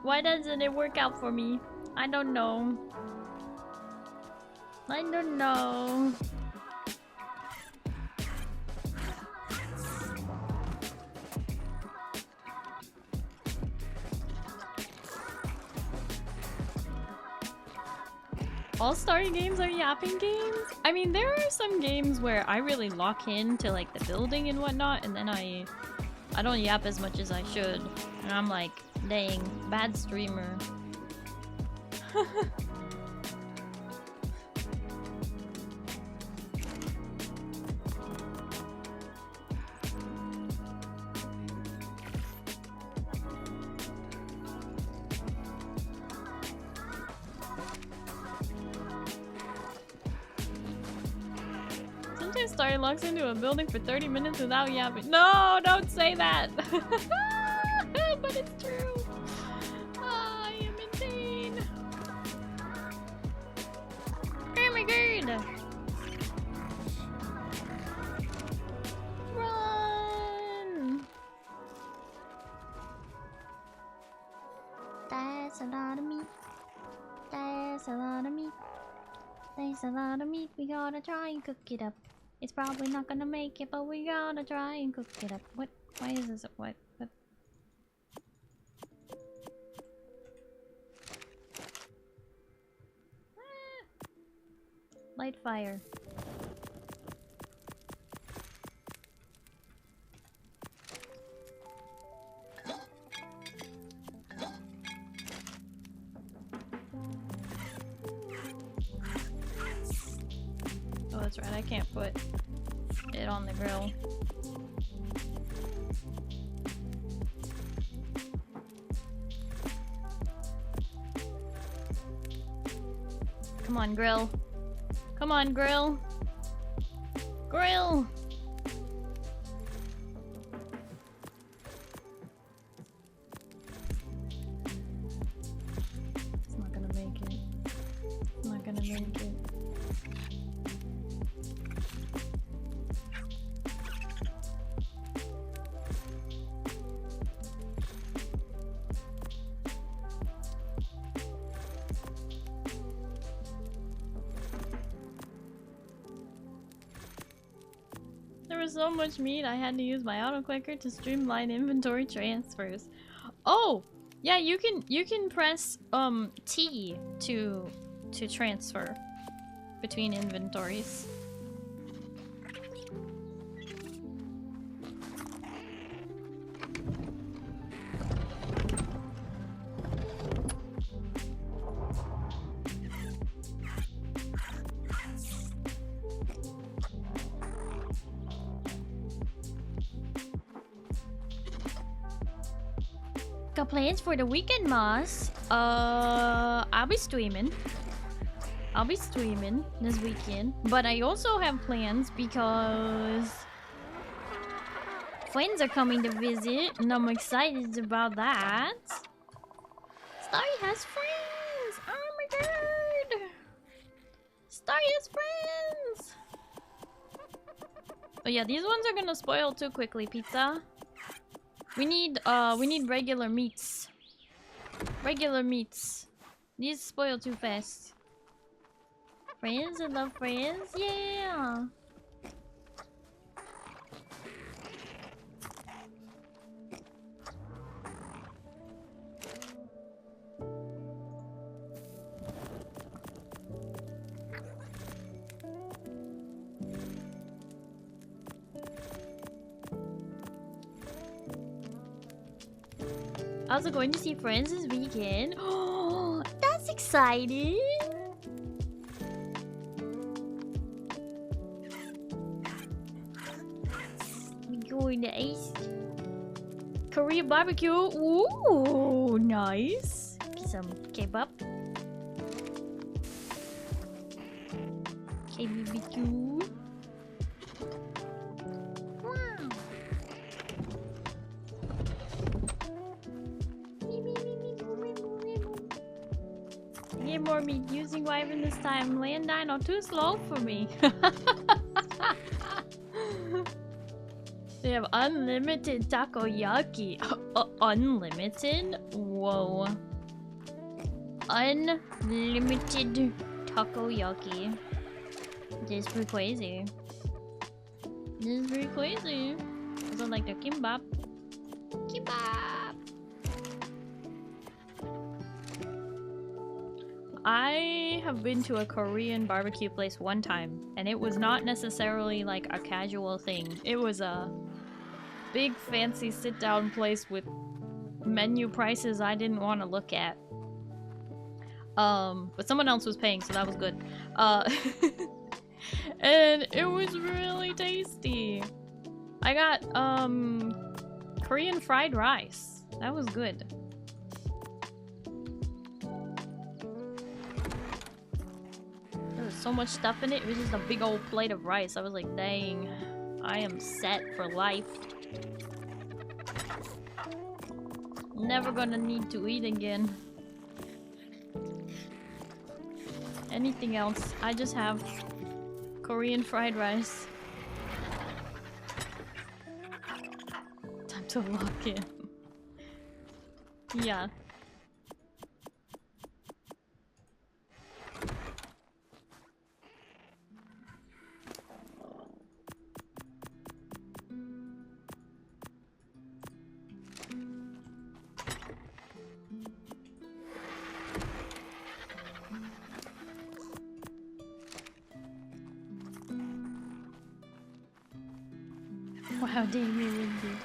[SPEAKER 2] Why doesn't it work out for me? I don't know. I don't know. All Starry games are yapping games? I mean, there are some games where I really lock in to like the building and whatnot, and then I don't yap as much as I should. And I'm like, dang, bad streamer. Starry locks into a building for 30 minutes without yapping. No, don't say that! But it's true! I am in pain! Oh my god! Run!
[SPEAKER 3] That's a lot of meat. That's a lot of meat. There's a lot of meat. We gotta try and cook it up. It's probably not gonna make it, but we gotta try and cook it up. What? Why is this? What? Ah. Light fire.
[SPEAKER 2] Oh, that's right. I can't put it on the grill. Come on, grill. Come on, grill. Grill! Thank you. There was so much meat I had to use my auto clicker to streamline inventory transfers. Oh, yeah, you can press T to transfer between inventories.
[SPEAKER 3] Got plans for the weekend, Moss?
[SPEAKER 2] I'll be streaming. I'll be streaming this weekend, but I also have plans because friends are coming to visit, and I'm excited about that. Starry has friends! Oh my god! Starry has friends! But yeah, these ones are gonna spoil too quickly, pizza. We need regular meats. Regular meats. These spoil too fast. Friends, I love friends, yeah! Also going to see friends this weekend. Oh, that's exciting! We're going to Ace Korean barbecue. Ooh, nice. Get some kebab. KBBQ. Get more meat using Wyvern this time. Landine are too slow for me. They have unlimited takoyaki. Unlimited? Whoa. Unlimited takoyaki. This is pretty crazy. This is pretty crazy. Also like the kimbap. Kimbap! I have been to a Korean barbecue place one time, and it was not necessarily like a casual thing. It was a big fancy sit-down place with menu prices I didn't want to look at. But someone else was paying, so that was good. And it was really tasty. I got Korean fried rice. That was good. So much stuff in it. It was just a big old plate of rice. I was like, dang, I am set for life. Never gonna need to eat again. Anything else? I just have Korean fried rice. Time to lock in. Yeah. Wow, dang me windy.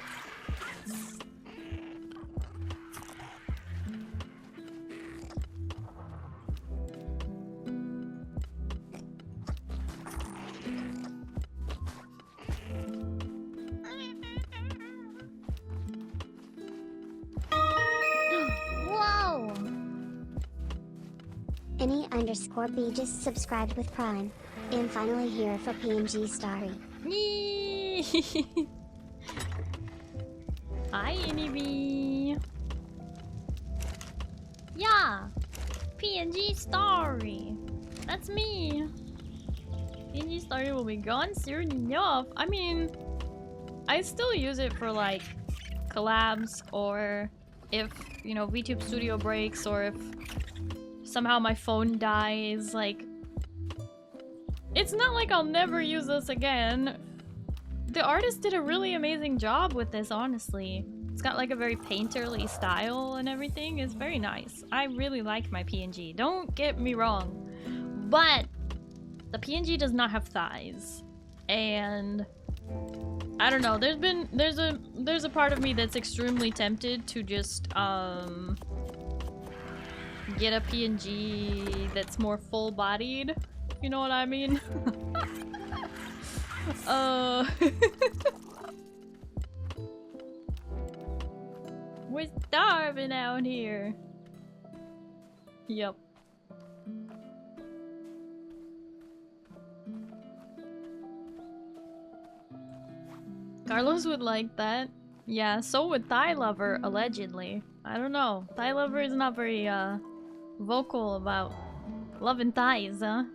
[SPEAKER 3] Whoa!
[SPEAKER 1] Any_B just subscribed with Prime. And finally here for PNG Starry.
[SPEAKER 2] Hi, NEB. Yeah, PNG Starry. That's me. PNG Starry will be gone soon enough. I mean, I still use it for like collabs, or if, you know, VTube Studio breaks, or if somehow my phone dies. Like, it's not like I'll never use this again. The artist did a really amazing job with this, honestly. It's got like a very painterly style and everything. It's very nice. I really like my PNG. Don't get me wrong. But the PNG does not have thighs. And I don't know, there's a part of me that's extremely tempted to just get a PNG that's more full-bodied. You know what I mean? We're starving out here. Yep. Carlos would like that. Yeah, so would Thigh Lover, allegedly. I don't know. Thigh Lover is not very vocal about loving thighs, huh?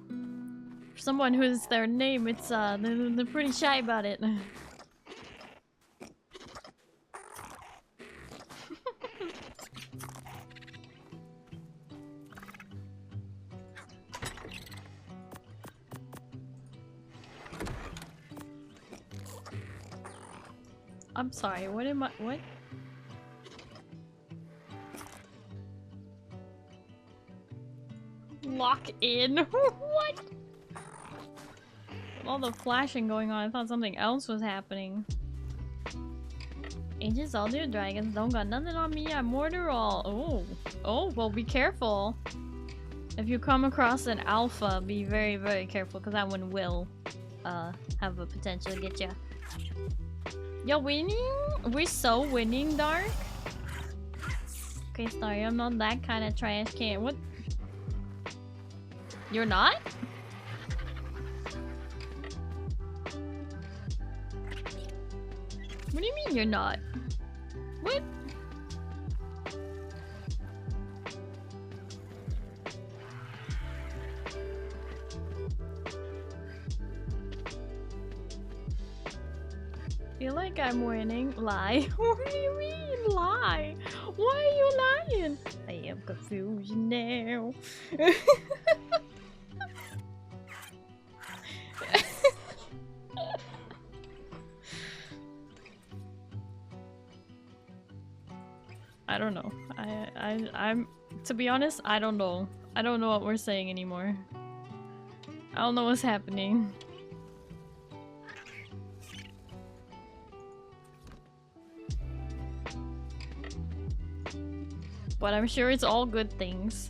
[SPEAKER 2] For someone who's their name, it's they're pretty shy about it. I'm sorry, what am I- what? Lock in? What? With all the flashing going on, I thought something else was happening. Ages all their dragons don't got nothing on me, I'm mortar all. Oh. Oh, well be careful. If you come across an alpha, be very, very careful, because that one will have a potential to get you. You're winning? We're so winning, Dark? Okay, sorry, I'm not that kind of trash can. What? You're not? What do you mean you're not? What? Feel like I'm winning. Lie. What do you mean lie? Why are you lying? I am confused now. I don't know. I'm to be honest, I don't know. I don't know what we're saying anymore. I don't know what's happening. But I'm sure it's all good things.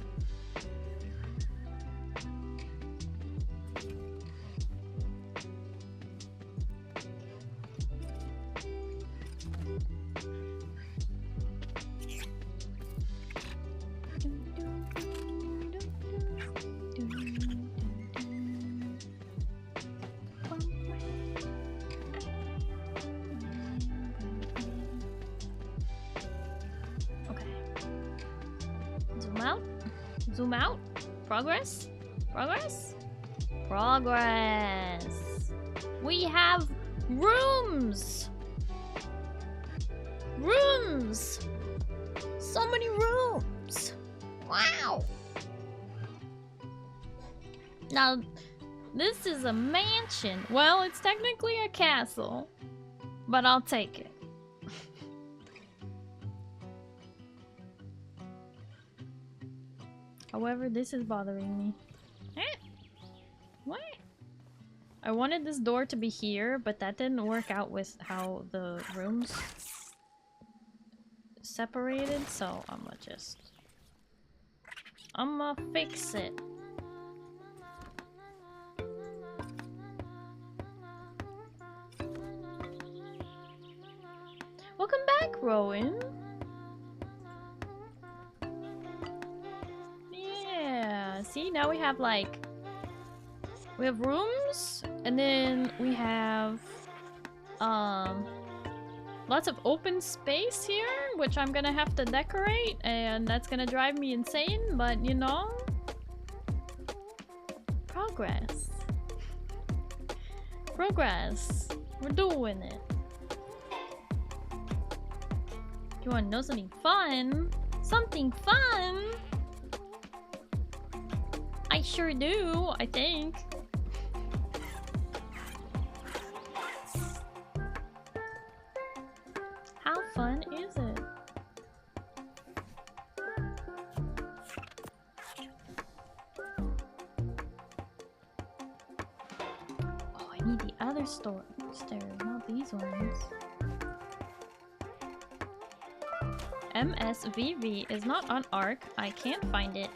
[SPEAKER 2] Zoom out. Progress. Progress. Progress. We have rooms. Rooms. So many rooms. Wow. Now, this is a mansion. Well, it's technically a castle, but I'll take it. However, this is bothering me. What? I wanted this door to be here, but that didn't work out with how the rooms separated, so I'ma fix it. Welcome back, Rowan. Yeah, see, now we have like we have rooms, and then we have lots of open space here. which I'm gonna have to decorate, and that's gonna drive me insane, but you know, progress. Progress. We're doing it. You wanna know something fun? Something fun? I sure do, I think. How fun is it? Oh, I need the other stairs, not these ones. MSVV is not on ARK. I can't find it.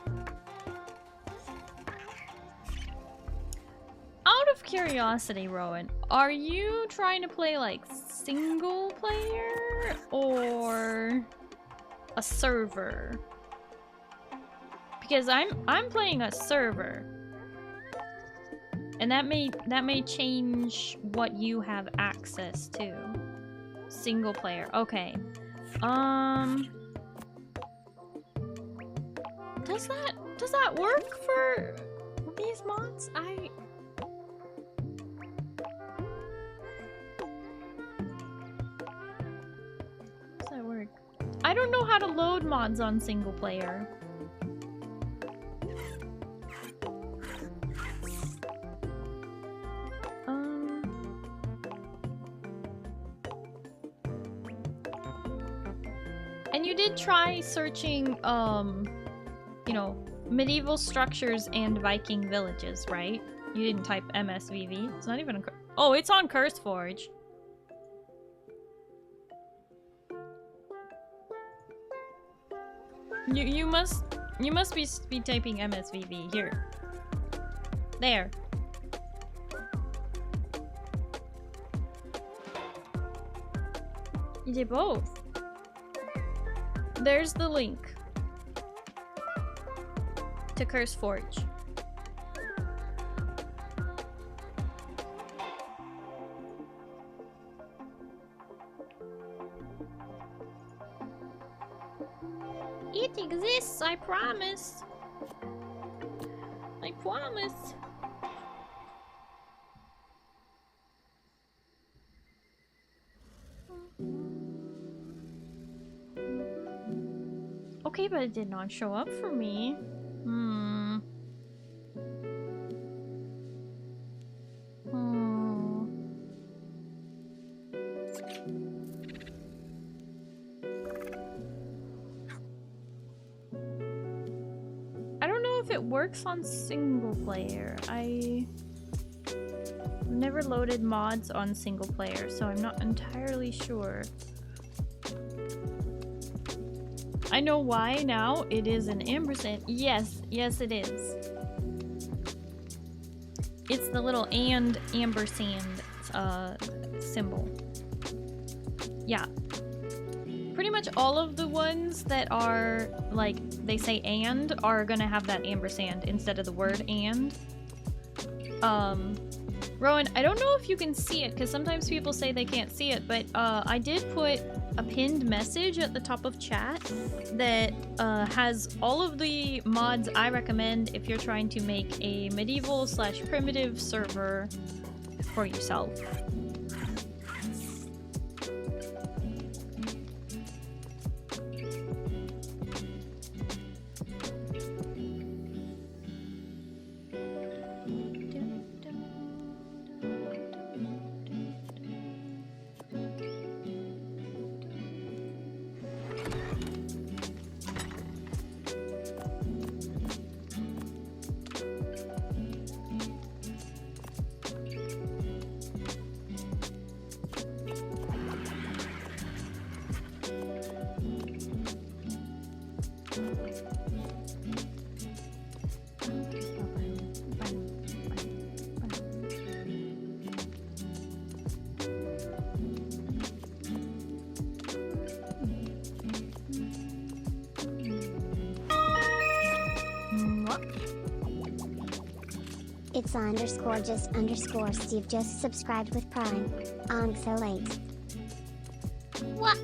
[SPEAKER 2] Out of curiosity, Rowan, are you trying to play like single player or a server? Because I'm playing a server, and that may change what you have access to. Single player, okay. Does that work for these mods? Does that work? I don't know how to load mods on single player. And you did try searching, you know, medieval structures and Viking villages, right? You didn't type MSVV. It's not even a... Oh, it's on CurseForge. You must be typing MSVV here. There. You did both. There's the link to CurseForge. It exists, I promise. I promise. Okay, but it did not show up for me. I don't know if it works on single player. I've never loaded mods on single player, so I'm not entirely sure. I know why now. It is an ampersand. Yes, yes it is. It's the little and ampersand symbol. Yeah. Pretty much all of the ones that are like they say and are gonna have that ampersand instead of the word and. Rowan, I don't know if you can see it because sometimes people say they can't see it, but I did put a pinned message at the top of chat that has all of the mods I recommend if you're trying to make a medieval/primitive server for yourself.
[SPEAKER 1] It's _just_Steve just subscribed with Prime. So late.
[SPEAKER 3] What?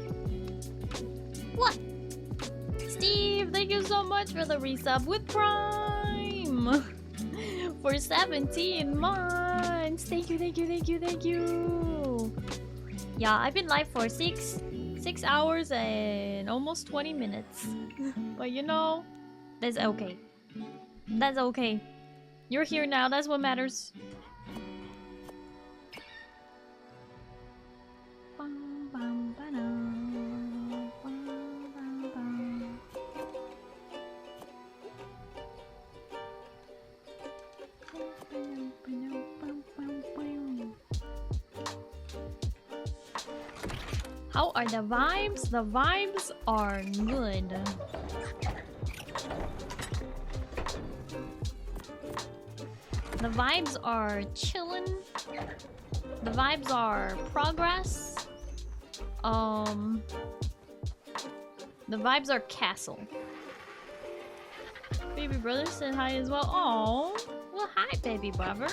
[SPEAKER 2] Steve, thank you so much for the resub with Prime for 17 months. Thank you, thank you, thank you, thank you. Yeah, I've been live for 6 hours and almost 20 minutes. But you know, that's okay. That's okay. You're here now, that's what matters. How are the vibes? The vibes are good. The vibes are chillin'. The vibes are progress. The vibes are castle. Baby brother said hi as well. Oh, well, hi, baby brother.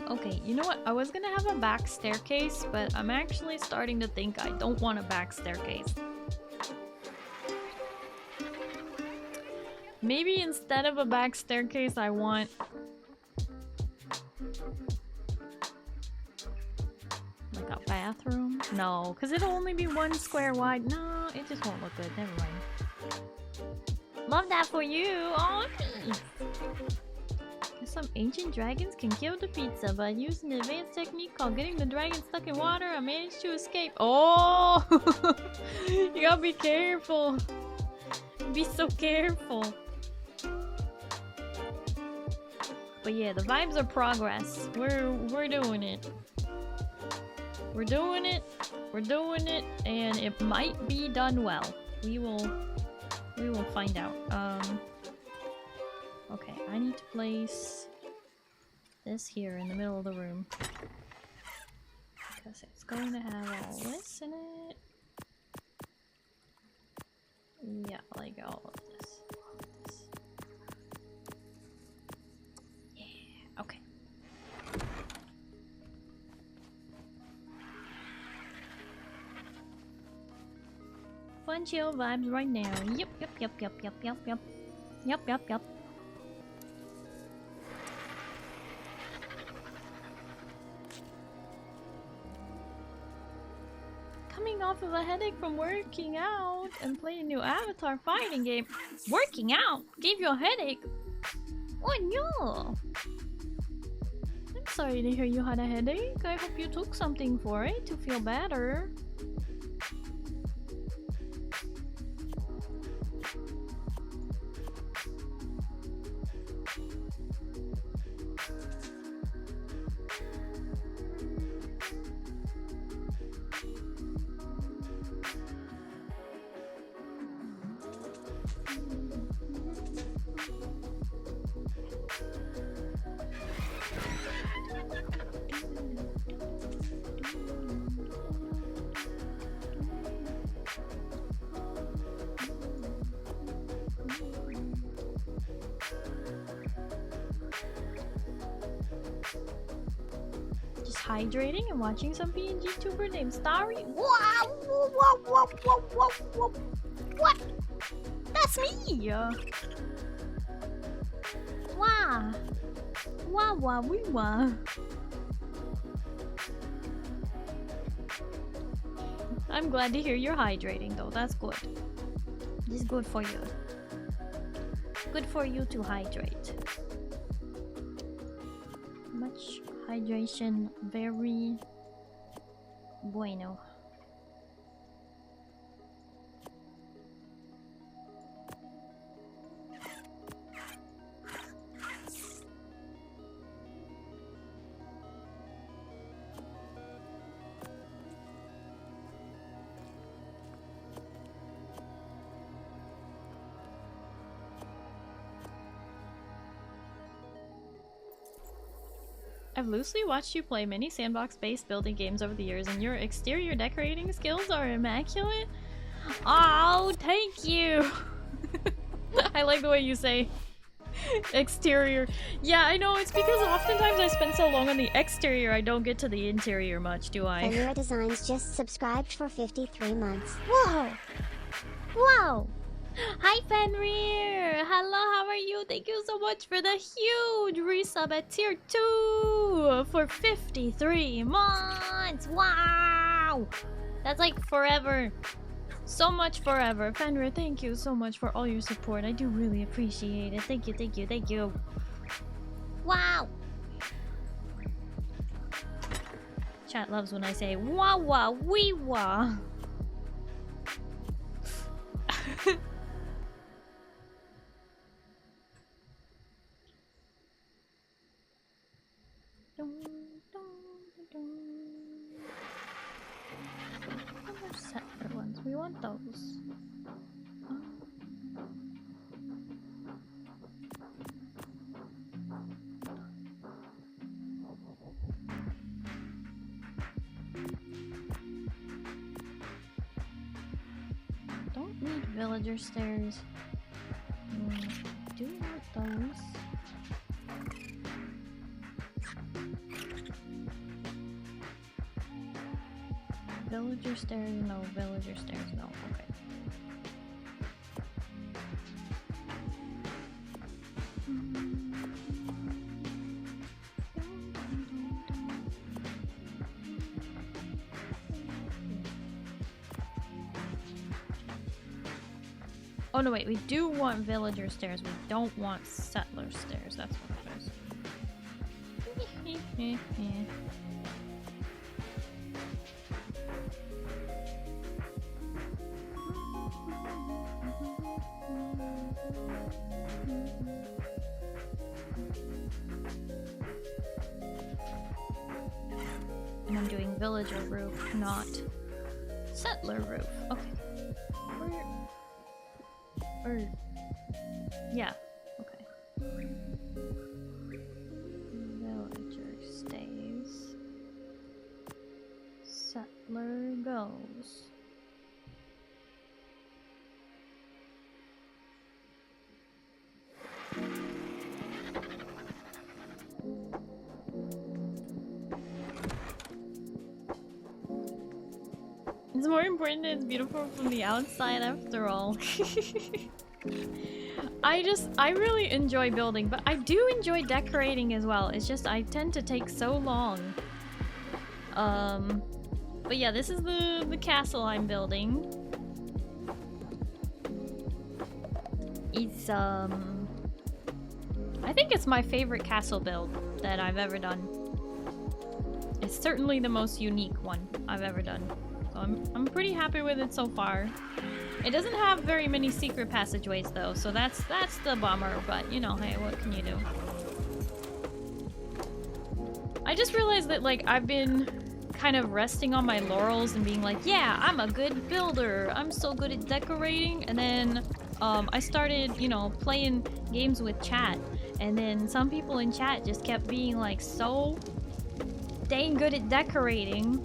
[SPEAKER 2] Okay, you know what? I was gonna have a back staircase, but I'm actually starting to think I don't want a back staircase. Maybe instead of a back staircase, I want... like a bathroom? No, because it'll only be 1 square wide. No, it just won't look good. Never mind. Love that for you! Oh, thanks. Some ancient dragons can kill the pizza by using an advanced technique called getting the dragon stuck in water. I managed to escape. Oh! You gotta be careful. Be so careful. But yeah, the vibes are progress. We're doing it. We're doing it. We're doing it, and it might be done well. We will find out. Okay, I need to place this here in the middle of the room because it's going to have all this in it. Yeah, like all of this. Yeah, okay. Fun chill vibes right now. Yep. Coming off of a headache from working out and playing a new Avatar fighting game. Working out gave you a headache? Oh no! I'm sorry to hear you had a headache. I hope you took something for it to feel better. Hydrating and watching some PNG tuber named Starry. What? That's me! Wah. I'm glad to hear you're hydrating though, that's good. This is good for you. Good for you to hydrate. Much hydration, very bueno. I've loosely watched you play many sandbox-based building games over the years, and your exterior decorating skills are immaculate. Oh, thank you! I like the way you say Exterior. Yeah, I know, it's because oftentimes I spend so long on the exterior I don't get to the interior much, do I?
[SPEAKER 1] Fenrir Designs just subscribed for 53 months.
[SPEAKER 3] Whoa! Whoa! Hi Fenrir! Hello, how are you? Thank you so much for the huge resub at tier 2 for 53 months! Wow! That's like forever. So much forever. Fenrir, thank you so much for all your support. I do really appreciate it. Thank you, thank you, thank you. Wow! Chat loves when I say wah wah wee wah. Separate ones. We want those. Don't need villager stairs. Do want those. Villager stairs, no. Villager stairs, no. Okay. Oh no, wait. We do want villager stairs. We don't want settler stairs. That's what it is. And I'm doing villager roof, not settler roof. Okay. Or yeah. Okay. Villager stays. Settler goes. It's more important that it's beautiful from the outside after all. I really enjoy building, but I do enjoy decorating as well. It's just I tend to take so long. But yeah, this is the castle I'm building. It's I think it's my favorite castle build that I've ever done. It's certainly the most unique one I've ever done. So I'm pretty happy with it so far. It doesn't have very many secret passageways though, so that's the bummer, but you know, hey, what can you do? I just realized that like I've been kind of resting on my laurels and being like, yeah, I'm a good builder. I'm so good at decorating. And then I started, you know, playing games with chat, and then some people in chat just kept being like so dang good at decorating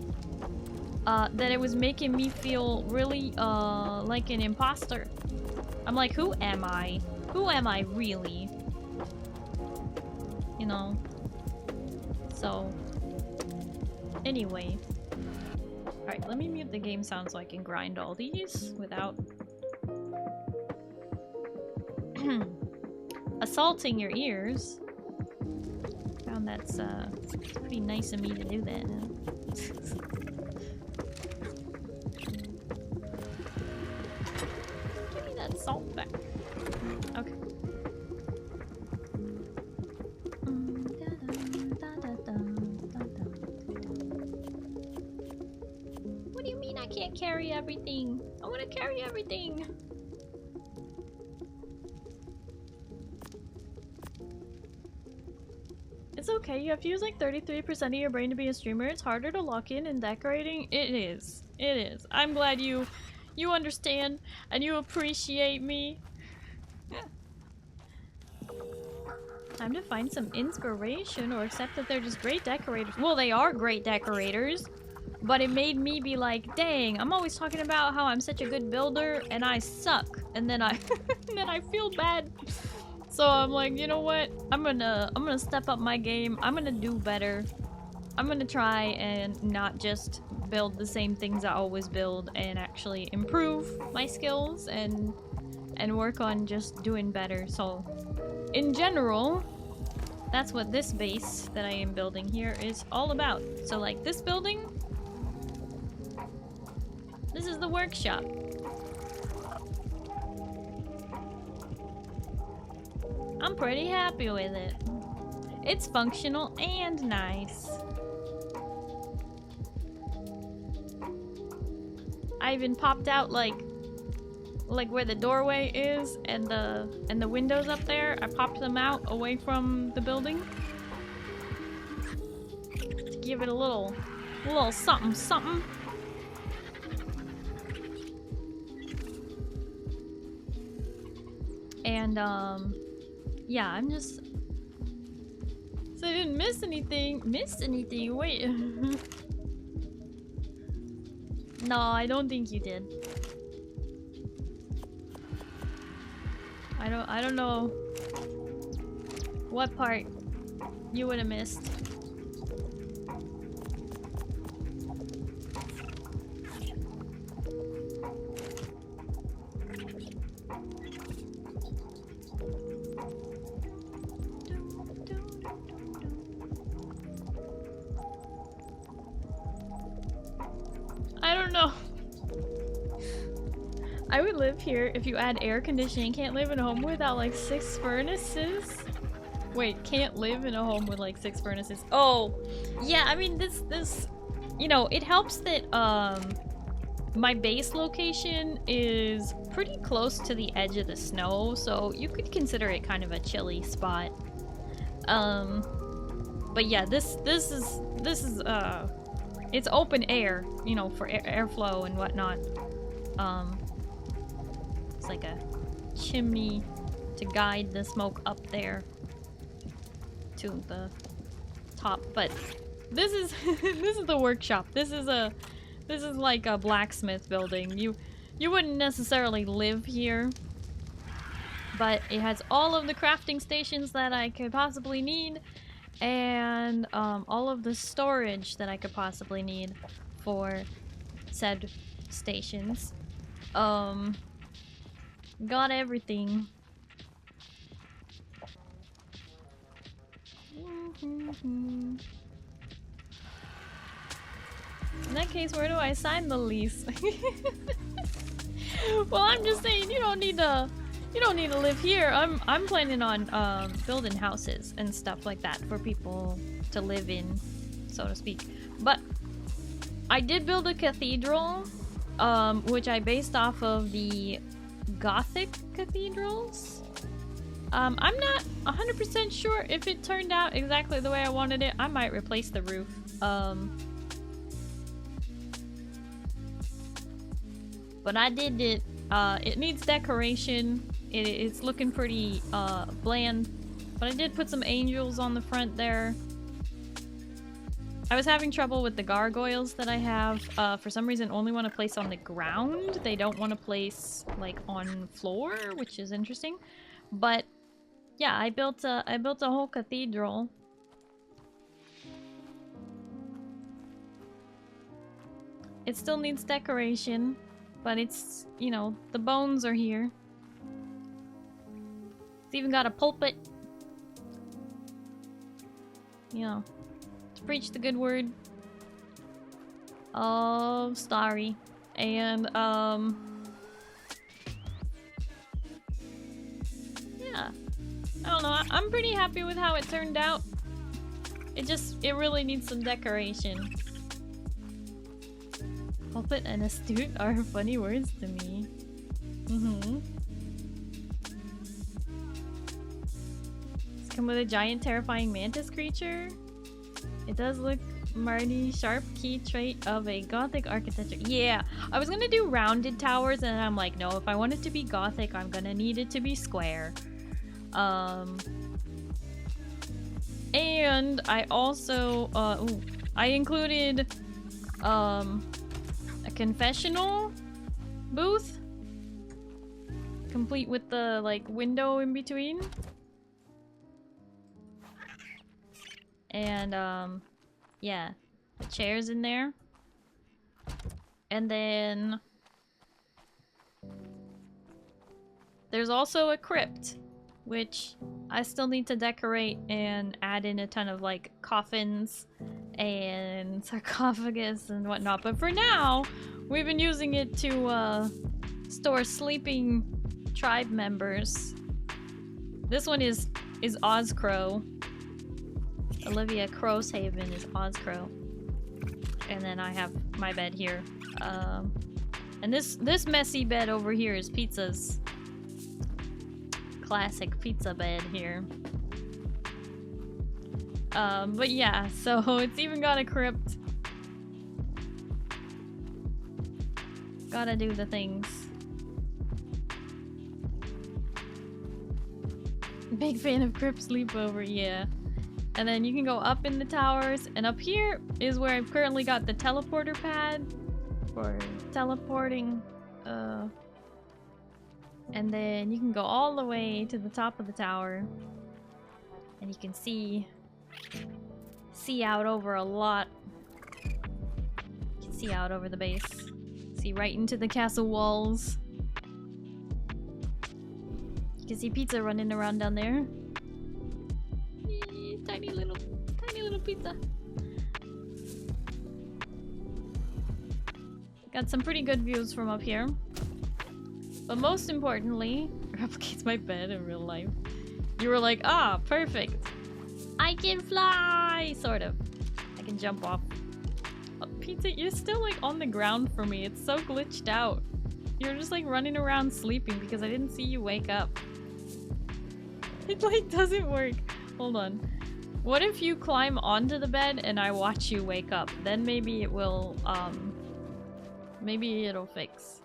[SPEAKER 3] that it was making me feel really like an imposter. I'm like, who am I? Who am I really? You know? So anyway. Alright, let me mute the game sound so I can grind all these without assaulting your ears. Found that's pretty nice of me to do that. Give me that salt back. Okay. What do you mean I can't carry everything? I want to carry everything. It's okay, you have to use like 33% of your brain to be a streamer. It's harder to lock in decorating. It is. It is. I'm glad you understand and you appreciate me. Time to find some inspiration or accept that they're just great decorators. Well, they are great decorators, but it made me be like, dang, I'm always talking about how I'm such a good builder and I suck. And then I then I feel bad
[SPEAKER 2] So I'm like, you know what? I'm gonna step up my game. I'm gonna do better. I'm gonna try and not just build the same things I always build and actually improve my skills and work on just doing better. So in general, that's what this base that I am building here is all about. So like this building, this is the workshop. I'm pretty happy with it. It's functional and nice. I even popped out like where the doorway is and the windows up there. I popped them out away from the building to give it a little something something. And yeah, I'm just so I didn't miss anything. Wait. No, I don't think you did. I don't know what part you would have missed. I don't know. I would live here if you add air conditioning. Can't live in a home without like 6 furnaces? Wait, can't live in a home with like 6 furnaces. Oh, yeah, I mean this, you know, it helps that my base location is pretty close to the edge of the snow, so you could consider it kind of a chilly spot. But yeah, this is it's open air, you know, for airflow and whatnot. It's like a chimney to guide the smoke up there to the top. But this is this is the workshop. This is like a blacksmith building. You wouldn't necessarily live here, but it has all of the crafting stations that I could possibly need, and all of the storage that I could possibly need for said stations. Got everything. In that case, where do I sign the lease? Well, I'm just saying you don't need to live here. I'm planning on building houses and stuff like that for people to live in, so to speak. But I did build a cathedral, which I based off of the Gothic cathedrals. I'm not 100% sure if it turned out exactly the way I wanted it. I might replace the roof. But I did it. It needs decoration. It's looking pretty bland. But I did put some angels on the front there. I was having trouble with the gargoyles that I have. For some reason, only want to place on the ground. They don't want to place like on floor, which is interesting. But yeah, I built a whole cathedral. It still needs decoration, but it's, you know, the bones are here. It's even got a pulpit. You know, to preach the good word of Starry. And yeah, I don't know, I'm pretty happy with how it turned out. It really needs some decoration. Pulpit and astute are funny words to me. It's come with a giant terrifying mantis creature. It does look Marty sharp key trait of a Gothic architecture. Yeah, I was gonna do rounded towers and I'm like, no, if I want it to be Gothic, I'm gonna need it to be square. And I also I included a confessional booth, complete with the like window in between. And yeah, the chairs in there. And then there's also a crypt, which I still need to decorate and add in a ton of like coffins and sarcophagus and whatnot. But for now, we've been using it to store sleeping tribe members. This one is Ozcrow. Olivia Crowshaven is Ozcrow. And then I have my bed here. And this messy bed over here is Pizza's classic pizza bed here. But yeah, so it's even got a crypt. Gotta do the things. Big fan of crypt sleepover, yeah. And then you can go up in the towers, and up here is where I've currently got the teleporter pad for teleporting. And then you can go all the way to the top of the tower, and you can see out over a lot. You can see out over the base. See right into the castle walls. You can see Pizza running around down there. Tiny little pizza. Got some pretty good views from up here. But most importantly, replicates my bed in real life. You were like, ah, perfect. I can fly! Sort of. I can jump off. Oh, Pizza, you're still like on the ground for me. It's so glitched out. You're just like running around sleeping because I didn't see you wake up. It like doesn't work. Hold on. What if you climb onto the bed and I watch you wake up? Then maybe it will, maybe it'll fix.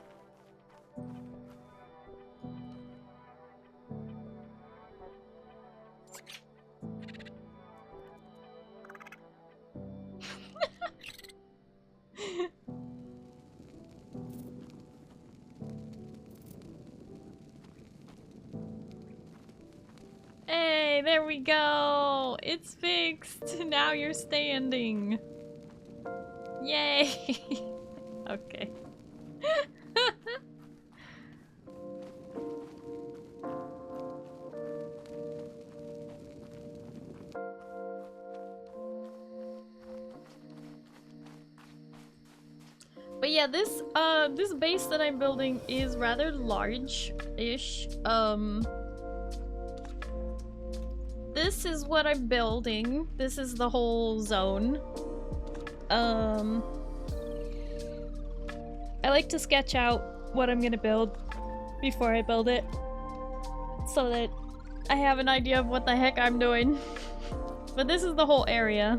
[SPEAKER 2] Hey, there we go! It's fixed! Now you're standing! Yay! Okay. But yeah, this base that I'm building is rather large-ish. This is what I'm building. This is the whole zone. I like to sketch out what I'm gonna build before I build it, so that I have an idea of what the heck I'm doing. But this is the whole area.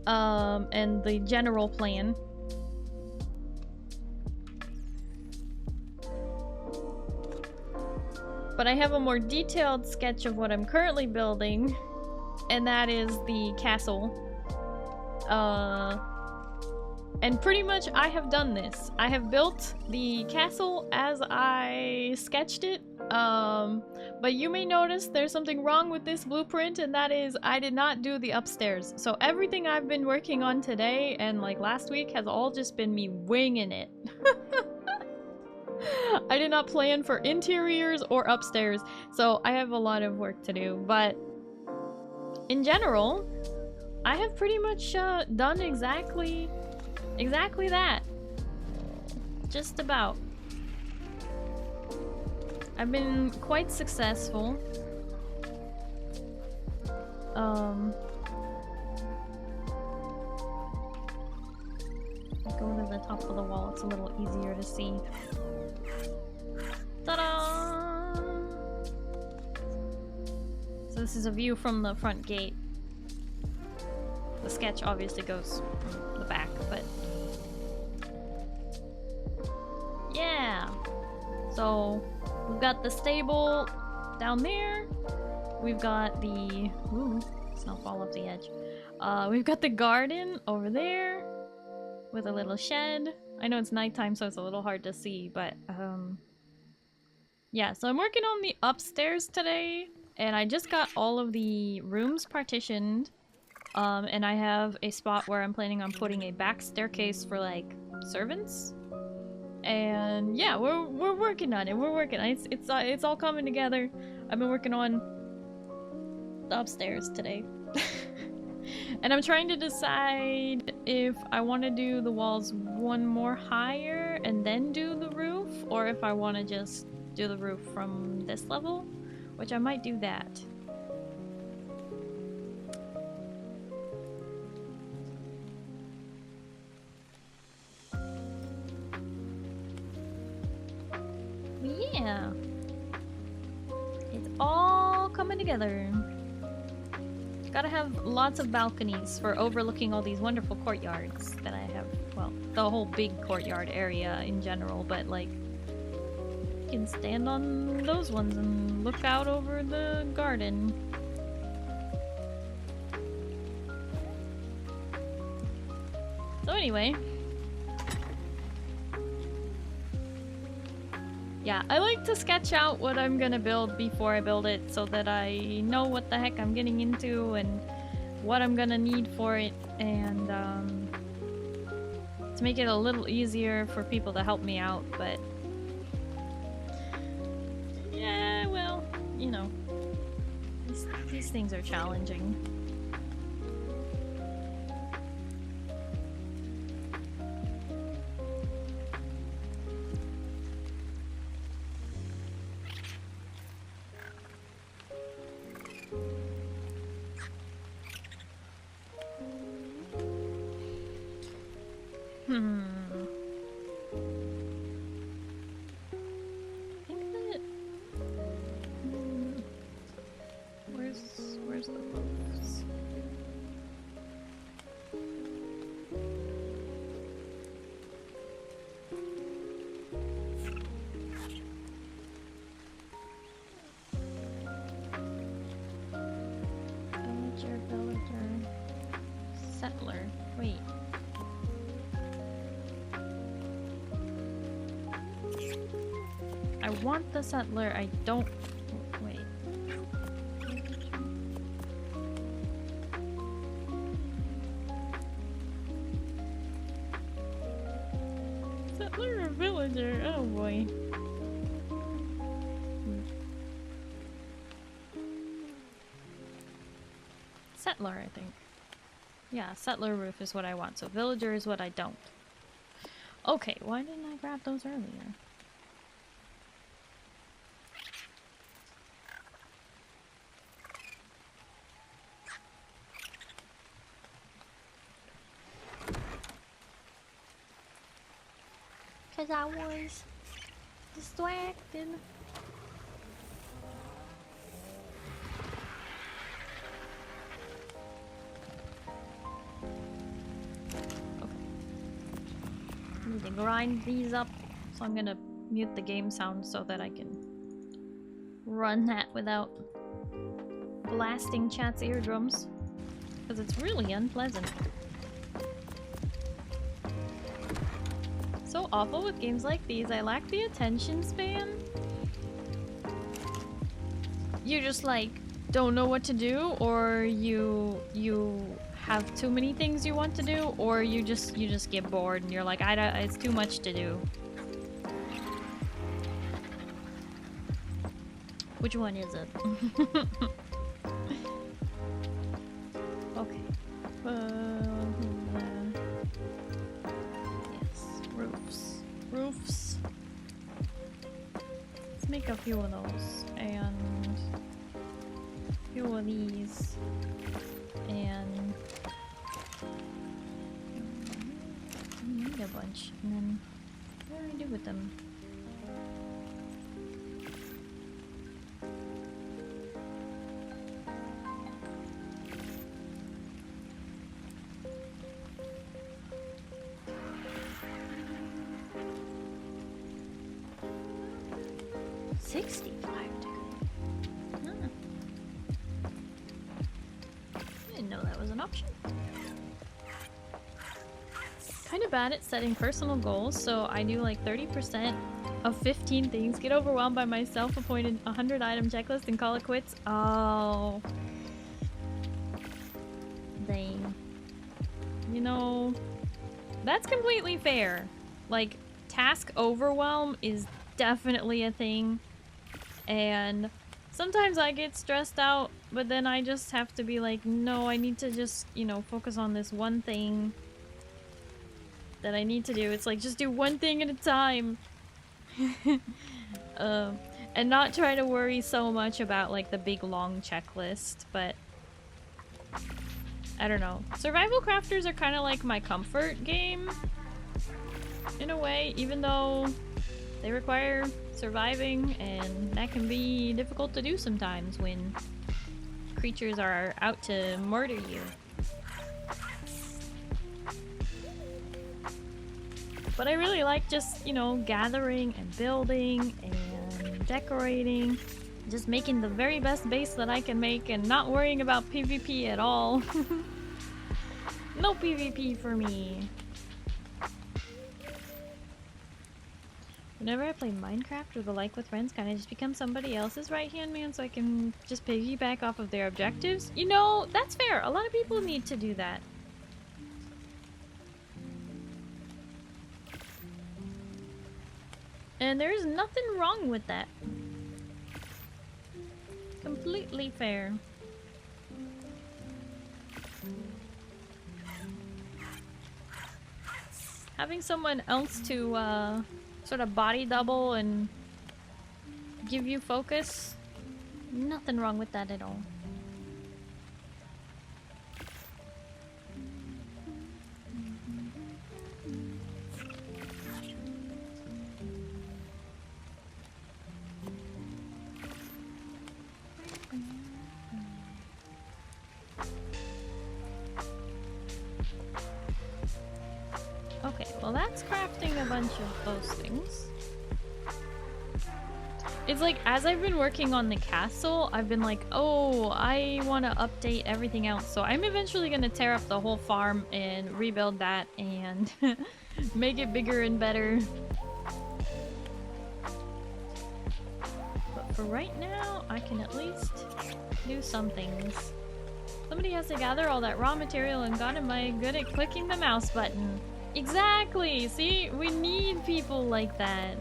[SPEAKER 2] And the general plan. But I have a more detailed sketch of what I'm currently building, and that is the castle. And pretty much I have done this. I have built the castle as I sketched it, but you may notice there's something wrong with this blueprint, and that is I did not do the upstairs. So everything I've been working on today and like last week has all just been me winging it. I did not plan for interiors or upstairs, so I have a lot of work to do, but in general, I have pretty much done exactly that. Just about. I've been quite successful. Go to the top of the wall, it's a little easier to see. Ta-da! So this is a view from the front gate. The sketch obviously goes from the back, but yeah. So we've got the stable down there. We've got the let's not fall off the edge. We've got the garden over there with a little shed. I know it's nighttime, so it's a little hard to see, but yeah, so I'm working on the upstairs today. And I just got all of the rooms partitioned. And I have a spot where I'm planning on putting a back staircase for like servants. And yeah, we're working on it. We're working on it. It's all coming together. I've been working on the upstairs today. And I'm trying to decide if I want to do the walls one more higher and then do the roof, or if I want to just do the roof from this level, which I might do that. Yeah. It's all coming together. Gotta have lots of balconies for overlooking all these wonderful courtyards that I have. Well, the whole big courtyard area in general, but like, you can stand on those ones and look out over the garden. So anyway. Yeah, I like to sketch out what I'm gonna build before I build it so that I know what the heck I'm getting into and what I'm gonna need for it, and to make it a little easier for people to help me out, but yeah, well, you know, these things are challenging. I think that... Where's the roofs? Villager. Settler. Wait. I want the settler, I don't... Wait. Settler or villager? Oh boy. Settler, I think. Yeah, settler roof is what I want, so villager is what I don't. Okay, why didn't I grab those earlier?
[SPEAKER 3] Cause I was distracted.
[SPEAKER 2] I need to grind these up, so I'm gonna mute the game sound so that I can run that without blasting chat's eardrums, because it's really unpleasant. So awful with games like these. I lack the attention span. You just like don't know what to do, or you have too many things you want to do, or you just get bored and you're like, it's too much to do. Which one is it? Okay. Yes, roofs. Let's make a few of those, and a few of these, and I need a bunch. And then what do I do with them? kind of bad at setting personal goals, so I do like 30% of 15 things, get overwhelmed by my self-appointed 100 item checklist and call it quits. Oh. Dang. You know, that's completely fair. Like, task overwhelm is definitely a thing, and sometimes I get stressed out, but then I just have to be like, no, I need to just, you know, focus on this one thing that I need to do. It's like, just do one thing at a time. And not try to worry so much about like the big long checklist, but I don't know. Survival crafters are kind of like my comfort game in a way, even though they require surviving, and that can be difficult to do sometimes when creatures are out to murder you. But I really like just, you know, gathering and building and decorating, just making the very best base that I can make and not worrying about PvP at all. No PvP for me. Whenever I play Minecraft or the like with friends, kind of just become somebody else's right-hand man so I can just piggyback off of their objectives. You know, that's fair. A lot of people need to do that. And there's nothing wrong with that. Completely fair. Having someone else to sort of body double and give you focus, nothing wrong with that at all. Okay, well that's crafting a bunch of those things. It's like, as I've been working on the castle, I've been like, oh, I want to update everything else. So I'm eventually going to tear up the whole farm and rebuild that and make it bigger and better. But for right now, I can at least do some things. Somebody has to gather all that raw material, and God, am I good at clicking the mouse button. Exactly! See? We need people like that.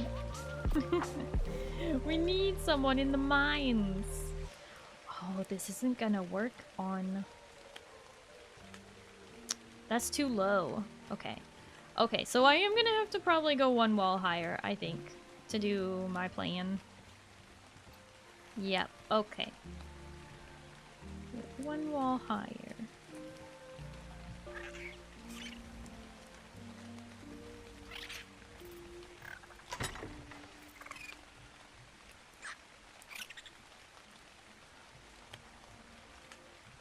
[SPEAKER 2] We need someone in the mines. Oh, this isn't gonna work on... That's too low. Okay. Okay, so I am gonna have to probably go one wall higher, I think, to do my plan. Yep, okay. One wall higher.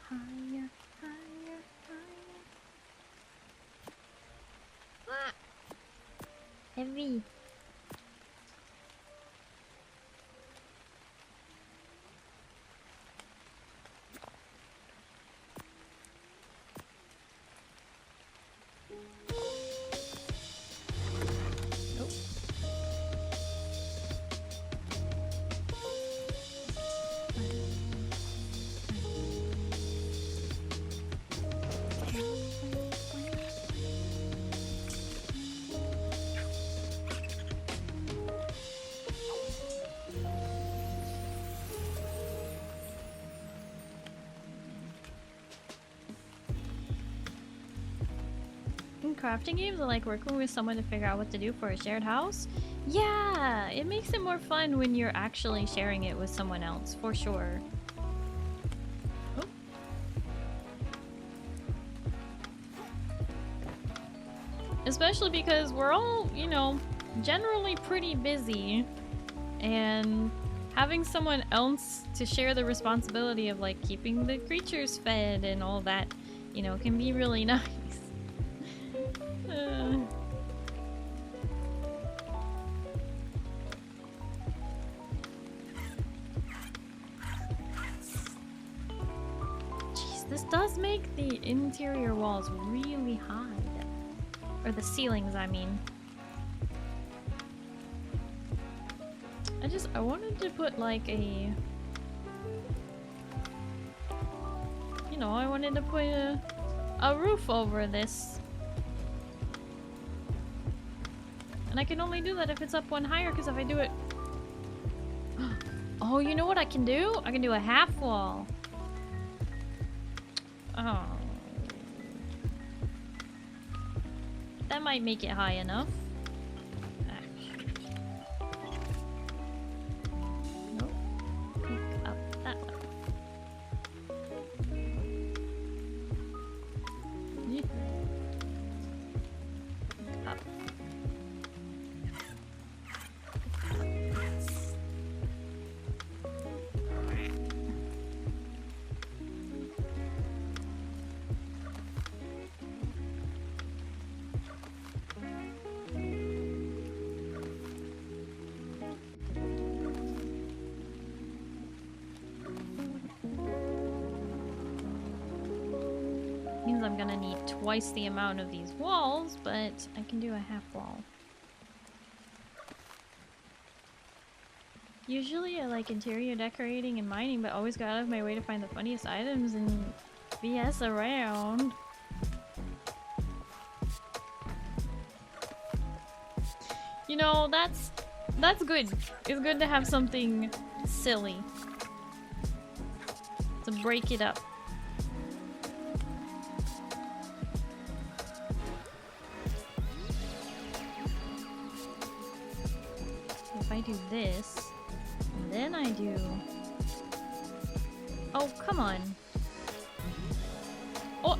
[SPEAKER 2] Higher, higher, higher. Ah! Heavy. Crafting games are like working with someone to figure out what to do for a shared house. Yeah, it makes it more fun when you're actually sharing it with someone else, for sure. Oh. Especially because we're all, you know, generally pretty busy, and having someone else to share the responsibility of like keeping the creatures fed and all that, you know, can be really nice. Jeez, this does make the interior walls really high. Or the ceilings, I mean. I wanted to put like a... You know, I wanted to put a roof over this. And I can only do that if it's up one higher, because if I do it... Oh, you know what I can do? I can do a half wall. Oh. That might make it high enough. Nope. Pick up that way. Up. Means I'm gonna need twice the amount of these walls, but I can do a half wall. Usually I like interior decorating and mining, but always go out of my way to find the funniest items and BS around. You know, that's good. It's good to have something silly to break it up. If I do this, and then I do... Oh, come on. Oh!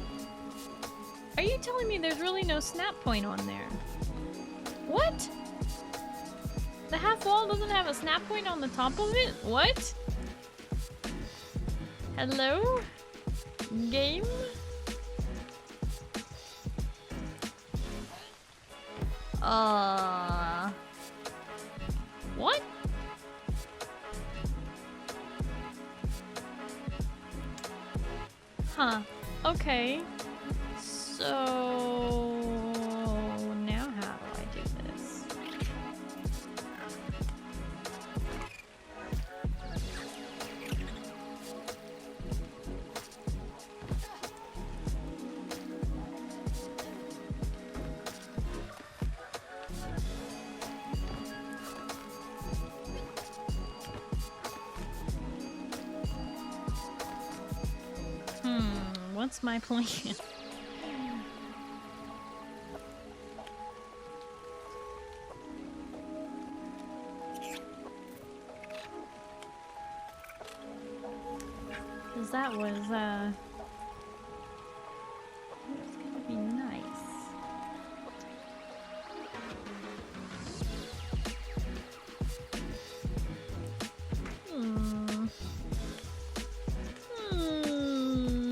[SPEAKER 2] Are you telling me there's really no snap point on there? What? The half wall doesn't have a snap point on the top of it? What? Hello? Game? What? Huh. Okay. So... now how do I do this? What's my plan? Because that was, it's gonna be nice.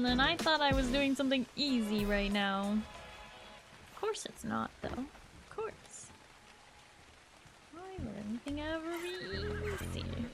[SPEAKER 2] And I thought I was doing something easy right now. Of course it's not, though. Of course. Why would anything ever be easy?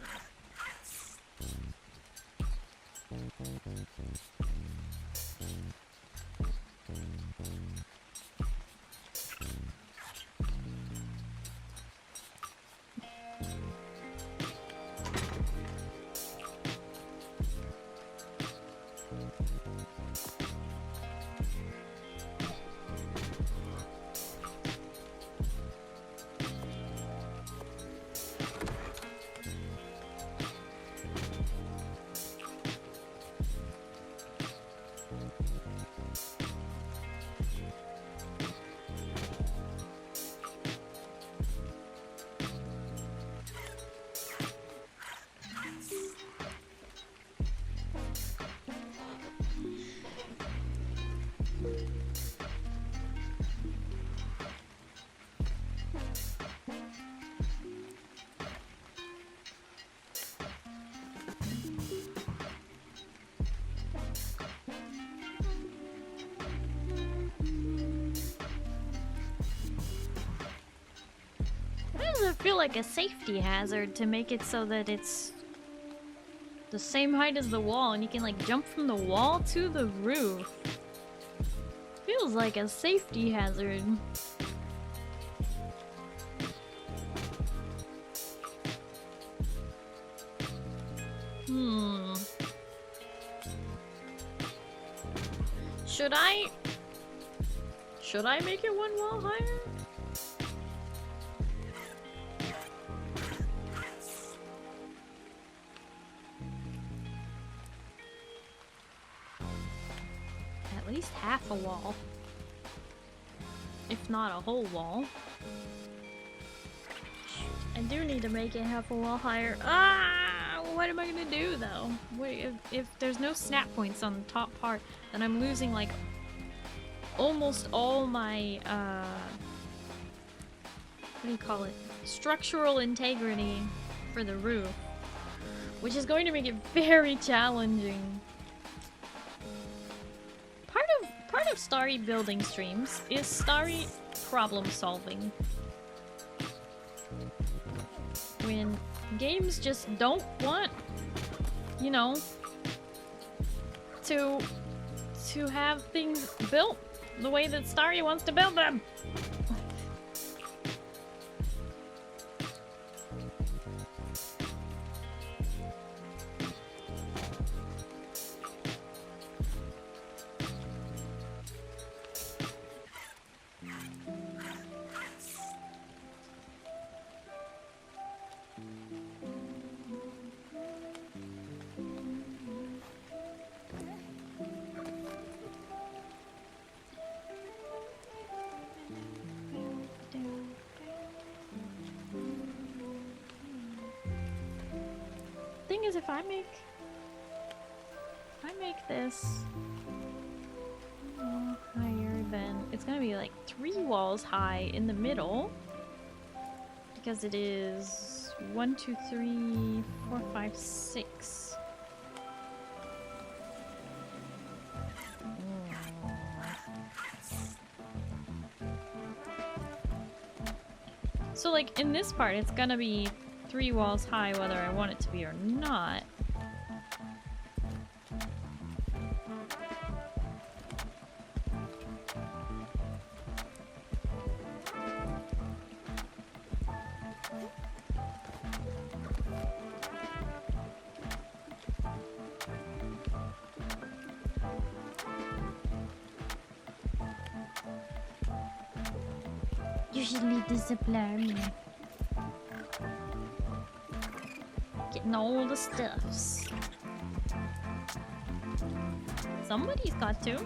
[SPEAKER 2] Does it feel like a safety hazard to make it so that it's the same height as the wall and you can like jump from the wall to the roof? Feels like a safety hazard. Should I make it one wall higher? At least half a wall. If not a whole wall. I do need to make it half a wall higher. Ah! What am I gonna do though? Wait, if there's no snap points on the top part, then I'm losing like almost all my, what do you call it? Structural integrity for the roof. Which is going to make it very challenging. Part of Starry building streams is Starry problem solving. When games just don't want, you know, to have things built the way that Starry wants to build them. If I make this higher, then it's gonna be like 3 walls high in the middle because it is 1, 2, 3, 4, 5, 6. So like in this part, it's gonna be 3 walls high whether I want it to be or not.
[SPEAKER 3] Usually discipline me.
[SPEAKER 2] Getting all the stuffs. Somebody's got to.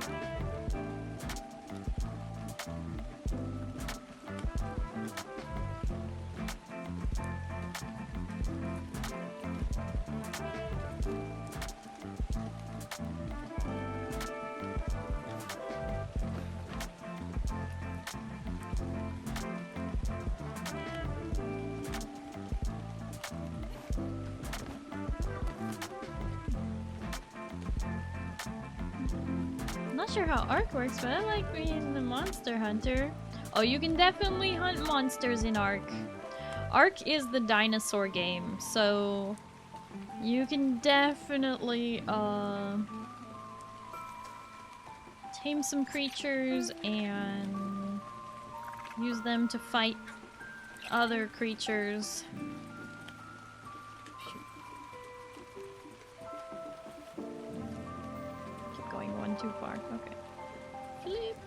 [SPEAKER 2] Not sure how ARK works, but I like being the monster hunter. Oh, you can definitely hunt monsters in ARK. ARK is the dinosaur game, so you can definitely tame some creatures and use them to fight other creatures. Too far. Okay. Flip.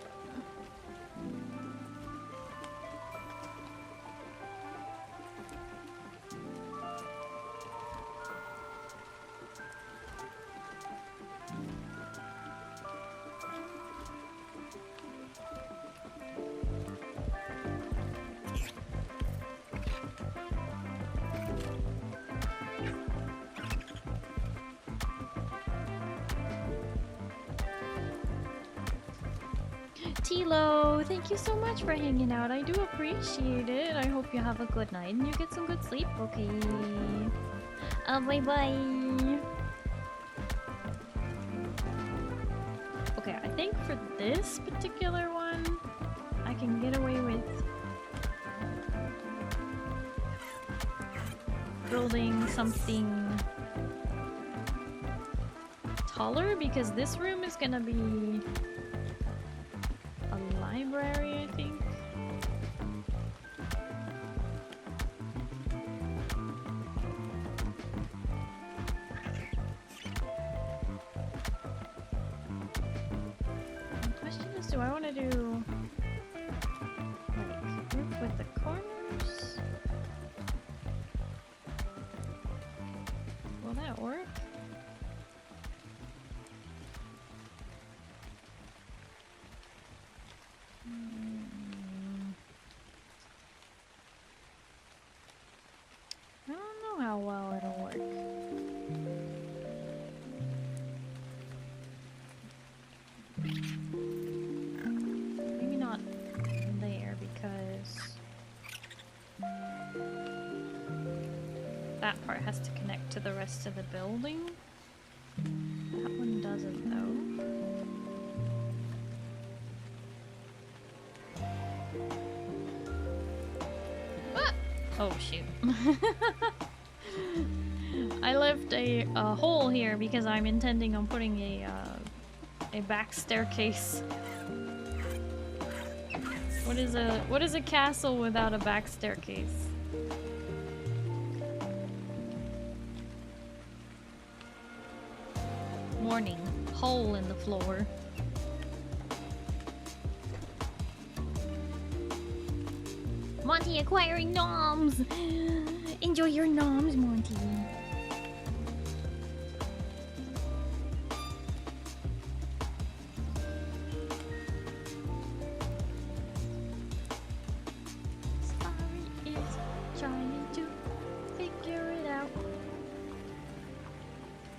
[SPEAKER 2] Tilo, thank you so much for hanging out. I do appreciate it. I hope you have a good night and you get some good sleep. Okay. Bye bye. Okay, I think for this particular one, I can get away with building something taller because this room is gonna be library, I think. The question is, do I want to do like roof with the corners? Will that work? I don't know how well it'll work. Maybe not there because that part has to connect to the rest of the building. That one doesn't though. Ah! Oh shoot. I left a hole here because I'm intending on putting a back staircase. What is a castle without a back staircase? Warning, hole in the floor. Monty acquiring noms! Enjoy your noms, Monty. Starry is trying to figure it out.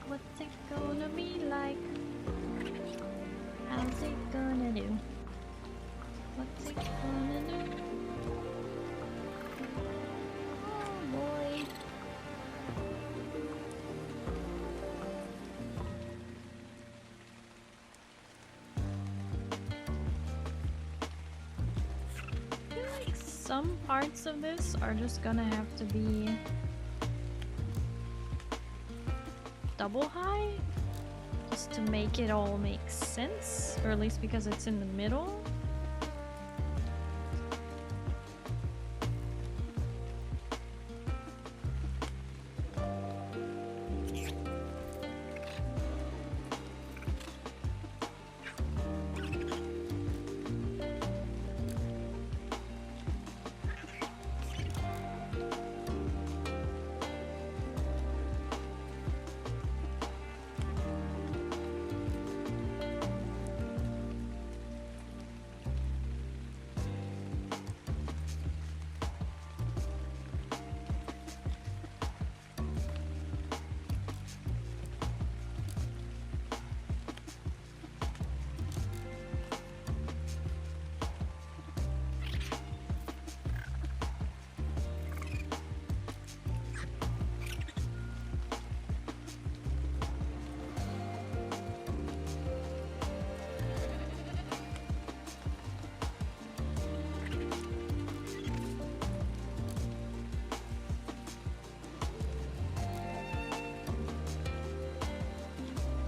[SPEAKER 2] What's it gonna be like? How's it gonna do? What's it gonna do? Oh boy. I feel like some parts of this are just gonna have to be double high just to make it all make sense, or at least because it's in the middle.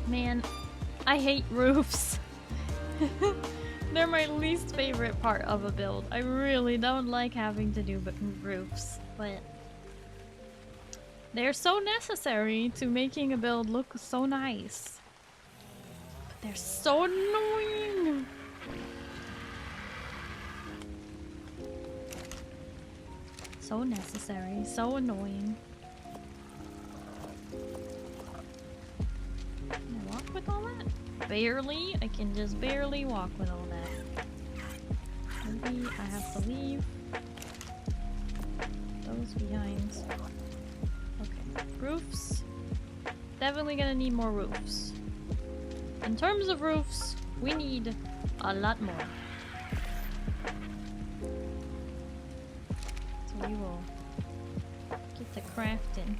[SPEAKER 2] Man, I hate roofs. They're my least favorite part of a build. I really don't like having to do roofs, but they're so necessary to making a build look so nice. But they're so annoying. So necessary, so annoying. Can I walk with all that? Barely. I can just barely walk with all that. Maybe I have to leave those behind. Okay. Roofs. Definitely gonna need more roofs. In terms of roofs, we need a lot more. So we will get to crafting.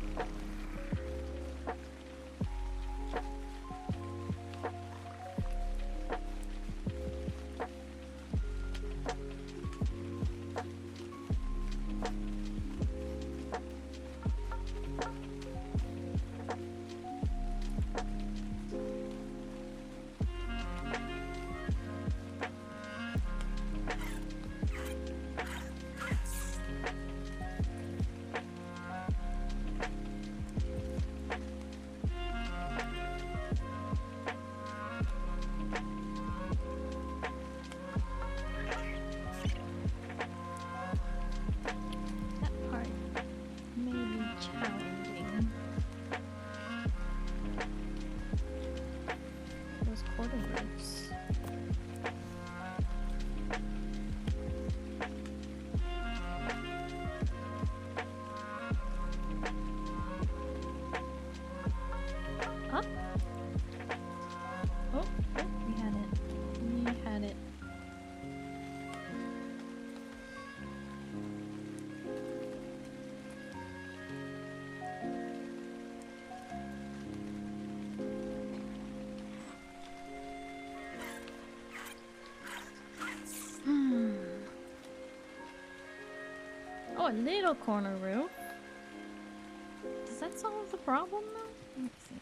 [SPEAKER 2] the roofs. Up. Oh, we had it. We had it. Oh, a little corner roof. Does that solve the problem though? Let's see.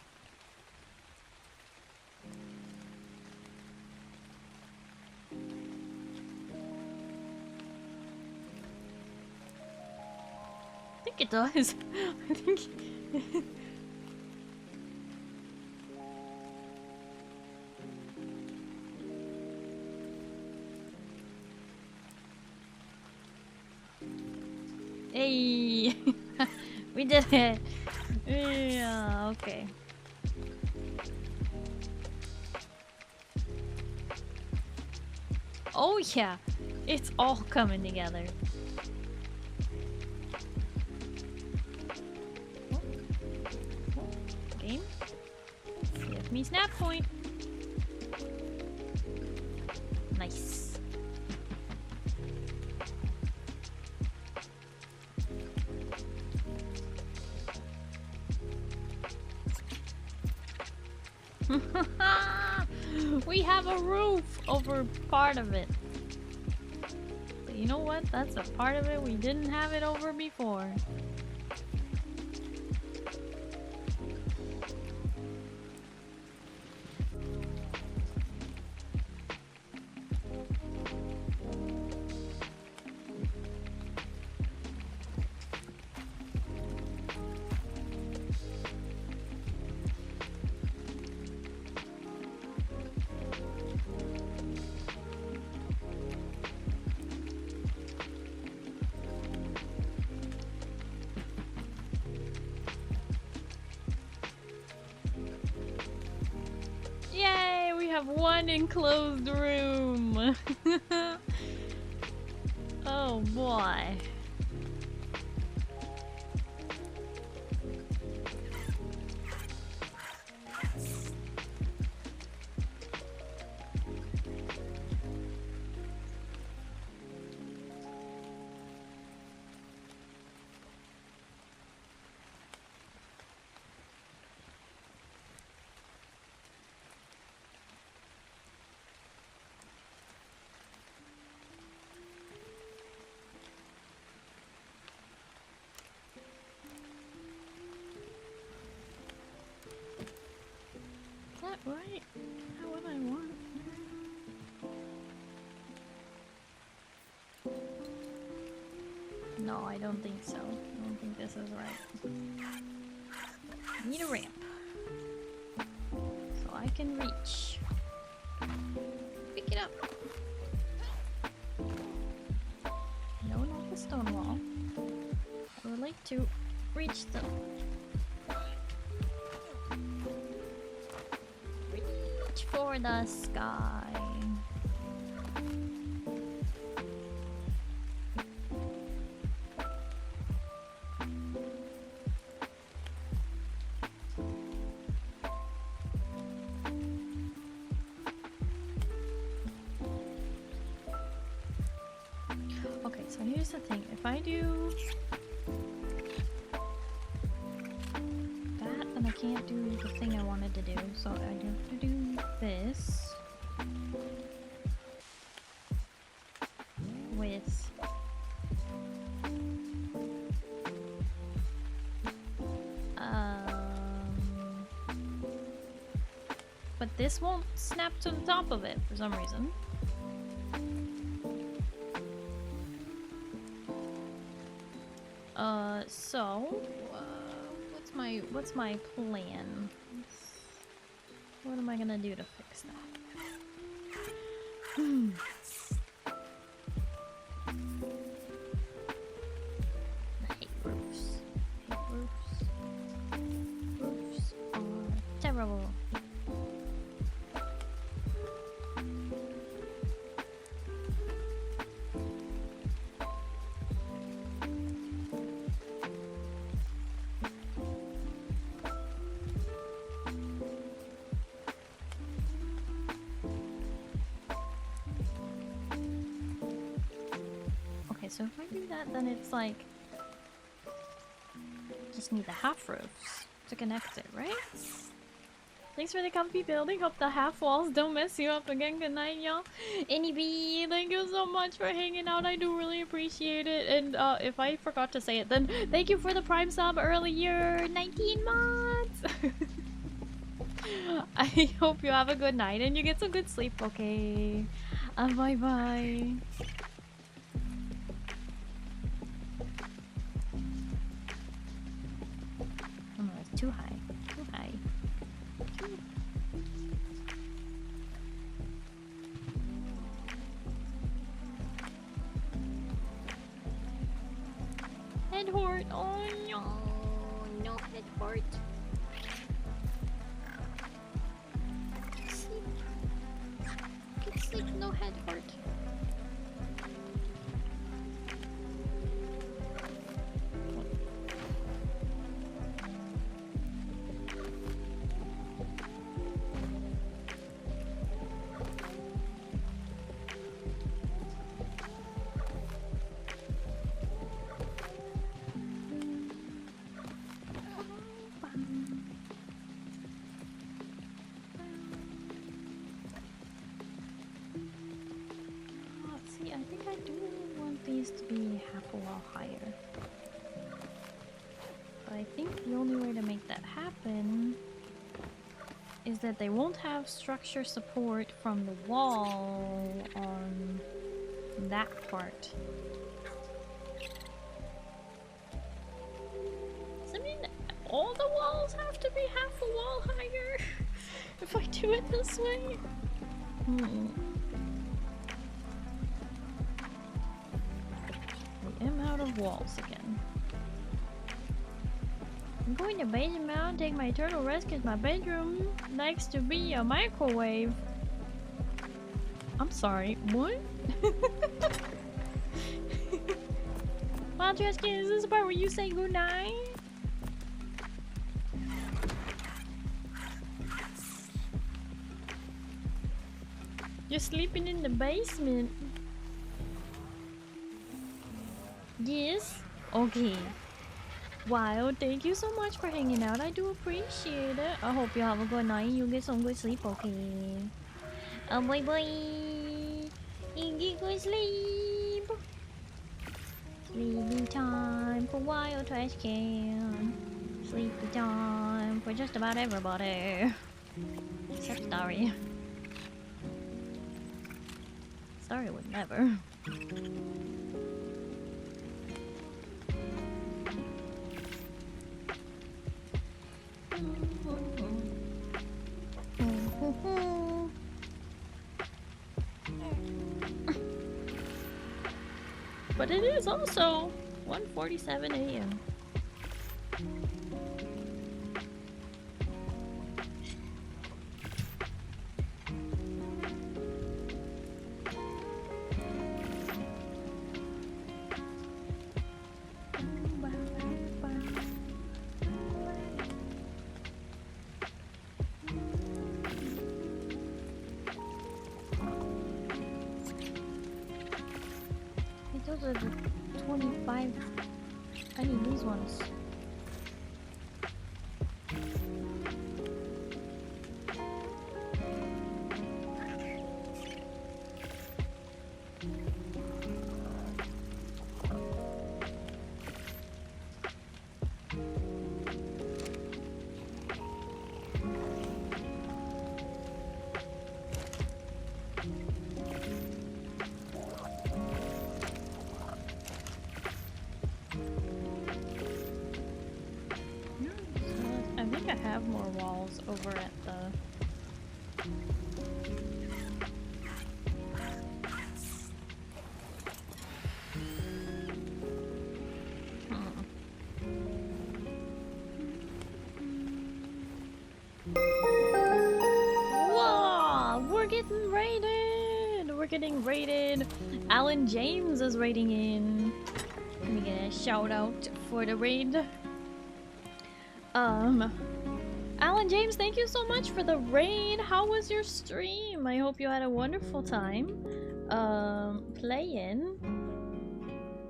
[SPEAKER 2] I think it does. I think. Hey, we did it. Yeah, okay. Oh yeah, it's all coming together. Game, give me snap point. Nice. We have a roof over part of it. But you know what? That's a part of it we didn't have it over before. Yay! We have one enclosed room. Oh boy. Right? Not what I want. No, I don't think so. I don't think this is right. I need a ramp. So I can reach. Pick it up. No, not the stone wall. I would like to reach the... for the sky. Okay, so here's the thing. If I do that, then I can't do the thing I wanted to do. So I have to do this with but this won't snap to the top of it for some reason. So what's my plan? What am I gonna do to fix that? I hate roofs. Roofs are terrible. so if I do that, then it's like... Just need the half roofs to connect it, right? Thanks for the comfy building. Hope the half walls don't mess you up again. Good night, y'all. NEB, thank you so much for hanging out. I do really appreciate it. And if I forgot to say it, then thank you for the Prime sub earlier. 19 months! I hope you have a good night and you get some good sleep, okay? Bye-bye. Oh no, it's too high. Too high. Head hort. Oh no. No head hort. Sleep. Get sleep, no head hort. To be half a wall higher. But I think the only way to make that happen is that they won't have structure support from the wall on that part. Does that mean all the walls have to be half a wall higher if I do it this way? I'm out of walls again. I'm going to basement and take my eternal rest because my bedroom likes to be a microwave. I'm sorry, what? Well, Tristan, is this the part where you say goodnight? You're sleeping in the basement. Yes? Okay. Wow, thank you so much for hanging out. I do appreciate it. I hope you have a good night. You get some good sleep, okay? Bye bye. You get good sleep. Sleepy time for Wild Trash Can. Sleepy time for just about everybody. Except Starry. Starry would never. But it is also 1:47 a.m. Those are the 25. I need these ones. Over at the Whoa! We're getting raided! We're getting raided! Alan James is raiding in. Let me get a shout out for the raid. Alan James, thank you so much for the raid. How was your stream? I hope you had a wonderful time playing.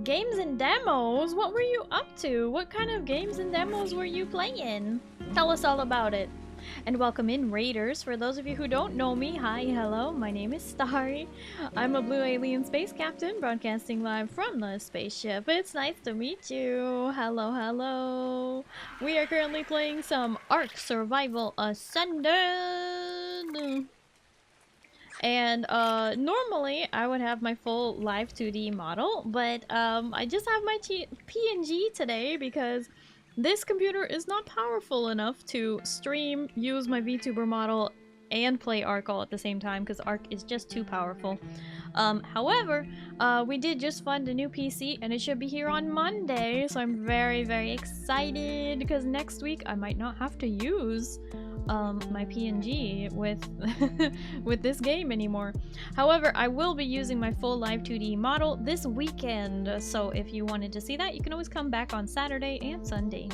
[SPEAKER 2] games and demos? What were you up to? What kind of games and demos were you playing? Tell us all about it. And welcome in, Raiders. For those of you who don't know me, hi, hello, my name is Starry. I'm a blue alien space captain broadcasting live from the spaceship. It's nice to meet you. Hello, hello. We are currently playing some ARK Survival Ascended. And normally I would have my full live 2D model, but I just have my PNG today because this computer is not powerful enough to stream, use my VTuber model, and play ARK all at the same time because ARK is just too powerful. However, we did just fund a new PC and it should be here on Monday, so I'm very, very excited because next week I might not have to use my PNG with with this game anymore. However, I will be using my full live 2D model this weekend, so if you wanted to see that, you can always come back on Saturday and Sunday.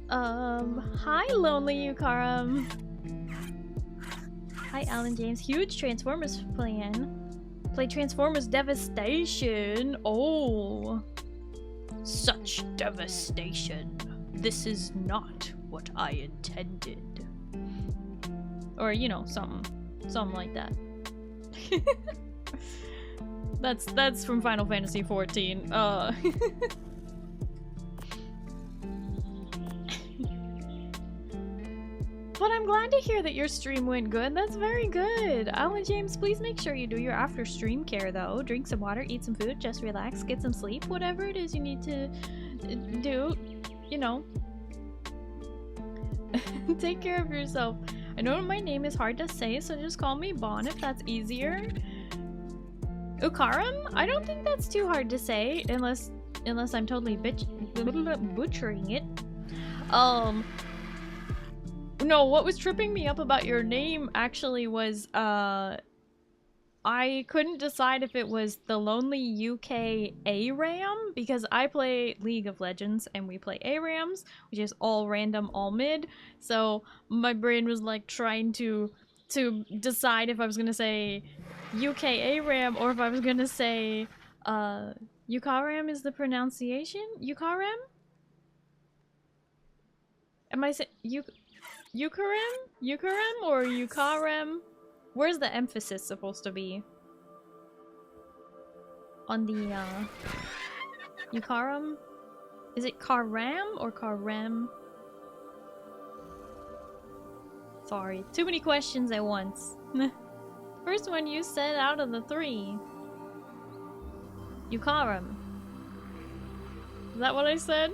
[SPEAKER 2] Hi Lonely Yukaram. Hi Alan James. Huge Transformers fan. Play Transformers Devastation. Oh. Such devastation. This is not what I intended. Or, you know, something like that. That's from Final Fantasy XIV. But I'm glad to hear that your stream went good. That's very good. Alan James, please make sure you do your after stream care though. Drink some water, eat some food, just relax, get some sleep, whatever it is you need to do, you know. Take care of yourself. I know my name is hard to say, so just call me Bon if that's easier. Ukaram? I don't think that's too hard to say, unless I'm totally butchering it. No, what was tripping me up about your name actually was, I couldn't decide if it was the Lonely UK ARAM, because I play League of Legends and we play ARAMs, which is all random, all mid, so my brain was like trying to decide if I was gonna say UK ARAM or if I was gonna say, Yukaram is the pronunciation? Yukaram? Am I saying Yukaram? Yukaram or Yukaram? Where's the emphasis supposed to be? On the, Yukaram? Is it Karam or Karem? Sorry, too many questions at once. First one you said out of the three. Yukaram. Is that what I said?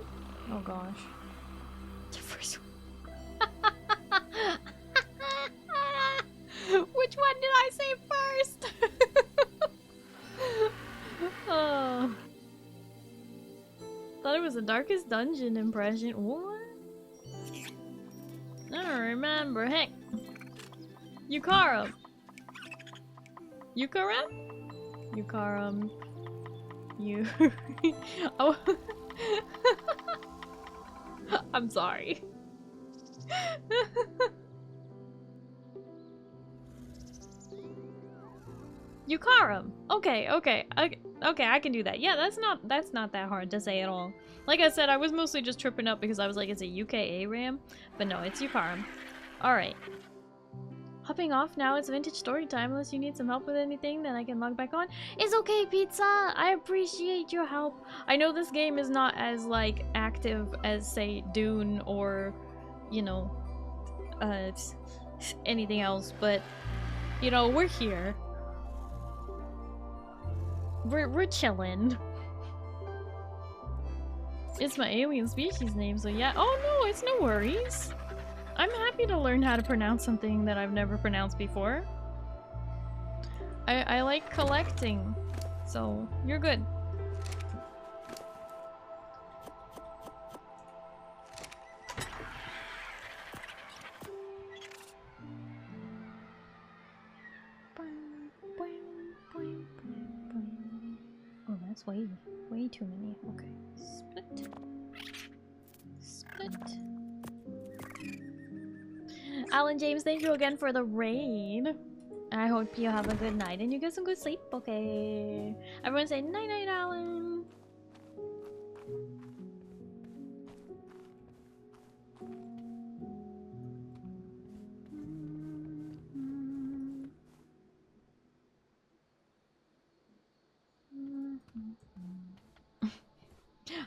[SPEAKER 2] Oh gosh. The first one. Which one did I say first? Oh. Thought it was the Darkest Dungeon impression. What? I don't remember. Heck. Yukaram. Yukaram? Yukaram. You. Oh. I'm sorry. Yukaram. Okay, I can do that. Yeah, that's not that hard to say at all. Like I said, I was mostly just tripping up because I was like, it's a UK ARAM, but no, it's Yukaram. All right. Hopping off now. It's vintage story time. Unless you need some help with anything, then I can log back on. It's okay, Pizza. I appreciate your help. I know this game is not as like active as say Dune or, you know, anything else, but you know, we're here. We're chillin'. It's my alien species name, so yeah. Oh no, it's no worries. I'm happy to learn how to pronounce something that I've never pronounced before. I like collecting, so you're good. Oh, that's way too many. Okay, split. Alan James, thank you again for the raid. I hope you have a good night and you get some good sleep, okay? Everyone say night night, Alan.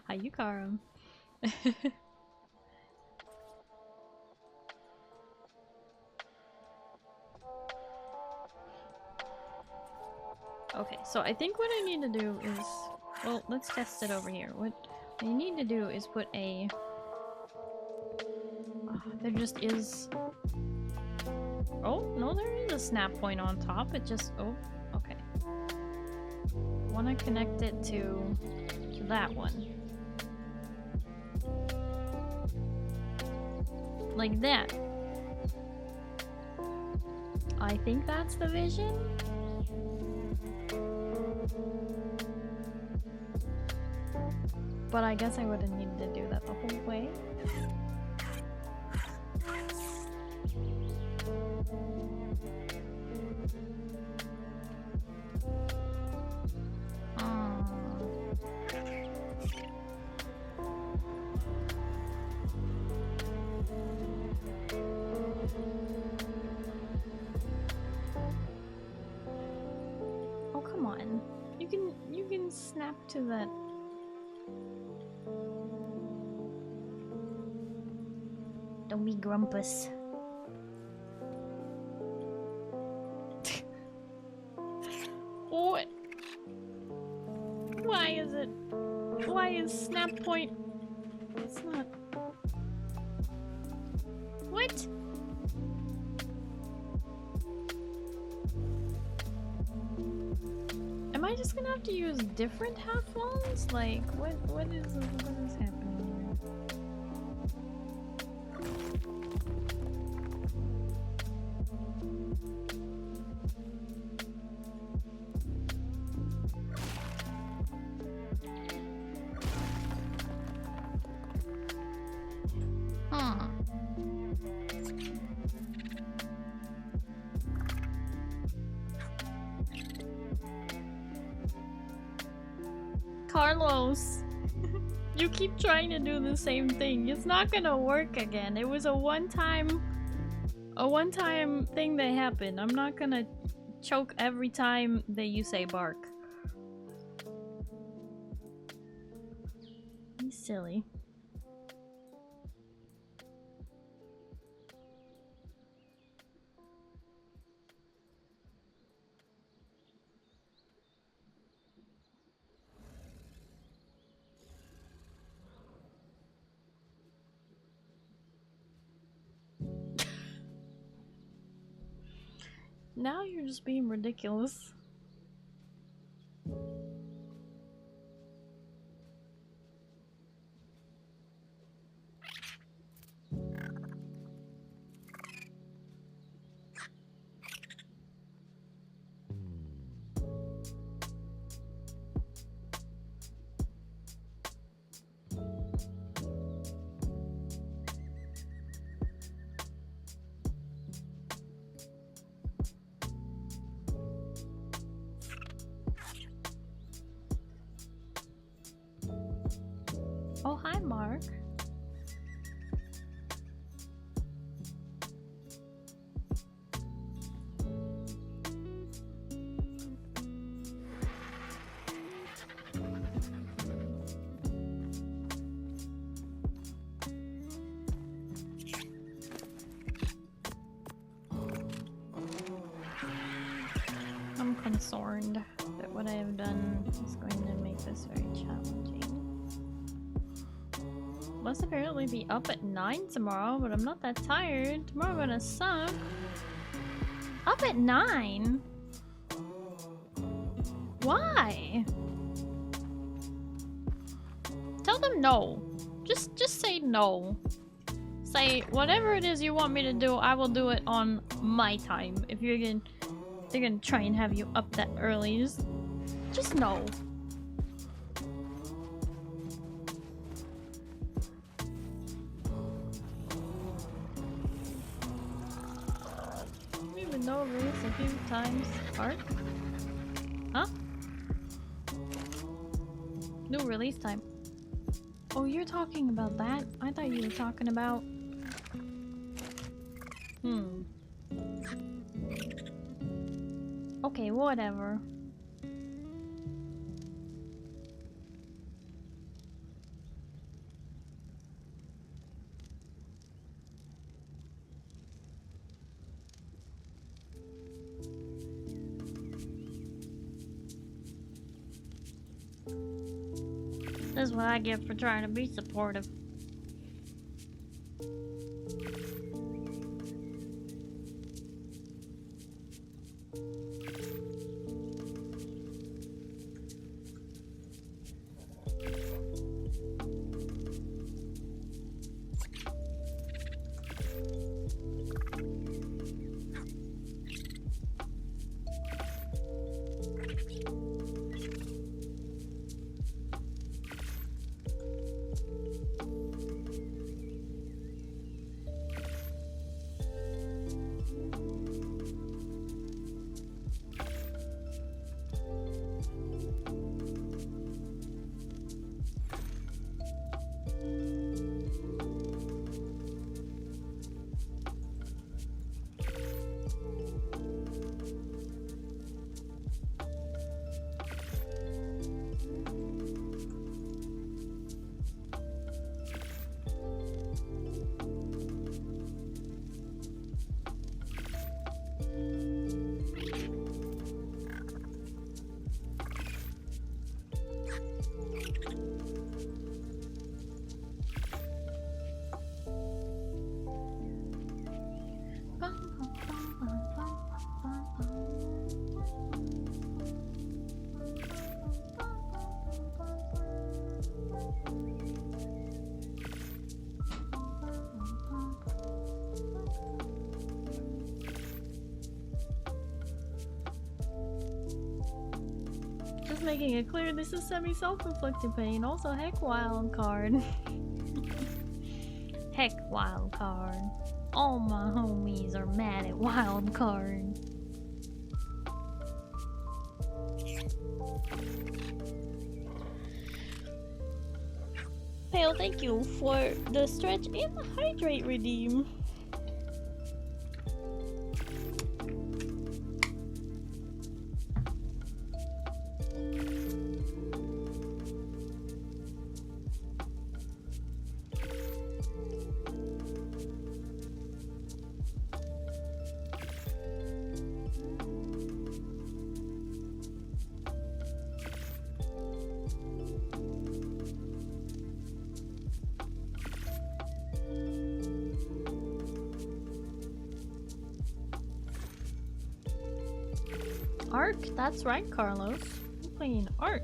[SPEAKER 2] Hi, Yukarum. Okay, so I think what I need to do is... Well, let's test it over here. What you need to do is put a... there just is... Oh, no, there is a snap point on top. It just... Oh, okay. I want to connect it to that one. Like that. I think that's the vision. But I guess I would have needed to do that the whole way. Oh, come on. You can snap to that. Don't be grumpus. What? Why is it? Why is snap point? It's not. What? Am I just gonna have to use different half walls? Like, what is happening here? Carlos, you keep trying to do the same thing. It's not gonna work again. It was a one-time thing that happened. I'm not gonna choke every time that you say bark. He's silly. Now you're just being ridiculous. Oh, hi, Mark. I'm concerned that what I have done is going to make this very challenging. Must apparently be up at 9 tomorrow, but I'm not that tired. Tomorrow I'm gonna suck. Up at 9? Why? Tell them no. Just say no. Say whatever it is you want me to do, I will do it on my time. If they're gonna try and have you up that early, just no. no release a few times. ARK? Huh? New release time. Oh, you're talking about that? I thought you were talking about... Okay, whatever. That's what I get for trying to be supportive. Making it clear this is semi-self-inflicted pain. Also, heck wild card. Heck wild card. All my homies are mad at wild card. Pale, thank you for the stretch and the hydrate redeem. ARK? That's right, Carlos. I'm playing ARK.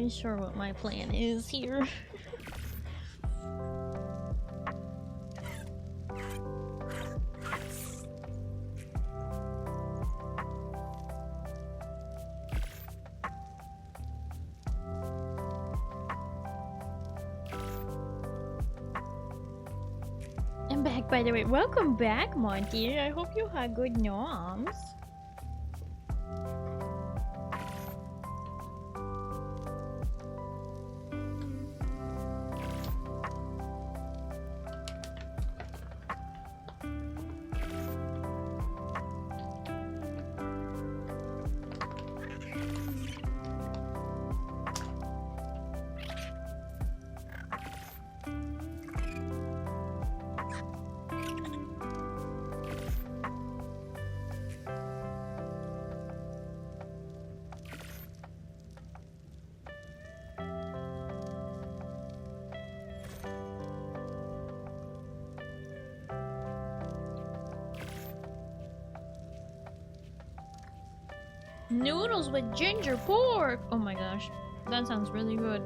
[SPEAKER 2] Sure what my plan is here. I'm back, by the way. Welcome back, Monty. I hope you had good noms. Noodles with ginger pork! Oh my gosh, that sounds really good.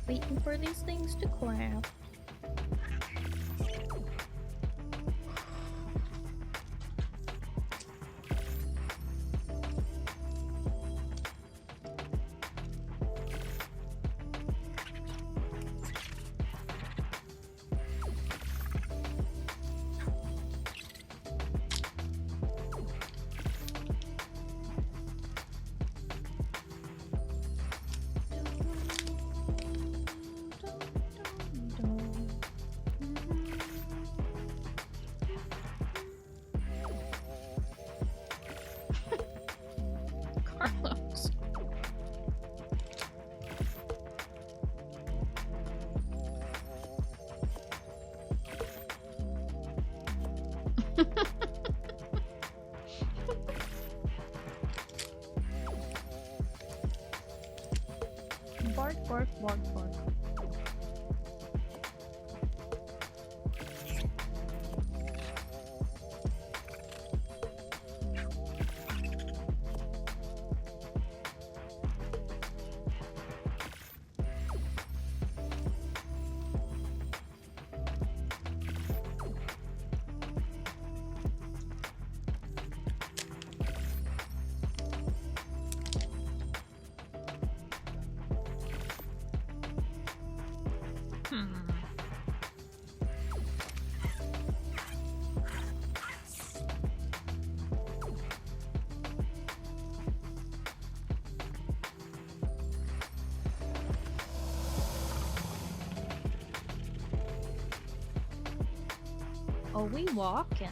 [SPEAKER 2] Waiting for these things to craft. Carlos. Bark, bark, bark, bark. Oh, we walking.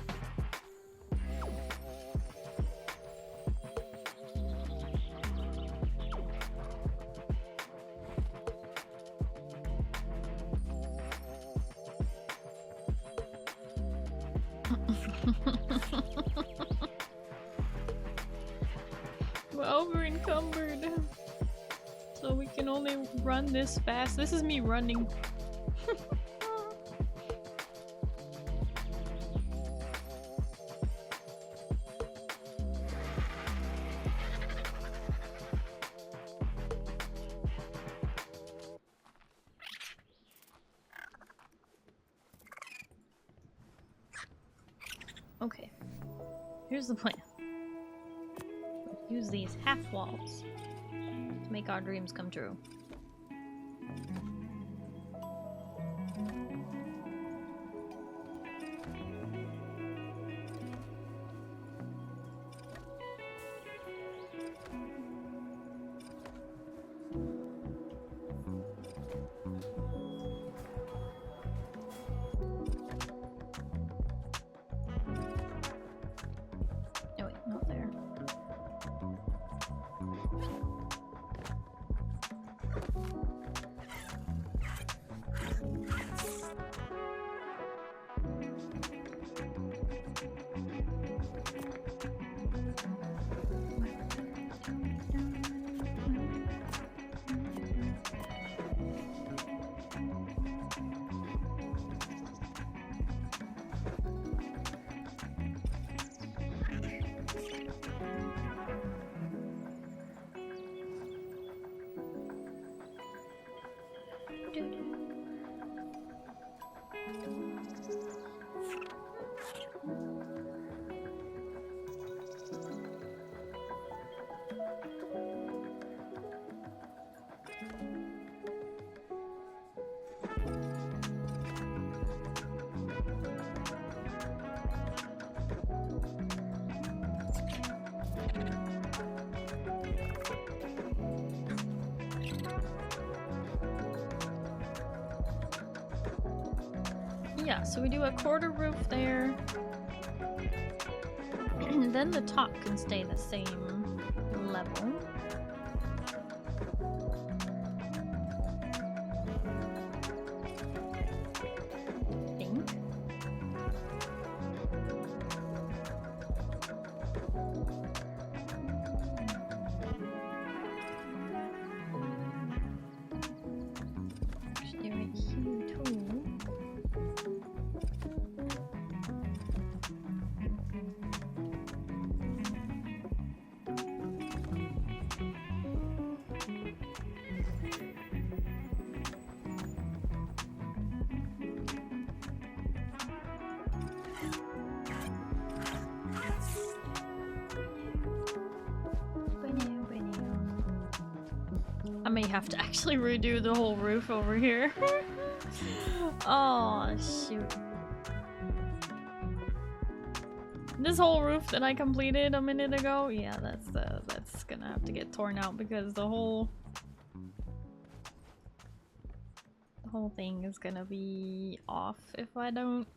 [SPEAKER 2] We're over encumbered. So we can only run this fast. This is me running. Okay, here's the plan. Use these half walls to make our dreams come true. Oh wait, not there. Yeah, so we do a quarter roof there. Then the top can stay the same level. I may have to actually redo the whole roof over here. Oh, shoot. This whole roof that I completed a minute ago, yeah, that's gonna have to get torn out because the whole thing is gonna be off if I don't.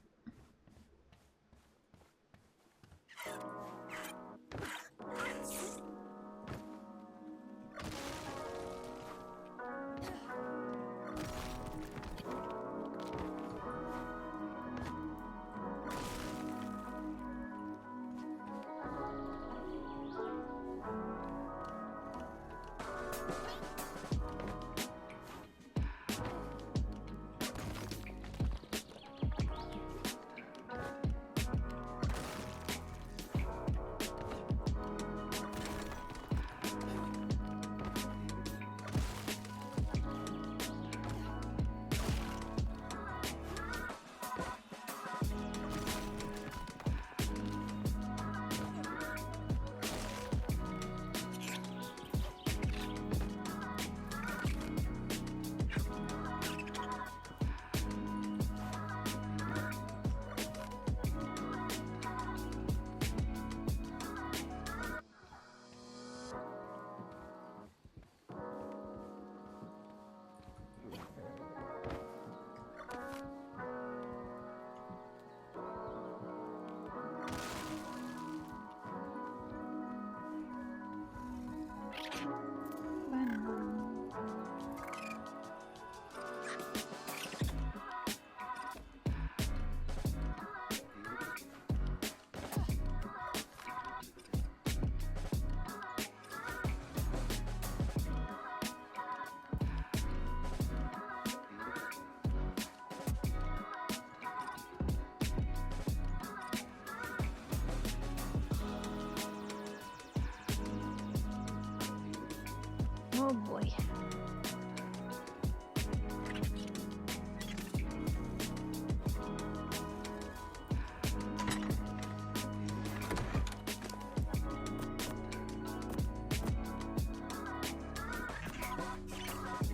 [SPEAKER 2] Oh boy.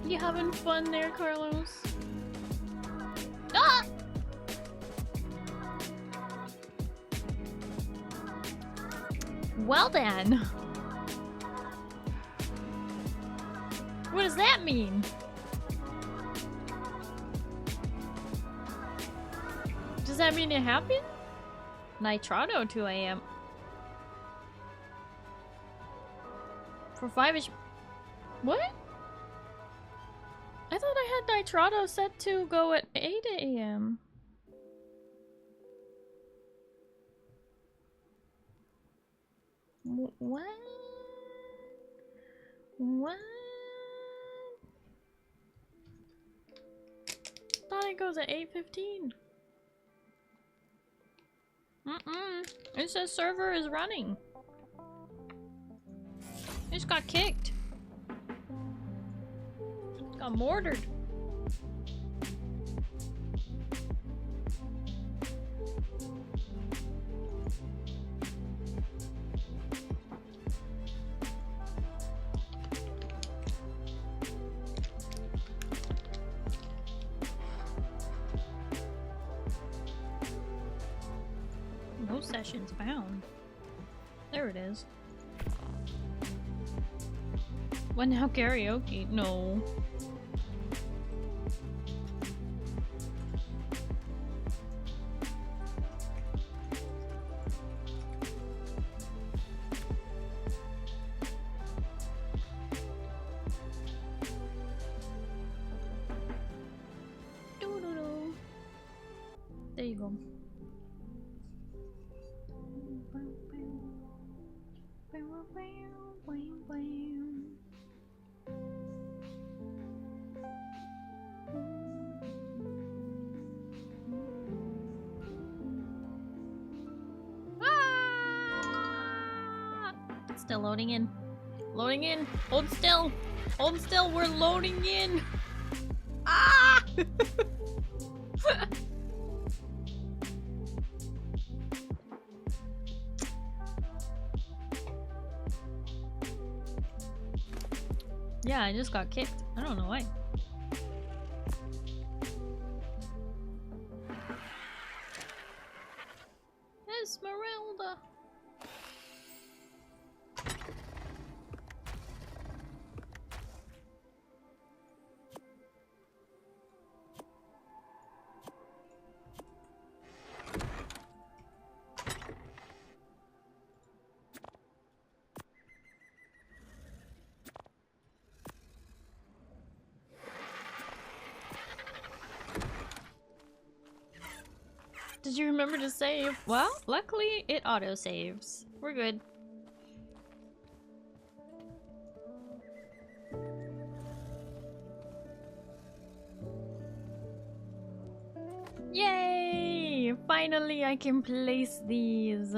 [SPEAKER 2] You having fun there, Carlos? Ah! Well then. What does that mean? Does that mean it happened? Nitrado 2 AM. For 5-ish. What? I thought I had Nitrado set to go at 8 AM. What? What? I thought it goes at 8:15. It says server is running. It just got kicked. Got mortared. No sessions found. There it is. What now, karaoke? No. Still loading in. Loading in. Hold still. Hold still. We're loading in. Ah! Yeah, I just got kicked. I don't know why. Esmeralda. Did you remember to save? Well, luckily it auto-saves. We're good. Yay! Finally I can place these.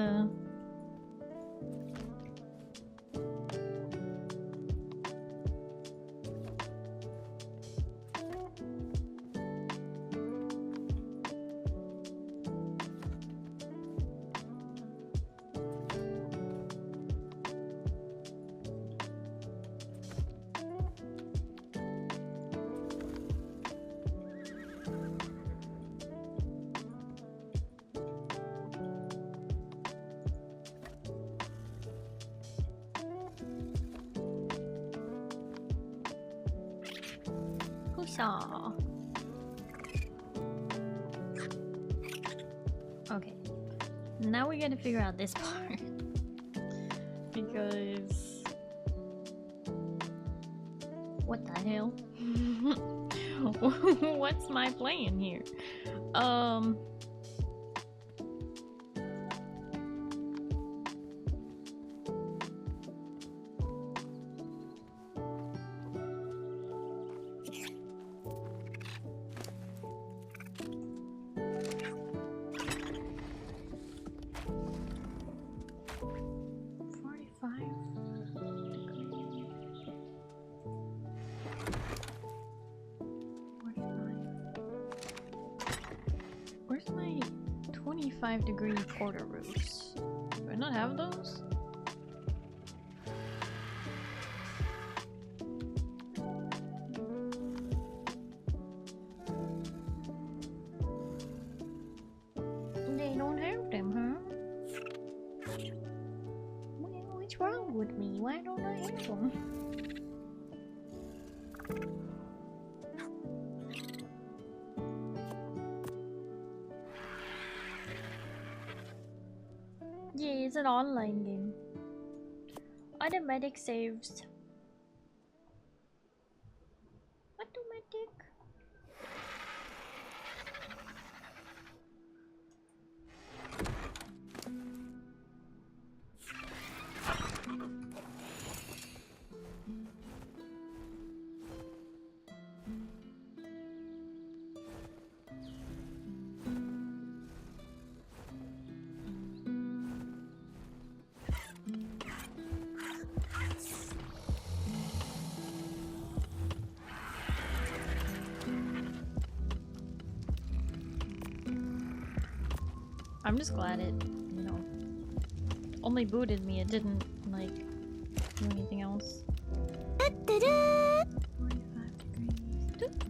[SPEAKER 2] Okay, now we gotta figure out this part because what the hell? What's my plan here? Where's my 25-degree quarter roofs? Do I not have those? They don't have them, huh? Well, what's wrong with me? Why don't I have them? Yeah, it's an online game. Automatic saves. Automatic. I'm just glad it, you know, only booted me. It didn't, like, do anything else. 45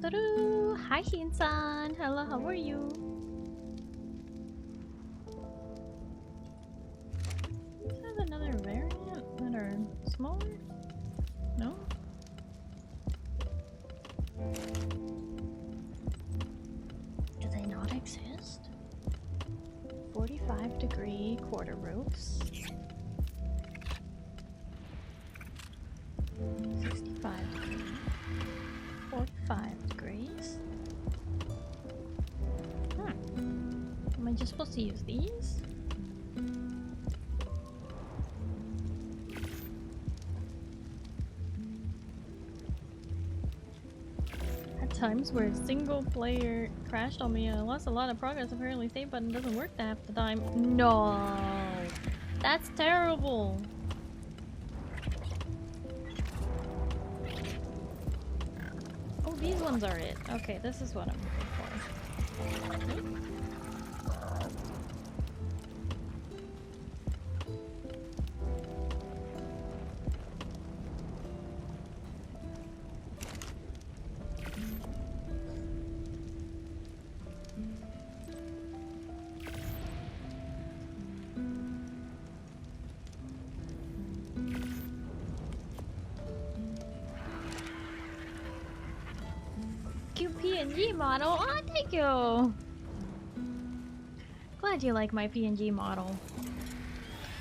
[SPEAKER 2] degrees. Hi, Shin-san. Hello, how are you? Is that another variant that are smaller? No? Do they not exist? 45-degree quarter roofs. 65 degrees. 45 degrees. Am I just supposed to use these? times where single player crashed on me and I lost a lot of progress. Apparently save button doesn't work half the time. No! That's terrible! Oh, these ones are it. Okay, this is what I'm looking for. PNG model? Oh, thank you! Glad you like my PNG model.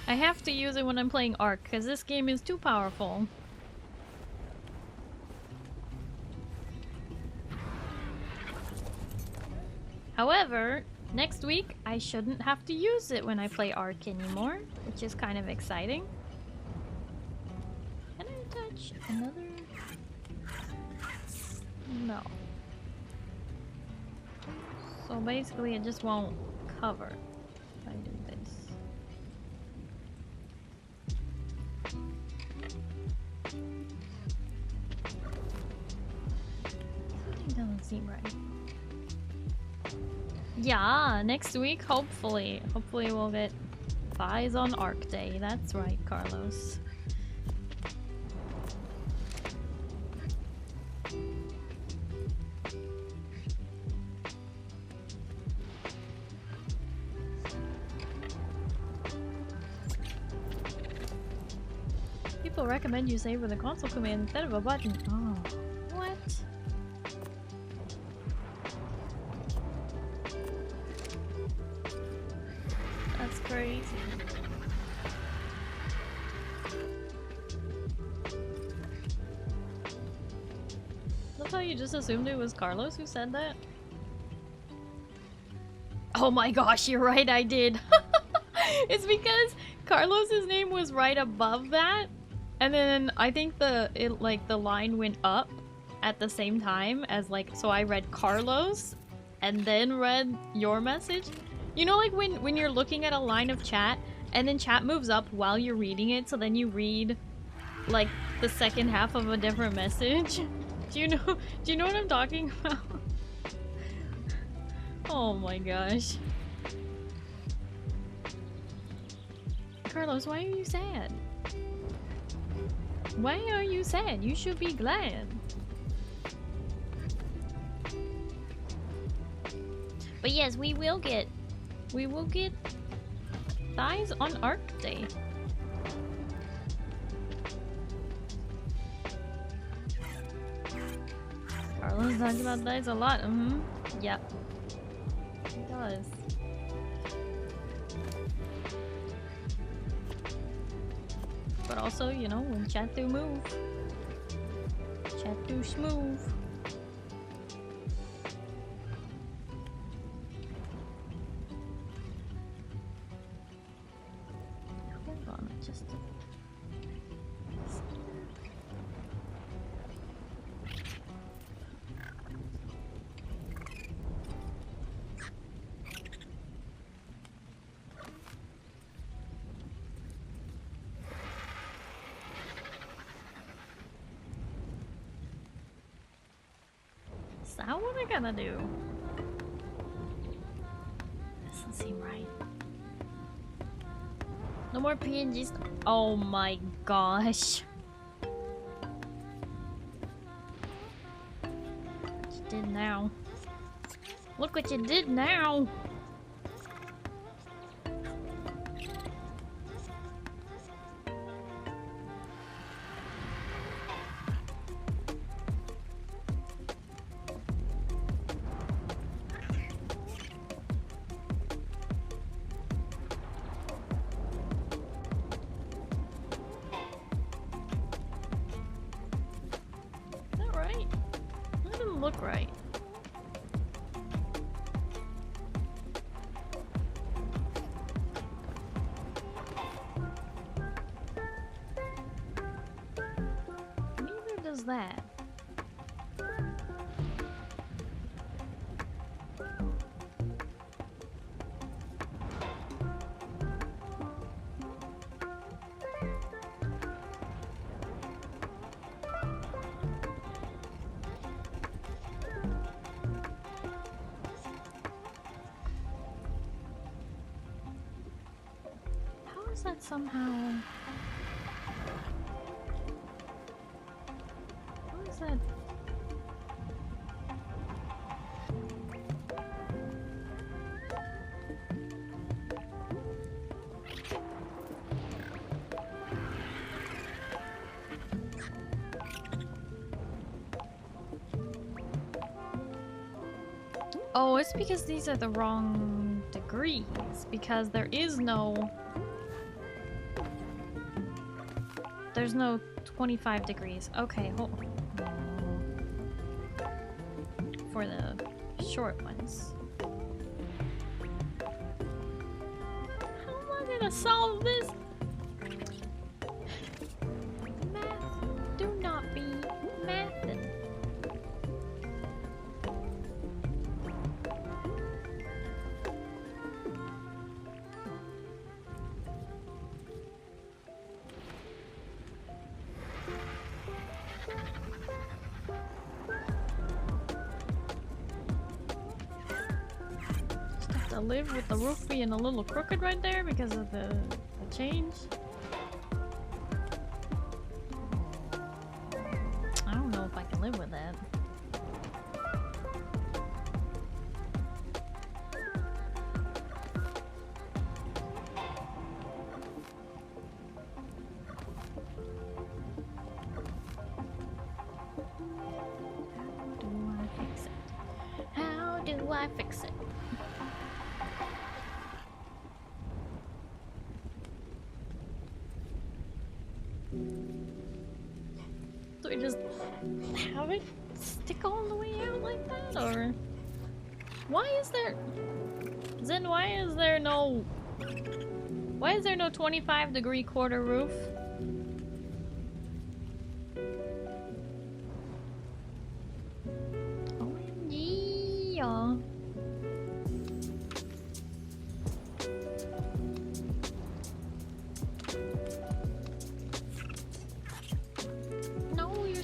[SPEAKER 2] I have to use it when I'm playing ARK, because this game is too powerful. However, next week I shouldn't have to use it when I play ARK anymore, which is kind of exciting. Can I touch another? No. So basically it just won't cover if I do this. Something doesn't seem right. Yeah, next week, hopefully. Hopefully we'll get thighs on ARK Day. That's right, Carlos. People recommend you save with a console command instead of a button. Oh, what? That's crazy. That's how you just assumed it was Carlos who said that? Oh my gosh, you're right, I did. It's because Carlos's name was right above that. And then I think the line went up at the same time as so I read Carlos and then read your message. You know, like when you're looking at a line of chat and then chat moves up while you're reading it, so then you read like the second half of a different message. Do you know what I'm talking about? Oh my gosh. Carlos, why are you sad? Why are you sad? You should be glad. But yes, we will get thighs on ARK Day. Carlos talks about thighs a lot. Yep. He does. But also, you know, when chat do move. Chat do smooth. Hold on, just... Is that what I gotta do? Doesn't seem right. No more PNGs. Oh my gosh. What you did now? Look what you did now! Look right. Neither does that.
[SPEAKER 3] that somehow... How is that? Oh, it's because these are the wrong degrees. Because there is no... There's no 25 degrees. Okay, hold on. For the short ones. How am I gonna solve this? Math. Do not be mathin'. Live with the roof being a little crooked right there because of the change. I don't know if I can live with that. How do I fix it? Do we just have it stick all the way out like that, or why is there Zen? Why is there no 25-degree quarter roof? OMG, y'all.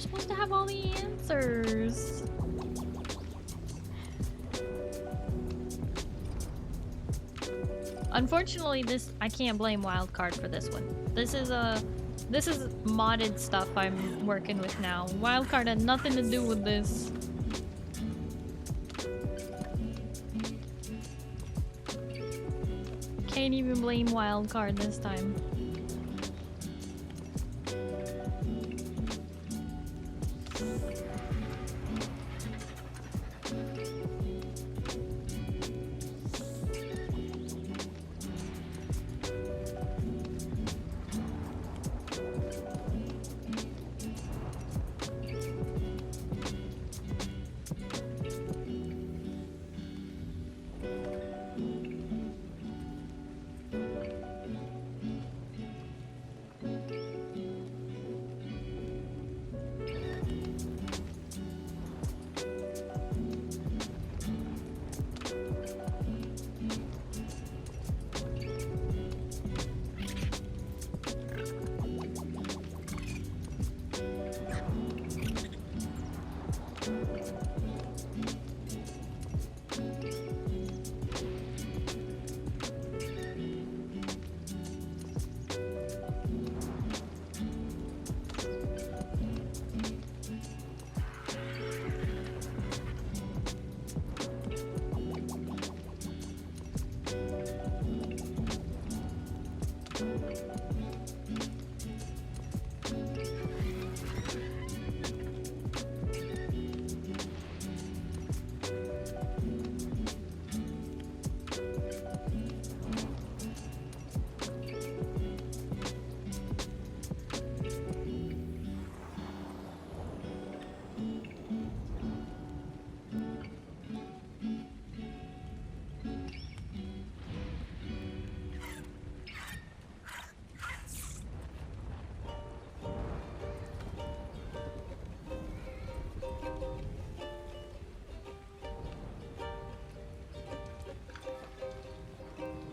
[SPEAKER 3] Supposed to have all the answers. Unfortunately, I can't blame Wildcard for this one. This is modded stuff I'm working with now. Wildcard had nothing to do with this. Can't even blame Wildcard this time.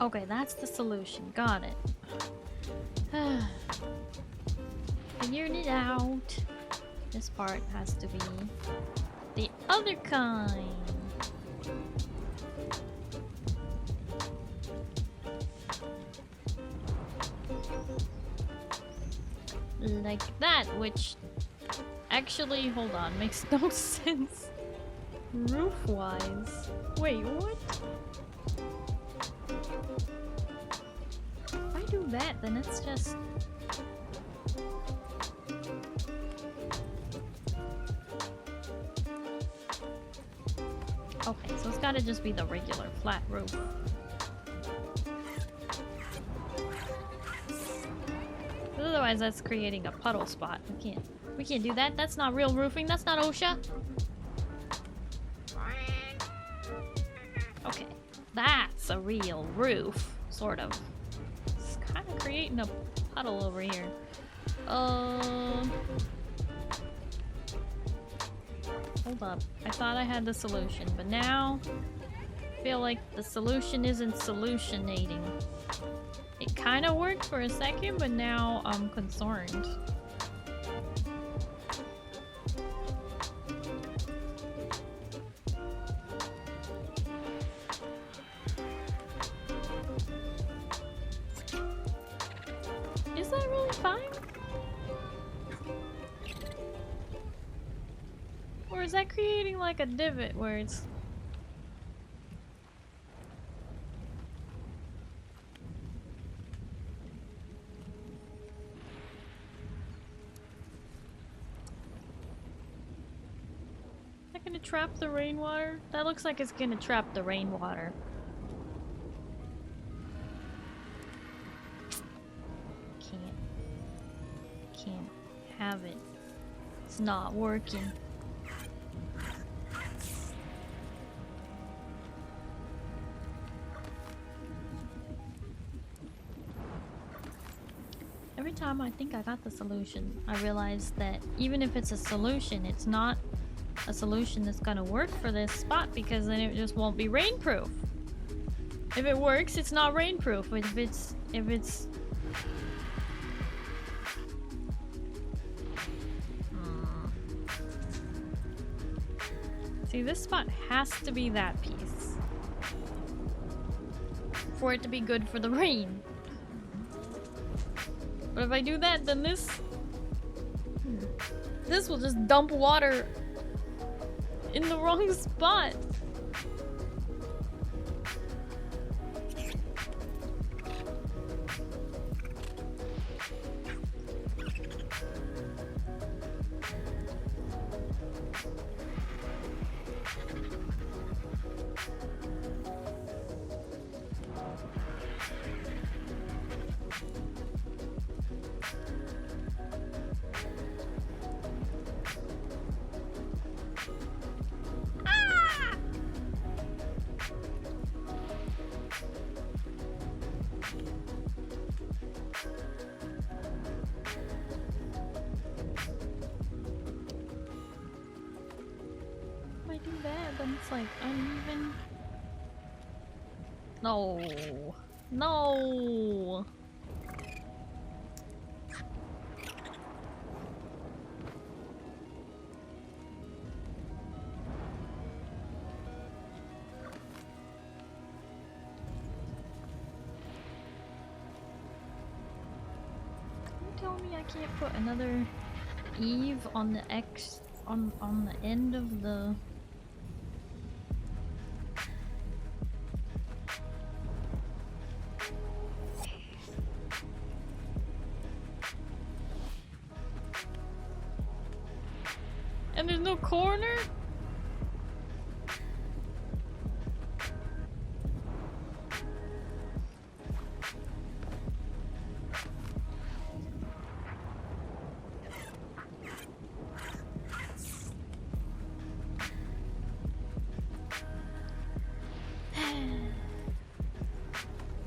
[SPEAKER 3] Okay, that's the solution. Got it. Figured it out. This part has to be the other kind.
[SPEAKER 2] like that, which actually, hold on, makes no sense roof-wise. Wait, what? If I do that, then it's just... Okay, so it's gotta just be the regular flat roof. Otherwise, that's creating a puddle spot. We can't do that. That's not real roofing. That's not OSHA. Okay, that's a real roof, sort of. It's kind of creating a puddle over here. Hold up. I thought I had the solution, but now I feel like the solution isn't solutionating. It kind of worked for a second, but now I'm concerned. Is that really fine? Or is that creating like a divot where it's... gonna trap the rainwater? That looks like it's gonna trap the rainwater. Can't have it. It's not working. Every time I think I got the solution, I realize that even if it's a solution, it's not a solution that's gonna work for this spot, because then it just won't be rainproof. If it works, it's not rainproof. If it's See, this spot has to be that piece for it to be good for the rain. But if I do that, then this will just dump water in the wrong spot. Like uneven. No. No. You tell me I can't put another eave on the X on the end of the corner?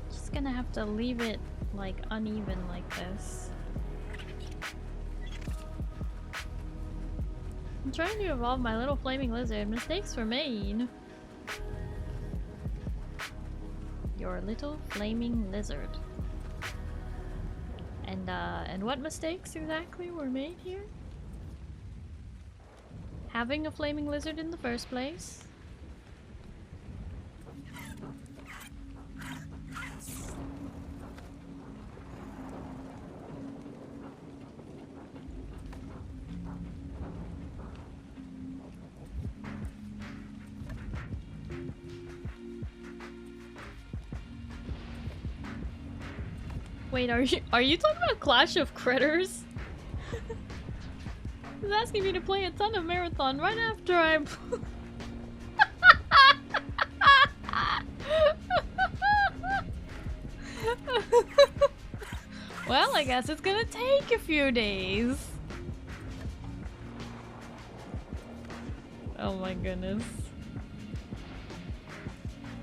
[SPEAKER 2] Just gonna have to leave it like uneven like this. I'm trying to evolve my little flaming lizard. Mistakes were made. Your little flaming lizard. And what mistakes exactly were made here? Having a flaming lizard in the first place. Wait, are you talking about Clash of Critters? He's asking me to play a ton of Marathon right after I'm... Well, I guess it's gonna take a few days. Oh my goodness.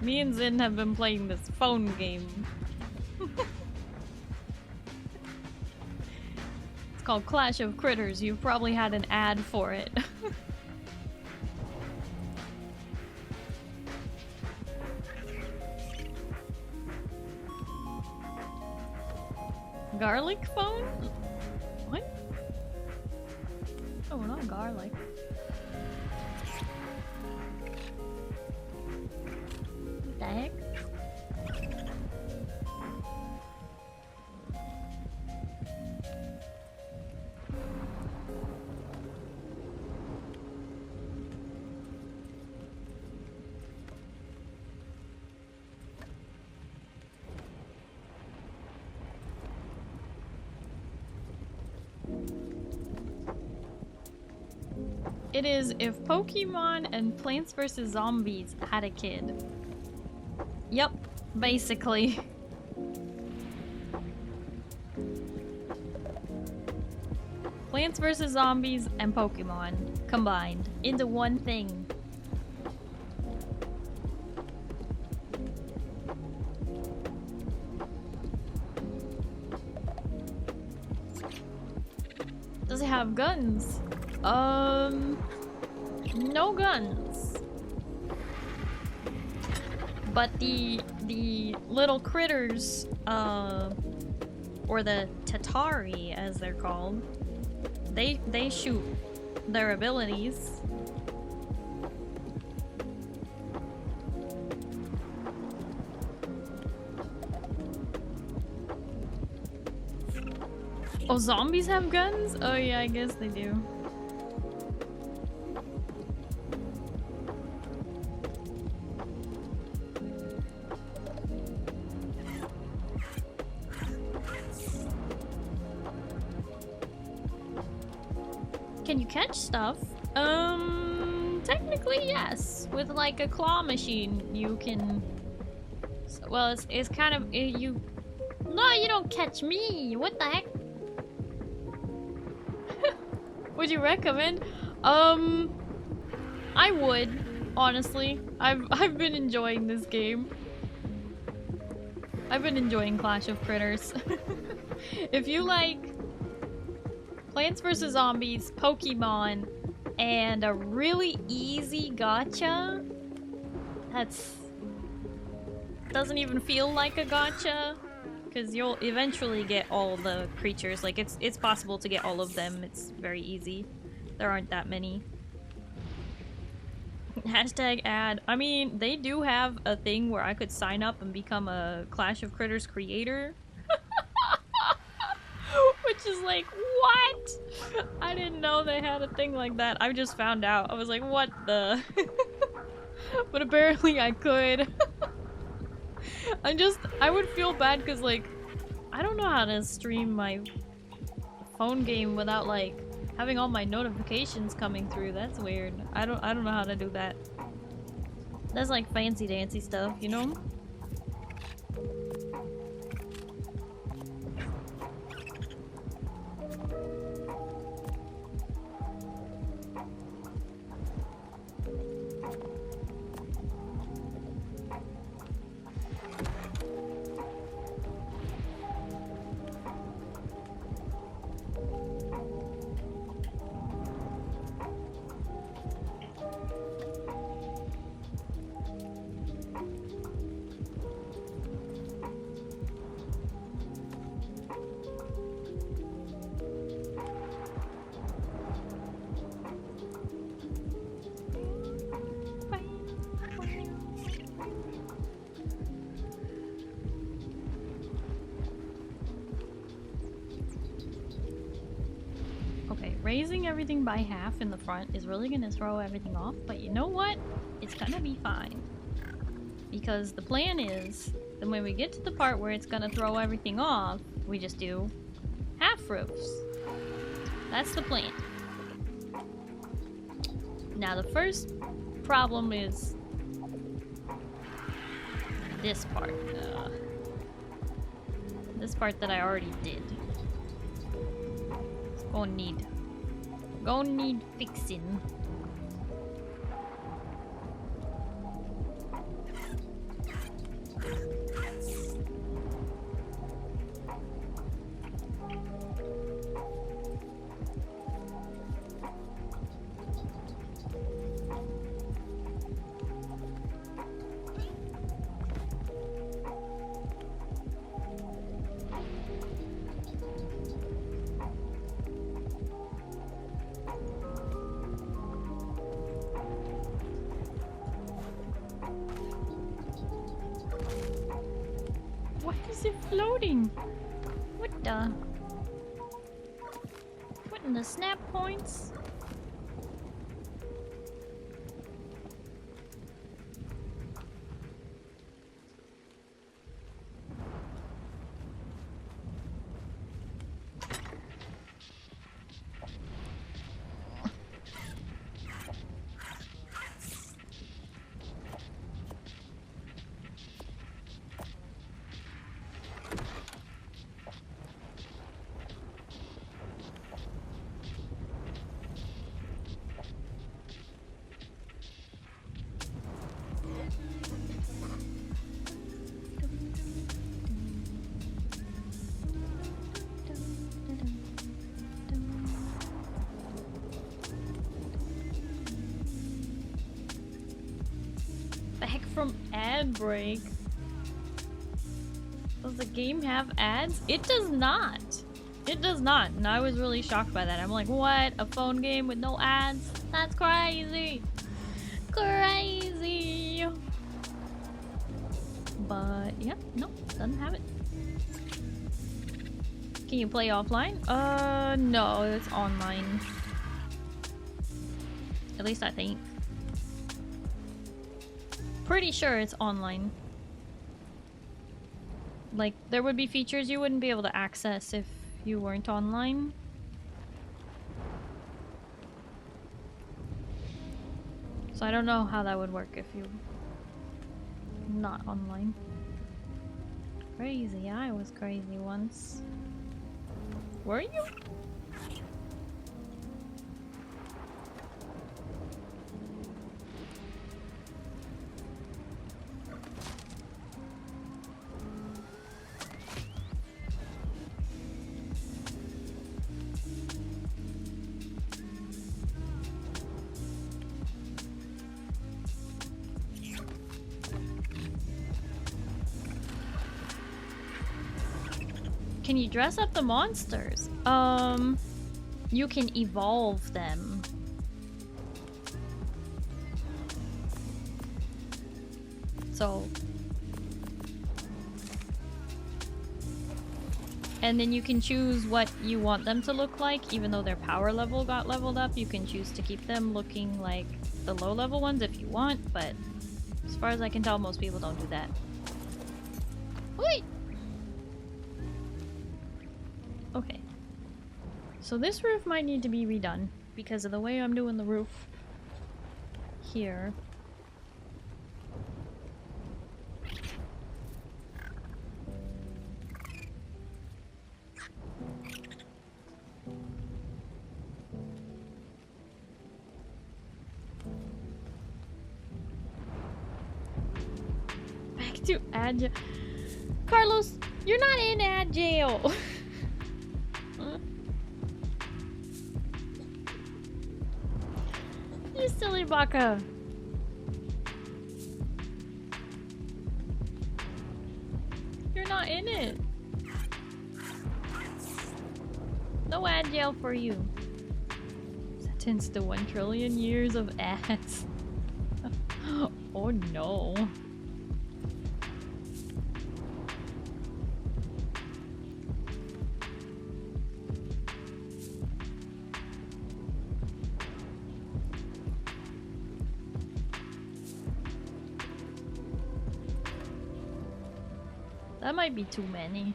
[SPEAKER 2] Me and Zin have been playing this phone game. It's called Clash of Critters. You've probably had an ad for it. Garlic phone? What? Oh, not garlic. What the heck? It is if Pokemon and Plants vs. Zombies had a kid. Yep, basically. Plants vs. Zombies and Pokemon combined into one thing. Does it have guns? No guns. But the little critters, or the Tatari as they're called, they shoot their abilities. Oh, zombies have guns? Oh yeah, I guess they do. Can you catch stuff? Technically yes. With like a claw machine, you can. Well, it's kind of you. No, you don't catch me. What the heck? Would you recommend? I would, honestly. I've been enjoying this game. I've been enjoying Clash of Critters. If you like Plants vs. Zombies, Pokemon, and a really easy gacha, doesn't even feel like a gacha. Because you'll eventually get all the creatures. Like, it's possible to get all of them. It's very easy. There aren't that many. Hashtag ad. I mean, they do have a thing where I could sign up and become a Clash of Critters creator. Which is like, what? I didn't know they had a thing like that. I just found out. I was like, what the? But apparently I could. I would feel bad because, like, I don't know how to stream my phone game without, like, having all my notifications coming through. That's weird. I don't know how to do that. That's like fancy dancy stuff, you know? Raising everything by half in the front is really gonna throw everything off, but you know what? It's gonna be fine. Because the plan is Then when we get to the part where it's gonna throw everything off, we just do half roofs. That's the plan. Now the first problem is this part. This part that I already did. It's gonna need fixing. Floating. What in the snap points? From ad break. Does the game have ads? It does not. It does not. And I was really shocked by that. I'm like, what? A phone game with no ads? That's crazy. Crazy. But yeah, no, doesn't have it. Can you play offline? No, it's online. At least I think. Pretty sure it's online. Like, there would be features you wouldn't be able to access if you weren't online. So I don't know how that would work if you're not online. Crazy, I was crazy once. Were you? Can you dress up the monsters? You can evolve them. So... and then you can choose what you want them to look like, even though their power level got leveled up. You can choose to keep them looking like the low level ones if you want, but as far as I can tell, most people don't do that. Wait! Okay. So this roof might need to be redone because of the way I'm doing the roof here. Back to ad jail. Carlos, you're not in ad jail. You silly baka. You're not in it. No ad jail for you. Sentenced to 1 trillion years of ads. Oh no. That might be too many.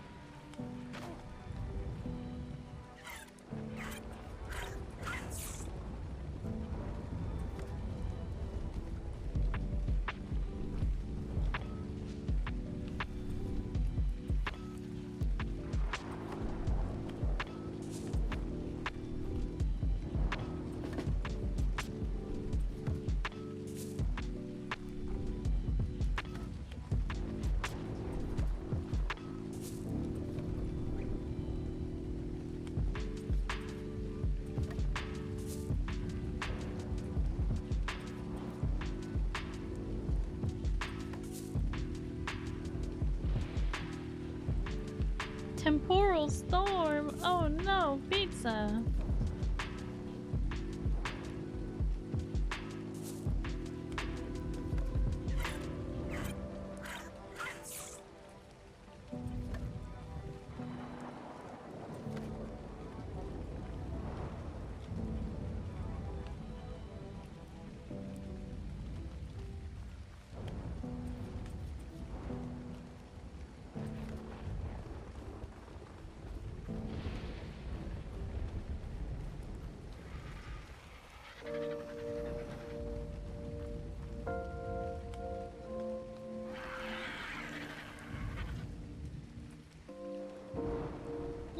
[SPEAKER 2] Temporal storm! Oh no, pizza!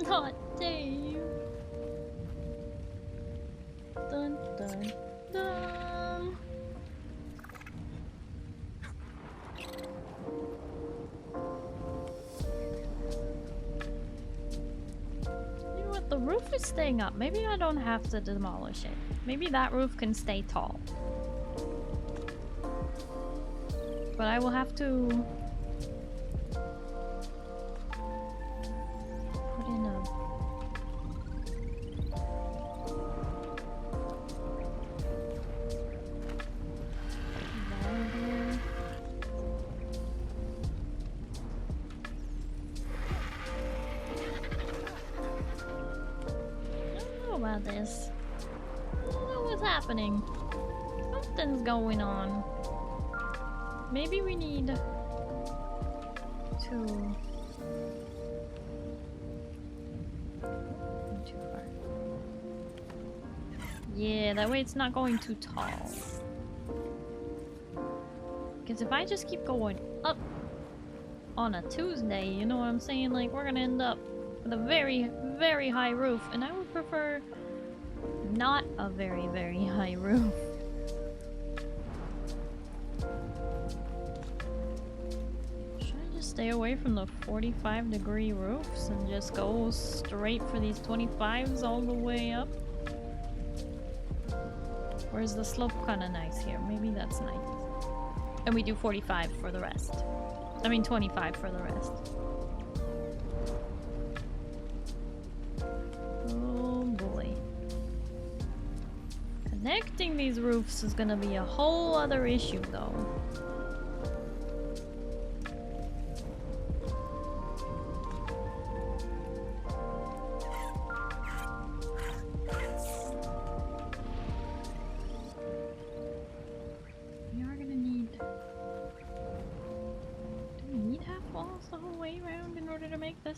[SPEAKER 2] Not Dave. Dun dun dun. You know what? The roof is staying up. Maybe I don't have to demolish it. Maybe that roof can stay tall. But I will have to put in a ladder. I don't know about this. I don't know what's happening. Something's going on. Maybe we need to... Too far. Yeah, that way it's not going too tall. Because if I just keep going up on a Tuesday, you know what I'm saying? Like, we're gonna end up with a very, very high roof. And I would prefer not a very, very high roof. Stay away from the 45-degree roofs and just go straight for these 25s all the way up? Or is the slope kind of nice here? Maybe that's nice. And we do 45 for the rest. I mean 25 for the rest. Oh boy. Connecting these roofs is gonna be a whole other issue though.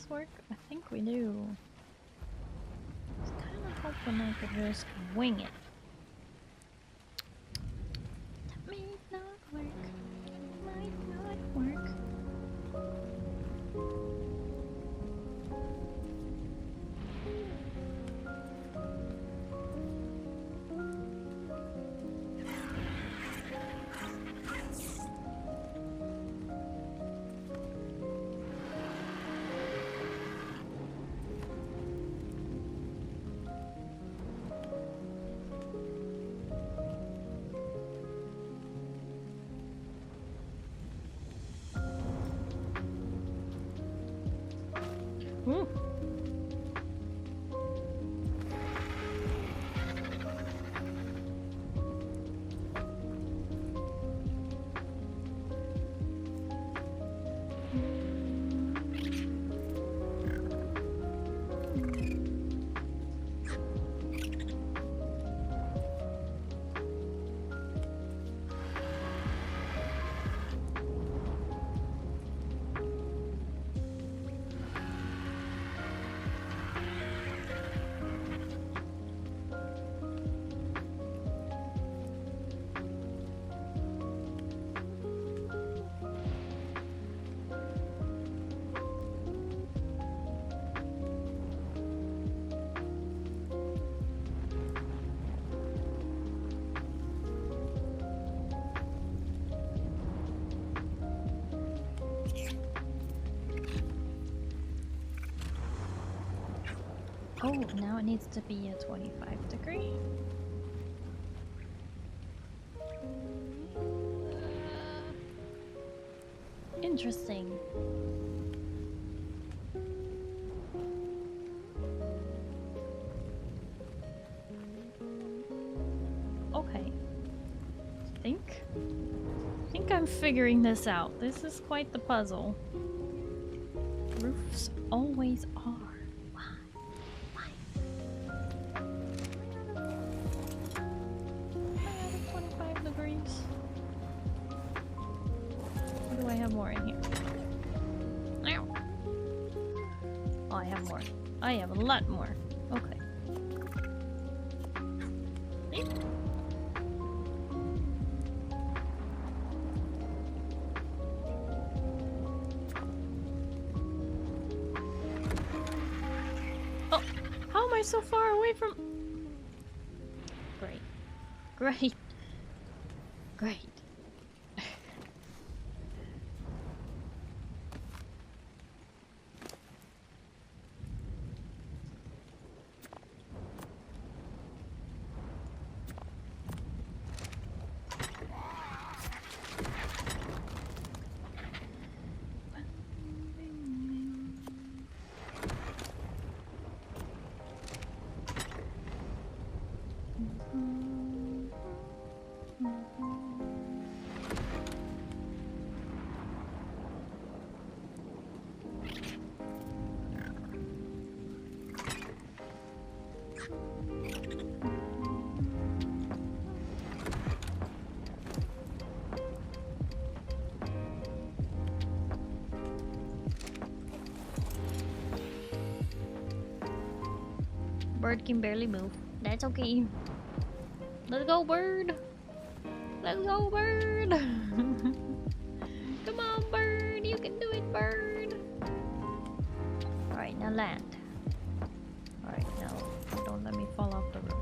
[SPEAKER 2] Work? I think we do. I was kind of hoping I could just wing it. That may not work. It might not work. Ooh. Oh, now it needs to be a 25 degree. Interesting. Okay. I think I'm figuring this out. This is quite the puzzle. Roofs always are. Why? 25 degrees. Or do I have more in here? Ow. Oh, I have more. I have a lot more. Okay. Oh, how am I so far away from... Great. Great. Great. Bird can barely move. That's okay. Let's go, bird. Let's go, bird. Come on, bird. You can do it, bird. Alright, now land. Alright, now don't let me fall off the roof.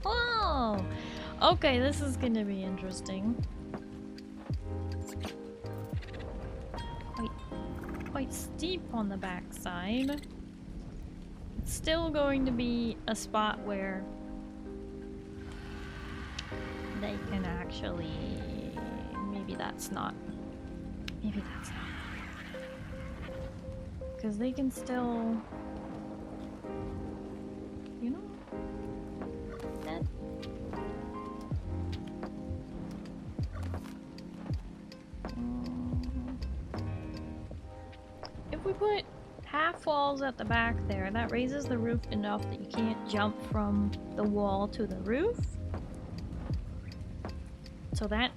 [SPEAKER 2] Okay. Okay, this is gonna be interesting. Quite steep on the backside. It's still going to be a spot where they can actually... Maybe that's not... Because they can still... You know? That... If we put half walls at the back there, that raises the roof enough that you can't jump from the wall to the roof. So that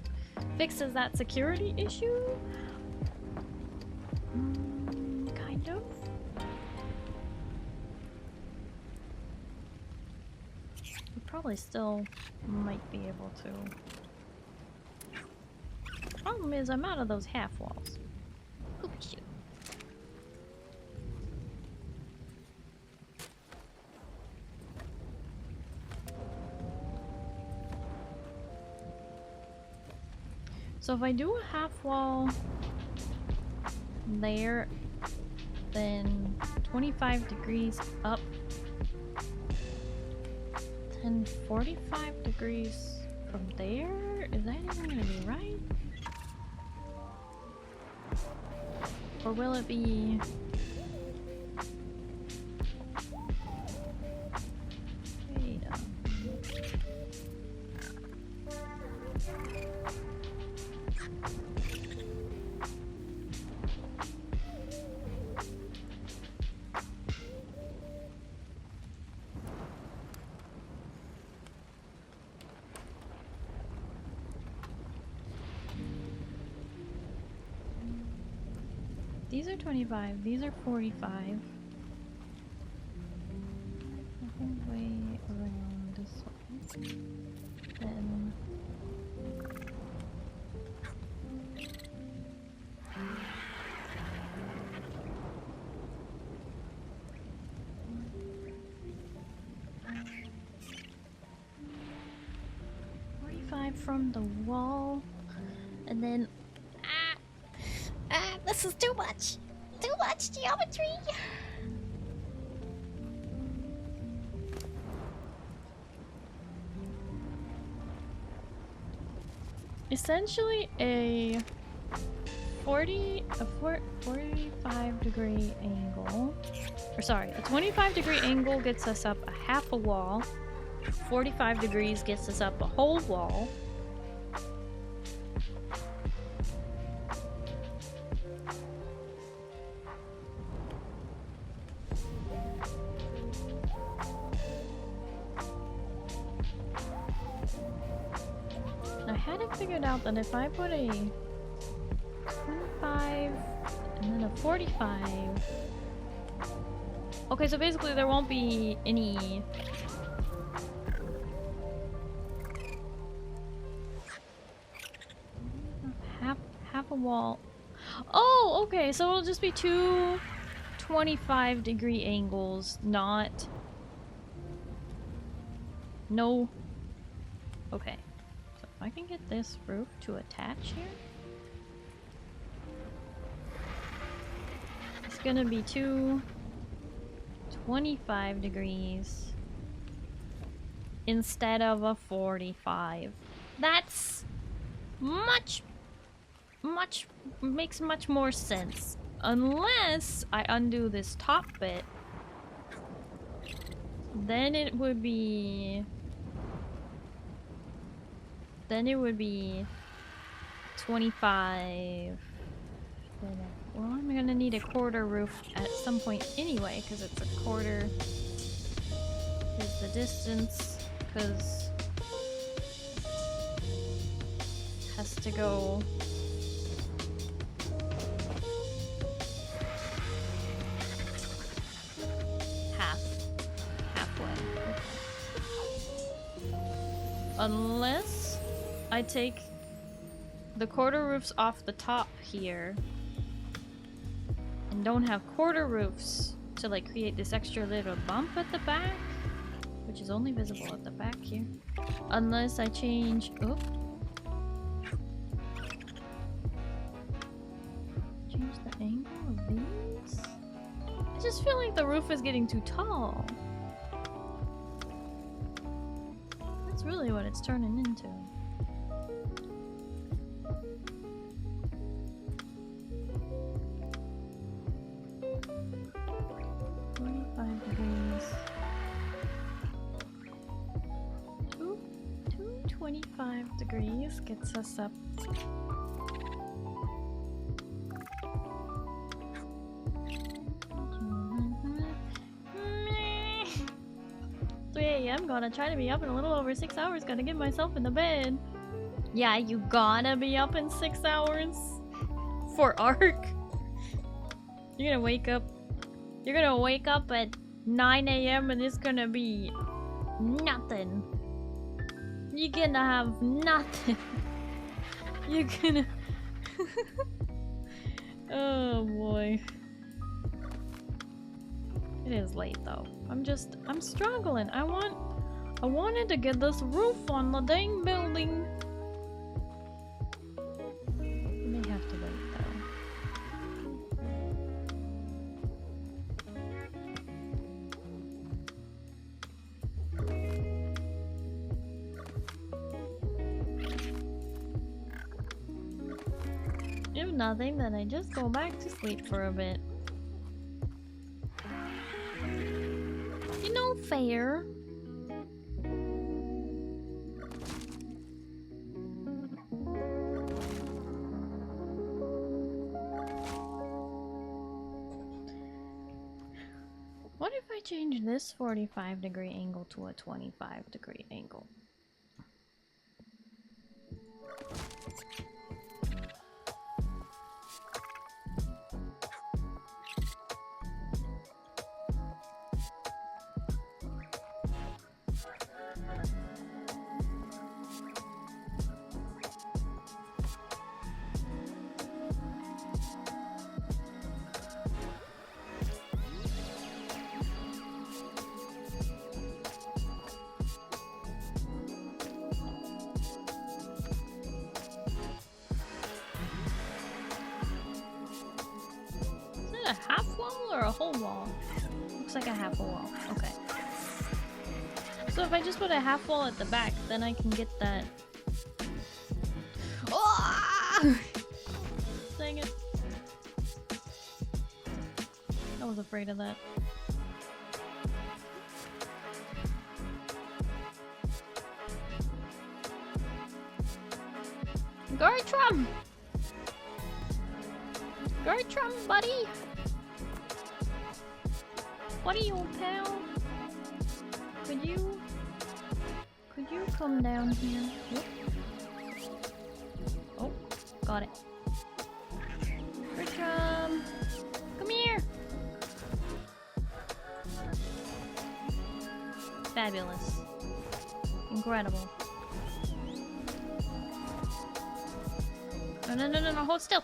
[SPEAKER 2] fixes that security issue. Kind of. We probably still might be able to. Problem is, I'm out of those half walls. Oh, shoot. So if I do a half wall there, then 25 degrees up, then 45 degrees from there? Is that even gonna be right? Or will it be... Wait a minute. These are 25, these are 45. I think way around this way. Then... from the wall. And then...
[SPEAKER 3] this is too much! Too much geometry!
[SPEAKER 2] Essentially a 45-degree angle. Or sorry, a 25-degree angle gets us up a half a wall. 45 degrees gets us up a whole wall. I had it figured out that if I put a 25 and then a 45... Okay, so basically there won't be any... Half a wall. Oh, okay, so it'll just be two 25-degree angles, not... No. Okay. So if I can get this roof to attach here... It's gonna be two 25 degrees instead of a 45. That's makes much more sense. Unless I undo this top bit, then it would be 25. Well, I'm gonna need a quarter roof at some point anyway, because it's a quarter. Here's the distance, because it has to go halfway. Okay. Unless I take the quarter roofs off the top here and don't have quarter roofs to like create this extra little bump at the back, which is only visible at the back here. Unless I change... Oh. Change the angle of these? I just feel like the roof is getting too tall. That's really what it's turning into. Two 25 degrees gets us up. I'm gonna try to be up in a little over 6 hours. Gotta get myself in the bed. Yeah, you gotta be up in 6 hours for ARK. You're gonna wake up. You're gonna wake up at 9 AM and it's gonna be nothing. You're gonna have nothing. You're gonna... Oh boy. It is late though. I'm struggling. I wanted to get this roof on the dang building. You may have to wait though. If nothing, then I just go back to sleep for a bit. You know, fair. What if I change this 45-degree angle to a 25-degree angle? it a half wall or a whole wall? Looks like a half a wall. Okay. So if I just put a half wall at the back, then I can get that. Oh! Dang it. I was afraid of that. Gartrum! Gartrum, buddy! What are you, pal? Could you come down here? Whoop. Oh, got it. Gartrum! Come here! Fabulous. Incredible. No, hold still.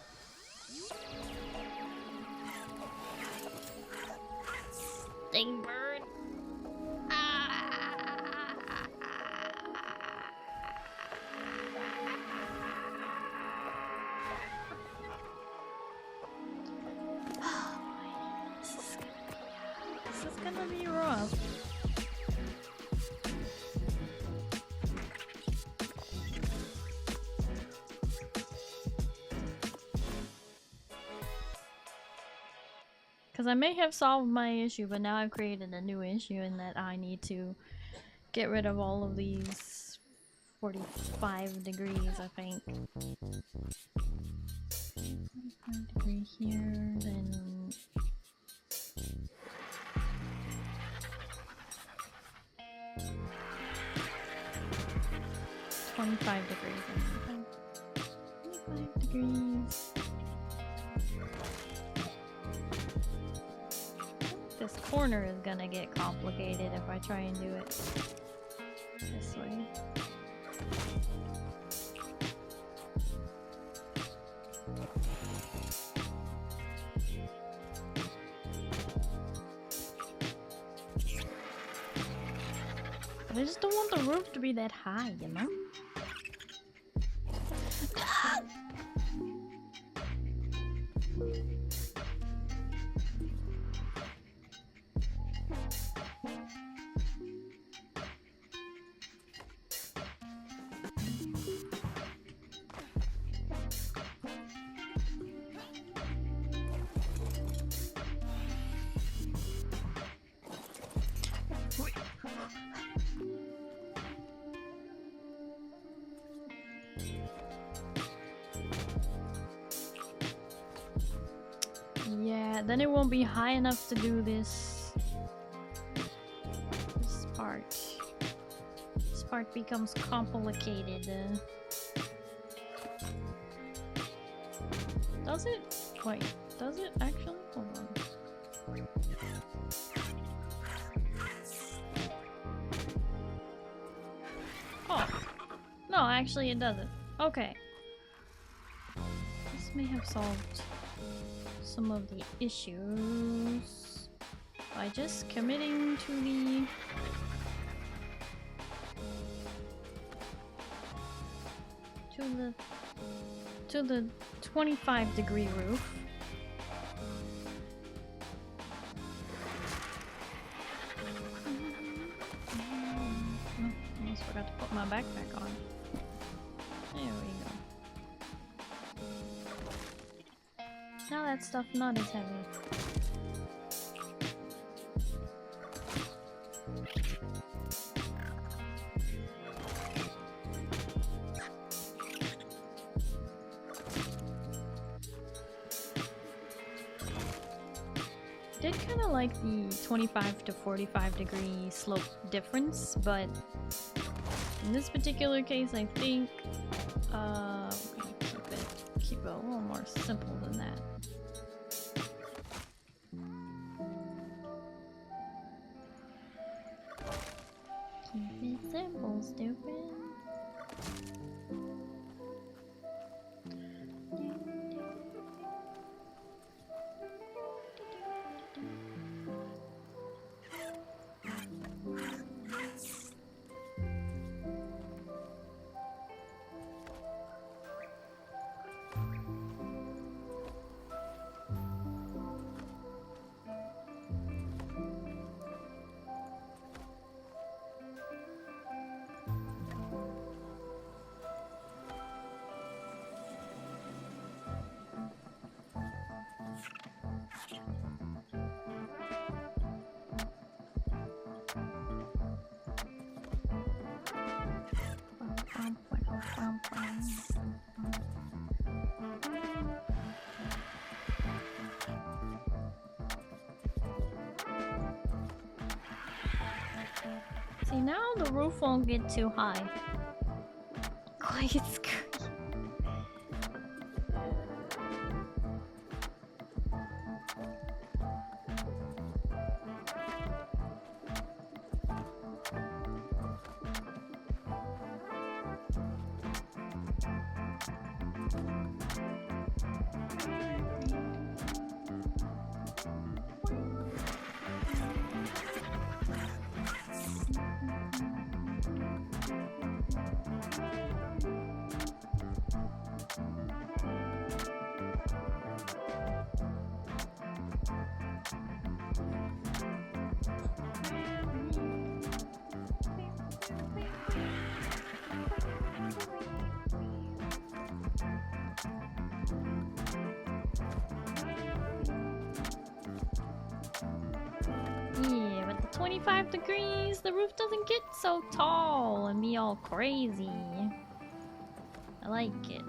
[SPEAKER 2] Stingbird. This is gonna be rough. Because I may have solved my issue, but now I've created a new issue in that I need to get rid of all of these 45 degrees, I think. 45 degree here, then... $25 degrees. 25 degrees. This corner is gonna get complicated if I try and do it this way. But I just don't want the roof to be that high, you know? Yeah, then it won't be high enough to do this part. This part becomes complicated. Does it? Wait, does it actually? Hold on. Oh, no, actually it doesn't. Okay. This may have solved some of the issues by just committing to the 25 degree roof. Oh, almost forgot to put my backpack on. There we go. Now that stuff not as heavy. Did kind of like the 25 to 45 degree slope difference, but in this particular case, I think keep it a little more simple than that. Keep it simple, stupid. See, now the roof won't get too high. Quiet screen. Yeah, but the 25 degrees, the roof doesn't get so tall and be all crazy. I like it.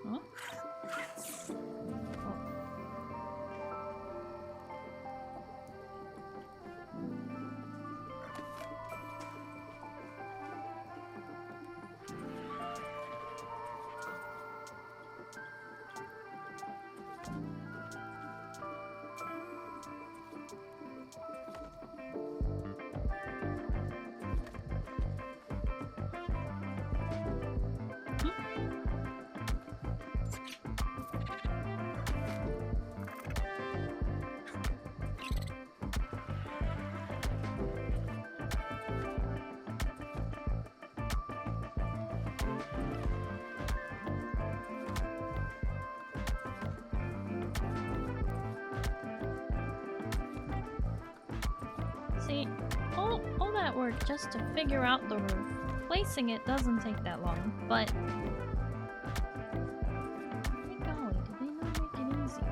[SPEAKER 2] Huh? See, all that work just to figure out the roof. Placing it doesn't take that long, but... Golly, did they not make it easy?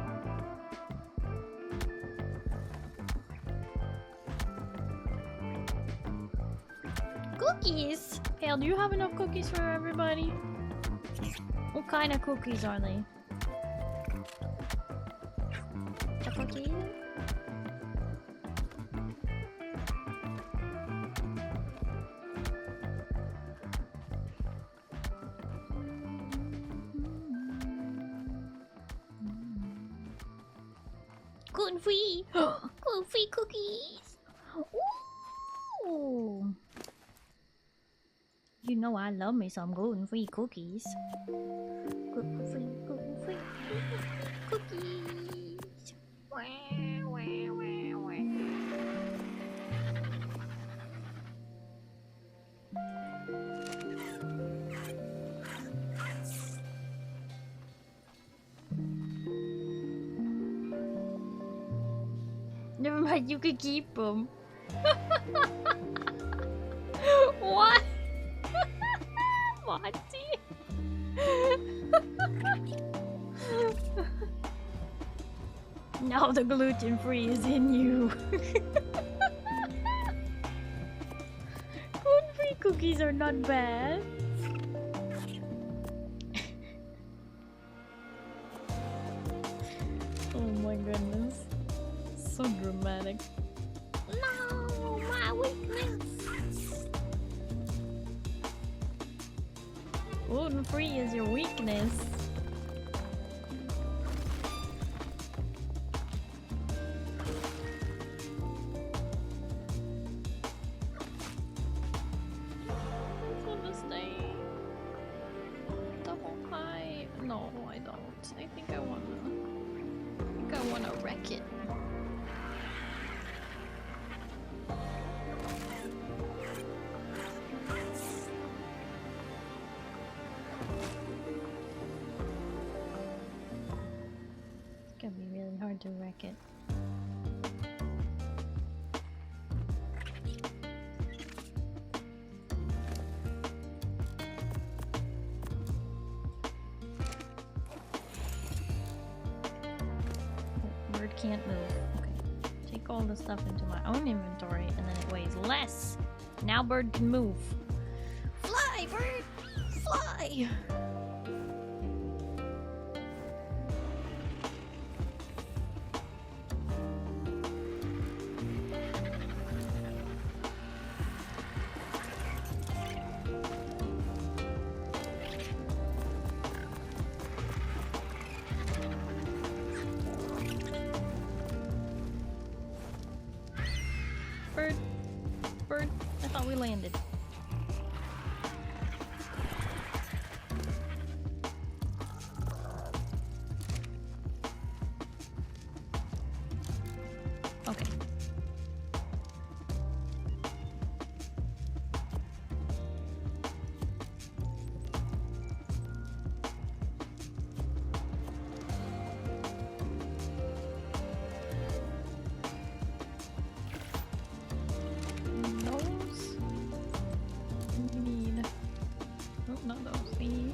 [SPEAKER 2] Cookies! Hale, do you have enough cookies for everybody? What kind of cookies are they? Cookies? Gluten-free! Gluten-free cookies! Ooh! You know I love me some gluten-free cookies. Gluten-free cookies! Wah, wah, wah, wah. Never mind, you could keep them. What? Monty? Now the gluten-free is in you. Gluten-free cookies are not bad. Oh my goodness. So dramatic. No, my weakness. Gluten-free is your weakness. I want to stay the whole high. No, I don't. I think I wanna wreck it. It's gonna be really hard to wreck it. can't move. Okay. Take all the stuff into my own inventory and then it weighs less. Now bird can move. Fly, bird! Fly! Bird. Bird. I thought we landed. Okay. Those we need. Oh, not those. These.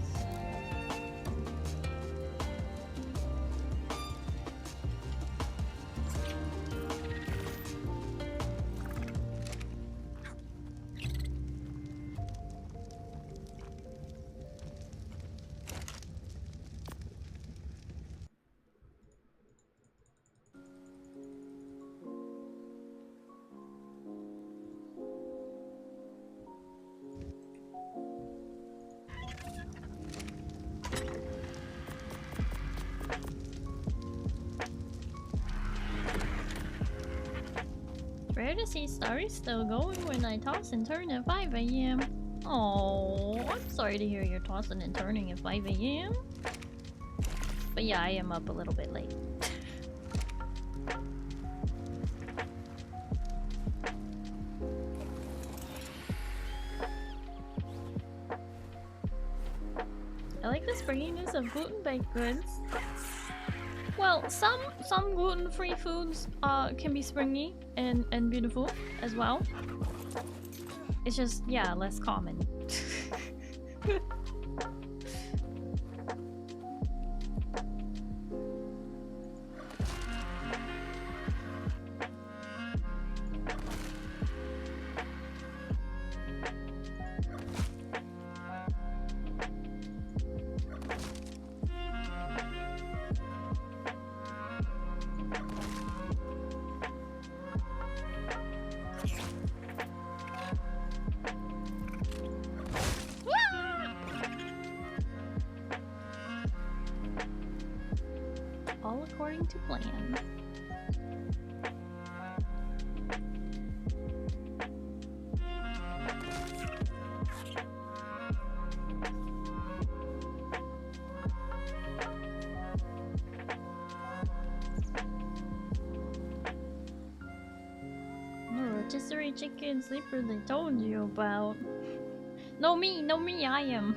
[SPEAKER 2] Rare to see Starry still going when I toss and turn at 5 AM. Oh, I'm sorry to hear you're tossing and turning at 5 AM. But yeah, I am up a little bit late. I like the springiness of gluten-baked goods. Well, some gluten-free foods can be springy and beautiful as well. It's just, yeah, less common. All according to plan. The rotisserie chicken sleeper they told you about. No me, I am.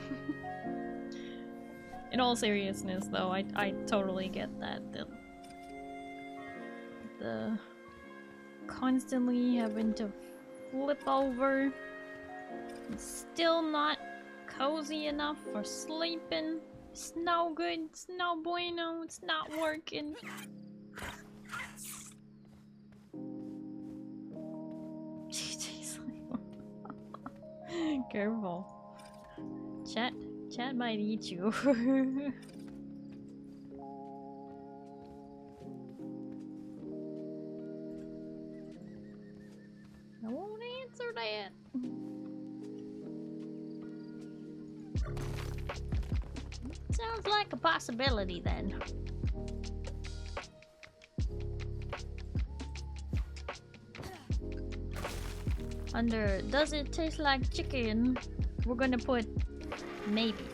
[SPEAKER 2] In all seriousness, though, I totally get that. The constantly having to flip over. It's still not cozy enough for sleeping. It's no good. It's no bueno. It's not working. Careful. Chat might eat you. I won't answer that. Sounds like a possibility then. Under does it taste like chicken? We're gonna put maybe.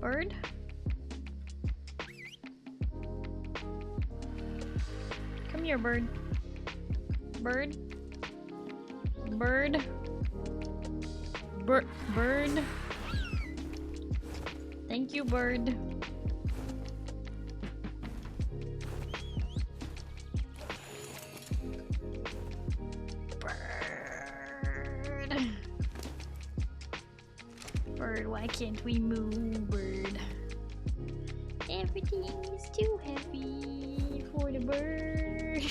[SPEAKER 2] Bird? Come here, bird. Bird? Bird? Bird? Thank you, bird. Bird, why can't we move, bird? Everything is too heavy for the bird.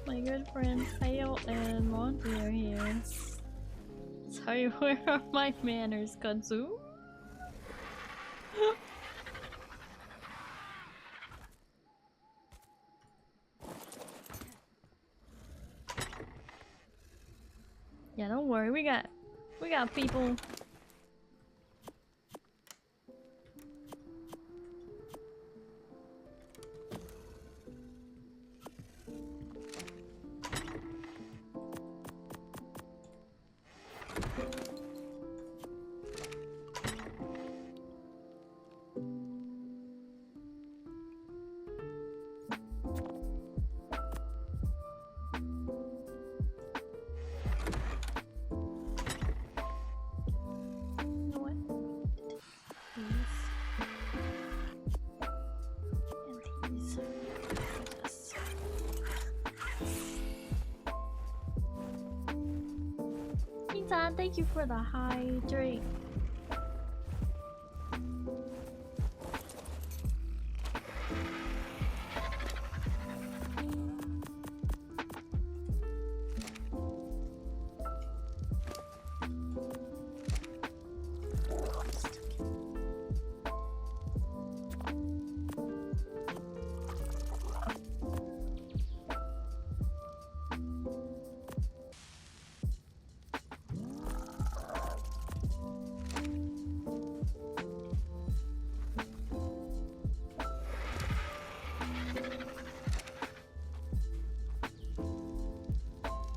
[SPEAKER 2] My good friends Kyle and Monty are here. Sorry, where are my manners, Katsu? Yeah, don't worry, we got people. Thank you for the hydrate.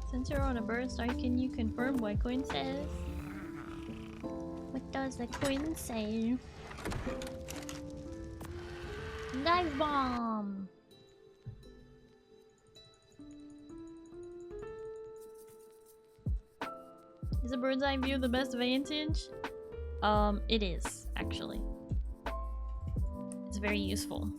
[SPEAKER 2] Since you're on a bird star, can you confirm what Quinn says? What does the Quinn say? Dive bomb! Is a bird's eye view the best vantage? It is, actually. It's very useful.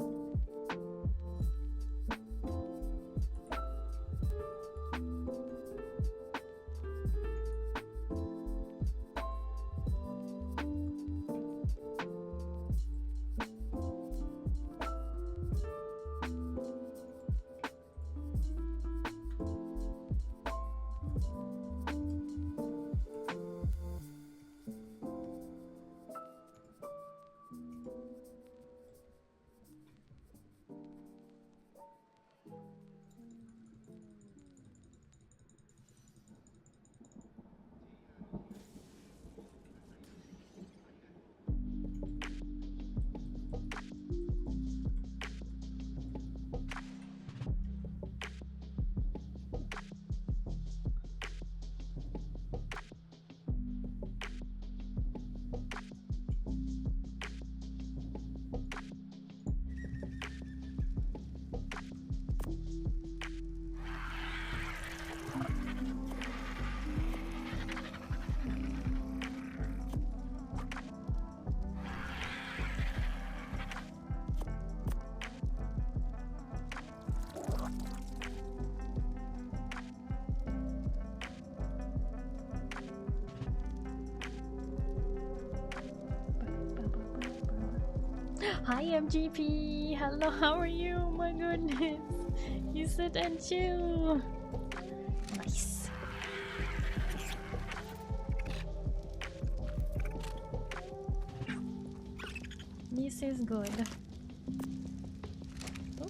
[SPEAKER 2] Hi MGP! Hello, how are you? My goodness! You sit and chill! Nice! This is good. Oh.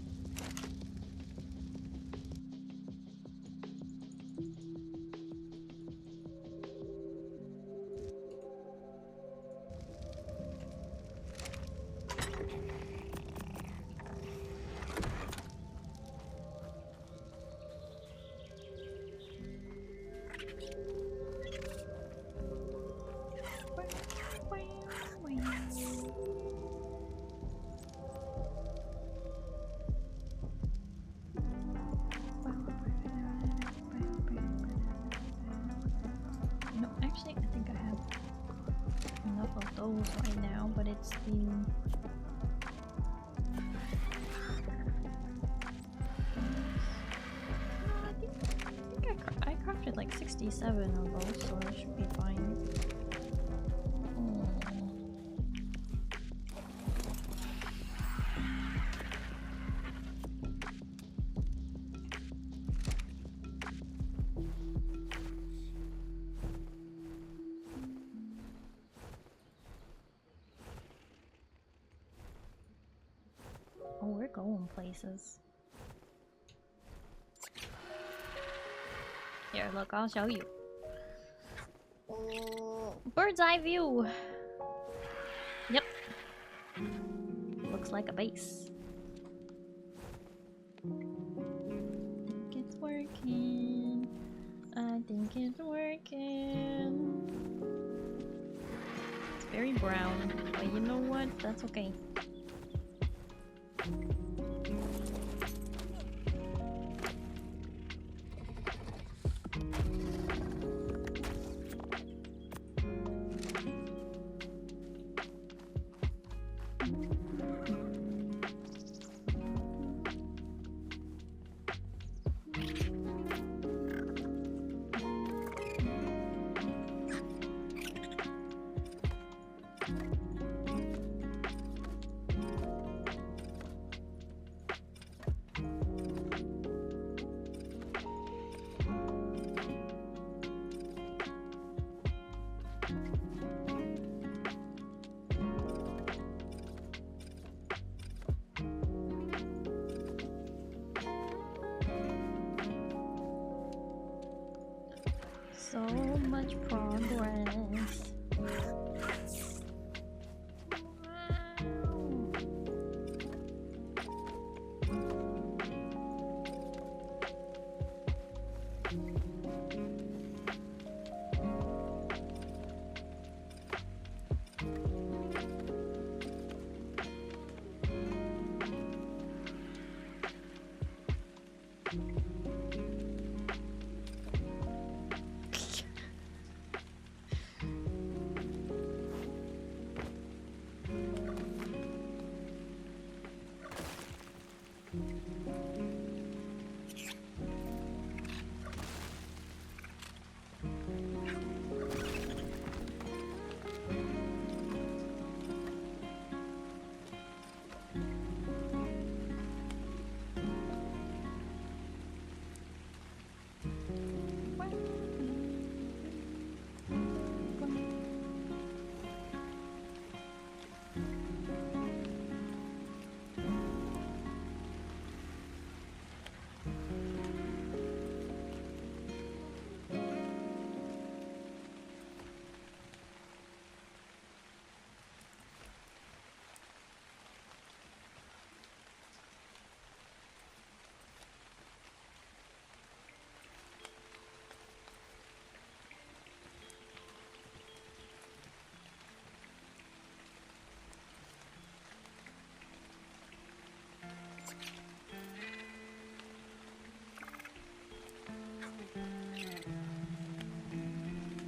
[SPEAKER 3] Actually, I think I have enough of those right now, but it's the... I crafted like 67 of those, so that should be fine. Oh, we're going places. Here, look, I'll show you. Bird's eye view! Yep. Looks like a base. I think it's working. I think it's working. It's very brown, but you know what? That's okay. So much progress.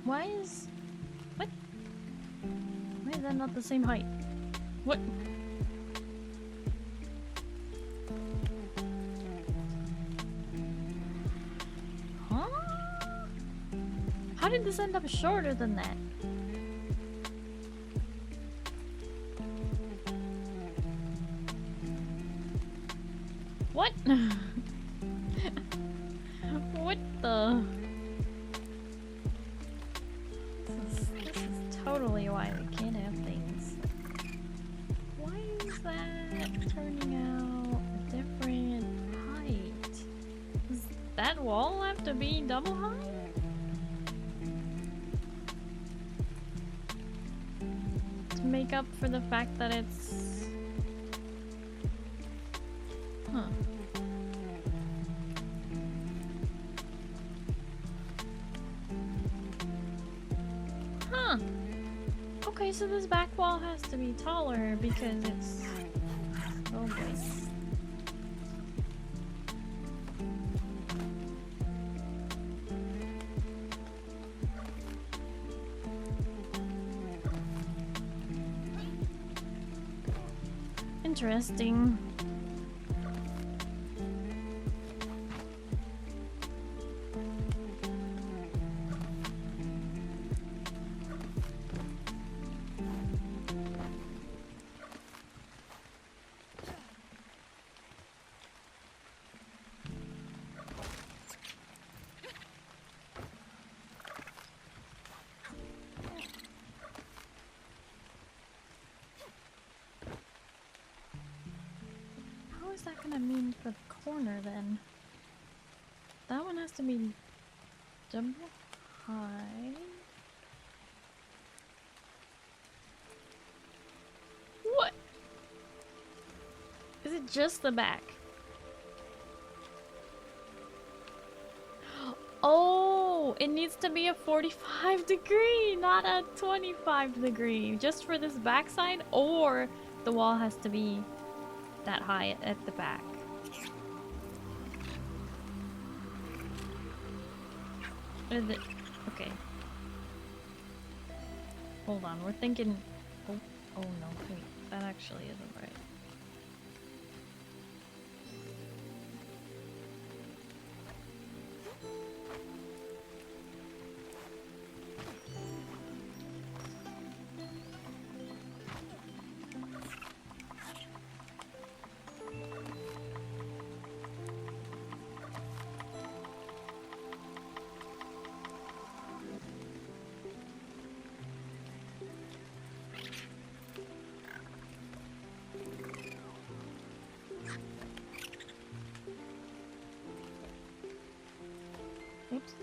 [SPEAKER 3] Why is... What? Why is that not the same height? What? Huh? How did this end up shorter than that? What? What the... This is totally why we can't have things. Why is that turning out a different height? Does that wall have to be double high? To make up for the fact that it's... Huh. Huh. Okay, so this back wall has to be taller because it's... Oh boy.
[SPEAKER 2] Interesting. How is that gonna mean for the corner then? That one has to be double high. What? Is it just the back? Oh, it needs to be a 45 degree, not a 25 degree. Just for this backside, or the wall has to be that high at the back. Okay. Hold on, we're thinking... Oh no, wait. That actually isn't right. Oops.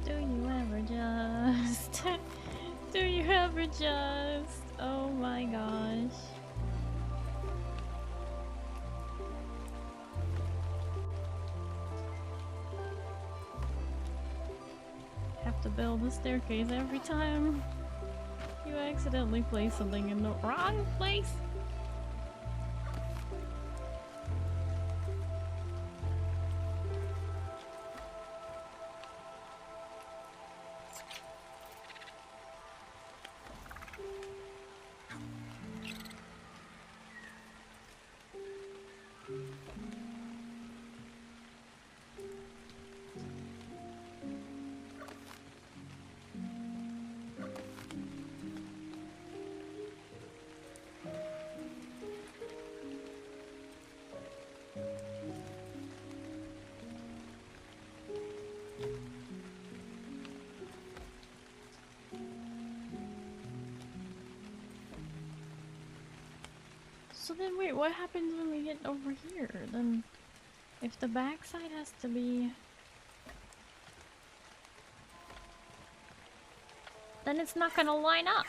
[SPEAKER 2] Do you ever just? Do you ever just? Oh my gosh. Have to build a staircase every time you accidentally place something in the wrong place. So then wait, what happens when we get over here? Then if the backside has to be... then it's not gonna line up.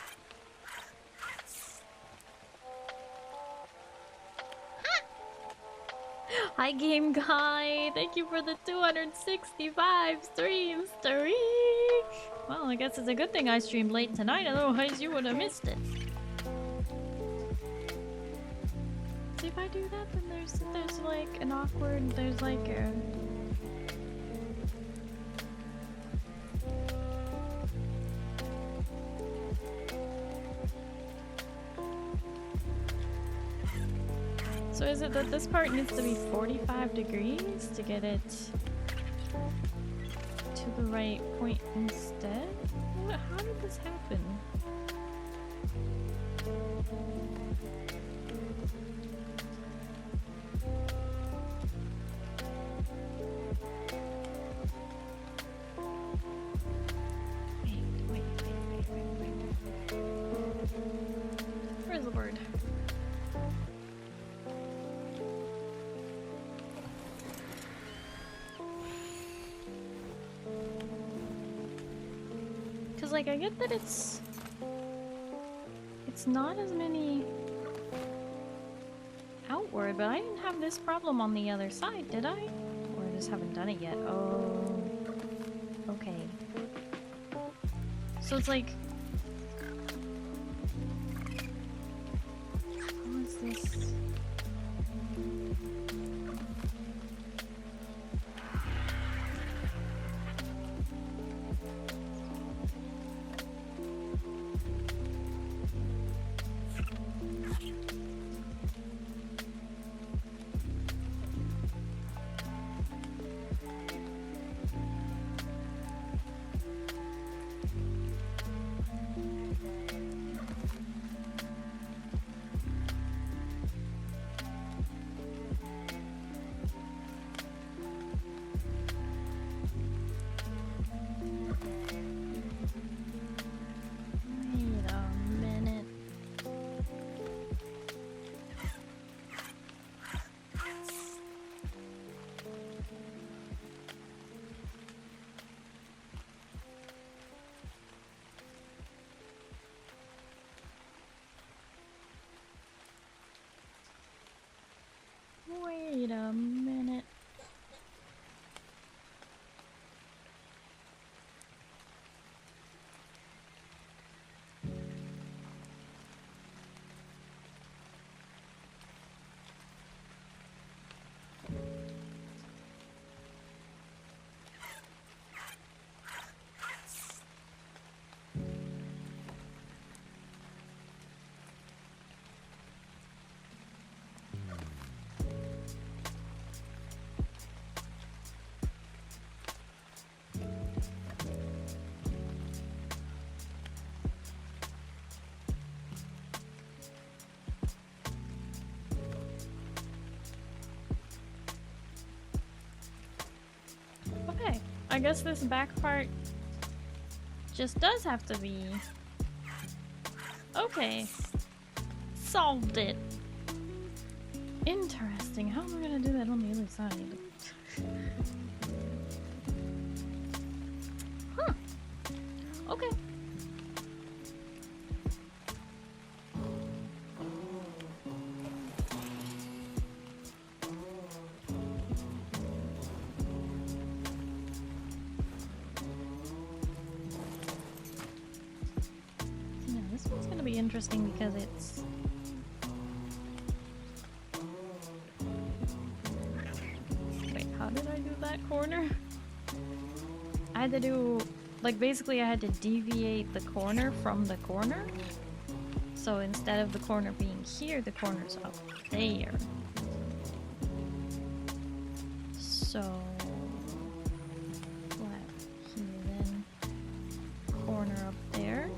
[SPEAKER 2] Hi Game Guy! Thank you for the 265 streams, Starry! Well, I guess it's a good thing I streamed late tonight, otherwise you would have missed it. See, if I do that, then there's like an awkward, there's like a... So is it that this part needs to be 45 degrees to get it to the right point instead? How did this happen? Wait. Where's the word? Like, I get that it's not as many outward, but I didn't have this problem on the other side, did I? Or I just haven't done it yet. Oh, okay. So it's like, how is this? I guess this back part just does have to be... Okay. Solved it. Interesting. How am I gonna do that on the other side? Huh. Okay. Yeah, this one's gonna be interesting because it's... Wait, how did I do that corner? I had to do... Like, basically I had to deviate the corner from the corner. So instead of the corner being here, the corner's up there. So... flat here then. Corner up there.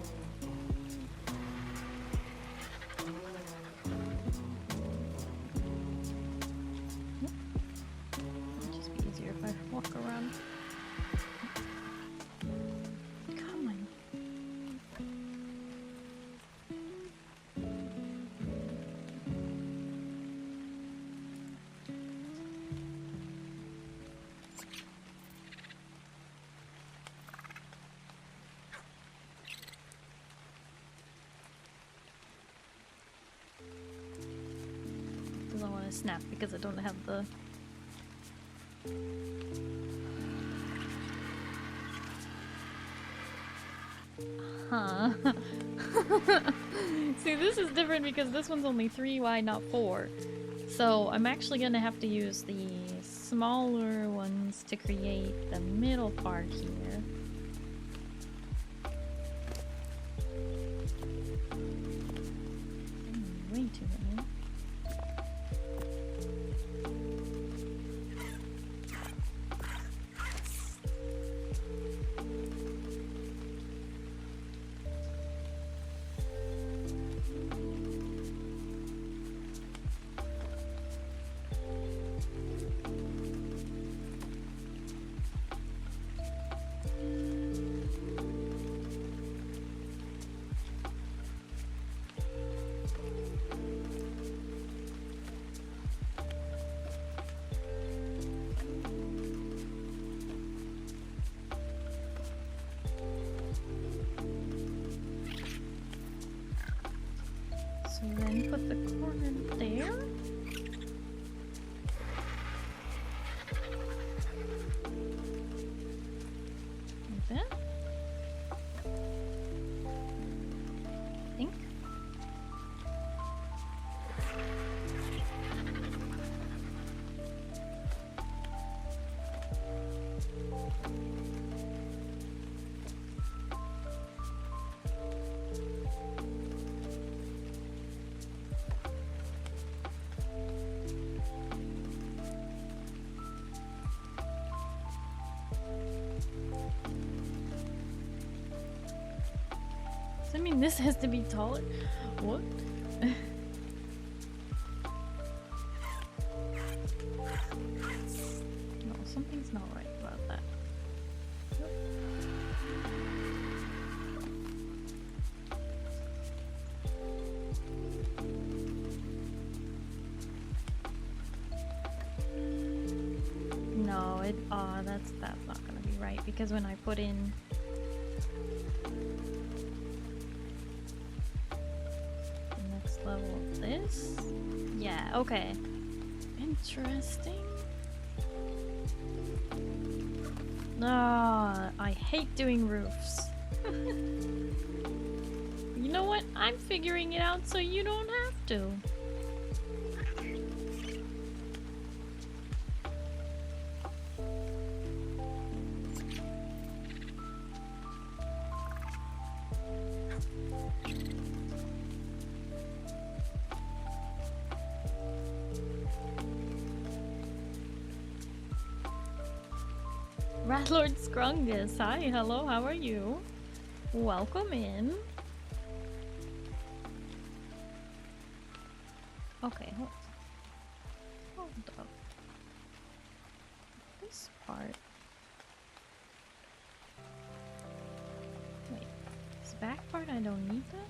[SPEAKER 2] It'd just be easier if I walk around. Come on. Doesn't want to snap because I don't have the... Huh. See, this is different because this one's only 3 wide, not 4. So I'm actually gonna have to use the smaller ones to create the middle part here. Way too many. So then put the corner there. Like that. I think. Does that mean this has to be taller? What? No, something's not right about that. No, that's not gonna be right because when I put in the next level of this, yeah, okay, interesting. Ah, I hate doing roofs. You know what? I'm figuring it out so you don't have to. Ratlord Scrungus, hi, hello, how are you? Welcome in. Okay, hold up. This part. back part, I don't need that.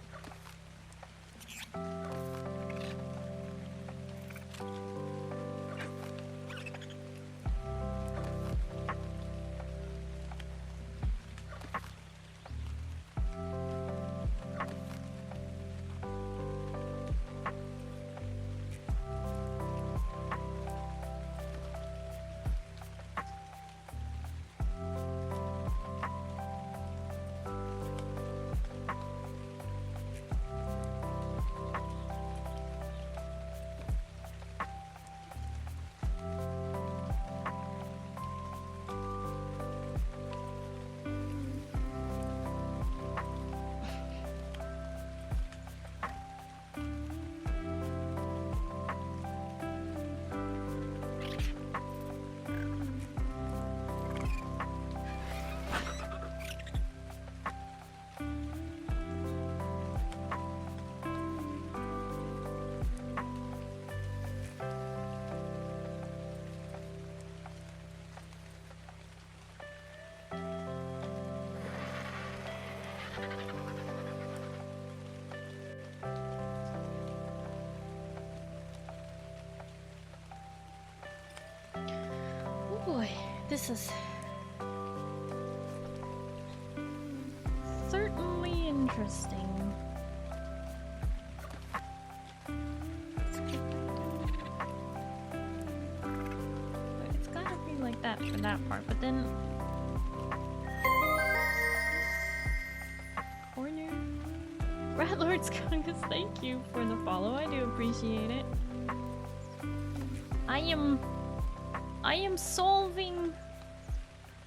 [SPEAKER 2] Boy, this is certainly interesting. It's gotta be like that for that part, but then corner. Ratlord Skunkus, thank you for the follow. I do appreciate it. I am solving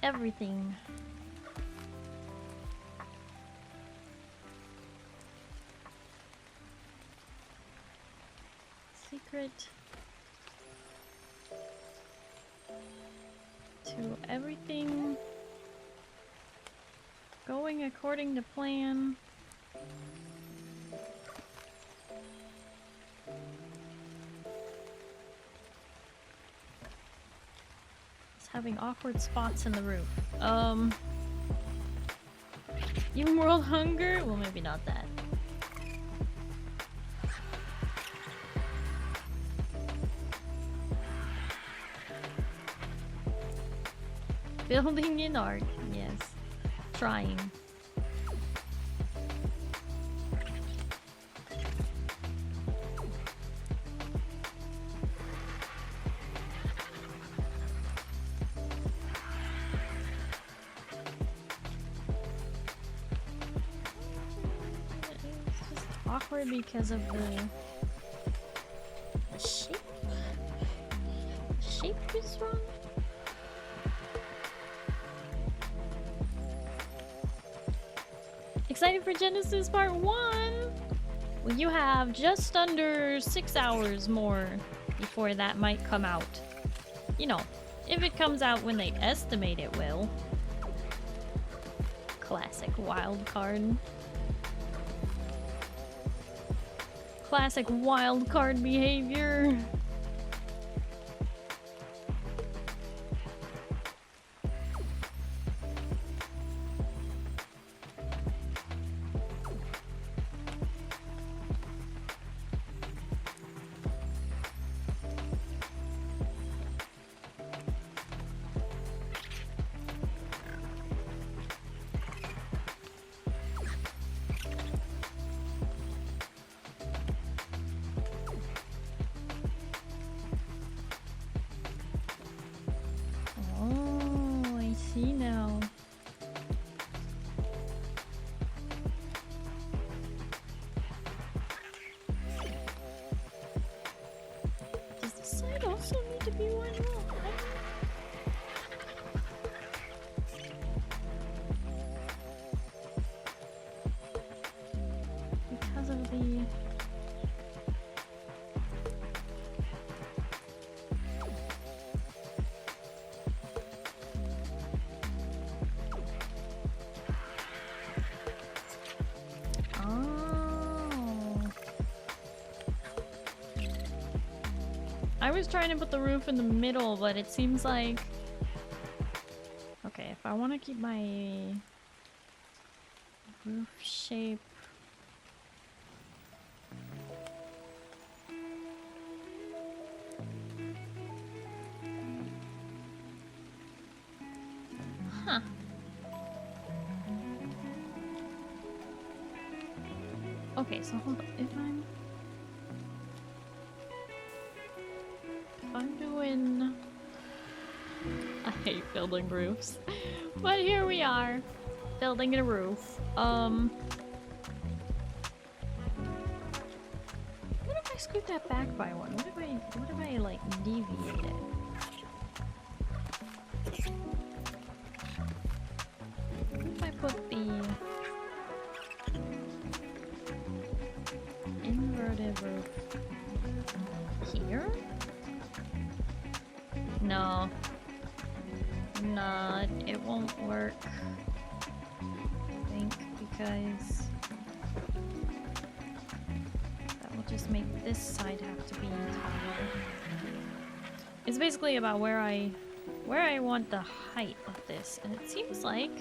[SPEAKER 2] everything. Secret to everything going according to plan. Having awkward spots in the roof. Young world hunger? Well, maybe not that. Building in ARK, yes. Trying. Because of the shape. The shape is wrong. Excited for Genesis Part 1? Well, you have just under 6 hours more before that might come out. You know, if it comes out when they estimate it will. Classic wild card. Classic wild card behavior. I was trying to put the roof in the middle, but it seems like... Okay, if I want to keep my Roof shape. Huh. Okay, so hold on. If I'm doing... I hate building roofs. But here we are. Building a roof. What if I scoot that back by one? What if I like deviate it? What if I put the inverted roof here? No. Nah, it won't work. I think because that will just make this side have to be taller. It's basically about where I want the height of this, and it seems like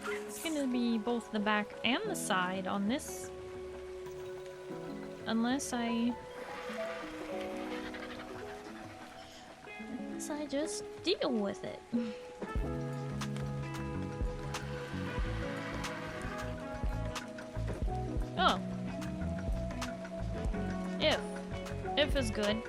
[SPEAKER 2] it's gonna be both the back and the side on this, unless I just deal with it. Oh. If is good.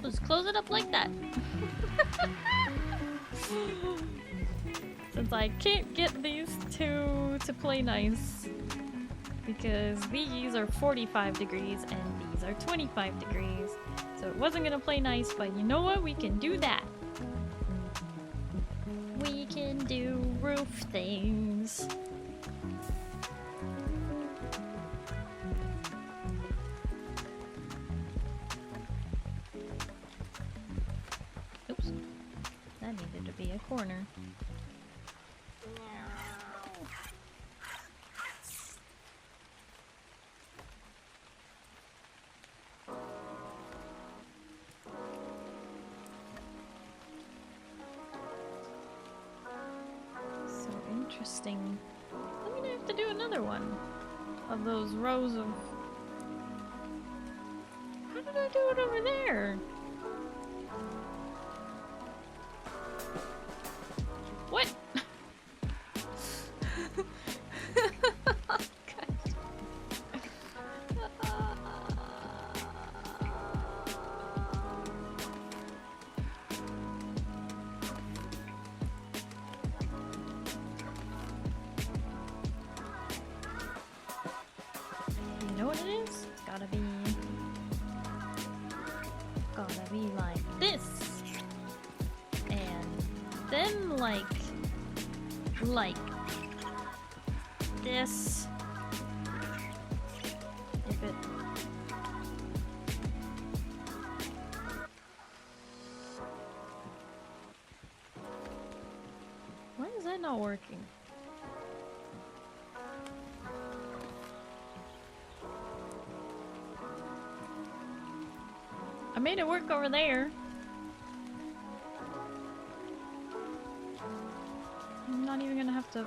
[SPEAKER 2] Let's close it up like that. Since I can't get these two to play nice, because these are 45 degrees and these are 25 degrees, so it wasn't gonna play nice, but you know what? We can do that. We can do roof things. Oops. That needed to be a corner. So interesting. I'm gonna have to do another one of those rows of... How did I do it over there? What? You know what it is? It's gotta be like this. And then like this. If it... Why is that not working? I made it work over there. I'm not even gonna have to...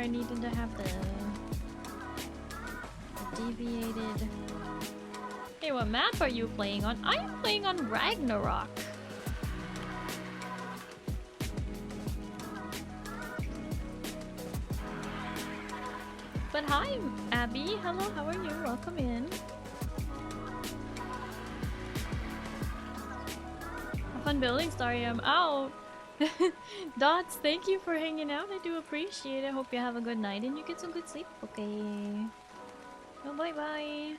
[SPEAKER 2] I needed to have the deviated. Hey, what map are you playing on? I am playing on Ragnarok. But hi, Abby. Hello, how are you? Welcome in. Have fun building, Starry. I'm out. Dots, thank you for hanging out. I do appreciate it. Hope you have a good night and you get some good sleep. Okay. Oh, bye bye.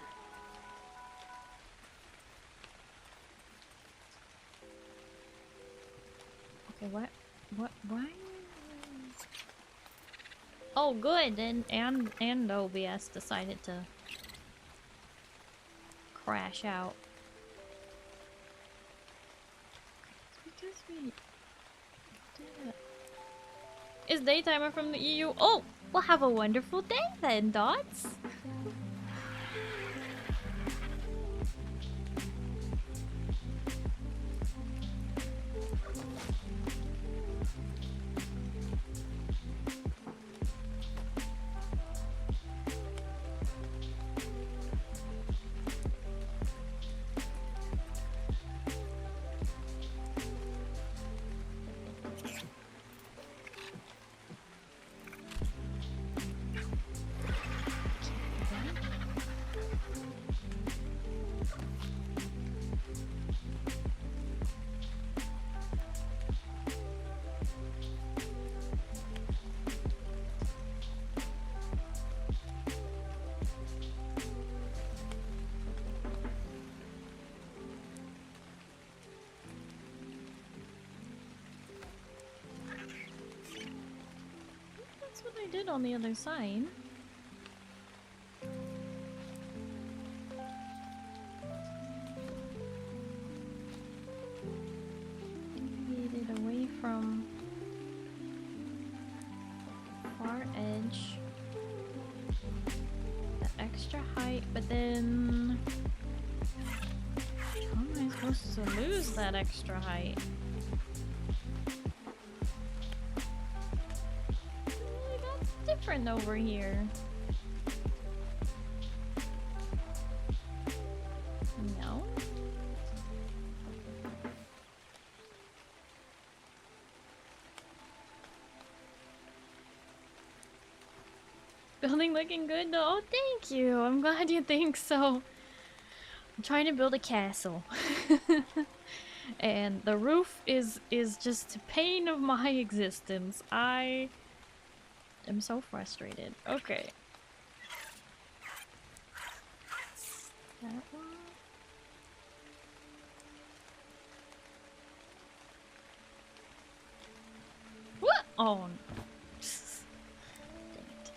[SPEAKER 2] Okay, what? Why? Oh, good. And OBS decided to crash out. Because we did it. Is Daytimer from the EU? Oh, well, have a wonderful day then, Dots. I did on the other side. Deviated away from far edge. The extra height, but then how am I supposed to lose that extra height? Different over here. No. Building looking good though. Oh, thank you. I'm glad you think so. I'm trying to build a castle. And the roof is just a pain of my existence. I'm so frustrated. Okay. That one. What? Oh. Dang it.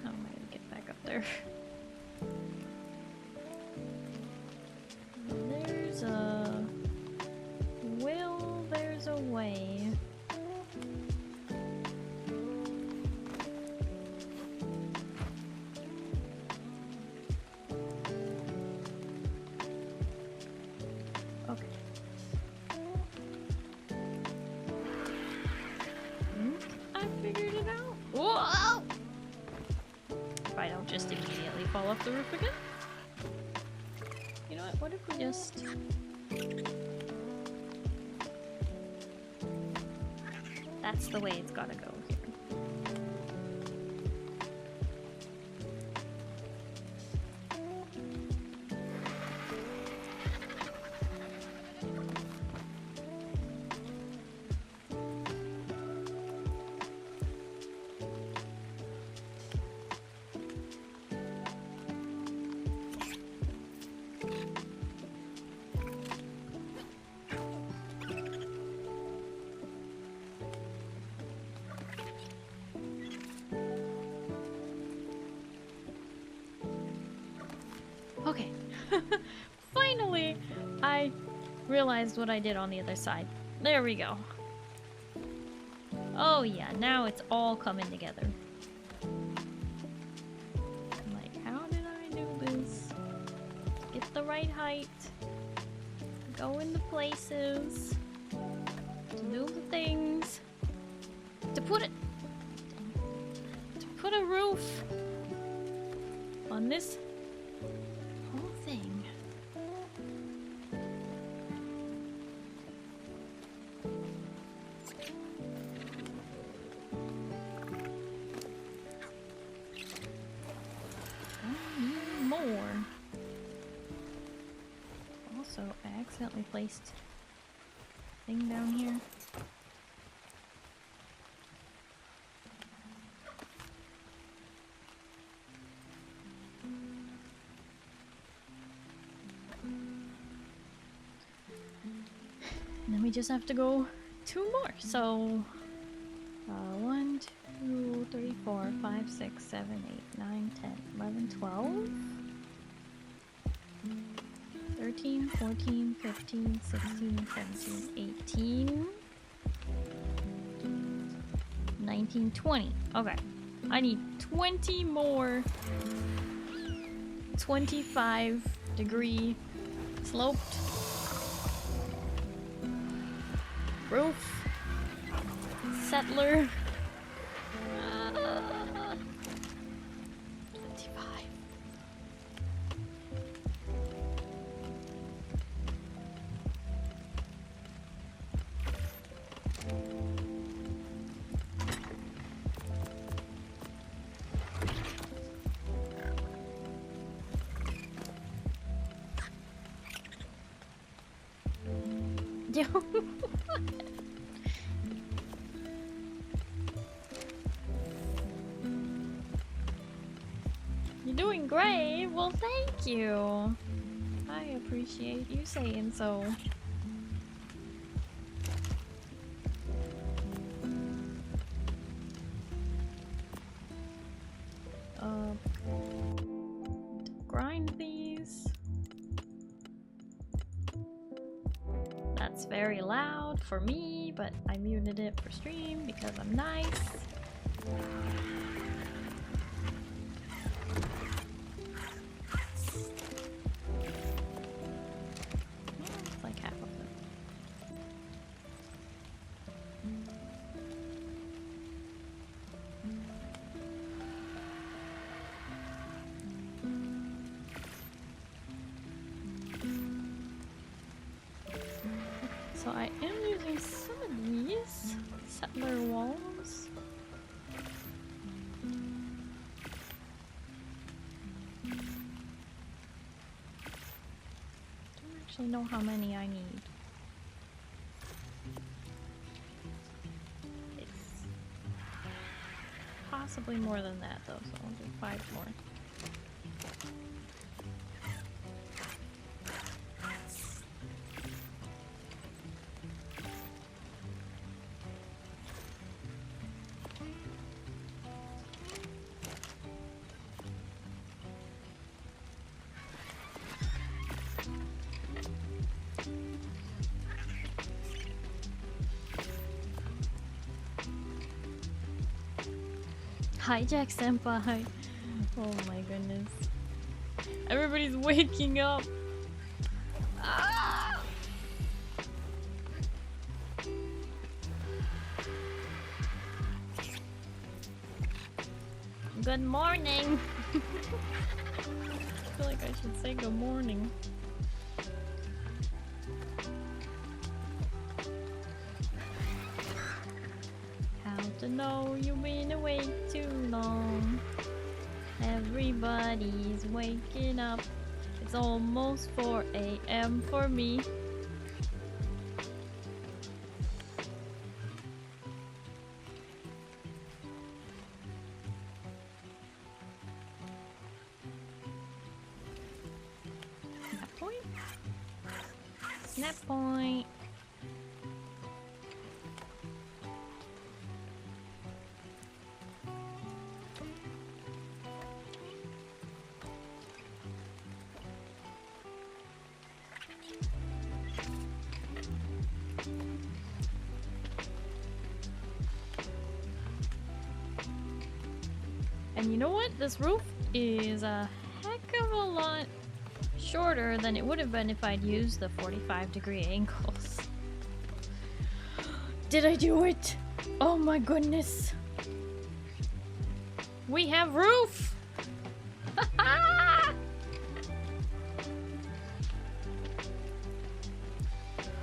[SPEAKER 2] How am I gonna get back up there? There's a will, there's a way. Okay. I figured it out. Whoa! If I don't just immediately fall off the roof again. You know what? What if we just... That's the way it's gotta go here. Okay. Finally, I realized what I did on the other side. There we go. Oh yeah, now it's all coming together. Like, how did I do this? Get the right height. go into places, to do the things, to put a roof on this whole thing. More. Also, I accidentally placed a thing down here. And then we just have to go 2 more. So 1, 2, 3, 4, 5, 6, 7, 8, 9, 10, 11, 12, 13, 14, 15, 16, 17, 18, 19, 20. Okay. I need 20 more 25-degree sloped roof settler. 25. Yo. You're doing great. Well, thank you. I appreciate you saying so. Grind these. That's very loud for me, but I muted it for stream because I'm nice. It's like half of them. So I am using some of these settler walls. Don't actually know how many I need. It's possibly more than that though, so I'll do 5 more. Hijack senpai. Oh my goodness. Everybody's waking up. Ah! Good morning. I feel like I should say good morning. To know you've been awake too long. Everybody's waking up. It's almost 4 a.m. for me. Snap point. Snap point. And you know what? This roof is a heck of a lot shorter than it would have been if I'd used the 45-degree angles. Did I do it? Oh my goodness. We have roof!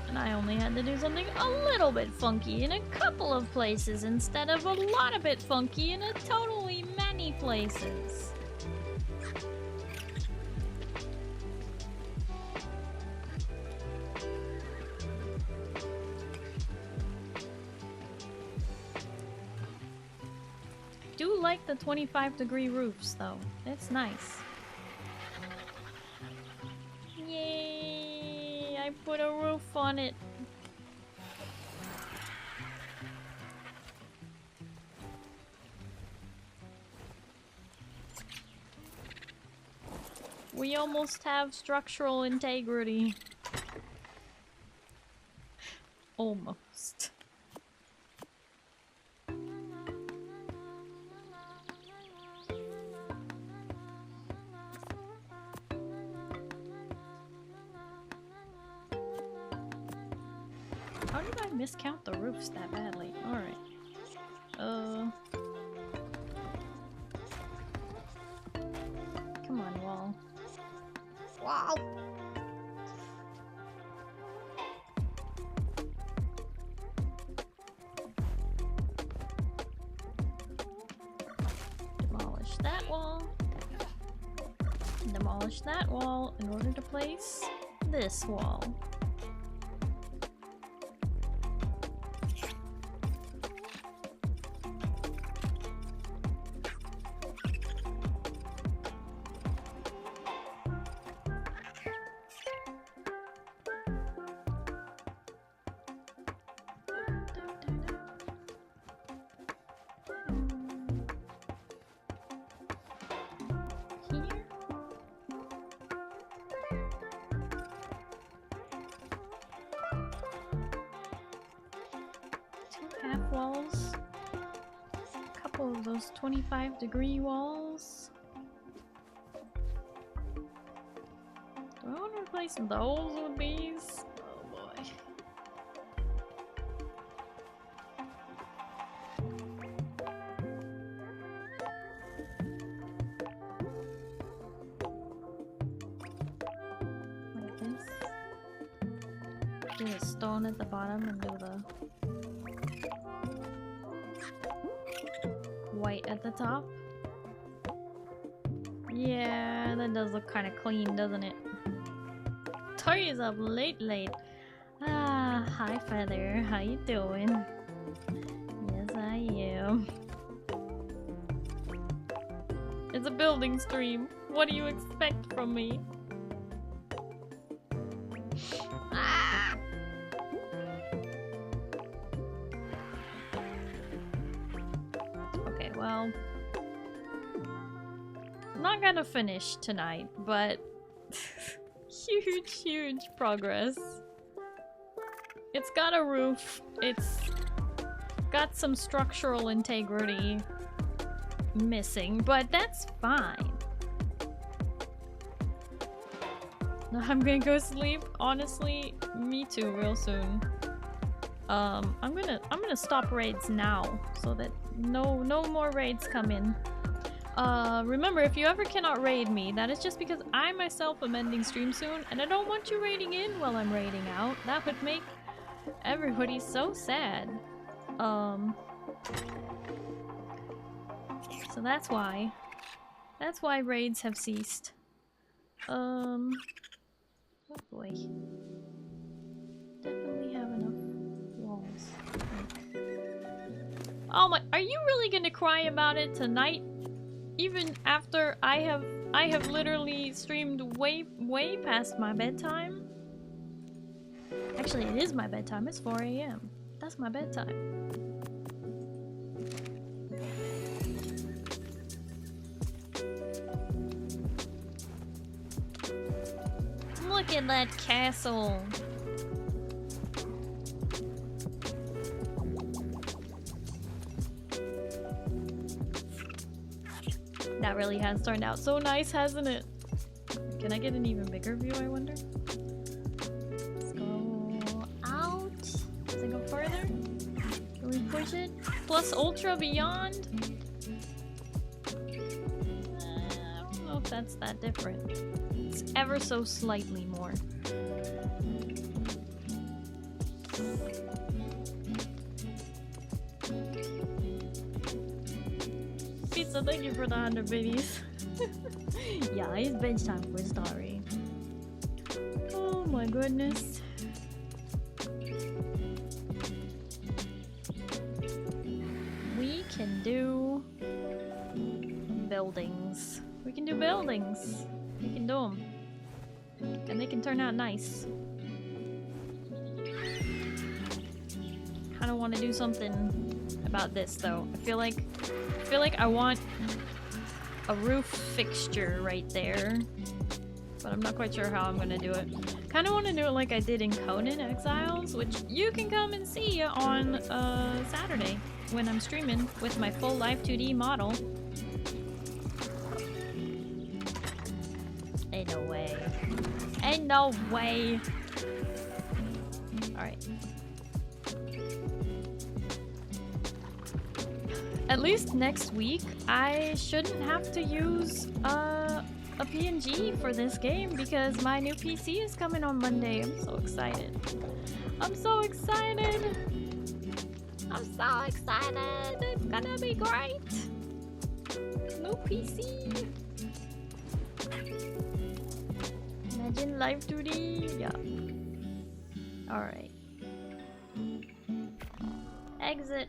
[SPEAKER 2] And I only had to do something a little bit funky in a couple of places instead of a lot of bit funky in a totally many places. Do like the 25-degree roofs though. It's nice. Yay! I put a roof on it. We almost have structural integrity. Almost. How did I miscount the roofs that badly? Alright. Come on, wall. Wow! Demolish that wall. Demolish that wall in order to place this wall. Walls. A couple of those 25-degree walls. Do I want to replace those with these? Oh boy. Like this. Do a stone at the bottom and do the white at the top. Yeah, that does look kind of clean, doesn't it? Tori's up late. Ah, hi Feather, how you doing? Yes, I am. It's a building stream. What do you expect from me? Well, not gonna finish tonight, but huge progress. It's got a roof, it's got some structural integrity missing, but that's fine. Now I'm gonna go sleep. Honestly, me too, real soon. I'm gonna stop raids now so that no more raids come in. Remember, if you ever cannot raid me, that is just because I myself am ending stream soon, and I don't want you raiding in while I'm raiding out. That would make everybody so sad. So that's why. That's why raids have ceased. Oh boy. Definitely have enough walls. Oh my, are you really gonna cry about it tonight? Even after I have literally streamed way past my bedtime? Actually, it is my bedtime. It's 4 AM. That's my bedtime. Look at that castle. That really has turned out so nice, hasn't it? Can I get an even bigger view, I wonder? Let's go out. Does it go further? Can we push it? Plus Ultra Beyond? I don't know if that's that different. It's ever so slightly more. Pizza, thank you for the 100 babies. Yeah, it's bench time for Starry. Oh my goodness. We can do buildings. We can do buildings. We can do them. And they can turn out nice. Kinda wanna do something about this though. I feel like I want a roof fixture right there, but I'm not quite sure how I'm gonna do it. Kind of want to do it like I did in Conan Exiles, which you can come and see on Saturday when I'm streaming with my full live 2D model. Ain't no way. Ain't no way. All right. At least next week, I shouldn't have to use a PNG for this game because my new PC is coming on Monday. I'm so excited. I'm so excited. I'm so excited. It's gonna be great. New PC. Imagine live 2D. Yeah. Alright. Exit.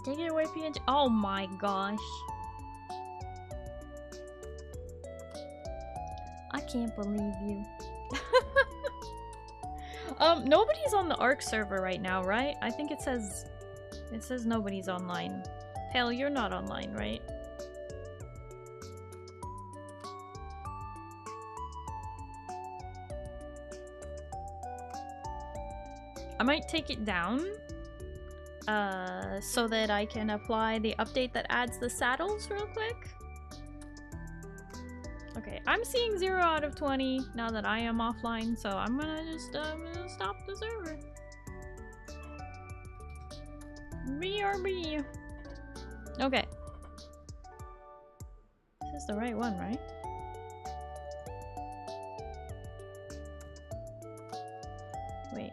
[SPEAKER 2] Take it away, PNG. Oh my gosh. I can't believe you. Nobody's on the ARK server right now, right? I think it says nobody's online. Pale, you're not online, right? I might take it down. So that I can apply the update that adds the saddles real quick. Okay, I'm seeing 0 out of 20 now that I am offline, so I'm gonna just stop the server. BRB. Okay. This is the right one, right? Wait.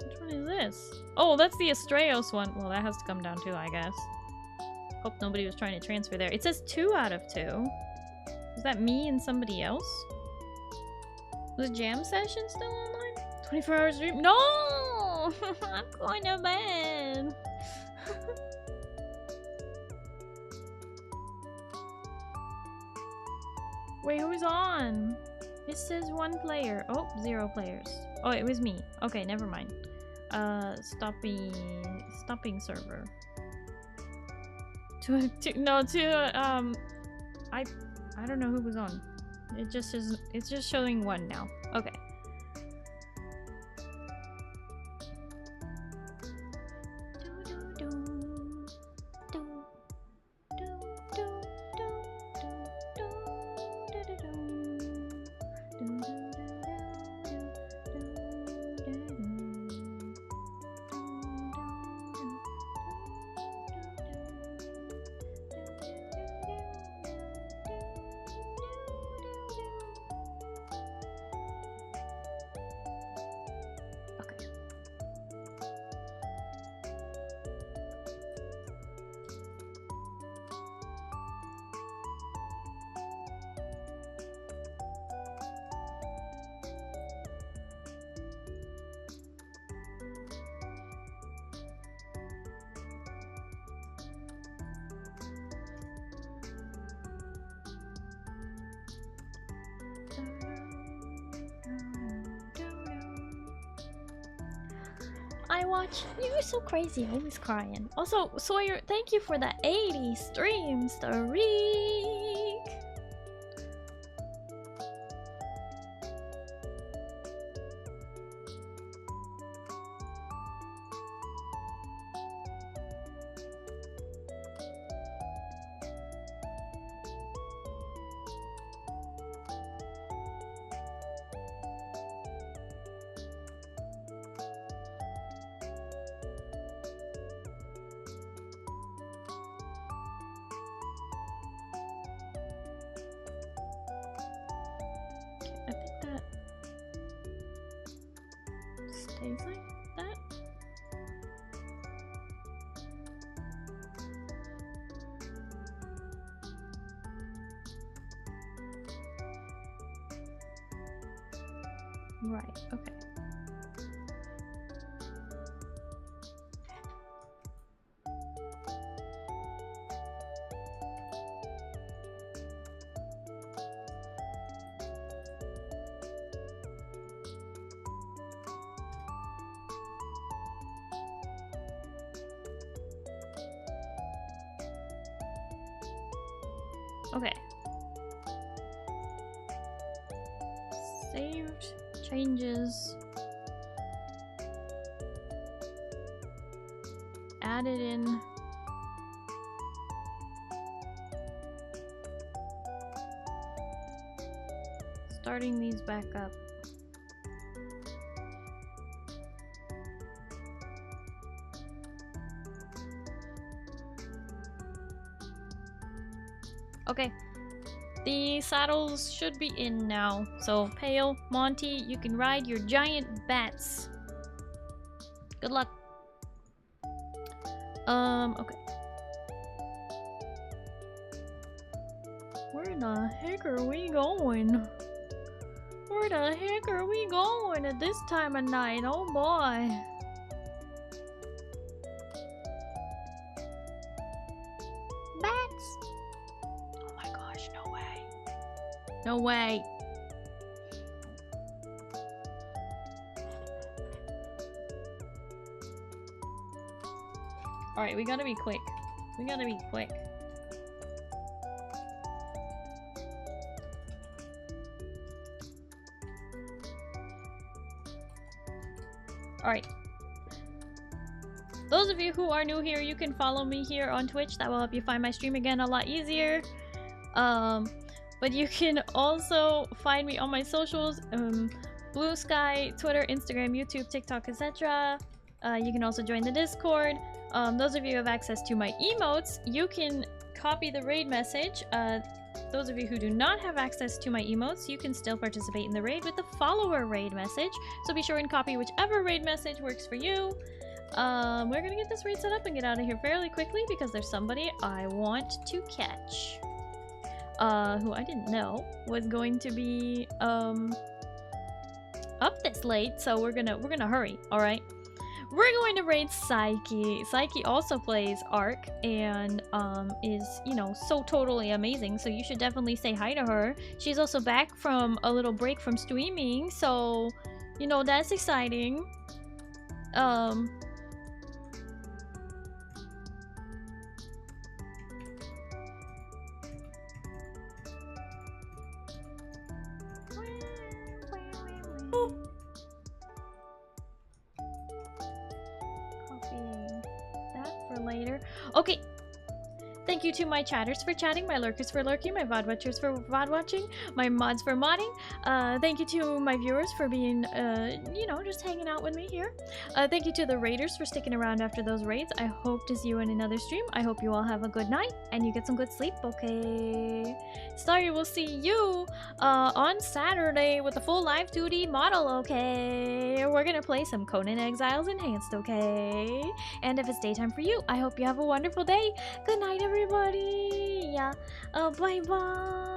[SPEAKER 2] Which one is this? Oh, that's the Astraeos one. Well, that has to come down too, I guess. Hope nobody was trying to transfer there. It says 2 out of 2. Is that me and somebody else? Was Jam Session still online? 24-hour stream? No! I'm going to bed. Wait, who's on? It says 1 player. Oh, 0 players. Oh, it was me. Okay, never mind. Stopping server. I don't know who was on. It just is. It's just showing 1 now. Okay. You're so crazy, always crying. Also, Sawyer, thank you for the 80 stream streak. case like that. Right, okay. Okay. Saved changes. Added in. Starting these back up. Okay, the saddles should be in now. So, Pale, Monty, you can ride your giant bats. Good luck. Okay. Where the heck are we going? Where the heck are we going at this time of night? Oh boy.
[SPEAKER 3] Bats!
[SPEAKER 2] No way. Alright, we gotta be quick. We gotta be quick. Alright. Those of you who are new here, you can follow me here on Twitch. That will help you find my stream again a lot easier. But you can also find me on my socials, Blue Sky, Twitter, Instagram, YouTube, TikTok, etc. You can also join the Discord. Those of you who have access to my emotes, you can copy the raid message. Those of you who do not have access to my emotes, you can still participate in the raid with the follower raid message. So be sure and copy whichever raid message works for you. We're gonna get this raid set up and get out of here fairly quickly because there's somebody I want to catch. Who I didn't know was going to be up this late, so we're gonna hurry. All right, we're going to raid Psyche. Psyche also plays ARK and is, you know, so totally amazing. So you should definitely say hi to her. She's also back from a little break from streaming, so you know that's exciting. Copying that for later. Okay. Thank you to my chatters for chatting, my lurkers for lurking, my VOD watchers for VOD watching, my mods for modding. Thank you to my viewers for being, you know, just hanging out with me here. Thank you to the raiders for sticking around after those raids. I hope to see you in another stream. I hope you all have a good night and you get some good sleep, okay? Starry will see you on Saturday with the full live 2D model, okay? We're gonna play some Conan Exiles Enhanced, okay? And if it's daytime for you, I hope you have a wonderful day. Good night, everybody. Yeah. Bye bye.